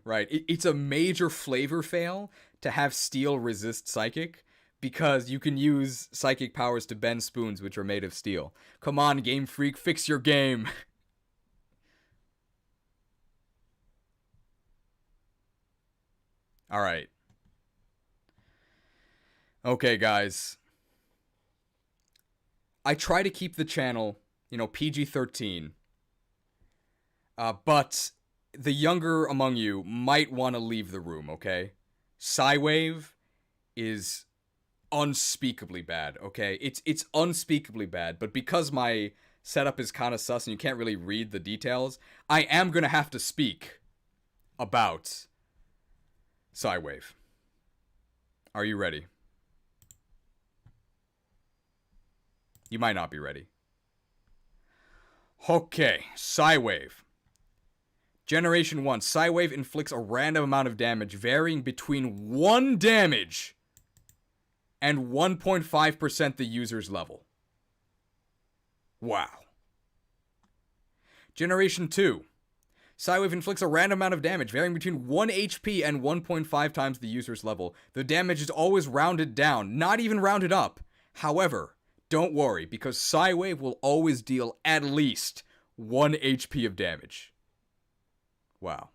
Right. It's a major flavor fail to have Steel resist Psychic, because you can use psychic powers to bend spoons which are made of steel. Come on, Game Freak, fix your game. Alright. Okay, guys. I try to keep the channel, PG-13. But the younger among you might want to leave the room, okay? Psywave is unspeakably bad, okay? It's unspeakably bad, but because my setup is kind of sus and you can't really read the details, I am going to have to speak about Psywave. Are you ready? You might not be ready. Okay, Psywave. Generation 1. Psywave inflicts a random amount of damage varying between 1 damage and 1.5% the user's level. Wow. Generation 2. Psywave inflicts a random amount of damage varying between 1 HP and 1.5 times the user's level. The damage is always rounded down, not even rounded up. However, don't worry, because Psywave will always deal at least 1 HP of damage. Wow.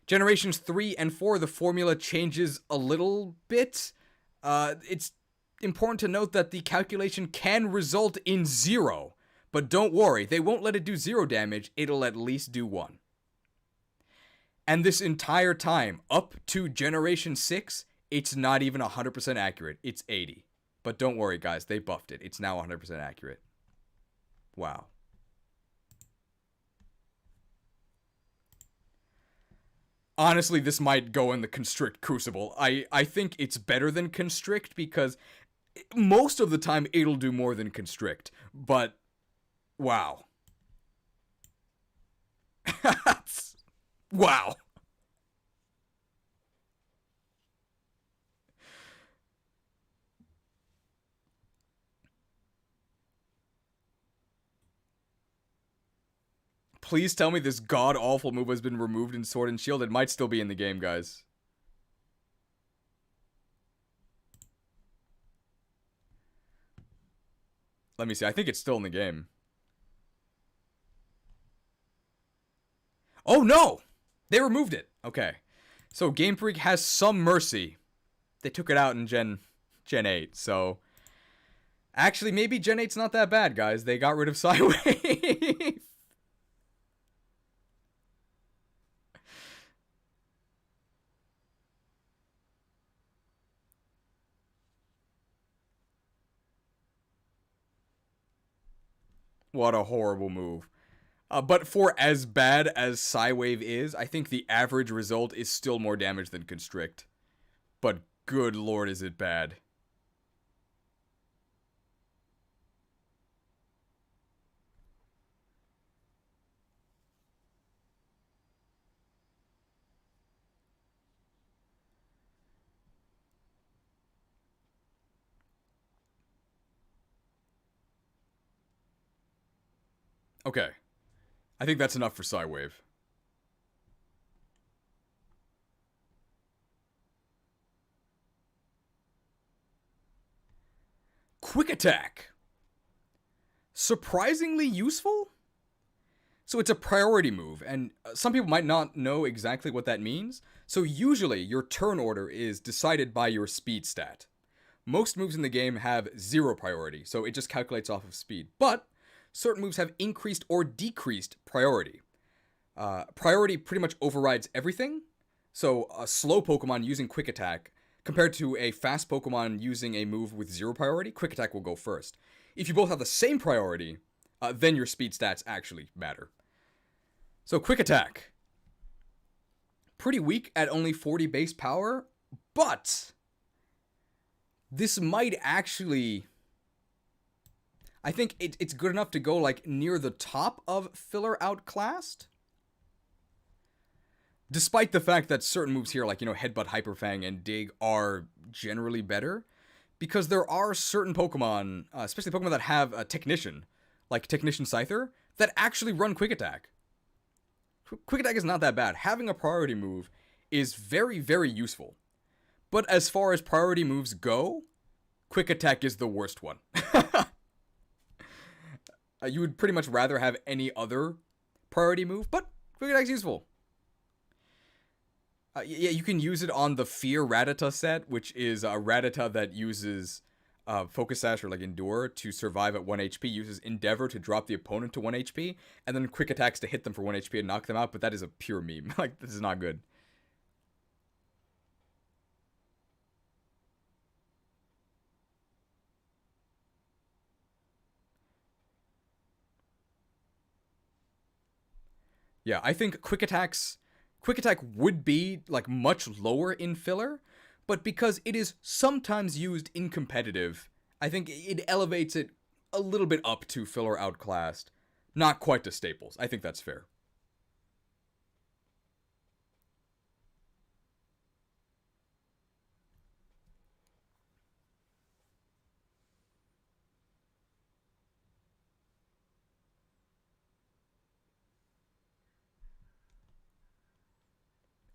Generations 3 and 4, the formula changes a little bit. It's important to note that the calculation can result in 0. But don't worry, they won't let it do 0 damage, it'll at least do 1. And this entire time, up to Generation 6, it's not even 100% accurate, it's 80. But don't worry guys, they buffed it, it's now 100% accurate. Wow. Honestly, this might go in the constrict crucible. I think it's better than constrict because most of the time it'll do more than constrict. But, wow. Wow. Please tell me this god-awful move has been removed in Sword and Shield. It might still be in the game, guys. Let me see. I think it's still in the game. Oh, no! They removed it. Okay. So, Game Freak has some mercy. They took it out in Gen 8, so... Actually, maybe Gen 8's not that bad, guys. They got rid of Psywave. What a horrible move. But for as bad as Psywave is, I think the average result is still more damage than Constrict. But good lord is it bad. Okay. I think that's enough for Psywave. Quick Attack. Surprisingly useful? So it's a priority move, and some people might not know exactly what that means. So usually, your turn order is decided by your speed stat. Most moves in the game have 0 priority, so it just calculates off of speed. But certain moves have increased or decreased priority. Priority pretty much overrides everything. So a slow Pokemon using Quick Attack, compared to a fast Pokemon using a move with 0 priority, Quick Attack will go first. If you both have the same priority, then your speed stats actually matter. So Quick Attack. Pretty weak at only 40 base power, but this might actually... I think it's good enough to go like near the top of Filler Outclassed. Despite the fact that certain moves here like, Headbutt, Hyper Fang, and Dig are generally better. Because there are certain Pokemon, especially Pokemon that have a Technician, like Technician Scyther, that actually run Quick Attack. Quick Attack is not that bad. Having a priority move is very, very useful. But as far as priority moves go, quick attack is the worst one. You would pretty much rather have any other priority move, but quick attack's useful. Yeah, you can use it on the Fear Ratata set, which is a Ratata that uses Focus Sash or like Endure to survive at 1 HP, uses Endeavor to drop the opponent to 1 HP, and then quick attacks to hit them for 1 HP and knock them out, but that is a pure meme. Like, this is not good. Yeah, I think quick attack would be like much lower in filler, but because it is sometimes used in competitive, I think it elevates it a little bit up to filler outclassed. Not quite to staples. I think that's fair.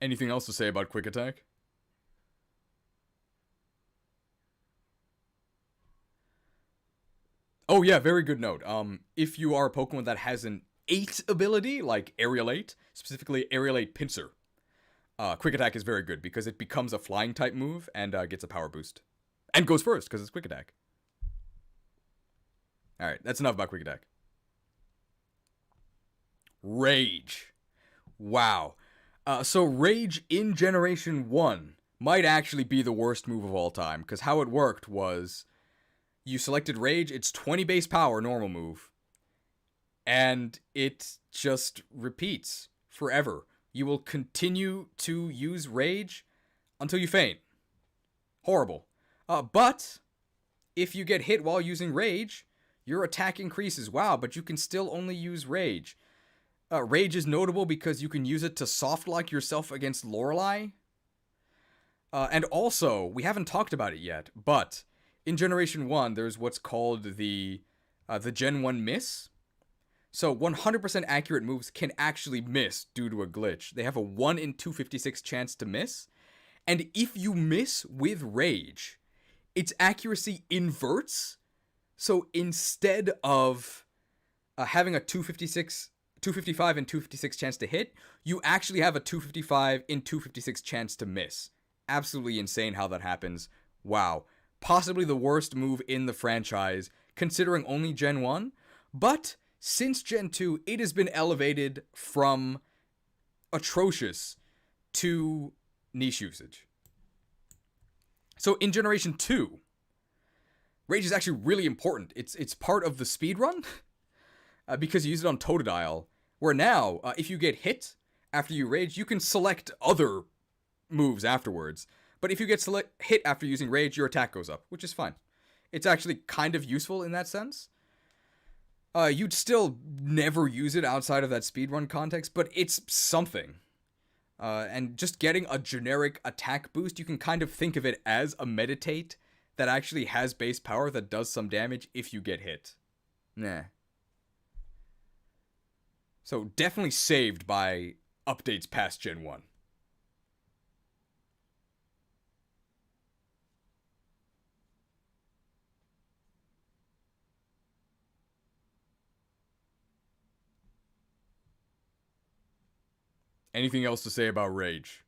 Anything else to say about quick attack? Oh yeah, very good note. If you are a Pokemon that has an 8 ability, like Aerial 8, specifically Aerial 8 Pinsir, quick attack is very good because it becomes a flying type move and gets a power boost. And goes first because it's quick attack. Alright, that's enough about quick attack. Rage. Wow. So Rage in Generation 1 might actually be the worst move of all time, because how it worked was you selected Rage, it's 20 base power, normal move, and it just repeats forever. You will continue to use Rage until you faint. Horrible. But if you get hit while using Rage, your attack increases. Wow, but you can still only use Rage. Rage is notable because you can use it to soft-lock yourself against Lorelei. And also, we haven't talked about it yet, but in Generation 1, there's what's called the Gen 1 miss. So 100% accurate moves can actually miss due to a glitch. They have a 1 in 256 chance to miss. And if you miss with Rage, its accuracy inverts. So instead of having a 255 and 256 chance to hit, you actually have a 255 in 256 chance to miss. Absolutely insane how that happens. Wow. Possibly the worst move in the franchise, considering only Gen 1. But since Gen 2, it has been elevated from atrocious to niche usage. So in Generation 2, Rage is actually really important. It's part of the speedrun. Because you use it on Totodile, where now, if you get hit after you Rage, you can select other moves afterwards. But if you get hit after using Rage, your attack goes up, which is fine. It's actually kind of useful in that sense. You'd still never use it outside of that speedrun context, but it's something. And just getting a generic attack boost, you can kind of think of it as a meditate that actually has base power that does some damage if you get hit. Nah. So definitely saved by updates past Gen 1. Anything else to say about Rage?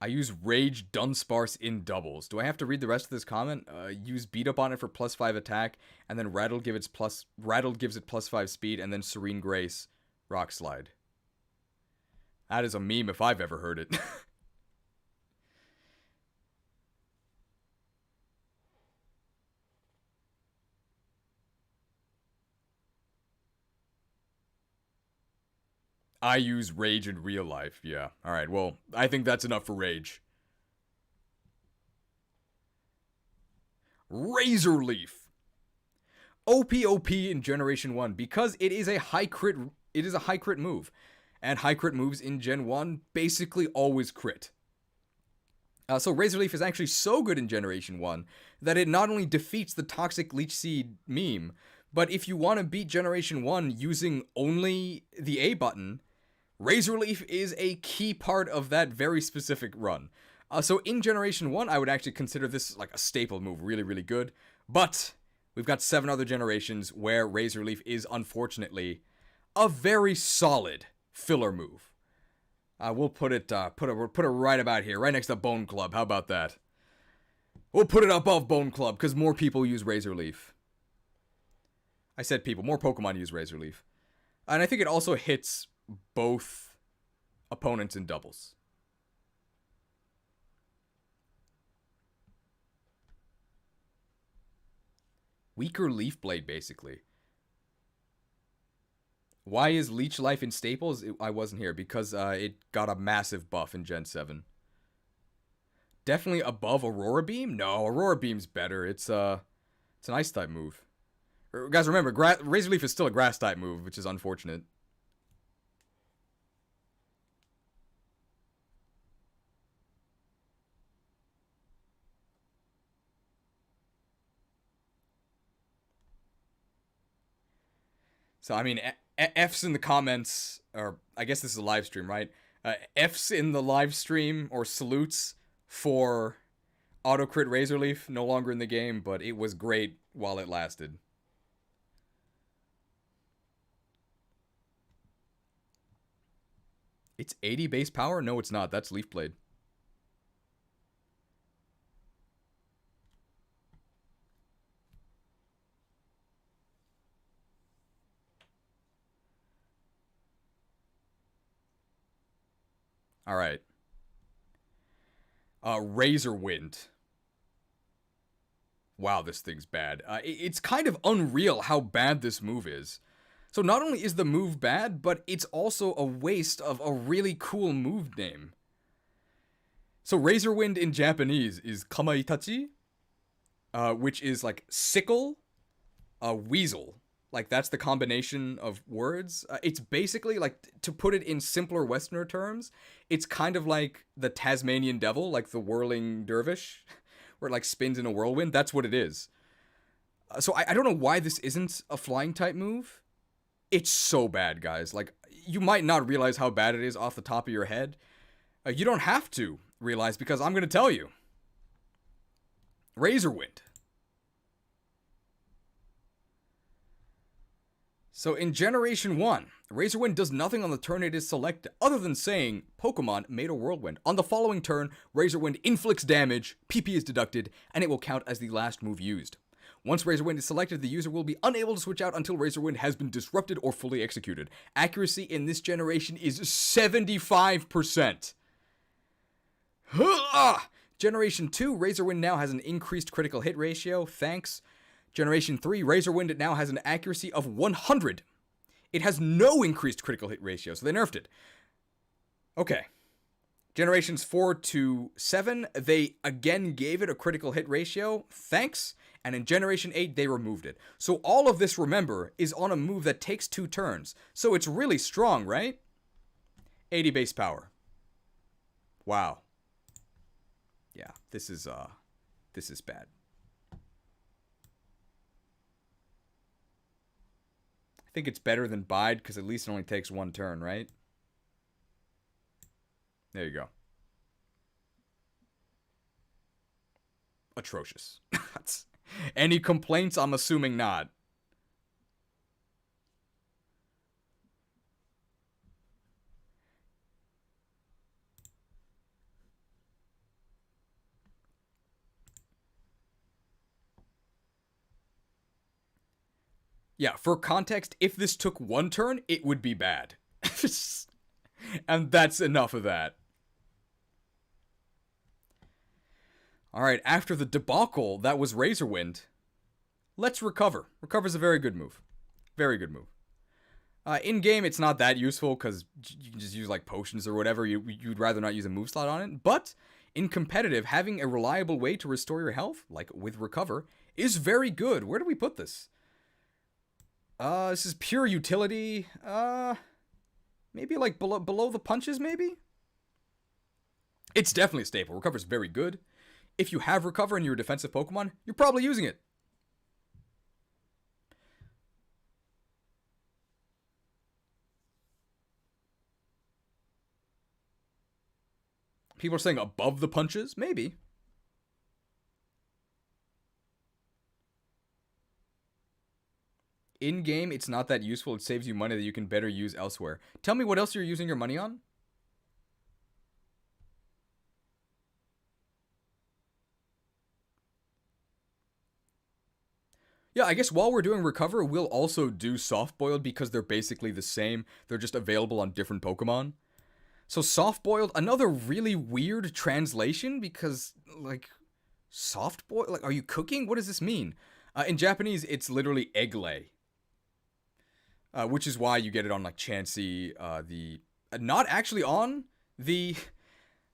I use Rage Dunsparce in doubles. Do I have to read the rest of this comment? Use Beat Up on it for +5 attack, and then Rattle gives it +5 speed, and then Serene Grace Rock Slide. That is a meme if I've ever heard it. I use Rage in real life, yeah. Alright, well, I think that's enough for Rage. Razor Leaf. OP in Generation 1 because it is a high crit move. And high crit moves in Gen 1 basically always crit. So Razor Leaf is actually so good in Generation 1 that it not only defeats the Toxic Leech Seed meme, but if you want to beat Generation 1 using only the A button, Razor Leaf is a key part of that very specific run. So in Generation 1, I would actually consider this like a staple move, really, really good. But we've got 7 other generations where Razor Leaf is, unfortunately, a very solid filler move. We'll put it right about here, right next to Bone Club. How about that? We'll put it above Bone Club, because more people use Razor Leaf. I said people, more Pokemon use Razor Leaf. And I think it also hits both opponents in doubles. Weaker Leaf Blade, basically. Why is Leech Life in Staples? I wasn't here, because it got a massive buff in Gen 7. Definitely above Aurora Beam? No, Aurora Beam's better. It's an Ice type move. Guys, remember, Razor Leaf is still a Grass type move, which is unfortunate. So, I mean, F's in the comments, or I guess this is a live stream, right? F's in the live stream, or salutes for Auto Crit Razor Leaf, no longer in the game, but it was great while it lasted. It's 80 base power? No, it's not. That's Leaf Blade. All right. Razor Wind. Wow, this thing's bad. It's kind of unreal how bad this move is. So not only is the move bad, but it's also a waste of a really cool move name. So Razor Wind in Japanese is Kamaitachi, which is like sickle, weasel. Like, that's the combination of words. It's basically, like, to put it in simpler Westerner terms, it's kind of like the Tasmanian Devil, like the whirling dervish, where it, like, spins in a whirlwind. That's what it is. So I don't know why this isn't a flying type move. It's so bad, guys. Like, you might not realize how bad it is off the top of your head. You don't have to realize, because I'm going to tell you. Razor Wind. So in Generation 1, Razor Wind does nothing on the turn it is selected, other than saying, Pokemon made a Whirlwind. On the following turn, Razor Wind inflicts damage, PP is deducted, and it will count as the last move used. Once Razor Wind is selected, the user will be unable to switch out until Razor Wind has been disrupted or fully executed. Accuracy in this generation is 75%. Generation 2, Razor Wind now has an increased critical hit ratio, thanks. Generation 3, Razor Wind now has an accuracy of 100. It has no increased critical hit ratio, so they nerfed it. Okay. Generations 4 to 7, they again gave it a critical hit ratio, thanks. And in Generation 8, they removed it. So all of this, remember, is on a move that takes 2 turns. So it's really strong, right? 80 base power. Wow. Yeah, this is bad. I think it's better than Bide, because at least it only takes 1 turn, right? There you go. Atrocious. Any complaints? I'm assuming not. Yeah, for context, if this took 1 turn, it would be bad. And that's enough of that. Alright, after the debacle that was Razor Wind, let's Recover. Recover's a very good move. Very good move. In-game, it's not that useful, because you can just use, like, potions or whatever. You'd rather not use a move slot on it. But, in competitive, having a reliable way to restore your health, like with Recover, is very good. Where do we put this? This is pure utility. Maybe like below the punches, maybe? It's definitely a staple. Recover's very good. If you have Recover and you're a defensive Pokemon, you're probably using it. People are saying above the punches? Maybe. In game, it's not that useful. It saves you money that you can better use elsewhere. Tell me what else you're using your money on? Yeah, I guess while we're doing Recover, we'll also do Soft Boiled because they're basically the same. They're just available on different Pokemon. So Soft Boiled, another really weird translation because, like, Soft Boiled? Like, are you cooking? What does this mean? In Japanese, it's literally egg lay. Which is why you get it on, like, Chansey, not actually on the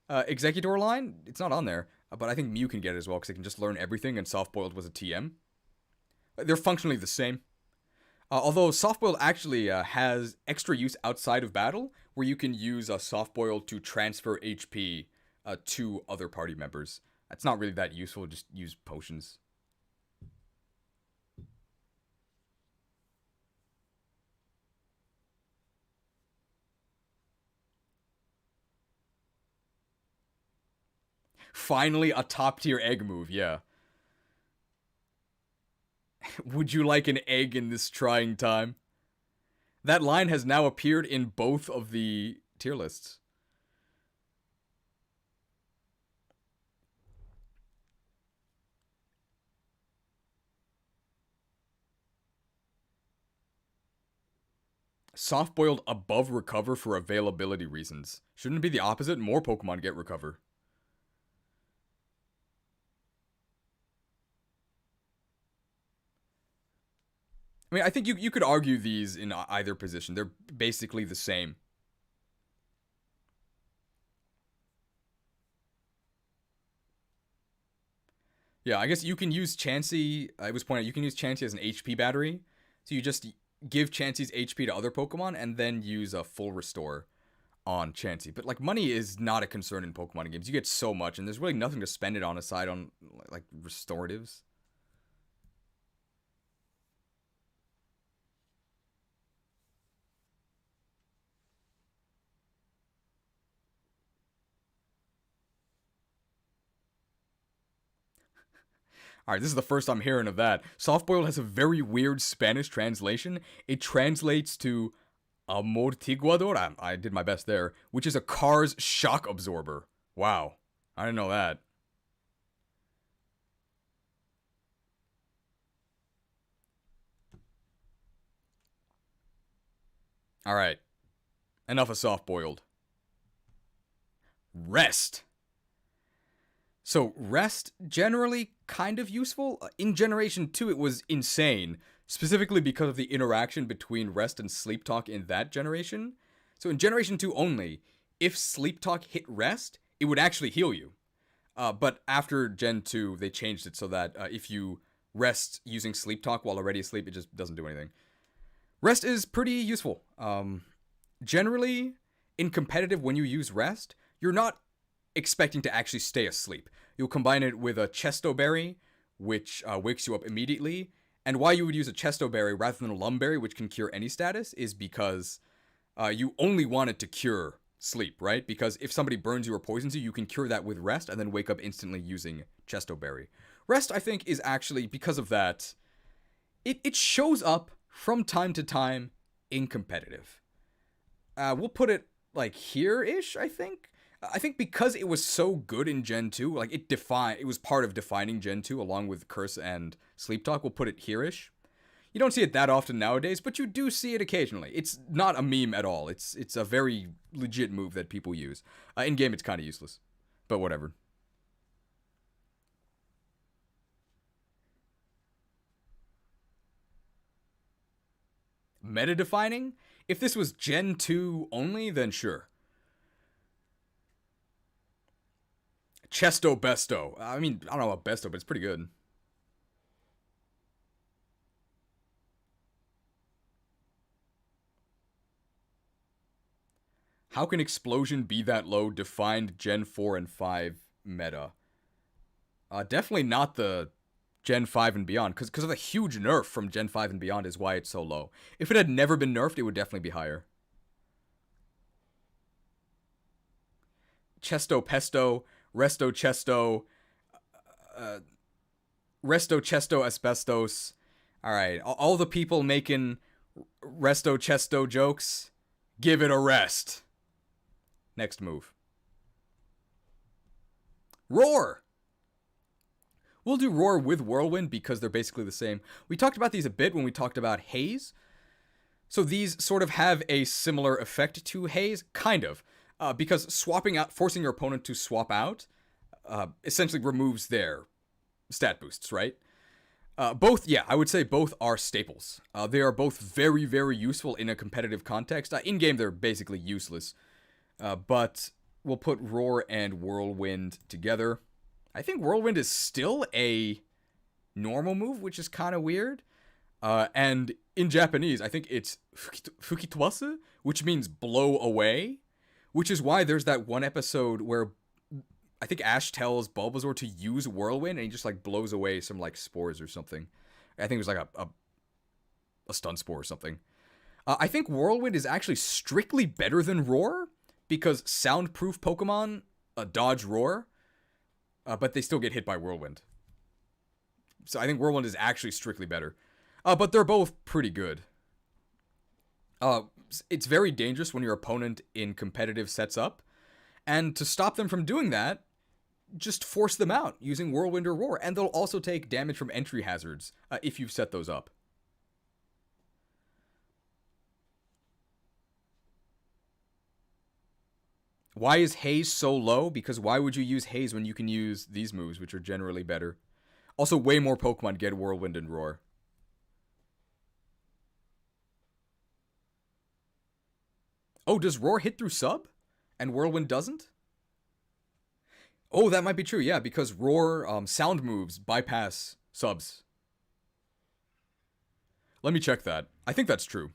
Executor line. It's not on there. But I think Mew can get it as well because it can just learn everything, and Soft Boiled was a TM. They're functionally the same. Although Soft Boiled actually has extra use outside of battle, where you can use Soft Boiled to transfer HP to other party members. That's not really that useful, just use potions. Finally, a top tier egg move, yeah. Would you like an egg in this trying time? That line has now appeared in both of the tier lists. Soft boiled above recover for availability reasons. Shouldn't it be the opposite? More Pokemon get recover. I mean, I think you could argue these in either position. They're basically the same. Yeah, I guess you can use Chansey. It was pointed out you can use Chansey as an HP battery. So you just give Chansey's HP to other Pokemon and then use a full restore on Chansey. But like money is not a concern in Pokemon games. You get so much, and there's really nothing to spend it on aside on like restoratives. Alright, this is the first I'm hearing of that. Soft boiled has a very weird Spanish translation. It translates to amortiguador. I did my best there, which is a car's shock absorber. Wow. I didn't know that. Alright. Enough of soft boiled. Rest. So, rest, generally kind of useful. In Generation 2, it was insane, specifically because of the interaction between rest and sleep talk in that generation. So, in Generation 2 only, if sleep talk hit rest, it would actually heal you. But after Gen 2, they changed it so that if you rest using sleep talk while already asleep, it just doesn't do anything. Rest is pretty useful. Generally, in competitive, when you use rest, you're not expecting to actually stay asleep. You'll combine it with a Chesto Berry, which wakes you up immediately. And why you would use a Chesto Berry rather than a Lumberry, which can cure any status, is because you only want it to cure sleep, right? Because if somebody burns you or poisons you, you can cure that with rest and then wake up instantly using Chesto Berry. Rest, I think, is actually, because of that, it shows up from time to time in competitive. We'll put it like here-ish, I think. I think because it was so good in Gen 2, like it was part of defining Gen 2 along with Curse and Sleep Talk. We'll put it here-ish. You don't see it that often nowadays, but you do see it occasionally. It's not a meme at all. It's a very legit move that people use. In game, it's kind of useless, but whatever. Meta defining? If this was Gen 2 only, then sure. Chesto Besto. I mean, I don't know about Besto, but it's pretty good. How can Explosion be that low defined Gen 4 and 5 meta? Definitely not the Gen 5 and beyond, because of the huge nerf from Gen 5 and beyond is why it's so low. If it had never been nerfed, it would definitely be higher. Chesto Pesto, Resto Chesto, Resto Chesto Asbestos. Alright, all the people making Resto Chesto jokes, give it a rest. Next move. Roar! We'll do Roar with Whirlwind because they're basically the same. We talked about these a bit when we talked about Haze. So these sort of have a similar effect to Haze, kind of. Because swapping out, forcing your opponent to swap out, essentially removes their stat boosts, right? Both, yeah, I would say both are staples. They are both very, very useful in a competitive context. In-game, they're basically useless. But we'll put Roar and Whirlwind together. I think Whirlwind is still a normal move, which is kind of weird. And in Japanese, I think it's Fukitwasu, which means blow away. Which is why there's that one episode where I think Ash tells Bulbasaur to use Whirlwind, and he just like blows away some like spores or something. I think it was like a stun spore or something. I think Whirlwind is actually strictly better than Roar, because soundproof Pokemon dodge Roar, but they still get hit by Whirlwind. So I think Whirlwind is actually strictly better. But they're both pretty good. It's very dangerous when your opponent in competitive sets up. And to stop them from doing that, just force them out using Whirlwind or Roar. And they'll also take damage from entry hazards if you've set those up. Why is Haze so low? Because why would you use Haze when you can use these moves, which are generally better? Also, way more Pokemon get Whirlwind and Roar. Oh, does Roar hit through sub? And Whirlwind doesn't? Oh, that might be true, yeah, because Roar sound moves bypass subs. Let me check that. I think that's true.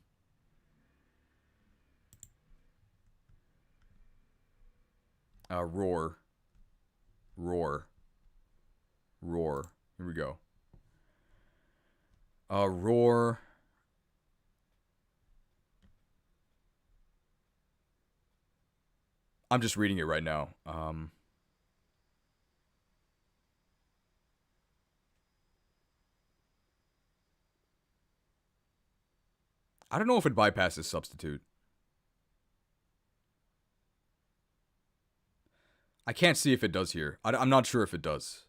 Roar. Roar. Roar. Here we go. Roar. I'm just reading it right now. I don't know if it bypasses substitute. I can't see if it does here. I'm not sure if it does.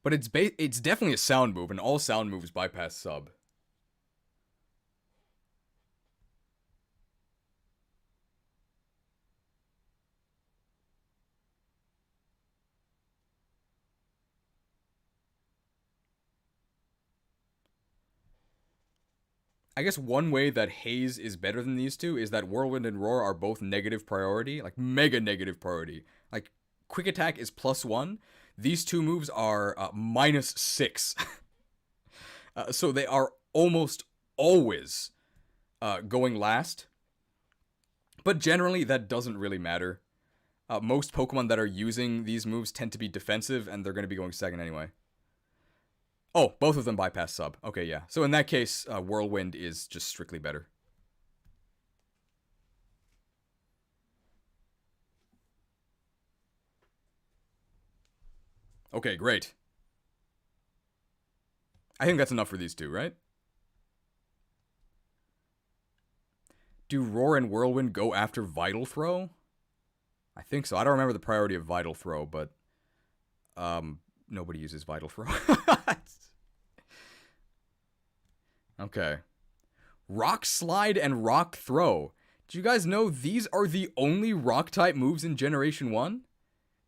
But it's definitely a sound move, and all sound moves bypass sub. I guess one way that Haze is better than these two is that Whirlwind and Roar are both negative priority, like mega negative priority. Like, Quick Attack is +1. These two moves are -6. So they are almost always going last. But generally, that doesn't really matter. Most Pokemon that are using these moves tend to be defensive, and they're going to be going second anyway. Oh, both of them bypass sub. Okay, yeah. So in that case, Whirlwind is just strictly better. Okay, great. I think that's enough for these two, right? Do Roar and Whirlwind go after Vital Throw? I think so. I don't remember the priority of Vital Throw, but nobody uses Vital Throw. Okay. Rock Slide and Rock Throw. Do you guys know these are the only Rock-type moves in Generation 1?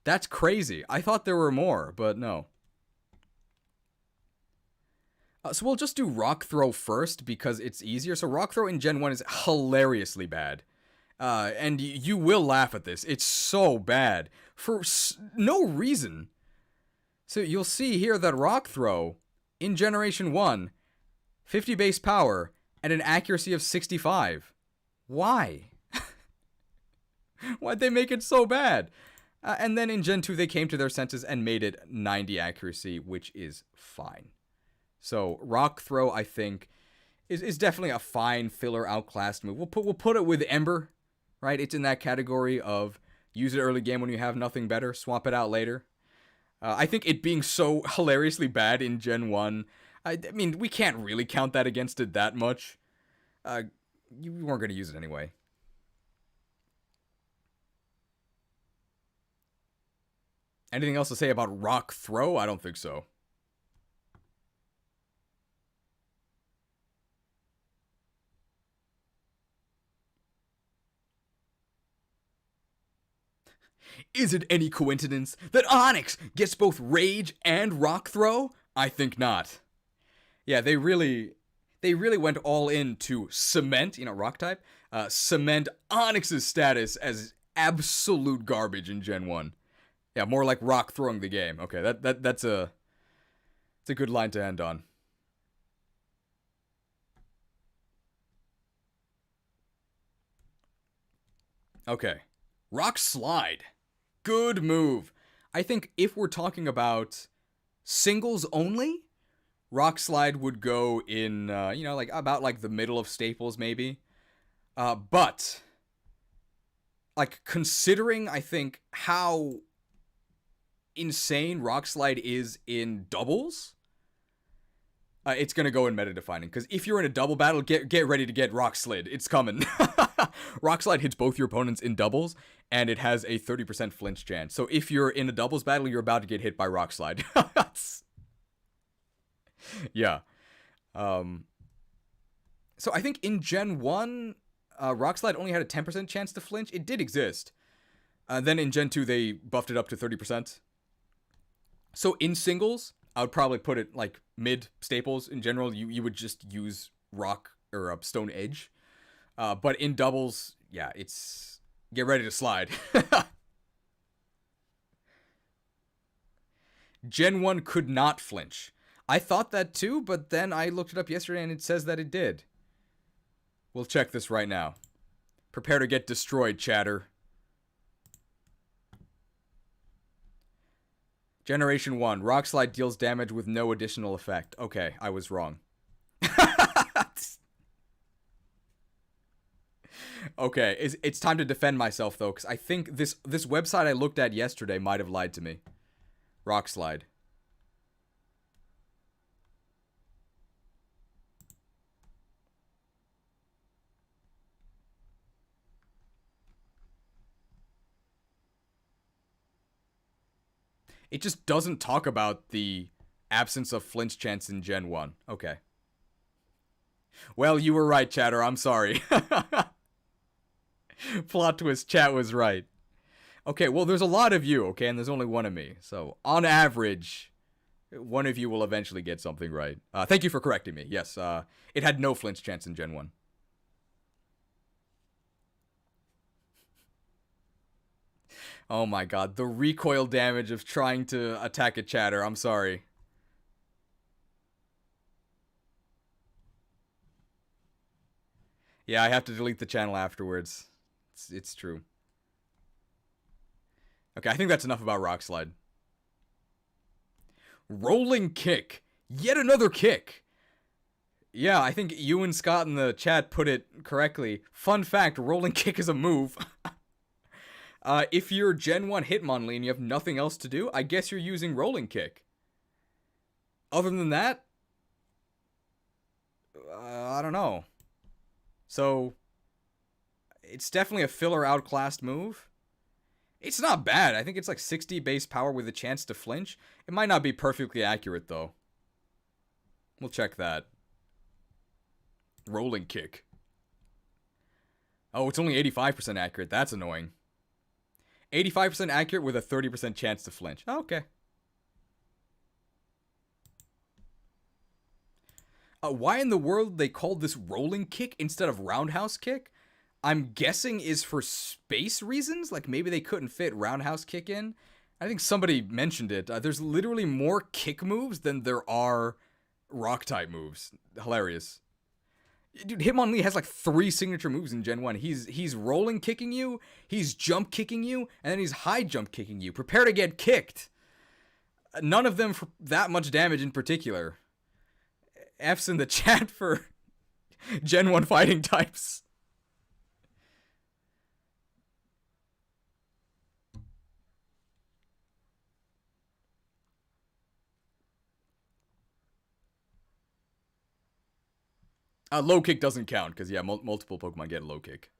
That's crazy. I thought there were more, but no. So we'll just do Rock Throw first because it's easier. So Rock Throw in Gen 1 is hilariously bad. And you will laugh at this. It's so bad. For no reason. So you'll see here that Rock Throw in Generation 1, 50 base power, and an accuracy of 65. Why? Why'd they make it so bad? And then in Gen 2, they came to their senses and made it 90 accuracy, which is fine. So Rock Throw, I think, is definitely a fine filler outclassed move. We'll put it with Ember, right? It's in that category of use it early game when you have nothing better, swap it out later. I think it being so hilariously bad in Gen 1, I mean, we can't really count that against it that much. You weren't going to use it anyway. Anything else to say about Rock Throw? I don't think so. Is it any coincidence that Onyx gets both Rage and Rock Throw? I think not. Yeah, they really went all in to cement, Rock type, cement Onyx's status as absolute garbage in Gen 1. Yeah, more like Rock throwing the game. Okay, that's a good line to end on. Okay. Rock Slide. Good move. I think if we're talking about singles only, Rock Slide would go in, like about like the middle of staples maybe. But like considering, I think, how insane Rock Slide is in doubles, it's gonna go in meta defining. Because if you're in a double battle, get ready to get Rock Slid. It's coming. Rock Slide hits both your opponents in doubles, and it has a 30% flinch chance. So if you're in a doubles battle, you're about to get hit by Rock Slide. Yeah. So I think in Gen 1, Rock Slide only had a 10% chance to flinch. It did exist. Then in Gen 2, they buffed it up to 30%. So in singles, I would probably put it like mid staples. In general, you would just use Rock or Stone Edge. But in doubles, yeah, it's get ready to slide. Gen 1 could not flinch. I thought that too, but then I looked it up yesterday and it says that it did. We'll check this right now. Prepare to get destroyed, chatter. Generation 1. Rock Slide deals damage with no additional effect. Okay, I was wrong. Okay, it's time to defend myself, though, because I think this website I looked at yesterday might have lied to me. Rock Slide. It just doesn't talk about the absence of flinch chance in Gen 1. Okay. Well, you were right, chatter. I'm sorry. Plot twist, chat was right. Okay, well, there's a lot of you, okay, and there's only one of me. So, on average, one of you will eventually get something right. Thank you for correcting me. Yes, it had no flinch chance in Gen 1. Oh my god, the recoil damage of trying to attack a chatter. I'm sorry. Yeah, I have to delete the channel afterwards. It's true. Okay, I think that's enough about Rock Slide. Rolling Kick. Yet another kick. Yeah, I think you and Scott in the chat put it correctly. Fun fact, Rolling Kick is a move. If you're Gen 1 Hitmonlee and you have nothing else to do, I guess you're using Rolling Kick. Other than that, I don't know. So, it's definitely a filler outclassed move. It's not bad. I think it's like 60 base power with a chance to flinch. It might not be perfectly accurate, though. We'll check that. Rolling Kick. Oh, it's only 85% accurate. That's annoying. 85% accurate with a 30% chance to flinch. Oh, okay. Why in the world they called this Rolling Kick instead of Roundhouse Kick? I'm guessing is for space reasons. Like maybe they couldn't fit Roundhouse Kick in. I think somebody mentioned it. There's literally more kick moves than there are rock type moves. Hilarious. Dude, Hitmonlee has like 3 signature moves in Gen 1. He's rolling kicking you, he's jump kicking you, and then he's high jump kicking you. Prepare to get kicked. None of them for that much damage in particular. F's in the chat for Gen 1 fighting types. Low kick doesn't count, because, yeah, multiple Pokemon get a low kick.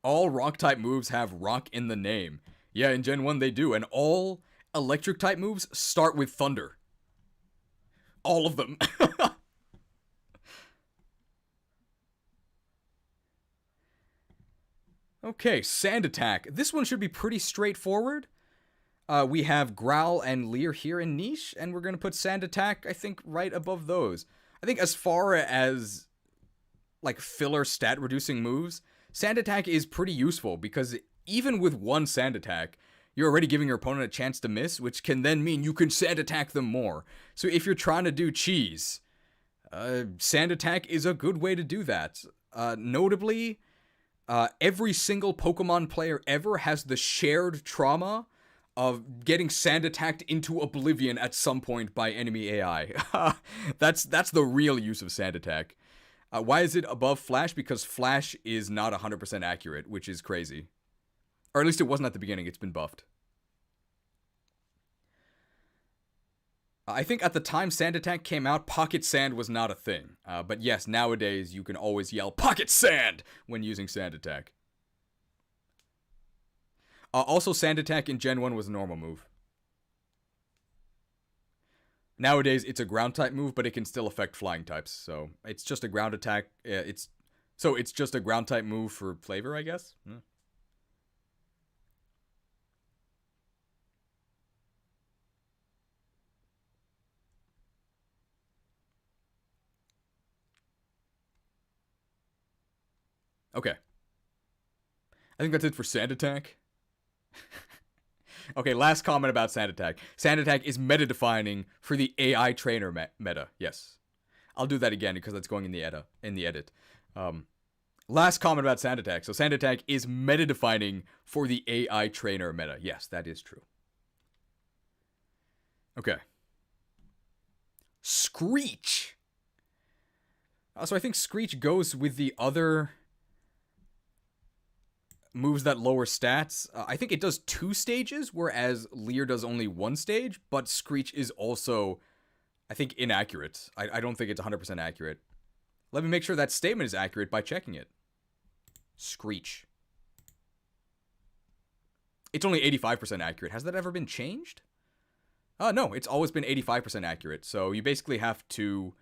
All rock-type moves have rock in the name. Yeah, in Gen 1 they do, and all electric-type moves start with thunder. All of them. Okay, Sand Attack. This one should be pretty straightforward. We have Growl and Leer here in niche, and we're going to put Sand Attack, I think, right above those. I think as far as, like, filler stat-reducing moves, Sand Attack is pretty useful, because even with one Sand Attack, you're already giving your opponent a chance to miss, which can then mean you can Sand Attack them more. So if you're trying to do cheese, Sand Attack is a good way to do that. Notably, every single Pokemon player ever has the shared trauma of getting Sand Attacked into oblivion at some point by enemy AI. That's the real use of Sand Attack. Why is it above Flash? Because Flash is not 100% accurate, which is crazy. Or at least it wasn't at the beginning, it's been buffed. I think at the time Sand Attack came out, Pocket Sand was not a thing. But yes, nowadays you can always yell, Pocket Sand! When using Sand Attack. Also, Sand Attack in Gen 1 was a normal move. Nowadays, it's a ground type move, but it can still affect flying types. So, it's just a ground attack. It's just a ground type move for flavor, I guess. Okay. I think that's it for Sand Attack. Okay, last comment about Sand Attack. Sand Attack is meta-defining for the AI trainer meta. Yes. I'll do that again because that's going in the edit. Last comment about Sand Attack. So Sand Attack is meta-defining for the AI trainer meta. Yes, that is true. Okay. Screech. So I think Screech goes with the other moves that lower stats. I think it does 2 stages, whereas Leer does only 1 stage, but Screech is also, I think, inaccurate. I don't think it's 100% accurate. Let me make sure that statement is accurate by checking it. Screech. It's only 85% accurate. Has that ever been changed? No, it's always been 85% accurate. So you basically have to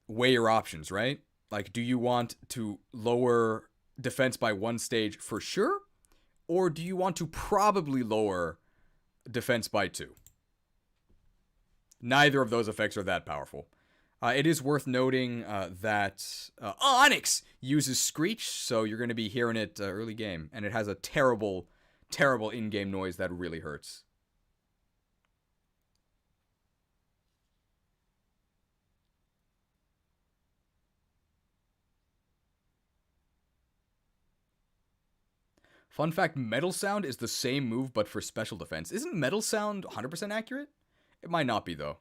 weigh your options, right? Like, do you want to lower defense by 1 stage for sure? Or do you want to probably lower defense by 2? Neither of those effects are that powerful. It is worth noting that Onyx uses Screech, so you're going to be hearing it early game. And it has a terrible, terrible in-game noise that really hurts. Fun fact, Metal Sound is the same move, but for special defense. Isn't Metal Sound 100% accurate? It might not be, though.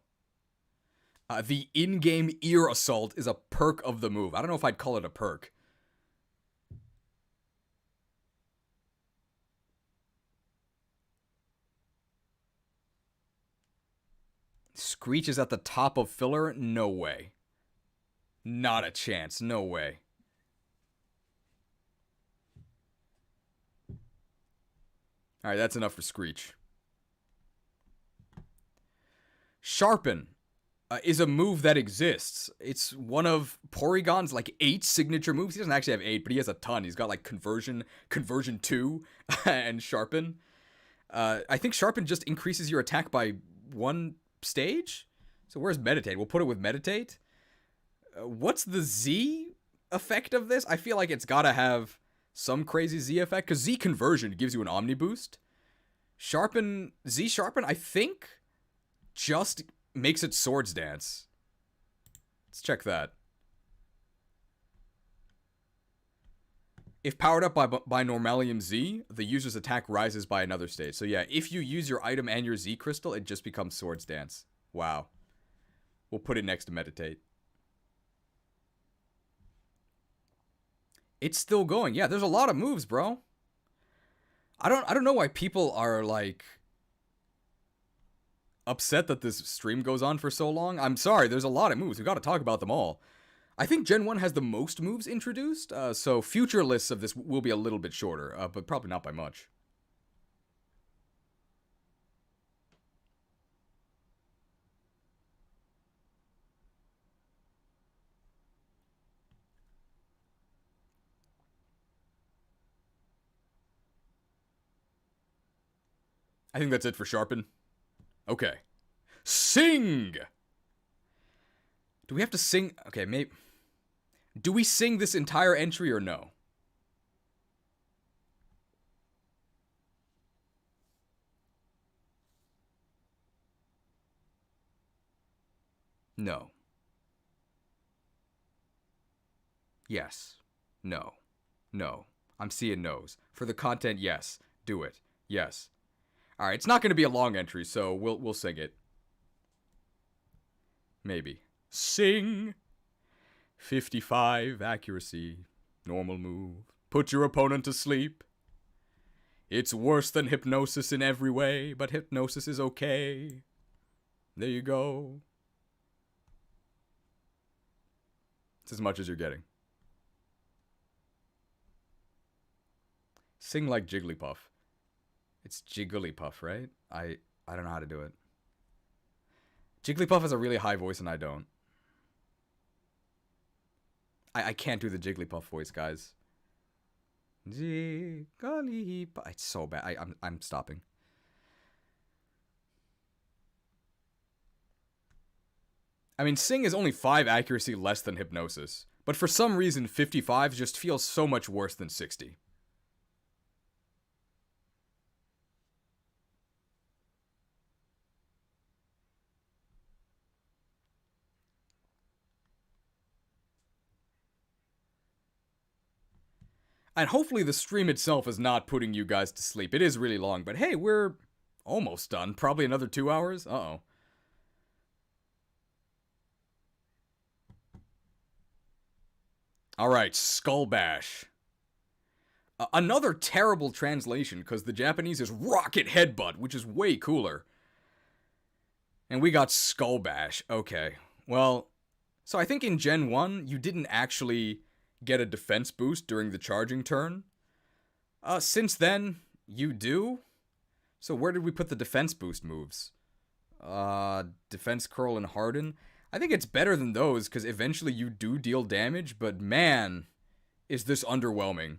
The in-game Ear Assault is a perk of the move. I don't know if I'd call it a perk. Screech is at the top of filler? No way. Not a chance. No way. Alright, that's enough for Screech. Sharpen is a move that exists. It's one of Porygon's like 8 signature moves. He doesn't actually have 8, but he has a ton. He's got like Conversion 2, and Sharpen. I think Sharpen just increases your attack by 1 stage? So where's Meditate? We'll put it with Meditate. What's the Z effect of this? I feel like it's gotta have some crazy Z effect, because Z Conversion gives you an Omni Boost. Z Sharpen, I think, just makes it Swords Dance. Let's check that. If powered up by Normalium Z, the user's attack rises by another stage. So yeah, if you use your item and your Z crystal, it just becomes Swords Dance. Wow. We'll put it next to Meditate. It's still going. Yeah, there's a lot of moves, bro. I don't know why people are like upset that this stream goes on for so long. I'm sorry, there's a lot of moves. We got to talk about them all. I think Gen 1 has the most moves introduced, so future lists of this will be a little bit shorter, but probably not by much. I think that's it for Sharpen. Okay. Sing! Do we have to sing? Okay, maybe... Do we sing this entire entry or no? No. Yes. No. No. I'm seeing no's. For the content, yes. Do it. Yes. Alright, it's not going to be a long entry, so we'll sing it. Maybe. Sing! 55 accuracy. Normal move. Put your opponent to sleep. It's worse than hypnosis in every way, but hypnosis is okay. There you go. It's as much as you're getting. Sing like Jigglypuff. It's Jigglypuff, right? I don't know how to do it. Jigglypuff has a really high voice and I don't. I can't do the Jigglypuff voice, guys. Jigglypuff. It's so bad. I'm stopping. I mean, Sing is only 5 accuracy less than Hypnosis. But for some reason, 55 just feels so much worse than 60. And hopefully the stream itself is not putting you guys to sleep. It is really long, but hey, we're almost done. Probably another 2 hours? Uh-oh. Alright, Skull Bash. Another terrible translation, because the Japanese is Rocket Headbutt, which is way cooler. And we got Skull Bash. Okay. Well, so I think in Gen 1, you didn't actually get a defense boost during the charging turn. Since then, you do. So where did we put the defense boost moves? Defense Curl and Harden. I think it's better than those, because eventually you do deal damage, but man, is this underwhelming.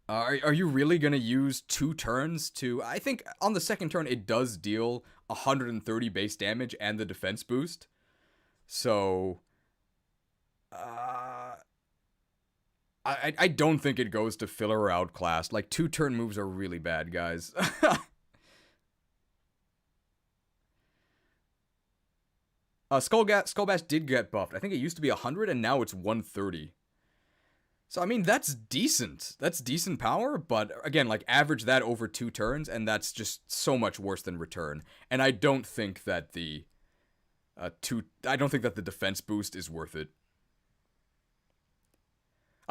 Are you really going to use 2 turns to... I think on the second turn it does deal 130 base damage and the defense boost. So... I don't think it goes to filler or outclassed. Like, 2 turn moves are really bad, guys. Skull Bash did get buffed. I think it used to be 100 and now it's 130. So, I mean, that's decent. That's decent power, but again, like, average that over 2 turns, and that's just so much worse than return. And I don't think that the defense boost is worth it.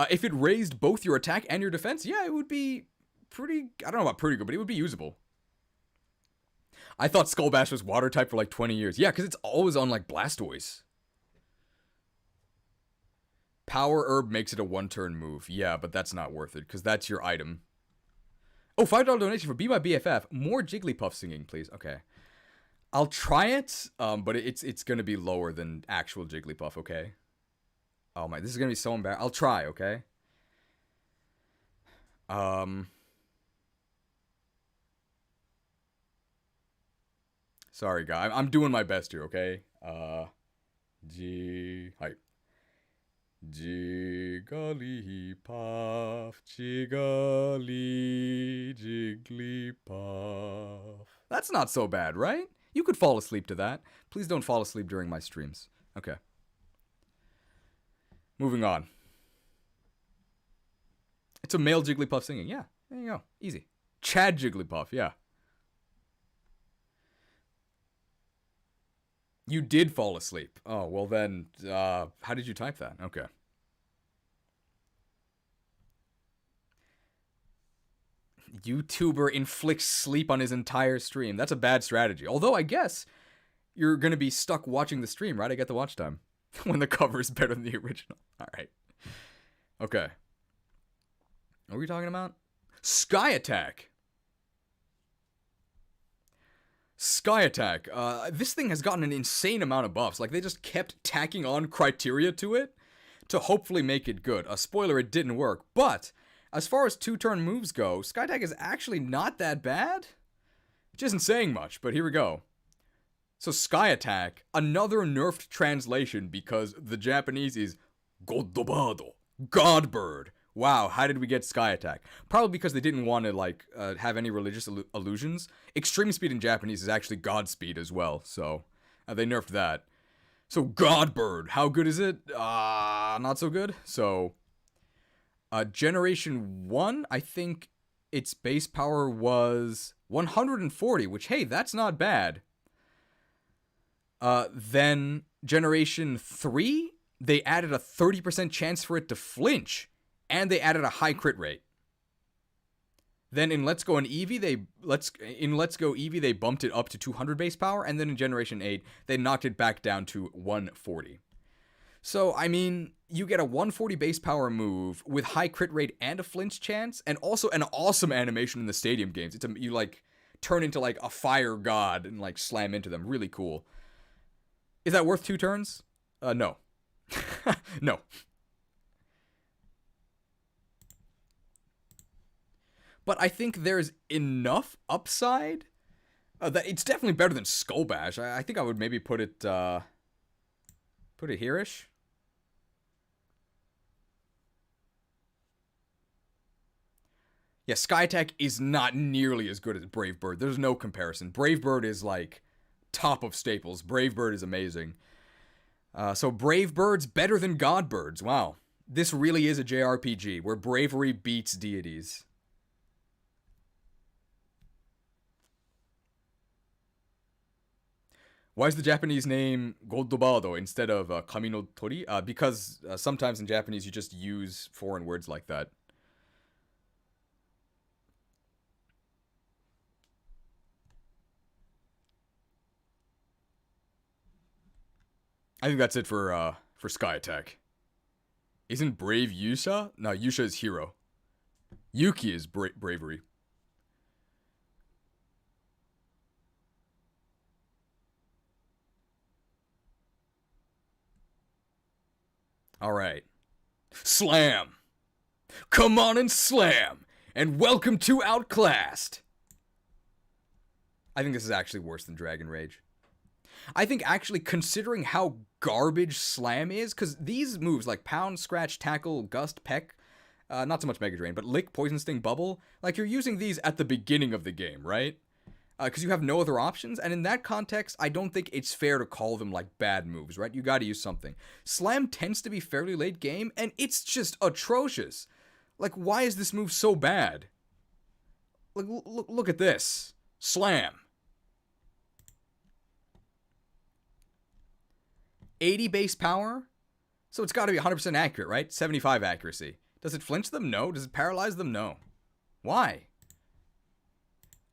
If it raised both your attack and your defense, yeah, it would be pretty... I don't know about pretty good, but it would be usable. I thought Skull Bash was water type for like 20 years. Yeah, because it's always on like Blastoise. Power Herb makes it a 1-turn move. Yeah, but that's not worth it, because that's your item. Oh, $5 donation for Be My BFF. More Jigglypuff singing, please. Okay. I'll try it, but it's going to be lower than actual Jigglypuff, okay? Oh my, this is going to be so embarrassing. I'll try, okay? Sorry, guy. I'm doing my best here, okay? Hype. Jigglypuff, Jiggly, Jigglypuff. That's not so bad, right? You could fall asleep to that. Please don't fall asleep during my streams. Okay. Moving on. It's a male Jigglypuff singing. Yeah, there you go. Easy. Chad Jigglypuff, yeah. You did fall asleep. Oh, well then, how did you type that? Okay. YouTuber inflicts sleep on his entire stream. That's a bad strategy. Although, I guess you're going to be stuck watching the stream, right? I get the watch time. When the cover is better than the original. Alright. Okay. What were we talking about? Sky Attack. Sky Attack. This thing has gotten an insane amount of buffs. Like, they just kept tacking on criteria to it to hopefully make it good. A spoiler, it didn't work. But, as far as 2-turn moves go, Sky Attack is actually not that bad. Which isn't saying much, but here we go. So Sky Attack, another nerfed translation because the Japanese is Godobado, Godbird. Wow, how did we get Sky Attack? Probably because they didn't want to, like, have any religious illusions. Extreme Speed in Japanese is actually Godspeed as well, so they nerfed that. So Godbird, how good is it? Not so good. So, Generation 1, I think its base power was 140, which, hey, that's not bad. Then Generation 3, they added a 30% chance for it to flinch, and they added a high crit rate. Then in Let's Go Eevee, they bumped it up to 200 base power, and then in Generation 8, they knocked it back down to 140. So, I mean, you get a 140 base power move with high crit rate and a flinch chance, and also an awesome animation in the stadium games. You, like, turn into, like, a fire god and, like, slam into them. Really cool. Is that worth 2 turns? No. No. But I think there's enough upside that it's definitely better than Skull Bash. I think I would maybe put it here-ish. Yeah, Sky Attack is not nearly as good as Brave Bird. There's no comparison. Brave Bird is like top of staples. Brave Bird is amazing. So Brave Bird's better than God Birds. Wow. This really is a JRPG where bravery beats deities. Why is the Japanese name Godobado instead of Kami no Tori? Because sometimes in Japanese you just use foreign words like that. I think that's it for Sky Attack. Isn't Brave Yusha? No, Yusha is Hero. Yuki is Bravery. Alright. Slam! Come on and slam! And welcome to Outclassed! I think this is actually worse than Dragon Rage. I think actually, considering how garbage Slam is, because these moves like Pound, Scratch, Tackle, Gust, Peck, not so much Mega Drain, but Lick, Poison Sting, Bubble, like you're using these at the beginning of the game, right? Because you have no other options, and in that context, I don't think it's fair to call them like bad moves, right? You gotta use something. Slam tends to be fairly late game, and it's just atrocious. Like, why is this move so bad? Like, look at this. Slam. 80 base power? So it's gotta be 100% accurate, right? 75 accuracy. Does it flinch them? No. Does it paralyze them? No. Why?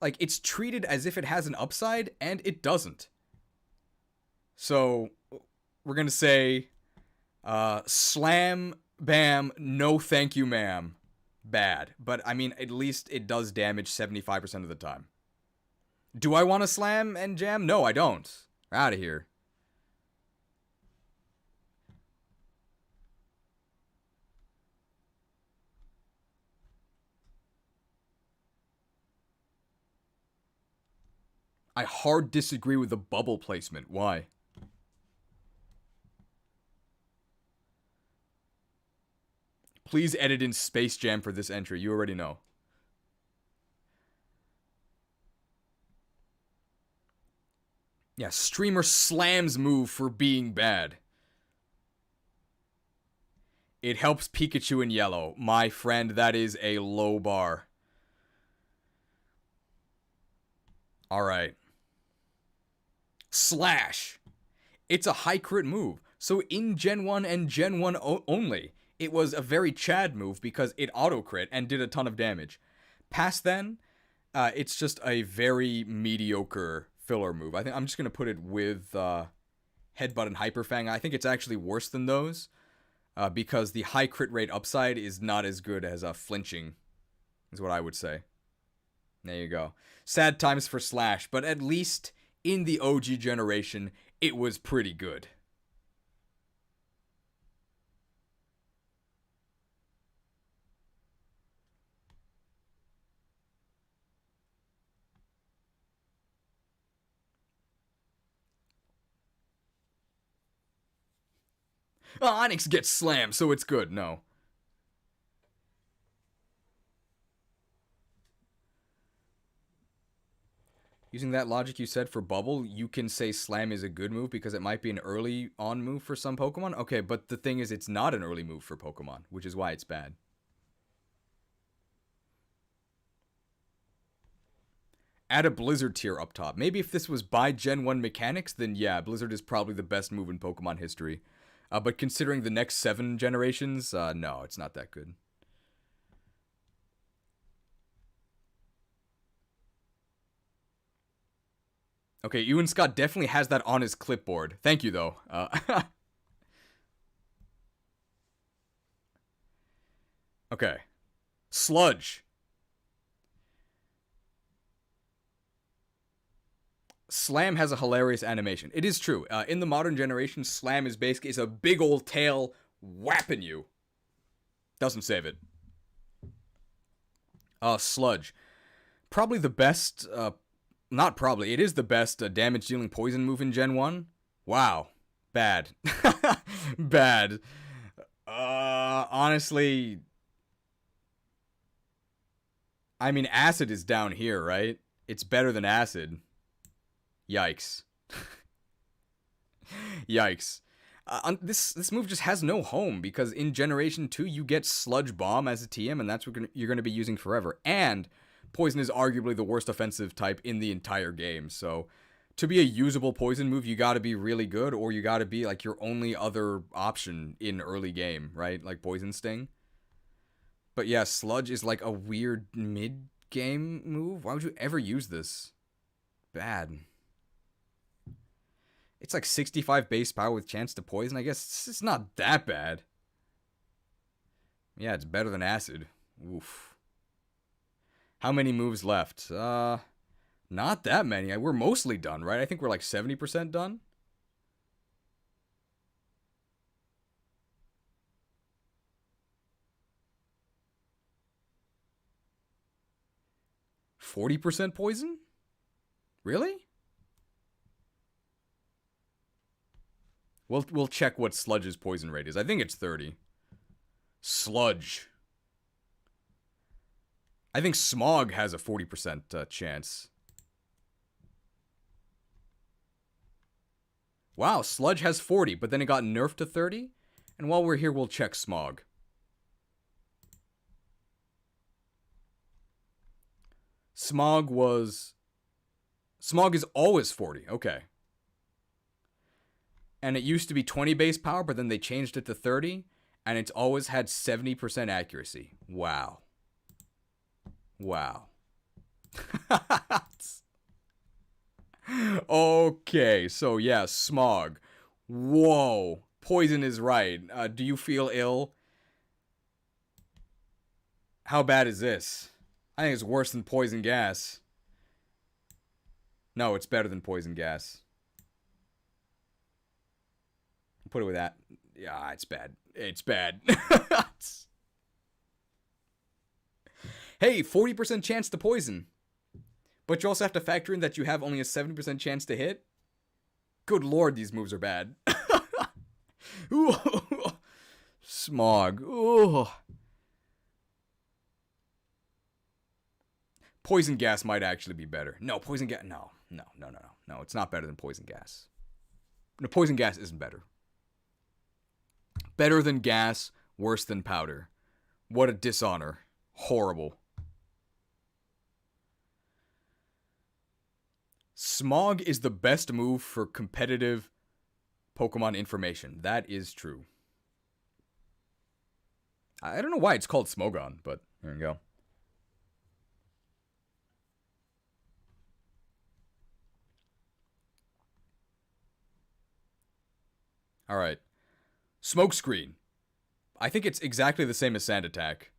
Like, it's treated as if it has an upside, and it doesn't. So, we're gonna say, slam, bam, no thank you, ma'am. Bad. But, I mean, at least it does damage 75% of the time. Do I want to slam and jam? No, I don't. We're out of here. I hard disagree with the bubble placement. Why? Please edit in Space Jam for this entry. You already know. Yeah, streamer slams move for being bad. It helps Pikachu in yellow. My friend, that is a low bar. Alright. Slash. It's a high crit move. So in Gen 1 and Gen 1 only, it was a very Chad move because it auto crit and did a ton of damage. Past then, it's just a very mediocre filler move. I think I'm just going to put it with Headbutt and Hyper Fang. I think it's actually worse than those because the high crit rate upside is not as good as flinching, is what I would say. There you go. Sad times for Slash, but at least in the OG generation, it was pretty good. Oh, Onyx gets slammed, so it's good. No. Using that logic you said for Bubble, you can say Slam is a good move because it might be an early on move for some Pokemon. Okay, but the thing is it's not an early move for Pokemon, which is why it's bad. Add a Blizzard tier up top. Maybe if this was by Gen 1 mechanics, then yeah, Blizzard is probably the best move in Pokemon history. But considering the next 7 generations, no, it's not that good. Okay, Ewan Scott definitely has that on his clipboard. Thank you, though. Okay. Sludge. Slam has a hilarious animation. It is true. In the modern generation, Slam is basically a big old tail whapping you. Doesn't save it. Sludge. Probably the best... not probably. It is the best damage-dealing poison move in Gen 1. Wow. Bad. Bad. Honestly... I mean, Acid is down here, right? It's better than Acid. Yikes. Yikes. This move just has no home because in Generation 2 you get Sludge Bomb as a TM and that's what you're going to be using forever. And Poison is arguably the worst offensive type in the entire game. So to be a usable Poison move, you got to be really good or you got to be like your only other option in early game, right? Like Poison Sting. But yeah, Sludge is like a weird mid-game move. Why would you ever use this? Bad. It's like 65 base power with chance to poison. I guess it's not that bad. Yeah, it's better than Acid. Oof. How many moves left? Not that many. We're mostly done, right? I think we're like 70% done. %40 poison? Really? We'll check what Sludge's poison rate is. I think it's 30. Sludge. I think Smog has a 40% chance. Wow, Sludge has 40, but then it got nerfed to 30. And while we're here, we'll check Smog. Smog is always 40. Okay. And it used to be 20 base power, but then they changed it to 30. And it's always had 70% accuracy. Wow. Wow. Okay, so yeah, Smog. Whoa. Poison is right. Do you feel ill? How bad is this? I think it's worse than poison gas. No, it's better than poison gas. Put it with that. Yeah, it's bad. It's bad. Hey, 40% chance to poison. But you also have to factor in that you have only a 70% chance to hit. Good lord, these moves are bad. Smog. Ooh. Poison gas might actually be better. No, poison gas. No. No, no, no, no. No, it's not better than poison gas. No, poison gas isn't better. Better than gas, worse than powder. What a dishonor. Horrible. Smog is the best move for competitive Pokemon information. That is true. I don't know why it's called Smogon, but there you go. Alright. Smokescreen. I think it's exactly the same as Sand Attack.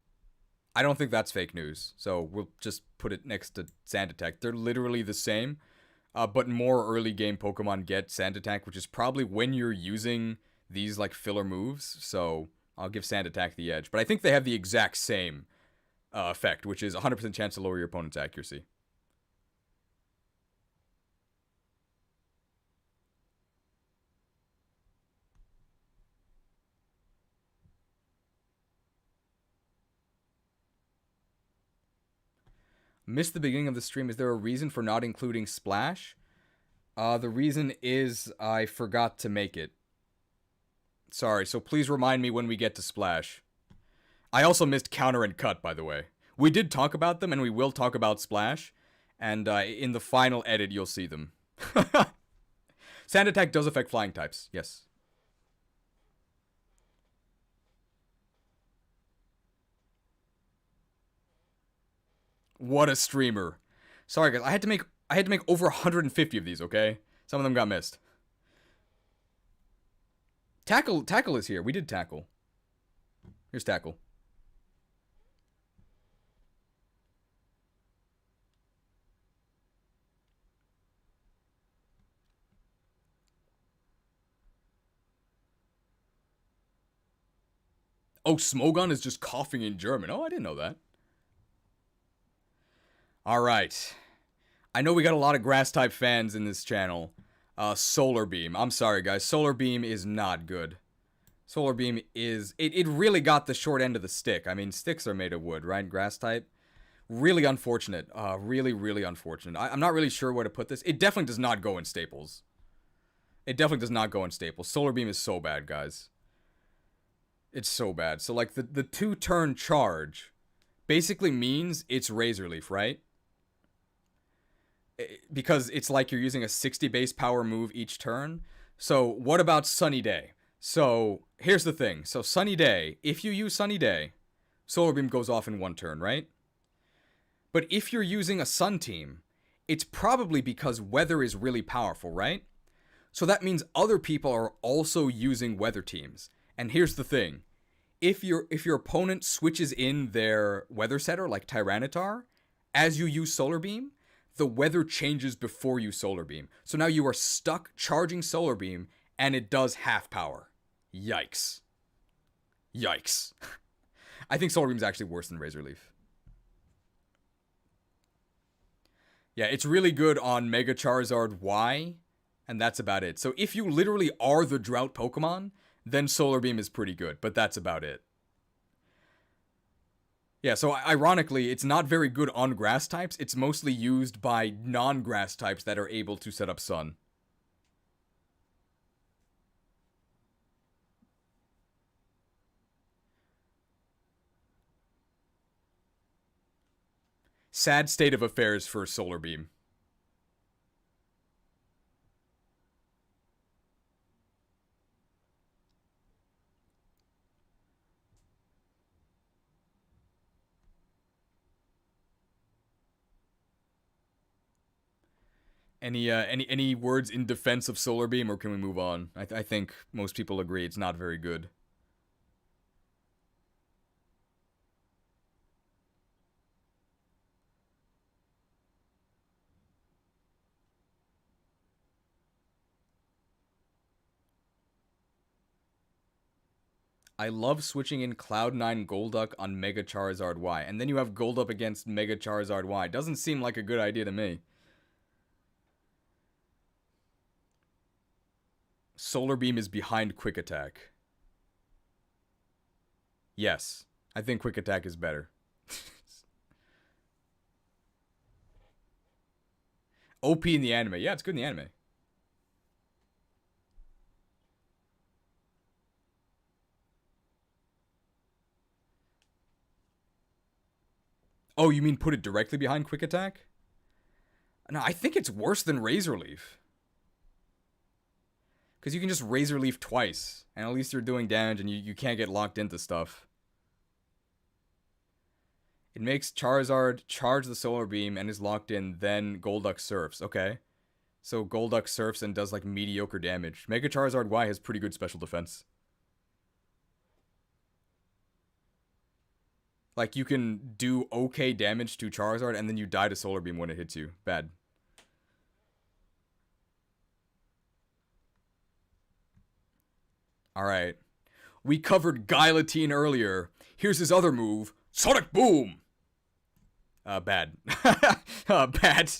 I don't think that's fake news, so we'll just put it next to Sand Attack. They're literally the same, but more early game Pokemon get Sand Attack, which is probably when you're using these like filler moves, so I'll give Sand Attack the edge. But I think they have the exact same effect, which is 100% chance to lower your opponent's accuracy. Missed the beginning of the stream. Is there a reason for not including Splash? The reason is I forgot to make it. Sorry, so please remind me when we get to Splash. I also missed Counter and Cut, by the way. We did talk about them, and we will talk about Splash. And in the final edit, you'll see them. Sand Attack does affect flying types, yes. What a streamer. Sorry guys, I had to make over 150 of these, okay? Some of them got missed. Tackle is here. We did Tackle. Here's Tackle. Oh, Smogon is just coughing in German. Oh, I didn't know that. Alright. I know we got a lot of grass-type fans in this channel. Solar Beam. I'm sorry, guys. Solar Beam is not good. Solar Beam is... It really got the short end of the stick. I mean, sticks are made of wood, right? Grass-type. Really unfortunate. Really, really unfortunate. I'm not really sure where to put this. It definitely does not go in staples. It definitely does not go in staples. Solar Beam is so bad, guys. It's so bad. So, like, the 2-turn charge basically means it's Razor Leaf, right? Because it's like you're using a 60 base power move each turn. So what about Sunny Day? So here's the thing. So Sunny Day, if you use Sunny Day, Solar Beam goes off in 1 turn, right? But if you're using a Sun team, it's probably because weather is really powerful, right? So that means other people are also using weather teams. And here's the thing. If your opponent switches in their weather setter, like Tyranitar, as you use Solar Beam, the weather changes before you Solar Beam. So now you are stuck charging Solar Beam, and it does half power. Yikes. Yikes. I think Solar Beam is actually worse than Razor Leaf. Yeah, it's really good on Mega Charizard Y, and that's about it. So if you literally are the Drought Pokemon, then Solar Beam is pretty good, but that's about it. Yeah, so ironically, it's not very good on grass types. It's mostly used by non-grass types that are able to set up Sun. Sad state of affairs for Solar Beam. Any words in defense of Solar Beam, or can we move on? I think most people agree it's not very good. I love switching in Cloud9 Golduck on Mega Charizard Y, and then you have Golduck against Mega Charizard Y. Doesn't seem like a good idea to me. Solar Beam is behind Quick Attack. Yes, I think Quick Attack is better. OP in the anime. Yeah, it's good in the anime. Oh, you mean put it directly behind quick attack? No, I think it's worse than Razor Leaf. Because you can just Razor Leaf twice, and at least you're doing damage and you can't get locked into stuff. It makes Charizard charge the Solar Beam and is locked in, then Golduck surfs. Okay. So Golduck surfs and does like mediocre damage. Mega Charizard Y has pretty good special defense. Like you can do okay damage to Charizard and then you die to Solar Beam when it hits you. Bad. Alright. We covered Guillotine earlier. Here's his other move. Sonic Boom! Bad. Bad.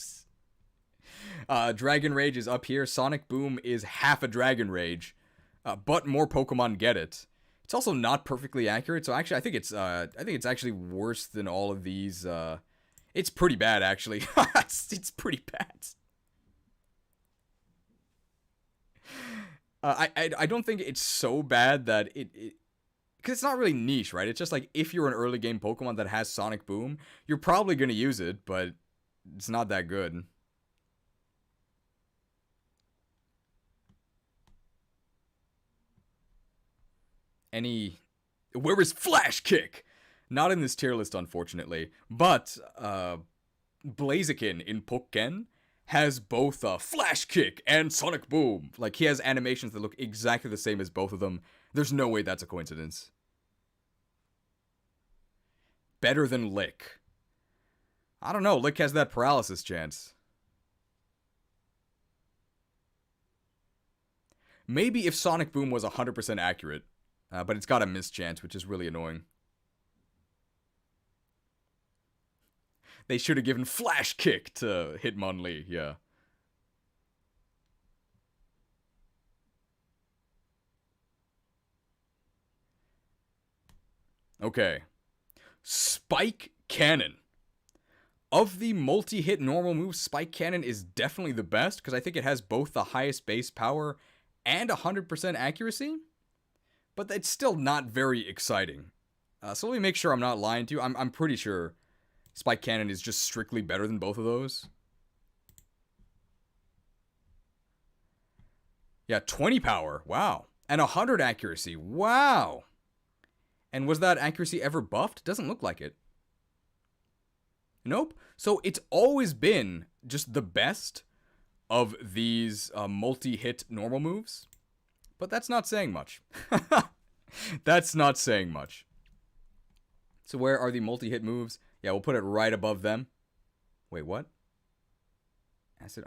Dragon Rage is up here. Sonic Boom is half a Dragon Rage. But more Pokemon get it. It's also not perfectly accurate, so actually I think it's actually worse than all of these. It's pretty bad, actually. It's pretty bad. I don't think it's so bad that it because it's not really niche, right? It's just like if you're an early game Pokemon that has Sonic Boom, you're probably gonna use it, but it's not that good. Where is Flash Kick? Not in this tier list, unfortunately, but Blaziken in Pokken has both Flash Kick and Sonic Boom. Like, he has animations that look exactly the same as both of them. There's no way that's a coincidence. Better than Lick. I don't know, Lick has that paralysis chance. Maybe if Sonic Boom was 100% accurate, but it's got a miss chance, which is really annoying. They should have given Flash Kick to Hitmonlee, yeah. Okay. Spike Cannon. Of the multi-hit normal moves, Spike Cannon is definitely the best, because I think it has both the highest base power and 100% accuracy. But it's still not very exciting. So let me make sure I'm not lying to you. I'm pretty sure Spike Cannon is just strictly better than both of those. Yeah, 20 power. Wow. And 100 accuracy. Wow. And was that accuracy ever buffed? Doesn't look like it. Nope. So it's always been just the best of these multi-hit normal moves. But that's not saying much. That's not saying much. So where are the multi-hit moves? Yeah, we'll put it right above them. Wait, what? Acid.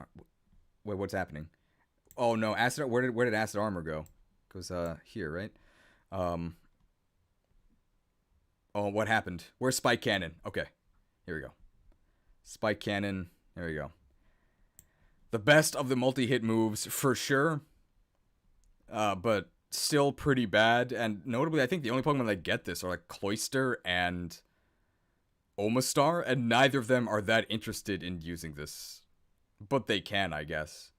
Wait, what's happening? Oh no, acid. Where did acid armor go? Goes here, right? Oh, what happened? Where's Spike Cannon? Okay, here we go. Spike Cannon. There we go. The best of the multi-hit moves for sure. But still pretty bad. And notably, I think the only Pokemon that get this are like Cloyster and Omastar, and neither of them are that interested in using this. But they can, I guess.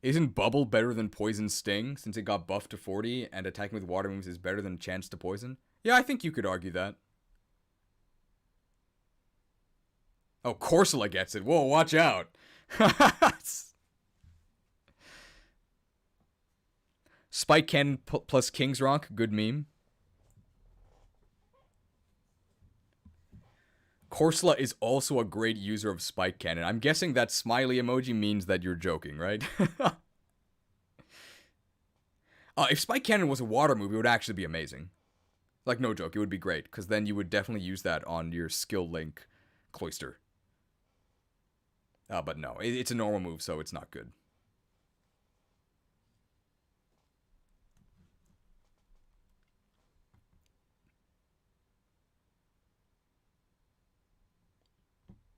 Isn't Bubble better than Poison Sting, since it got buffed to 40, and attacking with water moves is better than Chance to Poison? Yeah, I think you could argue that. Oh, Corsola gets it. Whoa, watch out. Spike Cannon plus King's Rock, good meme. Corsola is also a great user of Spike Cannon. I'm guessing that smiley emoji means that you're joking, right? If Spike Cannon was a water move, it would actually be amazing. Like, no joke, it would be great, because then you would definitely use that on your skill link Cloyster. But no, it's a normal move, so it's not good.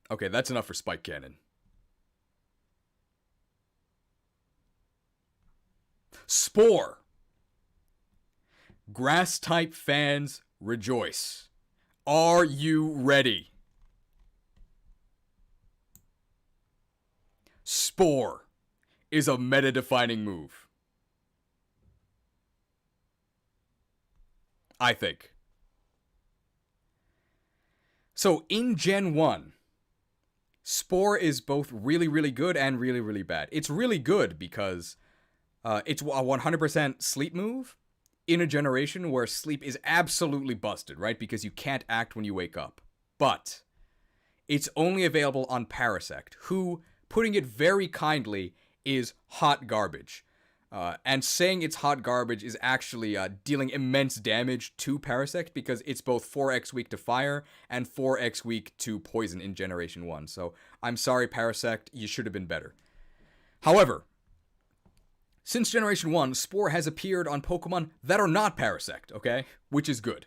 Okay, that's enough for Spike Cannon. Spore. Grass-type fans, rejoice. Are you ready? Spore is a meta-defining move. I think. So in Gen 1, Spore is both really, really good and really, really bad. It's really good because it's a 100% sleep move in a generation where sleep is absolutely busted, right? Because you can't act when you wake up. But it's only available on Parasect, who, putting it very kindly, is hot garbage. And saying it's hot garbage is actually dealing immense damage to Parasect because it's both 4x weak to fire and 4x weak to poison in Generation 1. So I'm sorry, Parasect, you should have been better. However, since Generation 1, Spore has appeared on Pokemon that are not Parasect, okay? Which is good.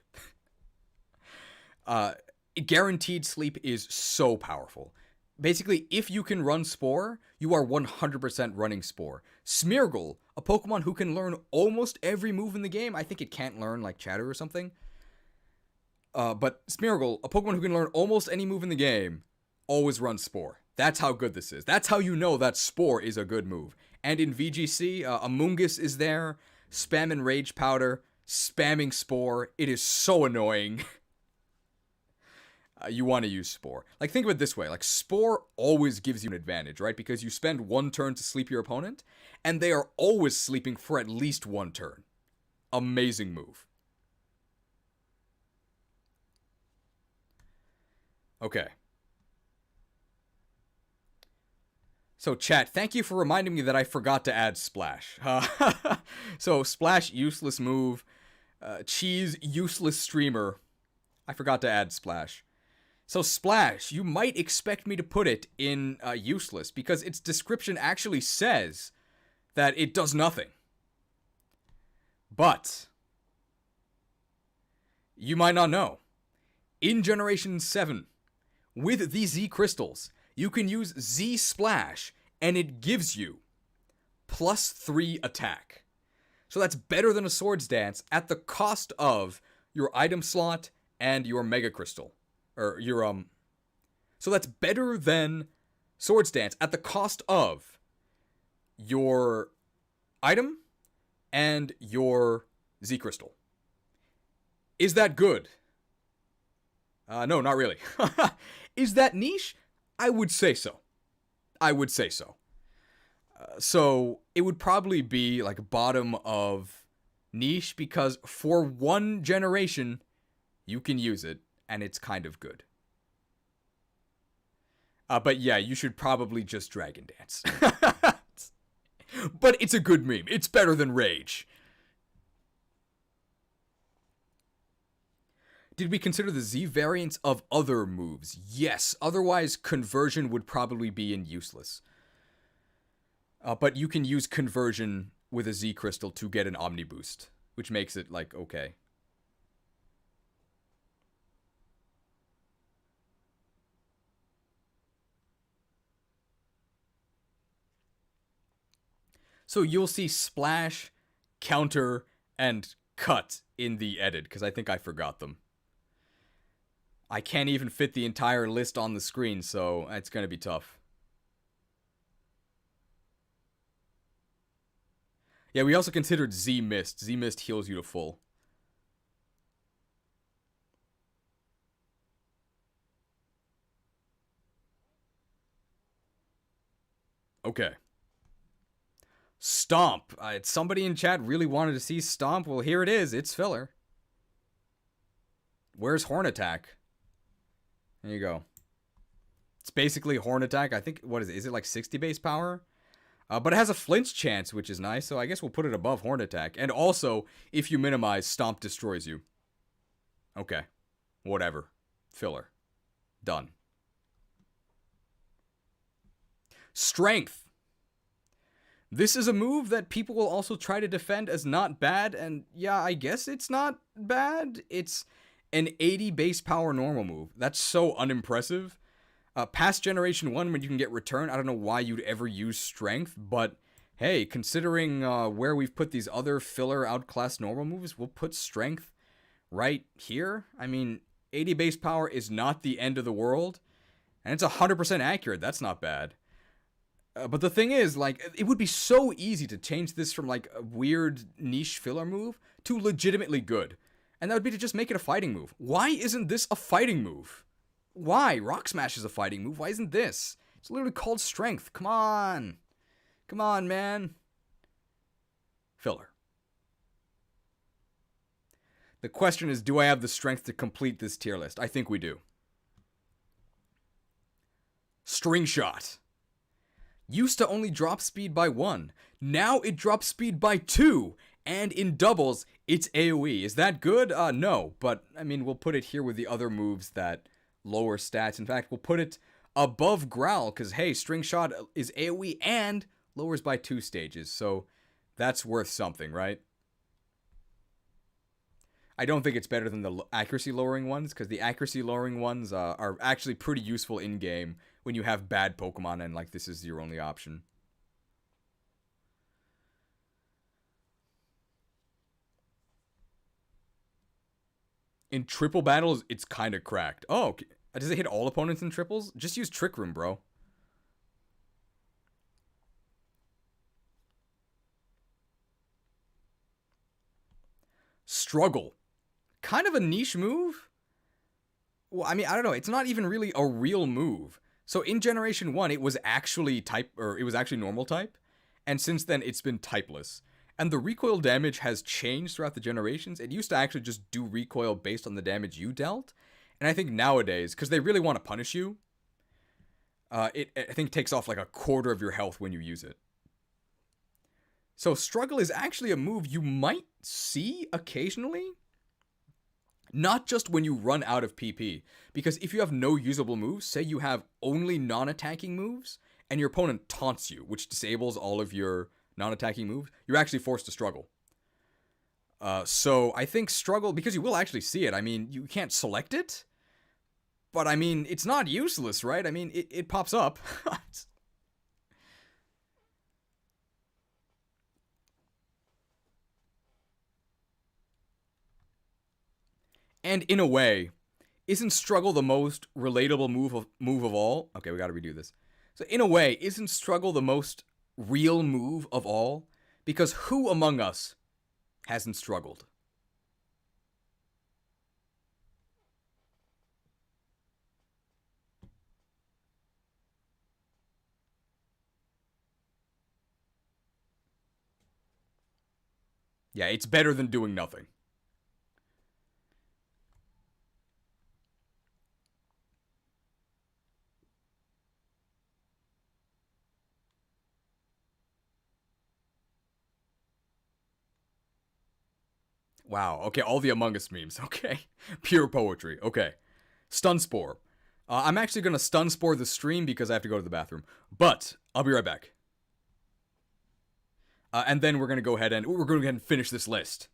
Guaranteed Sleep is so powerful. Basically, if you can run Spore, you are 100% running Spore. Smeargle, a Pokemon who can learn almost every move in the game. I think it can't learn, like, Chatter or something. But Smeargle, a Pokemon who can learn almost any move in the game, always runs Spore. That's how good this is. That's how you know that Spore is a good move. And in VGC, Amoonguss is there, spamming Rage Powder, spamming Spore. It is so annoying. You want to use Spore. Like, think of it this way. Like, Spore always gives you an advantage, right? Because you spend one turn to sleep your opponent, and they are always sleeping for at least one turn. Amazing move. Okay. So, chat, thank you for reminding me that I forgot to add Splash. So, Splash, useless move. Cheese, useless streamer. I forgot to add Splash. So Splash, you might expect me to put it in useless, because its description actually says that it does nothing. But you might not know. In Generation 7, with the Z Crystals, you can use Z Splash, and it gives you +3 attack. So that's better than a Swords Dance at the cost of your item slot and your Mega Crystal. Or your, So that's better than Swords Dance at the cost of your item and your Z Crystal. Is that good? No, not really. Is that niche? I would say so. So it would probably be like bottom of niche, because for one generation, you can use it. And it's kind of good. But yeah, you should probably just Dragon Dance. But it's a good meme. It's better than Rage. Did we consider the Z variants of other moves? Yes. Otherwise, Conversion would probably be in useless. But you can use Conversion with a Z Crystal to get an Omni Boost, which makes it, like, okay. So you'll see Splash, Counter, and Cut in the edit, because I think I forgot them. I can't even fit the entire list on the screen, so it's going to be tough. Yeah, we also considered Z-Mist. Z-Mist heals you to full. Okay. Stomp. Somebody in chat really wanted to see Stomp. Well, here it is. It's filler. Where's Horn Attack? There you go. It's basically Horn Attack. I think, what is it? Is it like 60 base power? But it has a flinch chance, which is nice, so I guess we'll put it above Horn Attack. And also, if you minimize, Stomp destroys you. Okay. Whatever. Filler. Done. Strength. This is a move that people will also try to defend as not bad, and yeah, I guess it's not bad. It's an 80 base power normal move. That's so unimpressive. Past Generation 1, when you can get Return, I don't know why you'd ever use Strength, but hey, considering where we've put these other filler outclass normal moves, we'll put Strength right here. I mean, 80 base power is not the end of the world, and it's 100% accurate. That's not bad. But the thing is, like, it would be so easy to change this from, like, a weird niche filler move to legitimately good. And that would be to just make it a fighting move. Why isn't this a fighting move? Why? Rock Smash is a fighting move. Why isn't this? It's literally called Strength. Come on. Come on, man. Filler. The question is, do I have the strength to complete this tier list? I think we do. String Shot. Used to only drop speed by 1. Now it drops speed by 2. And in doubles, it's AoE. Is that good? No. But, I mean, we'll put it here with the other moves that lower stats. In fact, we'll put it above Growl. Because, hey, String Shot is AoE and lowers by 2 stages. So, that's worth something, right? I don't think it's better than the accuracy lowering ones. Because the accuracy lowering ones are actually pretty useful in-game when you have bad Pokemon and, like, this is your only option. In triple battles, it's kind of cracked. Oh, okay. Does it hit all opponents in triples? Just use Trick Room, bro. Struggle. Kind of a niche move? Well, I mean, I don't know. It's not even really a real move. So in Generation 1, it was actually normal type. And since then, it's been typeless. And the recoil damage has changed throughout the generations. It used to actually just do recoil based on the damage you dealt. And I think nowadays, because they really want to punish you, I think takes off like a quarter of your health when you use it. So Struggle is actually a move you might see occasionally. Not just when you run out of PP. Because if you have no usable moves, say you have only non-attacking moves, and your opponent taunts you, which disables all of your non-attacking moves, you're actually forced to struggle. So I think Struggle, because you will actually see it, I mean, you can't select it, but I mean, it's not useless, right? I mean, it pops up. And in a way, isn't Struggle the most relatable move of all? Okay, we gotta redo this. So in a way, isn't Struggle the most real move of all? Because who among us hasn't struggled? Yeah, it's better than doing nothing. Wow, okay, all the Among Us memes, okay. Pure poetry, okay. Stun Spore. I'm actually going to Stun Spore the stream because I have to go to the bathroom. But, I'll be right back. And then we're going to go ahead and finish this list.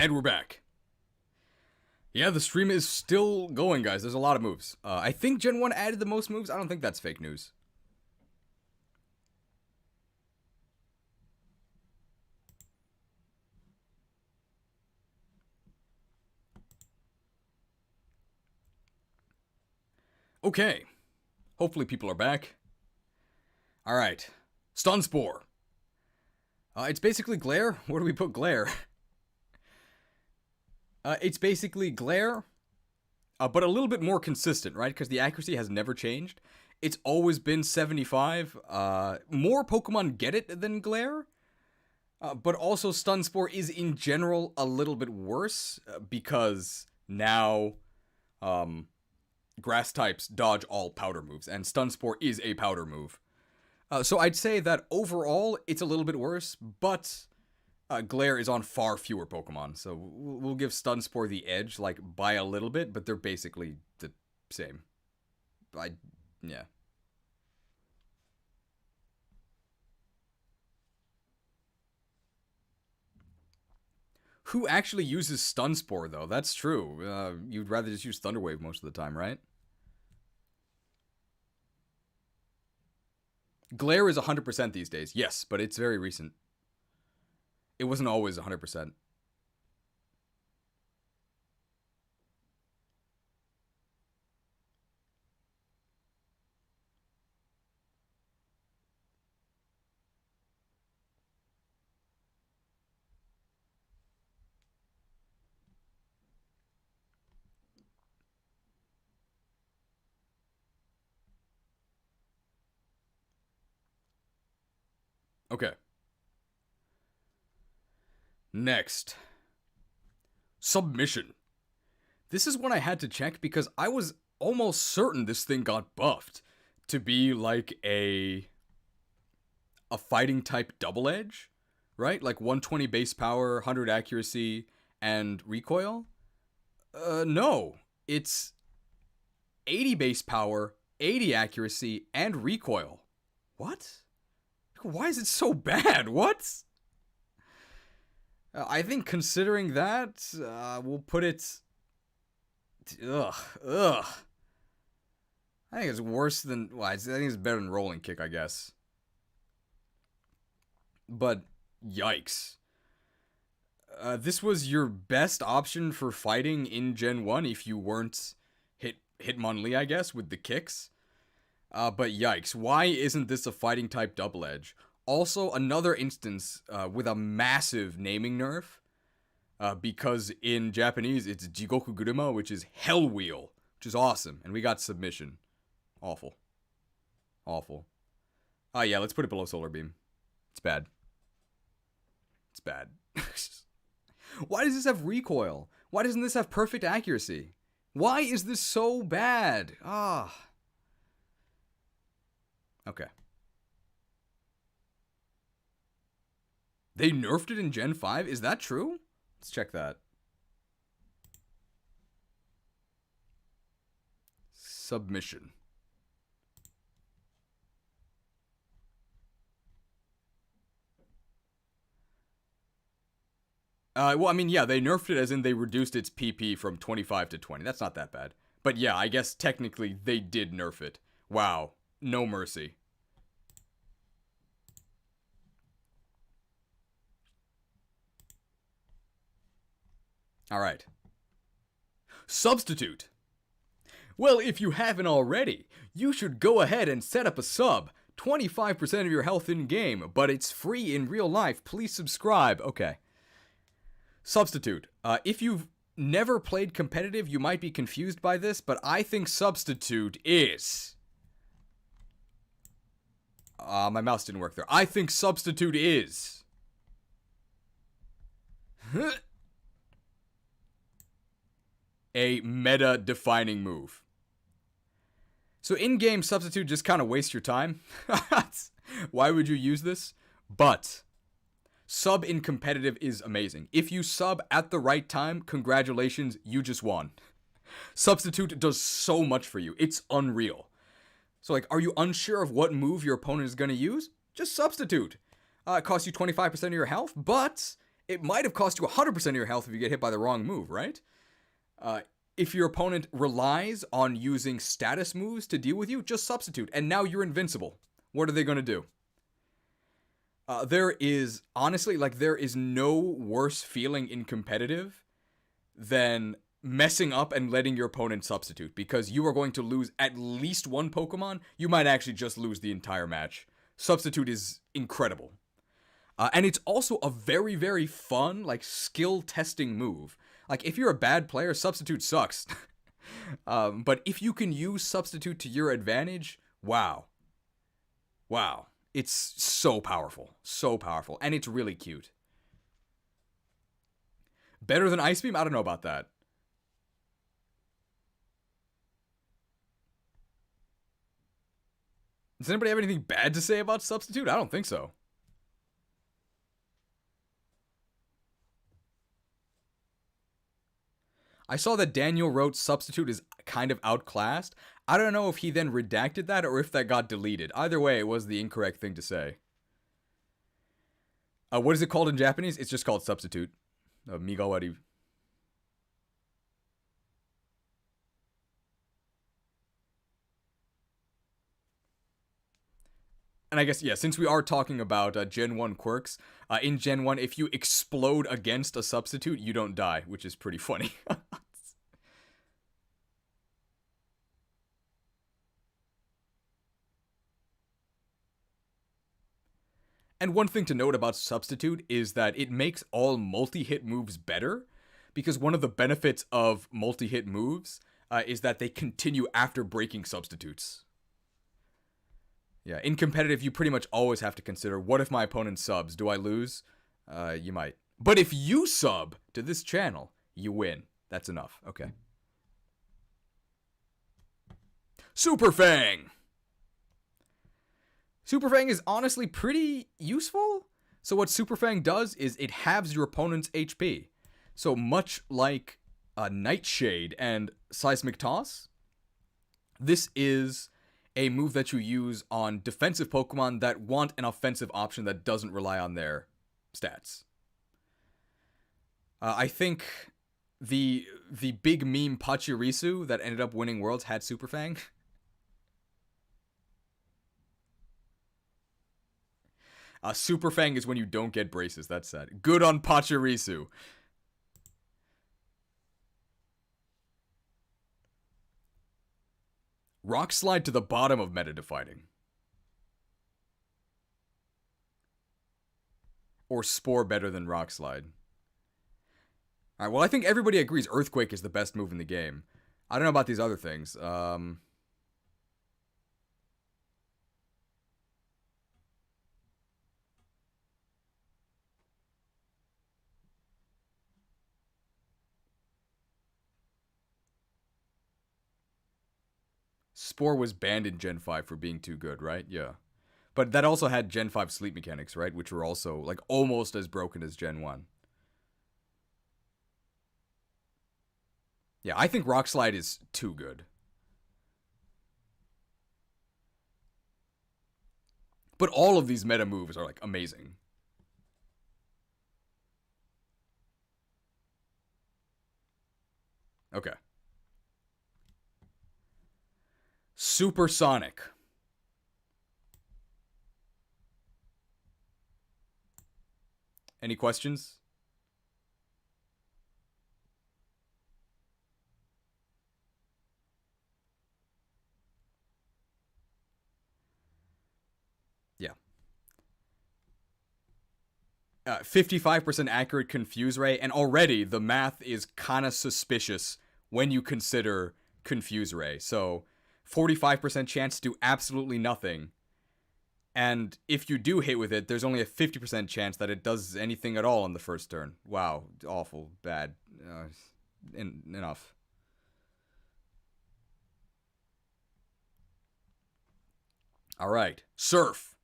And we're back. Yeah, the stream is still going, guys. There's a lot of moves. I think Gen 1 added the most moves. I don't think that's fake news. Okay. Hopefully people are back. Alright. Stun Spore. It's basically Glare. Where do we put Glare? It's basically Glare, but a little bit more consistent, right? Because the accuracy has never changed. It's always been 75. More Pokemon get it than Glare. But also Stun Spore is in general a little bit worse because now grass types dodge all powder moves, and Stun Spore is a powder move. So I'd say that overall it's a little bit worse, but Glare is on far fewer Pokemon, so we'll give Stun Spore the edge, like, by a little bit, but they're basically the same. Yeah. Who actually uses Stun Spore, though? That's true. You'd rather just use Thunder Wave most of the time, right? Glare is 100% these days, yes, but it's very recent. It wasn't always 100%. Okay. Next. Submission. This is one I had to check because I was almost certain this thing got buffed to be like a fighting type double edge, right? Like 120 base power, 100 accuracy, and recoil. No. It's 80 base power, 80 accuracy, and recoil. What? Why is it so bad? What? I think considering that, we'll put it... Ugh. I think it's worse than... Well, I think it's better than Rolling Kick, I guess. But, yikes. This was your best option for fighting in Gen 1 if you weren't Hitmonlee, I guess, with the kicks. But yikes, why isn't this a fighting type double edge? Also, another instance with a massive naming nerf, because in Japanese it's Jigoku Guruma, which is Hell Wheel, which is awesome, and we got submission. Awful. Yeah, let's put it below Solar Beam. It's bad. Why does this have recoil? Why doesn't this have perfect accuracy? Why is this so bad? Okay. They nerfed it in Gen 5? Is that true? Let's check that. Submission. Well, I mean, yeah, they nerfed it as in they reduced its PP from 25 to 20. That's not that bad. But yeah, I guess technically they did nerf it. Wow. No mercy. Alright. Substitute. Well, if you haven't already, you should go ahead and set up a sub. 25% of your health in game, but it's free in real life. Please subscribe. Okay. Substitute. If you've never played competitive, you might be confused by this, but I think Substitute is... my mouse didn't work there. I think Substitute is... a meta-defining move. So in-game Substitute just kind of wastes your time. Why would you use this? But sub in competitive is amazing. If you sub at the right time, congratulations, you just won. Substitute does so much for you. It's unreal. So like, are you unsure of what move your opponent is going to use? Just Substitute. It costs you 25% of your health, but It might have cost you 100% of your health if you get hit by the wrong move, right? If your opponent relies on using status moves to deal with you, just substitute, and now you're invincible. What are they going to do? There is, honestly, like, there is no worse feeling in competitive than messing up and letting your opponent substitute, because you are going to lose at least one Pokemon. You might actually just lose the entire match. Substitute is incredible. And it's also a very, very fun, like, skill testing move. Like, if you're a bad player, substitute sucks. But if you can use substitute to your advantage, wow. Wow. It's so powerful. So powerful. And it's really cute. Better than Ice Beam? I don't know about that. Does anybody have anything bad to say about substitute? I don't think so. I saw that Daniel wrote substitute is kind of outclassed. I don't know if he then redacted that or if that got deleted. Either way, it was the incorrect thing to say. What is it called in Japanese? It's just called substitute. Migawari. And I guess, yeah, since we are talking about Gen 1 quirks, in Gen 1, if you explode against a substitute, you don't die, which is pretty funny. And one thing to note about substitute is that it makes all multi-hit moves better, because one of the benefits of multi-hit moves is that they continue after breaking substitutes. Yeah, in competitive, you pretty much always have to consider, what if my opponent subs? Do I lose? You might. But if you sub to this channel, you win. That's enough. Okay. Super Fang! Super Fang is honestly pretty useful. So what Super Fang does is it halves your opponent's HP. So much like Nightshade and Seismic Toss, this is a move that you use on defensive Pokemon that want an offensive option that doesn't rely on their stats. I think the big meme Pachirisu that ended up winning Worlds had Super Fang. Super Fang is when you don't get braces. That's sad. Good on Pachirisu. Rock Slide to the bottom of meta defining. Or Spore better than Rock Slide. Alright, well, I think everybody agrees Earthquake is the best move in the game. I don't know about these other things. Spore was banned in Gen 5 for being too good, right? Yeah. But that also had Gen 5 sleep mechanics, right? Which were also, like, almost as broken as Gen 1. Yeah, I think Rock Slide is too good. But all of these meta moves are, like, amazing. Okay. Supersonic. Any questions? Yeah. 55% accurate Confuse Ray, and already the math is kind of suspicious when you consider Confuse Ray. So 45% chance to do absolutely nothing. And if you do hit with it, there's only a 50% chance that it does anything at all on the first turn. Wow, awful, bad. Enough. All right, Surf.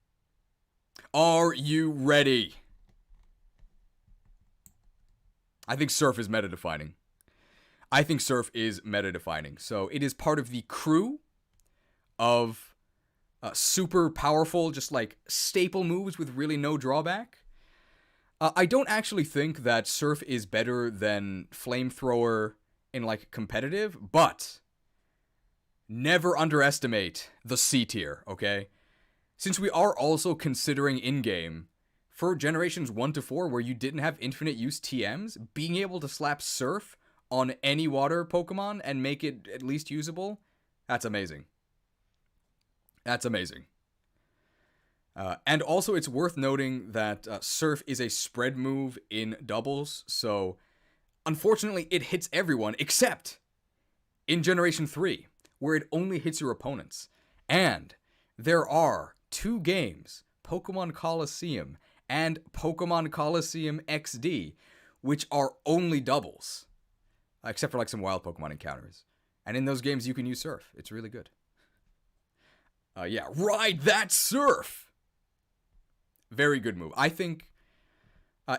Are you ready? I think Surf is meta-defining. So it is part of the crew of super powerful, just like staple moves with really no drawback. I don't actually think that Surf is better than Flamethrower in like competitive, but never underestimate the C tier, okay? Since we are also considering in-game, for generations 1 to 4 where you didn't have infinite use TMs, being able to slap Surf on any water Pokemon and make it at least usable, that's amazing. That's amazing. And also, it's worth noting that Surf is a spread move in doubles, so unfortunately, it hits everyone except in Generation 3, where it only hits your opponents. And there are 2 games, Pokemon Coliseum and Pokemon Coliseum XD, which are only doubles, except for like some wild Pokemon encounters. And in those games, you can use Surf. It's really good. Yeah, ride that Surf! Very good move. I think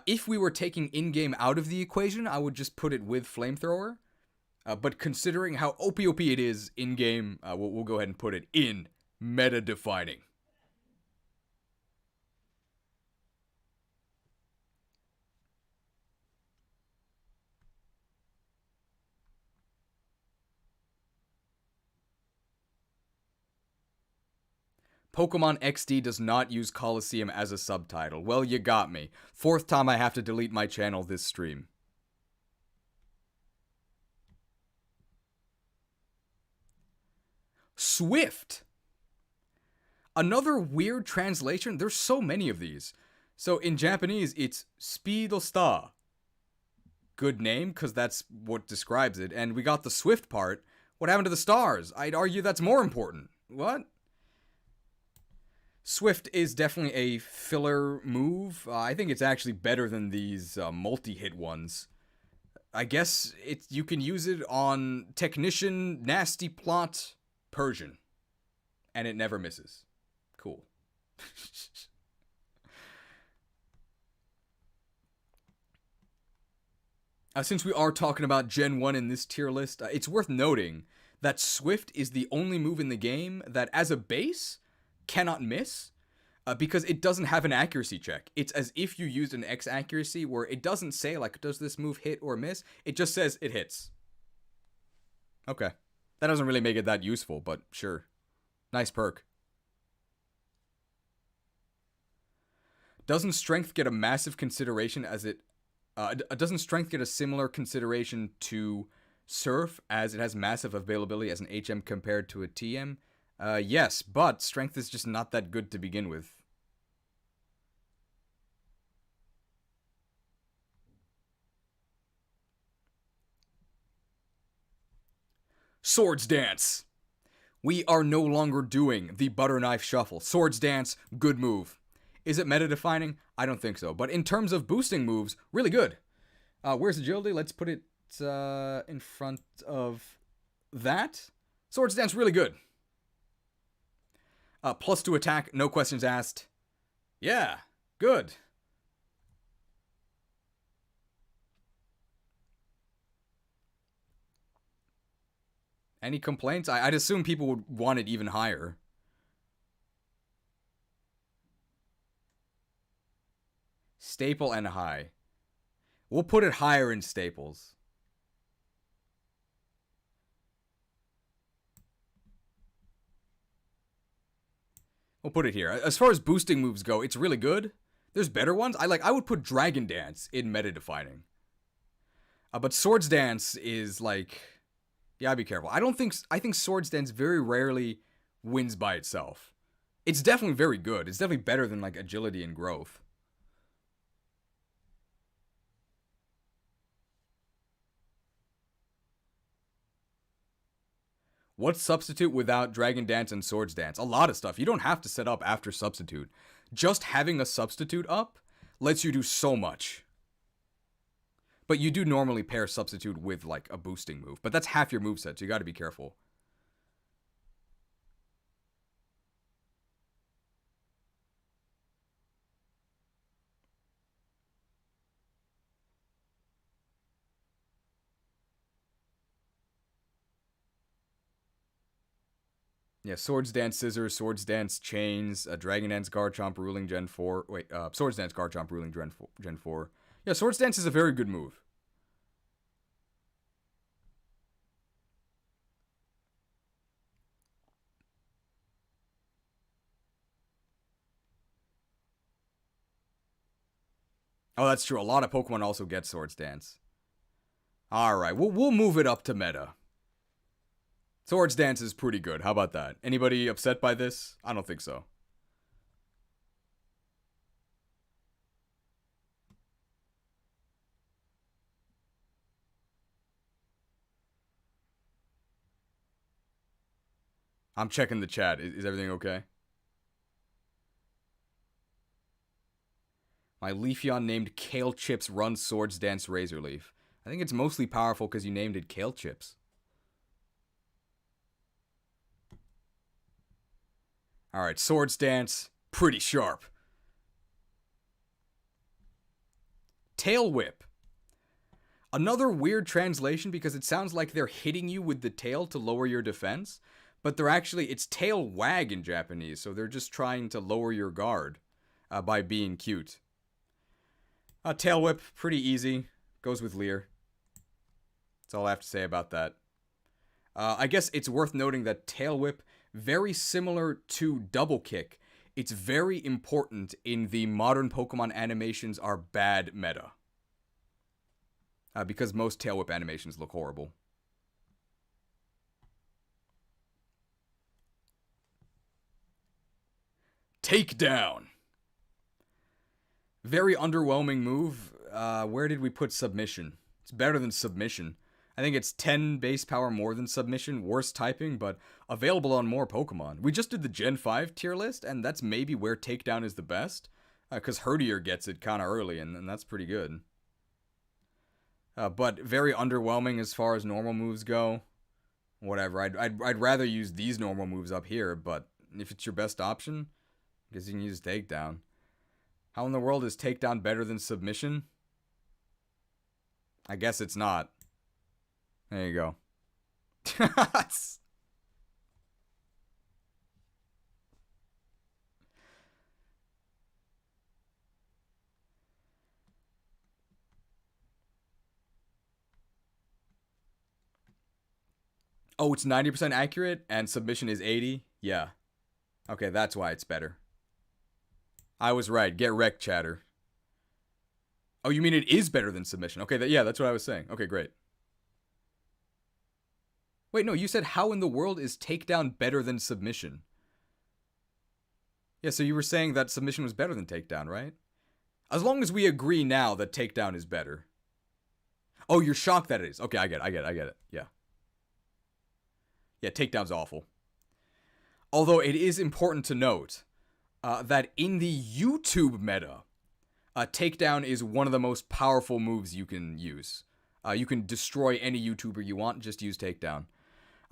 if we were taking in-game out of the equation, I would just put it with Flamethrower. But considering how OP it is in-game, we'll go ahead and put it in meta-defining. Pokemon XD does not use Coliseum as a subtitle. Well, you got me. 4th time I have to delete my channel this stream. Swift. Another weird translation. There's so many of these. So in Japanese, it's Speedosta. Good name, because that's what describes it. And we got the Swift part. What happened to the stars? I'd argue that's more important. What? Swift is definitely a filler move. I think it's actually better than these multi-hit ones. I guess you can use it on Technician, Nasty Plot, Persian. And it never misses. Cool. Since we are talking about Gen 1 in this tier list, it's worth noting that Swift is the only move in the game that, as a base, cannot miss because it doesn't have an accuracy check. It's as if you used an X accuracy where it doesn't say, like, does this move hit or miss? It just says it hits. Okay. That doesn't really make it that useful, but sure. Nice perk. Doesn't Strength get a massive consideration as it... doesn't Strength get a similar consideration to Surf as it has massive availability as an HM compared to a TM? Yes, but Strength is just not that good to begin with. Swords Dance! We are no longer doing the butter knife shuffle. Swords Dance, good move. Is it meta-defining? I don't think so. But in terms of boosting moves, really good. Where's agility? Let's put it in front of that. Swords Dance, really good. Plus 2 attack, no questions asked. Yeah, good. Any complaints? I'd assume people would want it even higher. Staple and high. We'll put it higher in staples. We'll put it here. As far as boosting moves go, it's really good. There's better ones. I would put Dragon Dance in meta-defining. But Swords Dance is like... Yeah, be careful. I think Swords Dance very rarely wins by itself. It's definitely very good. It's definitely better than like agility and growth. What's Substitute without Dragon Dance and Swords Dance? A lot of stuff. You don't have to set up after Substitute. Just having a Substitute up lets you do so much. But you do normally pair Substitute with, like, a boosting move. But that's half your moveset, so you gotta be careful. Yeah, Swords Dance Scissors, Swords Dance Chains, Dragon Dance Garchomp ruling Gen 4. Wait, Swords Dance Garchomp ruling Gen 4. Yeah, Swords Dance is a very good move. Oh, that's true. A lot of Pokemon also get Swords Dance. Alright, we'll move it up to meta. Swords Dance is pretty good. How about that? Anybody upset by this? I don't think so. I'm checking the chat. Is everything okay? My Leafeon named Kale Chips runs Swords Dance Razor Leaf. I think it's mostly powerful because you named it Kale Chips. Alright, Swords Dance. Pretty sharp. Tail Whip. Another weird translation because it sounds like they're hitting you with the tail to lower your defense, but they're actually, it's tail wag in Japanese, so they're just trying to lower your guard by being cute. Tail Whip, pretty easy. Goes with Leer. That's all I have to say about that. I guess it's worth noting that Tail Whip, very similar to Double Kick, it's very important in the modern Pokemon animations are bad meta. Because most Tail Whip animations look horrible. Takedown. Very underwhelming move. Where did we put Submission? It's better than Submission. I think it's 10 base power more than Submission, worse typing, but available on more Pokemon. We just did the Gen 5 tier list, and that's maybe where Takedown is the best, because Herdier gets it kind of early, and that's pretty good. But very underwhelming as far as normal moves go. Whatever, I'd rather use these normal moves up here, but if it's your best option, I guess you can use Takedown. How in the world is Takedown better than Submission? I guess it's not. There you go. Oh, it's 90% accurate and Submission is 80? Yeah. Okay, that's why it's better. I was right. Get wrecked, chatter. Oh, you mean it is better than Submission? Okay, yeah, that's what I was saying. Okay, great. Wait, no, you said how in the world is Takedown better than Submission? Yeah, so you were saying that Submission was better than Takedown, right? As long as we agree now that Takedown is better. Oh, you're shocked that it is. Okay, I get it. Yeah. Yeah, Takedown's awful. Although it is important to note that in the YouTube meta, Takedown is one of the most powerful moves you can use. You can destroy any YouTuber you want, just use Takedown.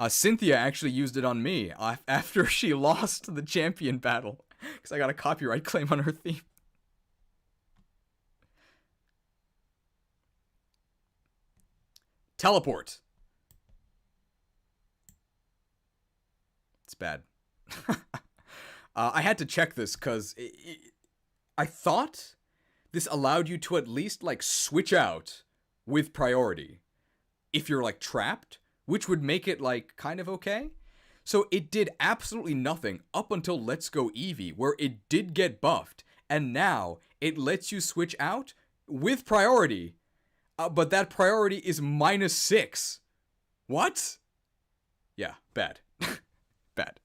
Cynthia actually used it on me after she lost the champion battle, because I got a copyright claim on her theme. Teleport. It's bad. I had to check this because I thought this allowed you to at least like switch out with priority if you're like trapped, which would make it like kind of okay. So it did absolutely nothing up until Let's Go Eevee, where it did get buffed, and now it lets you switch out with priority, but that priority is -6. What? Yeah, bad. Bad.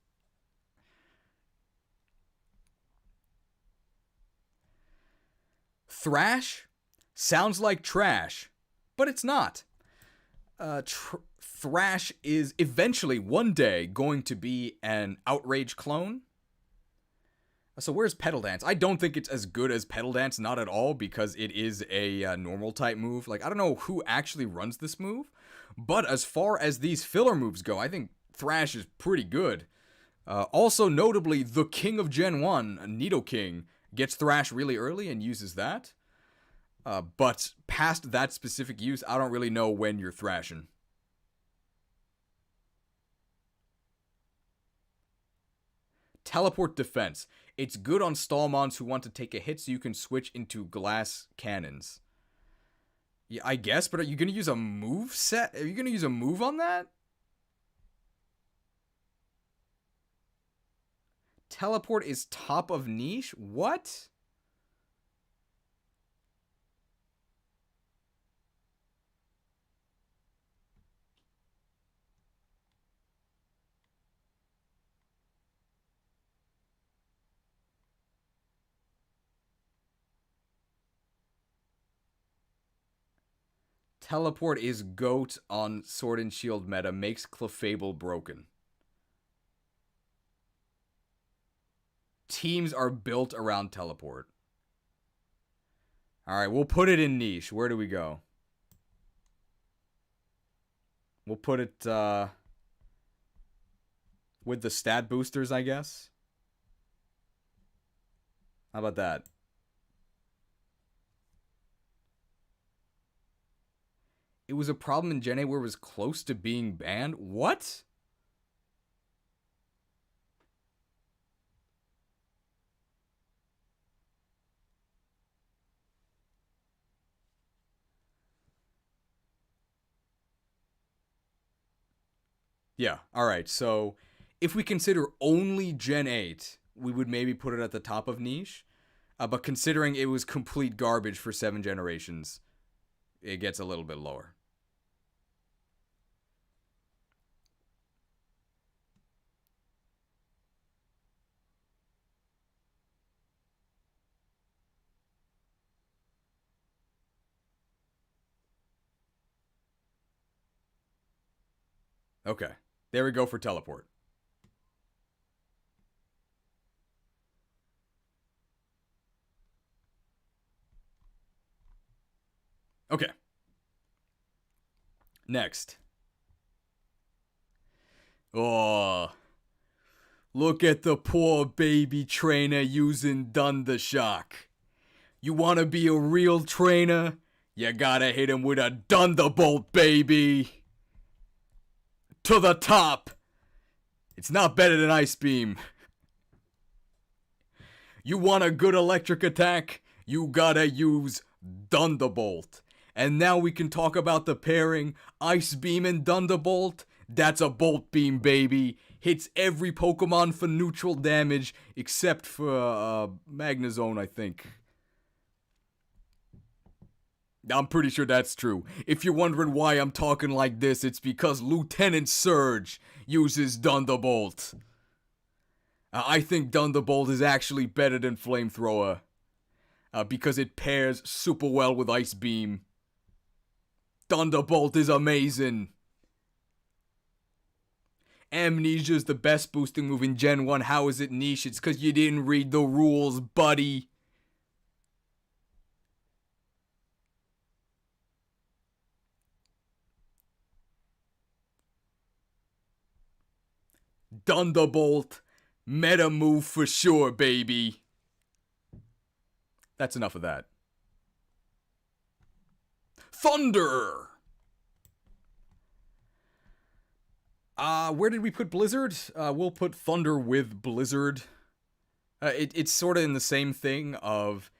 Thrash sounds like trash, but it's not. Thrash is eventually one day going to be an Outrage clone. So where's Petal Dance? I don't think it's as good as Petal Dance, not at all, because it is a normal type move. Like, I don't know who actually runs this move, but as far as these filler moves go, I think Thrash is pretty good. Also, notably, the King of Gen 1, Nidoking, gets Thrash really early and uses that. But past that specific use, I don't really know when you're thrashing. Teleport defense. It's good on Stallmons who want to take a hit so you can switch into glass cannons. Yeah, I guess, but are you going to use a move set? Are you going to use a move on that? Teleport is top of niche? What? Teleport is GOAT on Sword and Shield meta, makes Clefable broken. Teams are built around teleport. Alright, we'll put it in niche. Where do we go? We'll put it with the stat boosters, I guess. How about that? It was a problem in Gen A where it was close to being banned? What? Yeah, alright, so if we consider only Gen 8, we would maybe put it at the top of niche. But considering it was complete garbage for 7 generations, it gets a little bit lower. Okay, there we go for teleport. Okay. Next. Oh. Look at the poor baby trainer using Thundershock. You wanna be a real trainer? You gotta hit him with a Thunderbolt, baby. To the top. It's not better than Ice Beam. You want a good electric attack? You gotta use Thunderbolt. And now we can talk about the pairing Ice Beam and Thunderbolt. That's a Bolt Beam, baby. Hits every Pokemon for neutral damage except for Magnezone, I think. I'm pretty sure that's true. If you're wondering why I'm talking like this, it's because Lieutenant Surge uses Thunderbolt. I think Thunderbolt is actually better than Flamethrower. Because it pairs super well with Ice Beam. Thunderbolt is amazing. Amnesia is the best boosting move in Gen 1. How is it niche? It's because you didn't read the rules, buddy. Thunderbolt. Meta move for sure, baby. That's enough of that. Thunder! Where did we put Blizzard? We'll put Thunder with Blizzard. It's sort of in the same thing of...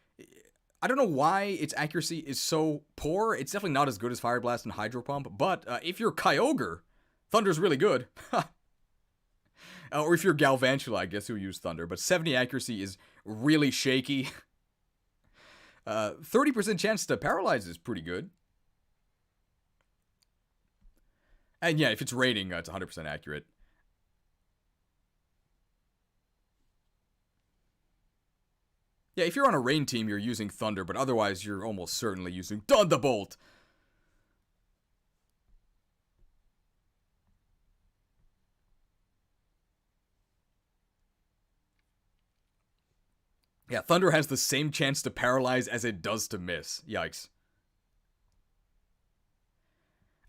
I don't know why its accuracy is so poor. It's definitely not as good as Fire Blast and Hydro Pump, but if you're Kyogre, Thunder's really good. Or if you're Galvantula, I guess, who use Thunder. But 70 accuracy is really shaky. 30% chance to paralyze is pretty good. And yeah, if it's rating, it's 100% accurate. Yeah, if you're on a rain team, you're using Thunder, but otherwise you're almost certainly using Thunderbolt. Yeah, Thunder has the same chance to paralyze as it does to miss. Yikes.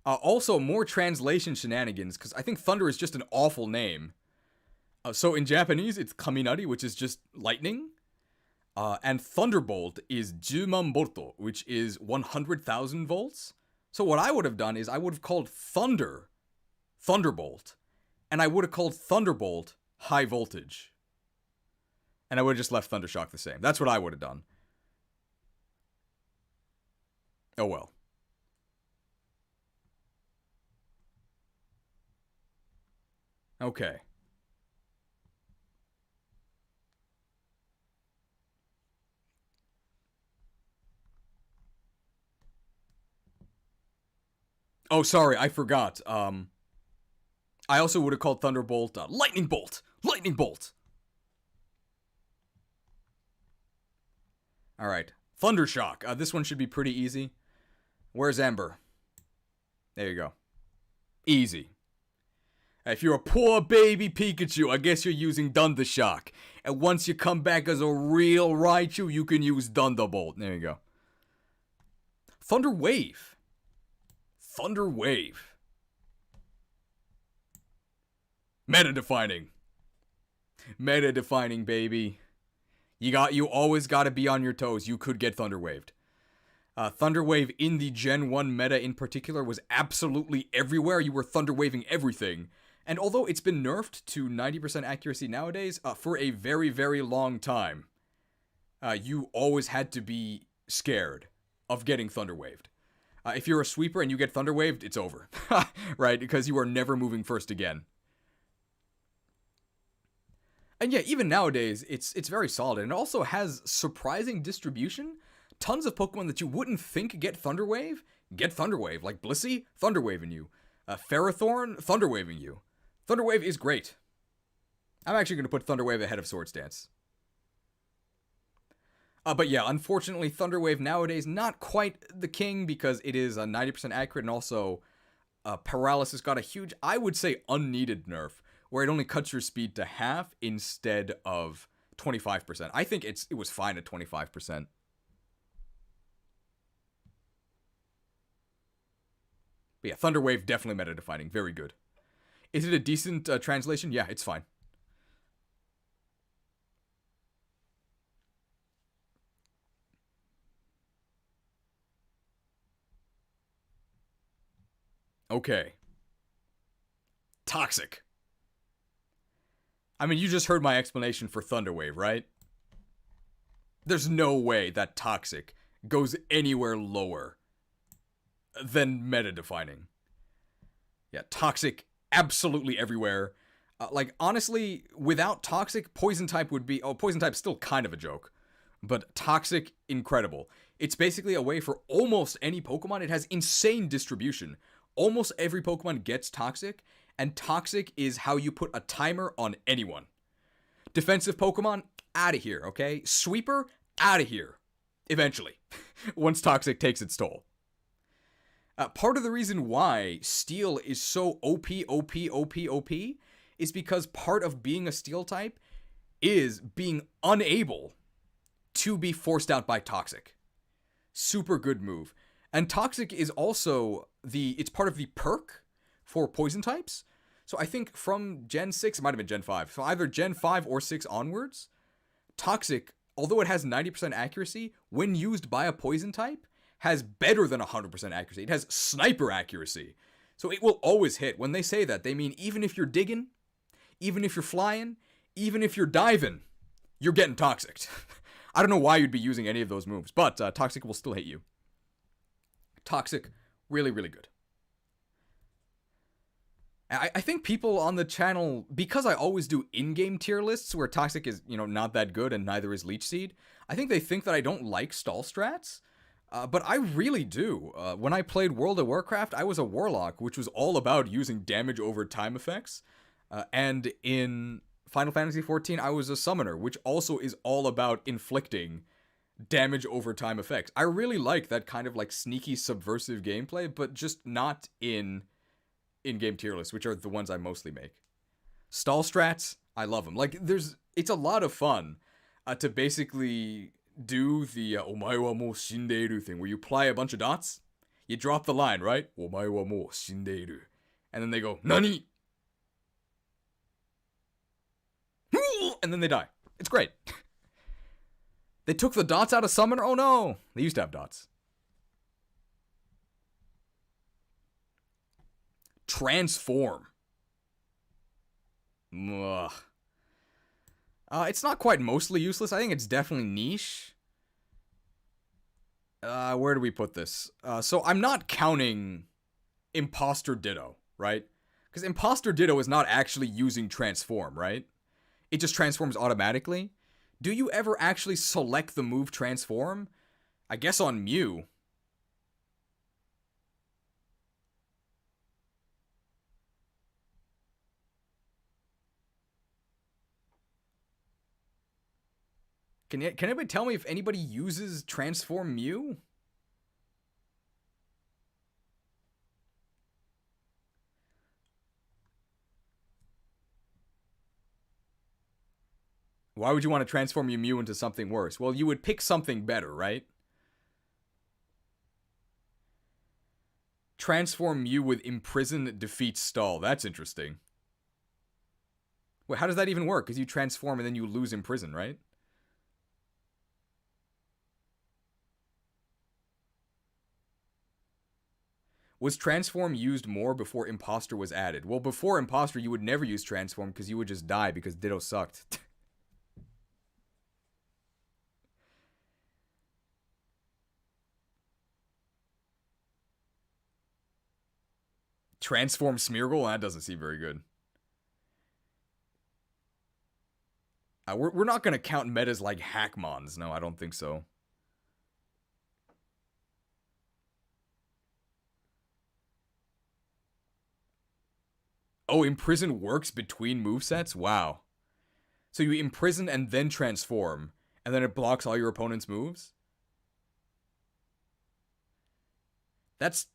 Also, more translation shenanigans, because I think Thunder is just an awful name. So in Japanese, it's Kaminari, which is just lightning. And Thunderbolt is Juman Bolto, which is 100,000 volts. So what I would have done is I would have called Thunder Thunderbolt. And I would have called Thunderbolt High Voltage. And I would have just left Thundershock the same. That's what I would have done. Oh well. Okay. Oh, sorry, I forgot. I also would have called Thunderbolt Lightning Bolt! Lightning Bolt! Alright. Thundershock. This one should be pretty easy. Where's Ember? There you go. Easy. If you're a poor baby Pikachu, I guess you're using Thundershock. And once you come back as a real Raichu, you can use Thunderbolt. There you go. Thunder Wave. Thunder Wave. Meta defining. Meta defining, baby. You always gotta be on your toes. You could get Thunder Waved. Thunder Wave in the Gen 1 meta in particular was absolutely everywhere. You were Thunder Waving everything. And although it's been nerfed to 90% accuracy nowadays, for a very, very long time, you always had to be scared of getting Thunder Waved. If you're a sweeper and you get Thunder Waved, it's over. Right? Because you are never moving first again. And yeah, even nowadays, it's very solid. And it also has surprising distribution. Tons of Pokemon that you wouldn't think get Thunder Wave, get Thunder Wave. Like Blissey, Thunder Waving you. Ferrothorn, Thunder Waving you. Thunder Wave is great. I'm actually going to put Thunder Wave ahead of Swords Dance. But yeah, unfortunately, Thunder Wave nowadays not quite the king because it is 90% accurate, and also Paralysis got a huge, I would say, unneeded nerf, where it only cuts your speed to half instead of 25%. I think it was fine at 25%. But yeah, Thunder Wave definitely meta defining. Very good. Is it a decent translation? Yeah, it's fine. Okay. Toxic. I mean, you just heard my explanation for Thunder Wave, right? There's no way that Toxic goes anywhere lower than meta defining. Yeah, Toxic absolutely everywhere. Like, honestly, without Toxic, Poison type would be... Oh, Poison type's still kind of a joke. But Toxic, incredible. It's basically a way for almost any Pokemon. It has insane distribution. Almost every Pokemon gets Toxic, and Toxic is how you put a timer on anyone. Defensive Pokemon, out of here, okay? Sweeper, out of here. Eventually. Once Toxic takes its toll. Part of the reason why Steel is so OP is because part of being a Steel type is being unable to be forced out by Toxic. Super good move. And Toxic is also it's part of the perk for Poison types. So I think from Gen 6, it might have been Gen 5. So either Gen 5 or 6 onwards, Toxic, although it has 90% accuracy, when used by a Poison type, has better than 100% accuracy. It has sniper accuracy. So it will always hit. When they say that, they mean even if you're digging, even if you're flying, even if you're diving, you're getting Toxic. I don't know why you'd be using any of those moves, but Toxic will still hit you. Toxic, really, really good. I think people on the channel, because I always do in-game tier lists where Toxic is, not that good and neither is Leech Seed, I think they think that I don't like stall strats. But I really do. When I played World of Warcraft, I was a Warlock, which was all about using damage over time effects. And in Final Fantasy XIV, I was a Summoner, which also is all about inflicting damage over time effects. I really like that kind of like sneaky subversive gameplay, but just not in-game tier lists, which are the ones I mostly make. Stall strats, I love them. Like, it's a lot of fun to basically do the omae wa mou shindeiru thing, where you apply a bunch of dots, you drop the line, right? Omae wa mou shindeiru. And then they go, Nani? And then they die. It's great. They took the dots out of Summoner? Oh no! They used to have dots. Transform. Ugh. It's not quite mostly useless. I think it's definitely niche. Where do we put this? So I'm not counting Imposter Ditto, right? Because Imposter Ditto is not actually using transform, right? It just transforms automatically. Do you ever actually select the move transform? I guess on Mew. Can anybody tell me if anybody uses transform Mew? Why would you want to transform your Mew into something worse? Well, you would pick something better, right? Transform Mew with Imprison defeats Stall. That's interesting. Wait, how does that even work? Because you transform and then you lose Imprison, right? Was Transform used more before Imposter was added? Well, before Imposter, you would never use Transform because you would just die because Ditto sucked. Transform Smeargle? That doesn't seem very good. We're not going to count metas like Hackmons. No, I don't think so. Oh, Imprison works between movesets? Wow. So you imprison and then transform, and then it blocks all your opponent's moves? That's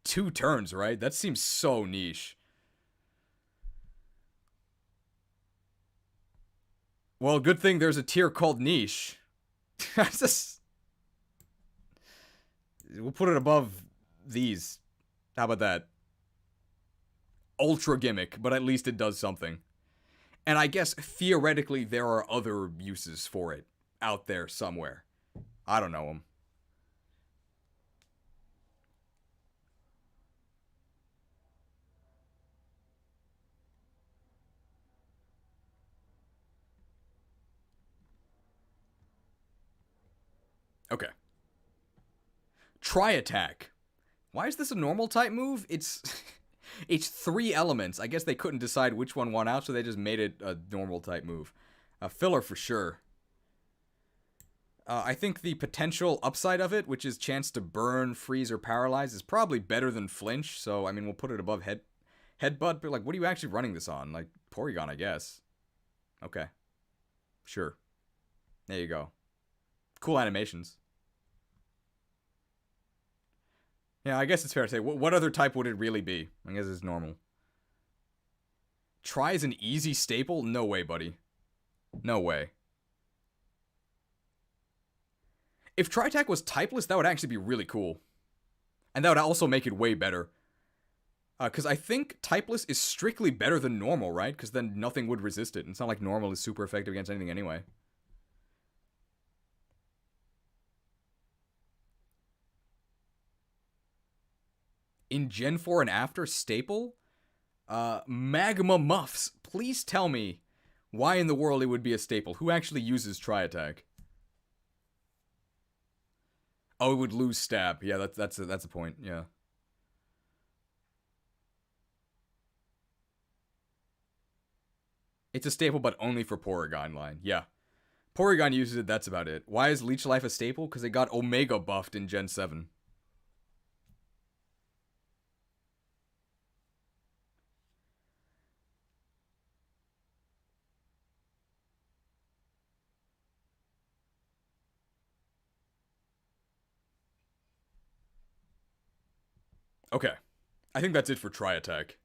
2 turns, right? That seems so niche. Well, good thing there's a tier called niche. Just, we'll put it above these. How about that? Ultra gimmick, but at least it does something. And I guess theoretically there are other uses for it out there somewhere. I don't know them. Okay. Try attack. Why is this a normal type move? It's it's 3 elements. I guess they couldn't decide which one won out, so they just made it a normal type move. A filler for sure. I think the potential upside of it, which is chance to burn, freeze, or paralyze, is probably better than flinch. So I mean, we'll put it above headbutt. But like, what are you actually running this on? Like Porygon, I guess. Okay, sure. There you go. Cool animations. Yeah, I guess it's fair to say. What other type would it really be? I guess it's normal. Try is an easy staple? No way, buddy. No way. If Tri-Attack was typeless, that would actually be really cool. And that would also make it way better. Because I think typeless is strictly better than normal, right? Because then nothing would resist it. It's not like normal is super effective against anything anyway. In Gen 4 and after, staple? Magma Muffs. Please tell me why in the world it would be a staple. Who actually uses Tri-Attack? Oh, it would lose stab. Yeah, that's a point. Yeah. It's a staple, but only for Porygon line. Yeah. Porygon uses it, that's about it. Why is Leech Life a staple? Because it got Omega buffed in Gen 7. Okay. I think that's it for Tri-Attack.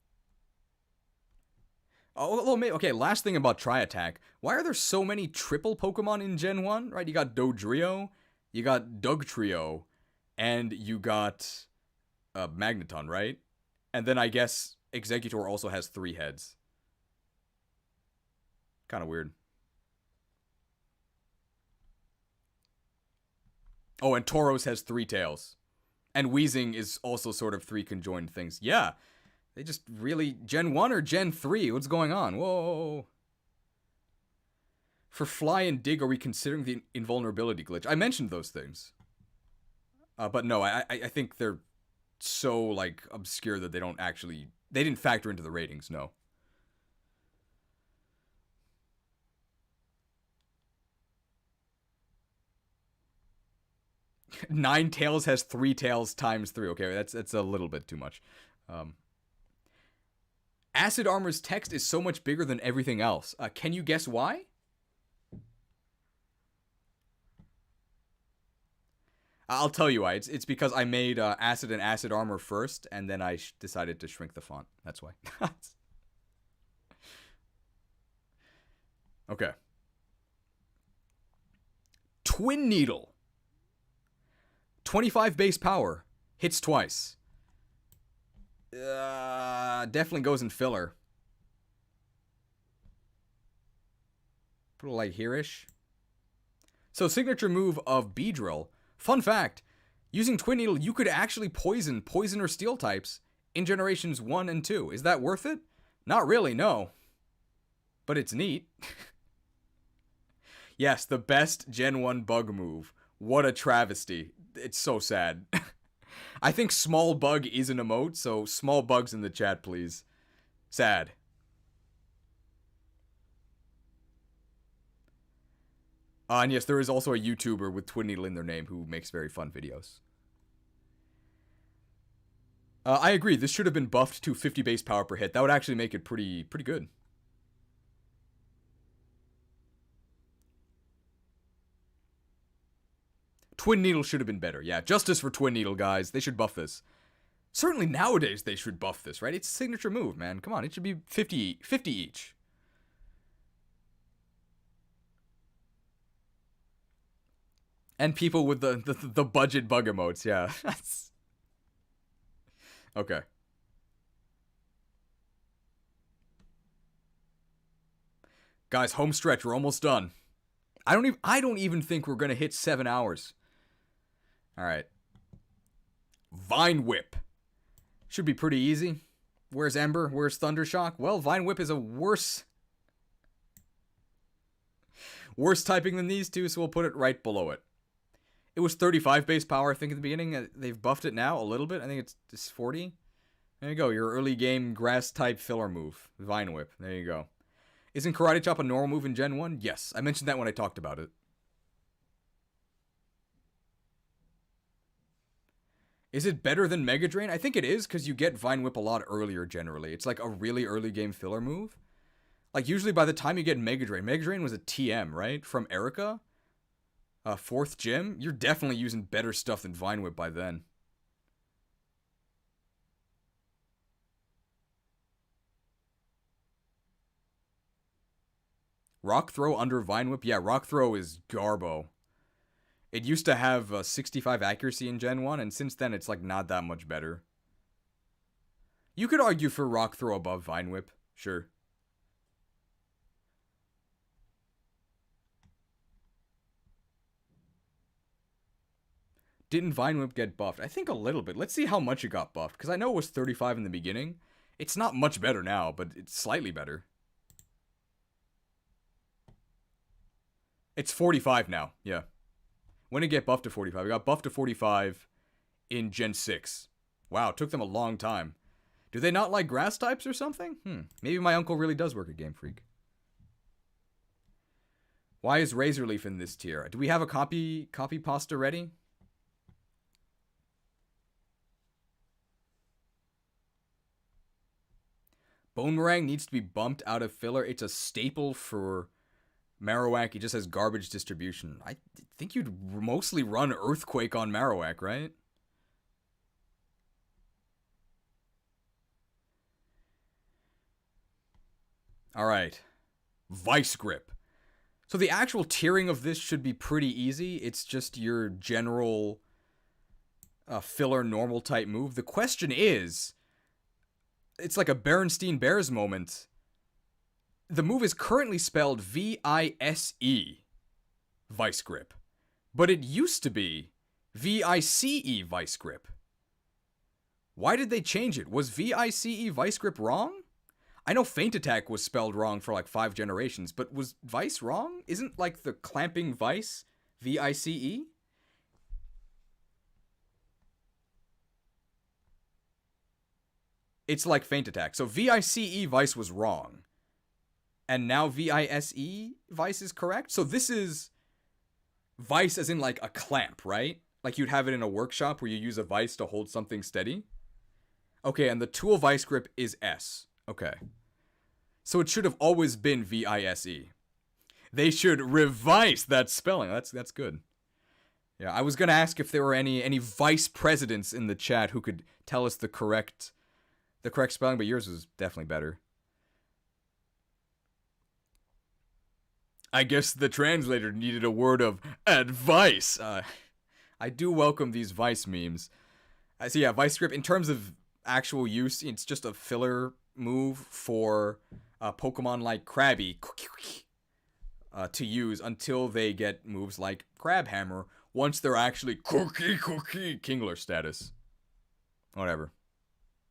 Oh, okay, last thing about Tri-Attack. Why are there so many triple Pokemon in Gen 1? Right, you got Dodrio, you got Dugtrio, and you got Magneton, right? And then I guess Executor also has 3 heads. Kind of weird. Oh, and Tauros has 3 tails. And Weezing is also sort of 3 conjoined things. Yeah, they just really... Gen 1 or Gen 3? What's going on? Whoa. For fly and dig, are we considering the invulnerability glitch? I mentioned those things. But no, I think they're so, like, obscure that they don't actually... They didn't factor into the ratings, no. Nine tails has 3 tails times 3. Okay, that's a little bit too much. Acid Armor's text is so much bigger than everything else. Can you guess why? I'll tell you why. It's because I made Acid and Acid Armor first, and then I decided to shrink the font. That's why. Okay. Twin Needle. 25 base power. Hits twice. Definitely goes in filler. Put it like here-ish. So, signature move of Beedrill. Fun fact, using Twin Needle, you could actually poison or steel types in generations 1 and 2. Is that worth it? Not really, no. But it's neat. Yes, the best Gen 1 bug move. What a travesty. It's so sad. I think small bug is an emote, so small bugs in the chat, please. Sad. And yes, there is also a YouTuber with Twin Needle in their name who makes very fun videos. I agree, this should have been buffed to 50 base power per hit. That would actually make it pretty good. Twin Needle should have been better. Yeah, justice for Twin Needle, guys. They should buff this. Certainly nowadays they should buff this, right? It's a signature move, man. Come on, it should be 50 each. And people with the budget bug emotes, yeah. Okay. Guys, home stretch, we're almost done. I don't even think we're gonna hit 7 hours. Alright. Vine Whip. Should be pretty easy. Where's Ember? Where's Thundershock? Well, Vine Whip is a worse typing than these two, so we'll put it right below it. It was 35 base power, I think, at the beginning. They've buffed it now a little bit. I think it's 40. There you go. Your early game grass type filler move. Vine Whip. There you go. Isn't Karate Chop a normal move in Gen 1? Yes. I mentioned that when I talked about it. Is it better than Mega Drain? I think it is, because you get Vine Whip a lot earlier generally. It's like a really early game filler move. Like, usually by the time you get Mega Drain was a TM, right? From Erica? 4th gym? You're definitely using better stuff than Vine Whip by then. Rock Throw under Vine Whip? Yeah, Rock Throw is garbo. It used to have 65 accuracy in Gen 1, and since then it's like not that much better. You could argue for Rock Throw above Vine Whip, sure. Didn't Vine Whip get buffed? I think a little bit. Let's see how much it got buffed, because I know it was 35 in the beginning. It's not much better now, but it's slightly better. It's 45 now, yeah. When did it get buffed to 45? It got buffed to 45 in Gen 6. Wow, it took them a long time. Do they not like grass types or something? Maybe my uncle really does work at Game Freak. Why is Razor Leaf in this tier? Do we have a copy pasta ready? Bone Meringue needs to be bumped out of filler. It's a staple for Marowak. He just has garbage distribution. I think you'd mostly run Earthquake on Marowak, right? Alright. Vice Grip. So the actual tiering of this should be pretty easy. It's just your general filler normal type move. The question is, it's like a Berenstein Bears moment. The move is currently spelled V-I-S-E, Vice Grip. But it used to be V-I-C-E, Vice Grip. Why did they change it? Was V-I-C-E, Vice Grip wrong? I know Feint Attack was spelled wrong for like 5 generations, but was Vice wrong? Isn't like the clamping Vice Vice? It's like Feint Attack. So Vice Vice was wrong. And now Vise Vice is correct? So this is Vice as in like a clamp, right? Like you'd have it in a workshop where you use a vice to hold something steady. Okay, and the tool vice grip is S. Okay. So it should have always been Vise. They should revise that spelling. That's good. Yeah, I was gonna ask if there were any vice presidents in the chat who could tell us the correct spelling, but yours was definitely better. I guess the translator needed a word of advice. I do welcome these Vice memes. So yeah, Vice grip in terms of actual use, it's just a filler move for Pokemon like Krabby to use until they get moves like Crab Hammer once they're actually Kingler status. Whatever.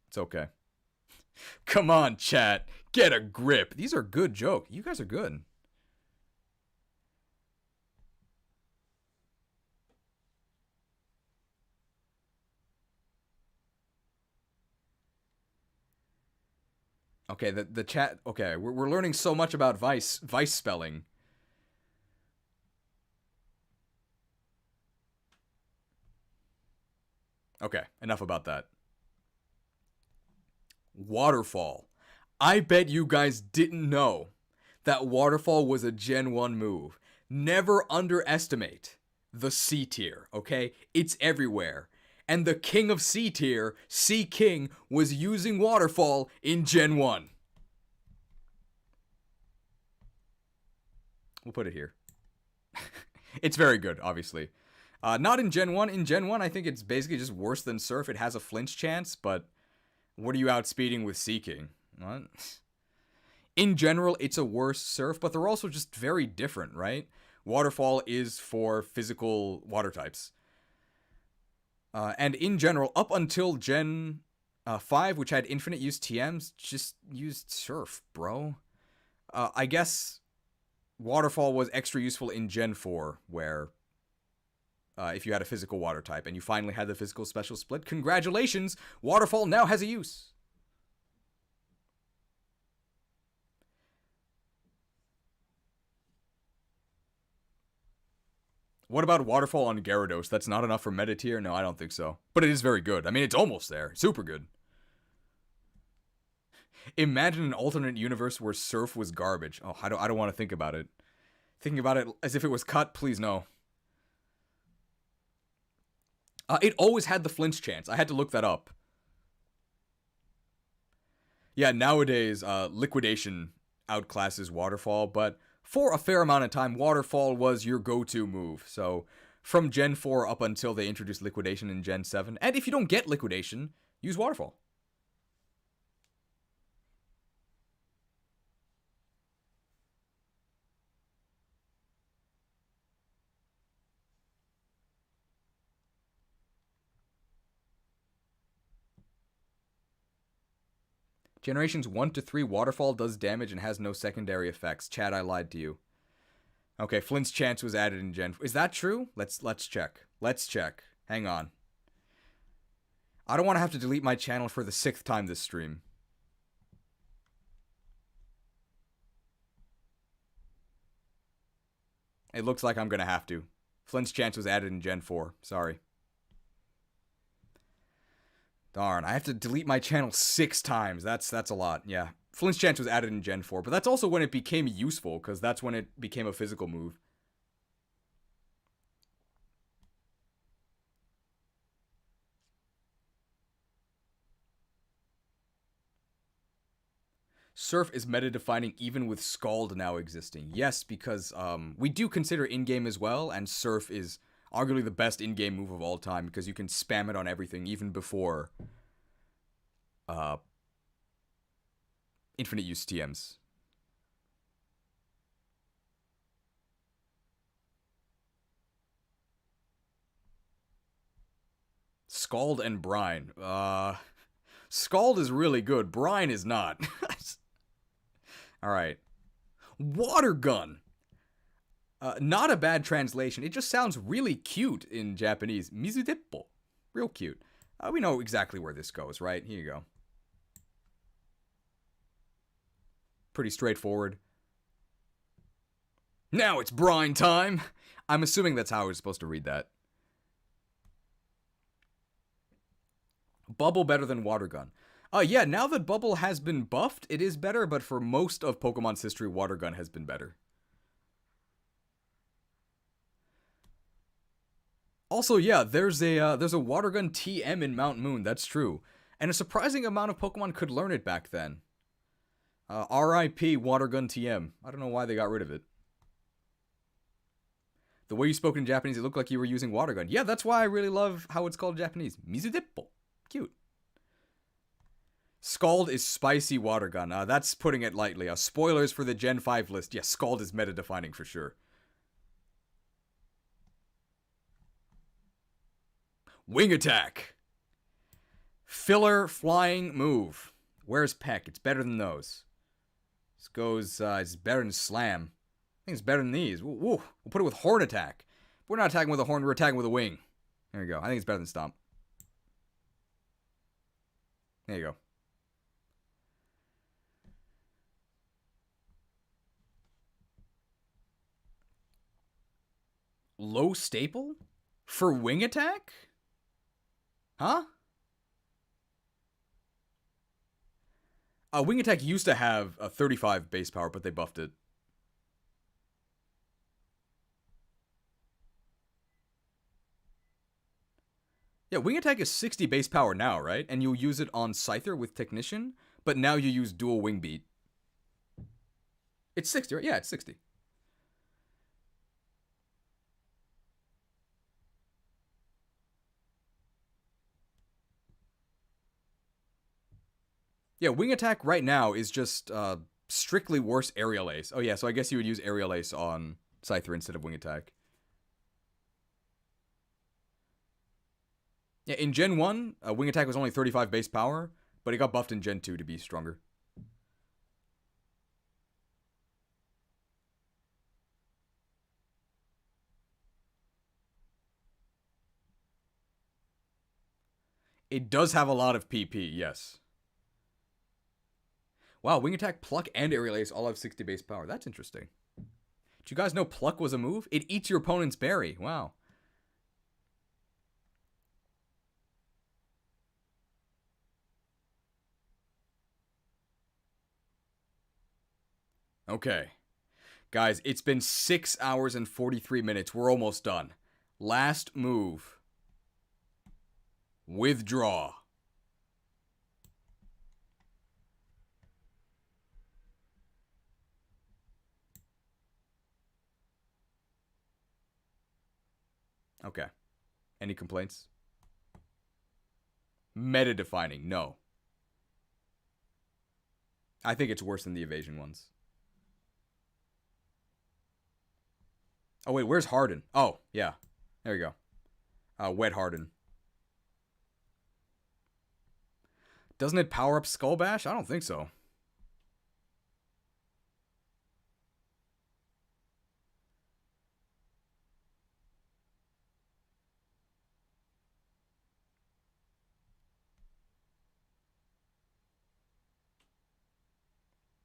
It's okay. Come on, chat. Get a grip. These are good jokes. You guys are good. Okay, the chat. Okay, we're learning so much about Vice spelling. Okay, enough about that. Waterfall. I bet you guys didn't know that Waterfall was a Gen 1 move. Never underestimate the C tier, okay? It's everywhere. And the king of C tier, C King, was using Waterfall in Gen 1. We'll put it here. It's very good, obviously. Not in Gen 1. In Gen 1, I think it's basically just worse than Surf. It has a flinch chance, but what are you outspeeding with C King? What? In general, it's a worse Surf, but they're also just very different, right? Waterfall is for physical water types. And in general, up until Gen 5, which had infinite use TMs, just used Surf, bro. I guess Waterfall was extra useful in Gen 4, where if you had a physical water type and you finally had the physical special split, congratulations! Waterfall now has a use. What about Waterfall on Gyarados? That's not enough for meta tier? No, I don't think so. But it is very good. I mean, it's almost there. Super good. Imagine an alternate universe where Surf was garbage. Oh, I don't want to think about it. Thinking about it as if it was cut, please no. It always had the flinch chance. I had to look that up. Yeah, nowadays, Liquidation outclasses Waterfall, but for a fair amount of time, Waterfall was your go-to move. So from Gen 4 up until they introduced Liquidation in Gen 7. And if you don't get Liquidation, use Waterfall. Generations 1 to 3, Waterfall does damage and has no secondary effects. Chad, I lied to you. Okay, Flint's chance was added in Gen 4. Is that true? Let's check. Let's check. Hang on. I don't want to have to delete my channel for the 6th time this stream. It looks like I'm going to have to. Flint's chance was added in Gen 4. Sorry. Darn, I have to delete my channel 6 times. That's a lot, yeah. Flint's chance was added in Gen 4, but that's also when it became useful, because that's when it became a physical move. Surf is meta-defining even with Scald now existing. Yes, because we do consider in-game as well, and Surf is arguably the best in-game move of all time, because you can spam it on everything, even before infinite use TMs. Scald and Brine. Scald is really good. Brine is not. All right. Water gun. Not a bad translation. It just sounds really cute in Japanese. Mizudeppo. Real cute. We know exactly where this goes, right? Here you go. Pretty straightforward. Now it's brine time. I'm assuming that's how I was supposed to read that. Bubble better than water gun. Yeah, now that Bubble has been buffed, it is better, but for most of Pokemon's history, water gun has been better. Also, yeah, there's a water gun TM in Mount Moon. That's true, and a surprising amount of Pokemon could learn it back then. R.I.P. Water gun TM. I don't know why they got rid of it. The way you spoke in Japanese, it looked like you were using water gun. Yeah, that's why I really love how it's called in Japanese. Mizudeppo. Cute. Scald is spicy water gun. That's putting it lightly. Spoilers for the Gen 5 list. Yeah, Scald is meta-defining for sure. Wing attack. Filler flying move. Where's Peck? It's better than those. This goes, it's better than Slam. I think it's better than these. Woo, woo. We'll put it with Horn attack. We're not attacking with a horn, we're attacking with a wing. There you go. I think it's better than Stomp. There you go. Low staple? For wing attack? Huh? Wing attack used to have a 35 base power, but they buffed it. Yeah, wing attack is 60 base power now, right? And you'll use it on Scyther with Technician, but now you use dual wing beat. It's 60, right? Yeah, it's 60. Yeah, wing attack right now is just strictly worse aerial ace. Oh yeah, so I guess you would use aerial ace on Scyther instead of wing attack. Yeah, in Gen 1, wing attack was only 35 base power, but it got buffed in Gen 2 to be stronger. It does have a lot of PP, yes. Wow, wing attack, pluck, and aerial ace all have 60 base power. That's interesting. Did you guys know pluck was a move? It eats your opponent's berry. Wow. Okay. Guys, it's been 6 hours and 43 minutes. We're almost done. Last move. Withdraw. Okay. Any complaints? Meta defining, no. I think it's worse than the evasion ones. Oh wait, where's Harden? Oh, yeah. There you go. Wet Harden. Doesn't it power up Skull Bash? I don't think so.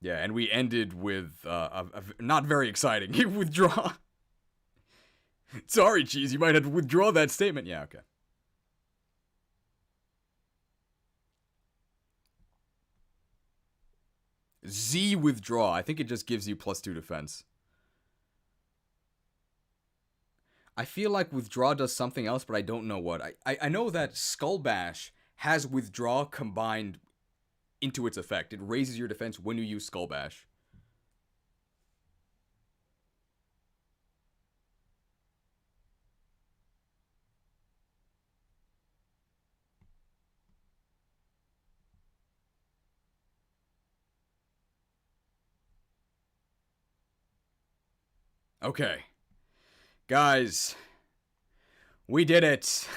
Yeah, and we ended with a not very exciting withdraw. Sorry, Cheese, you might have to withdraw that statement. Yeah, okay. Z withdraw. I think it just gives you +2 defense. I feel like withdraw does something else, but I don't know what. I know that Skull Bash has withdraw combined into its effect. It raises your defense when you use Skull Bash. Okay. Guys, we did it.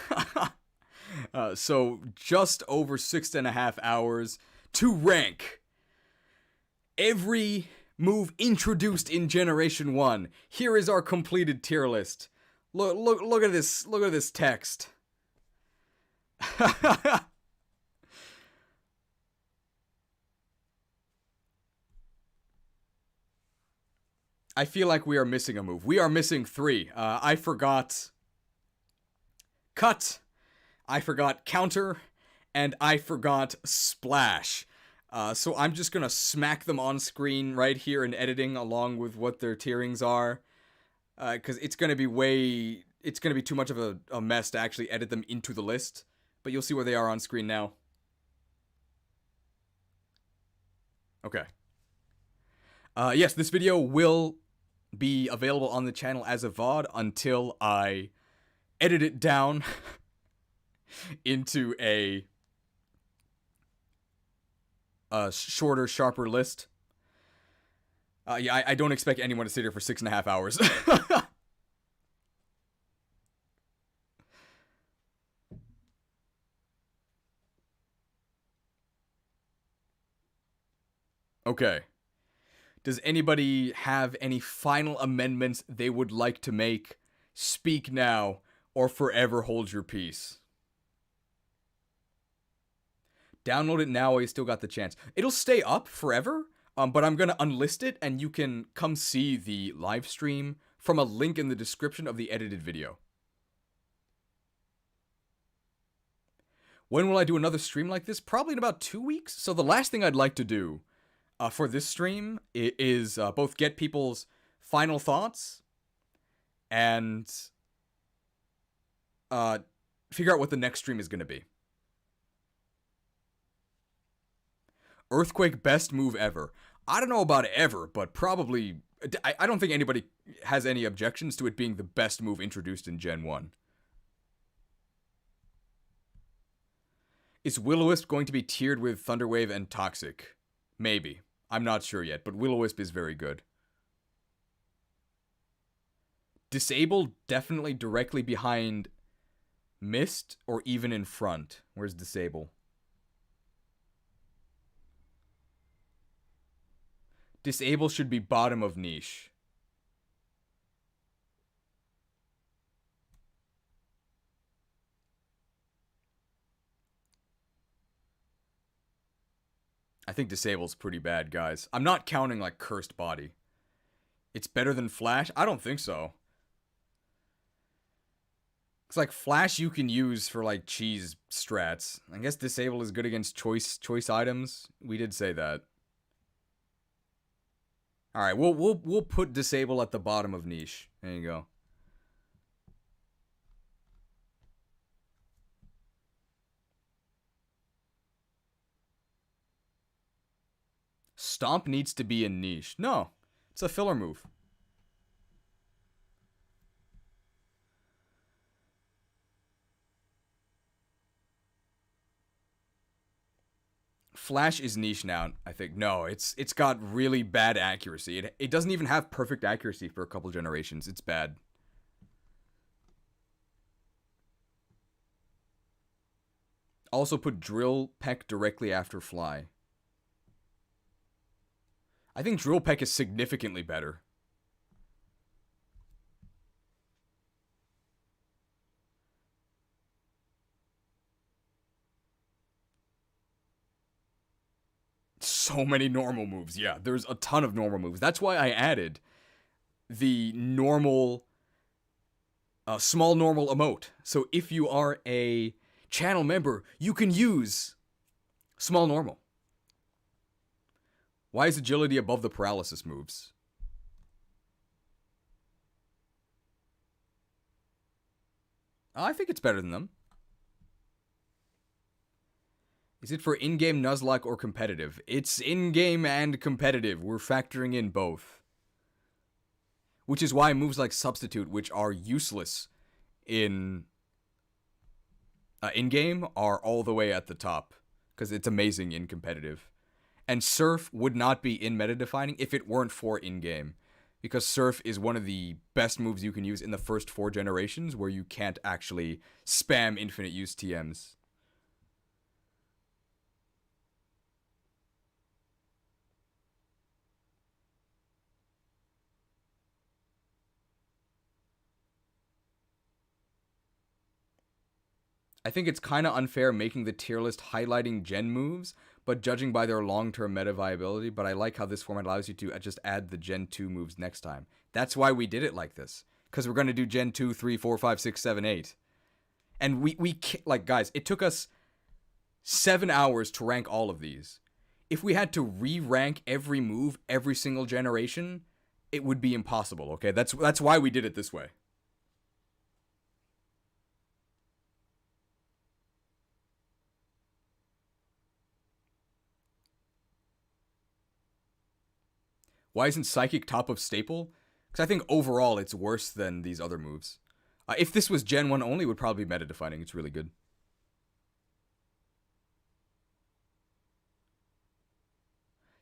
So just over 6.5 hours to rank every move introduced in Generation 1. Here is our completed tier list. Look at this. Look at this text. I feel like we are missing a move. We are missing 3. I forgot cut, I forgot counter, and I forgot splash. So I'm just gonna smack them on screen right here in editing along with what their tierings are. Because it's gonna be too much of a mess to actually edit them into the list. But you'll see where they are on screen now. Okay. Yes, this video will be available on the channel as a VOD until I edit it down into a shorter, sharper list. Yeah, I don't expect anyone to sit here for 6.5 hours. Okay. Does anybody have any final amendments they would like to make? Speak now, or forever hold your peace. Download it now while you still got the chance. It'll stay up forever, but I'm going to unlist it, and you can come see the live stream from a link in the description of the edited video. When will I do another stream like this? Probably in about 2 weeks. So the last thing I'd like to do for this stream is both get people's final thoughts and figure out what the next stream is going to be. Earthquake best move ever. I don't know about ever, but probably... I don't think anybody has any objections to it being the best move introduced in Gen 1. Is Will-O-Wisp going to be tiered with Thunderwave and Toxic? Maybe. I'm not sure yet, but Will-O-Wisp is very good. Disable definitely directly behind Mist or even in front. Where's Disable? Disable should be bottom of niche. I think Disable's pretty bad, guys. I'm not counting, like, Cursed Body. It's better than Flash? I don't think so. It's like, Flash you can use for, like, cheese strats. I guess Disable is good against choice items. We did say that. Alright, we'll put Disable at the bottom of niche. There you go. Stomp needs to be in niche. No, it's a filler move. Flash is niche now, I think. No, it's got really bad accuracy. It doesn't even have perfect accuracy for a couple generations. It's bad. Also put Drill Peck directly after Fly. I think Drill Peck is significantly better. So many normal moves. Yeah, there's a ton of normal moves. That's why I added the normal, small normal emote. So if you are a channel member, you can use small normal. Why is agility above the paralysis moves? I think it's better than them. Is it for in-game Nuzlocke or competitive? It's in-game and competitive. We're factoring in both. Which is why moves like Substitute, which are useless in in-game, are all the way at the top. Because it's amazing in competitive. And Surf would not be in meta defining if it weren't for in-game. Because Surf is one of the best moves you can use in the first 4 generations where you can't actually spam infinite use TMs. I think it's kind of unfair making the tier list highlighting gen moves, but judging by their long-term meta viability, but I like how this format allows you to just add the Gen 2 moves next time. That's why we did it like this. Because we're going to do Gen 2, 3, 4, 5, 6, 7, 8. And we like, guys, it took us 7 hours to rank all of these. If we had to re-rank every move, every single generation, it would be impossible, okay? That's why we did it this way. Why isn't Psychic top of Staple? Because I think overall it's worse than these other moves. If this was Gen 1 only, it would probably be meta-defining. It's really good.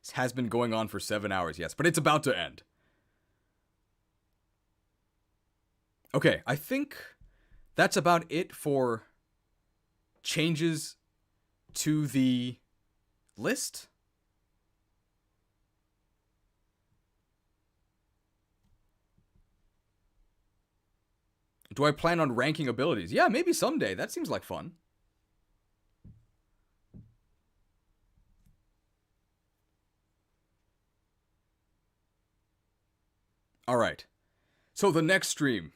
This has been going on for 7 hours, yes, but it's about to end. Okay, I think that's about it for changes to the list. Do I plan on ranking abilities? Yeah, maybe someday. That seems like fun. All right. So the next stream.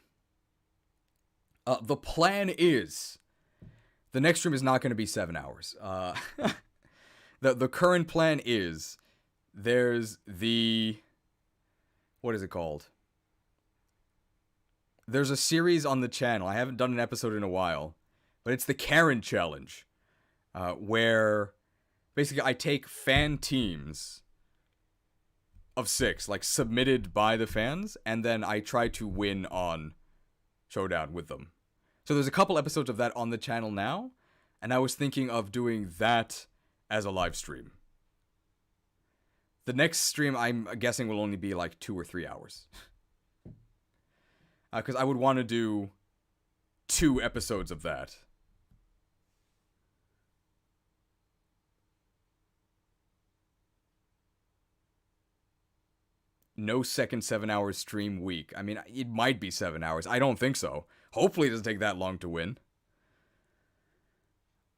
The plan is... The next stream is not going to be 7 hours. The current plan is... There's the... What is it called? There's a series on the channel. I haven't done an episode in a while. But it's the Karen Challenge. Where basically I take fan teams of 6, like submitted by the fans, and then I try to win on Showdown with them. So there's a couple episodes of that on the channel now, and I was thinking of doing that as a live stream. The next stream, I'm guessing, will only be like 2 or 3 hours. Because I would want to do 2 episodes of that. No second 7 hour stream week. I mean, it might be 7 hours. I don't think so. Hopefully it doesn't take that long to win.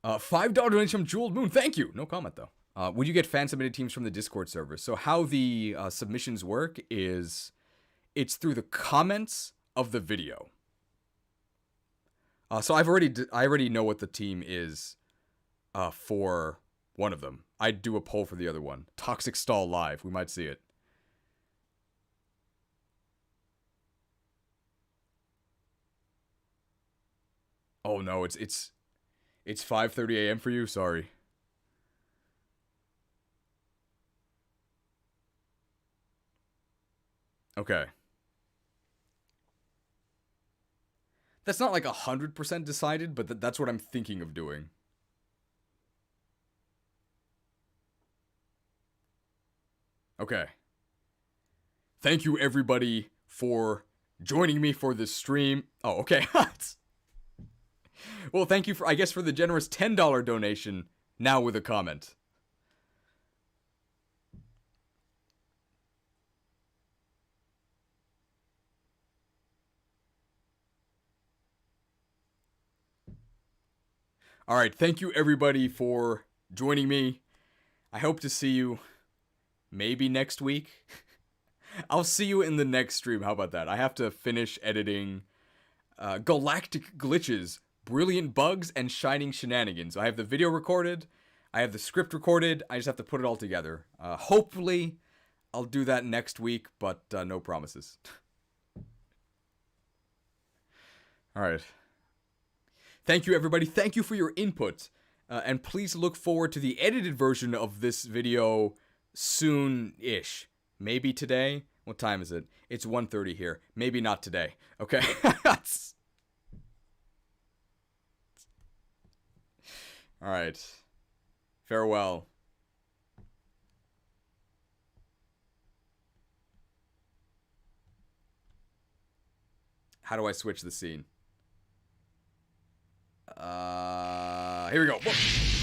$5 donation from Jeweled Moon. Thank you. No comment, though. Would you get fan-submitted teams from the Discord server? So how the submissions work is it's through the comments of the video. So I already know what the team is for one of them. I'd do a poll for the other one. Toxic Stall Live. We might see it. Oh no, it's 5:30 a.m. for you? Sorry. Okay. That's not like 100% decided, but that's what I'm thinking of doing. Okay. Thank you everybody for joining me for this stream. Oh, okay. Well, thank you for, I guess, for the generous $10 donation, now with a comment. Alright, thank you everybody for joining me. I hope to see you maybe next week. I'll see you in the next stream, how about that? I have to finish editing Galactic Glitches, Brilliant Bugs, and Shining Shenanigans. I have the video recorded, I have the script recorded, I just have to put it all together. Hopefully, I'll do that next week, but no promises. Alright. Thank you, everybody. Thank you for your input. And please look forward to the edited version of this video soon-ish. Maybe today? What time is it? It's 1:30 here. Maybe not today. Okay? Alright. Farewell. How do I switch the scene? Here we go. Whoa.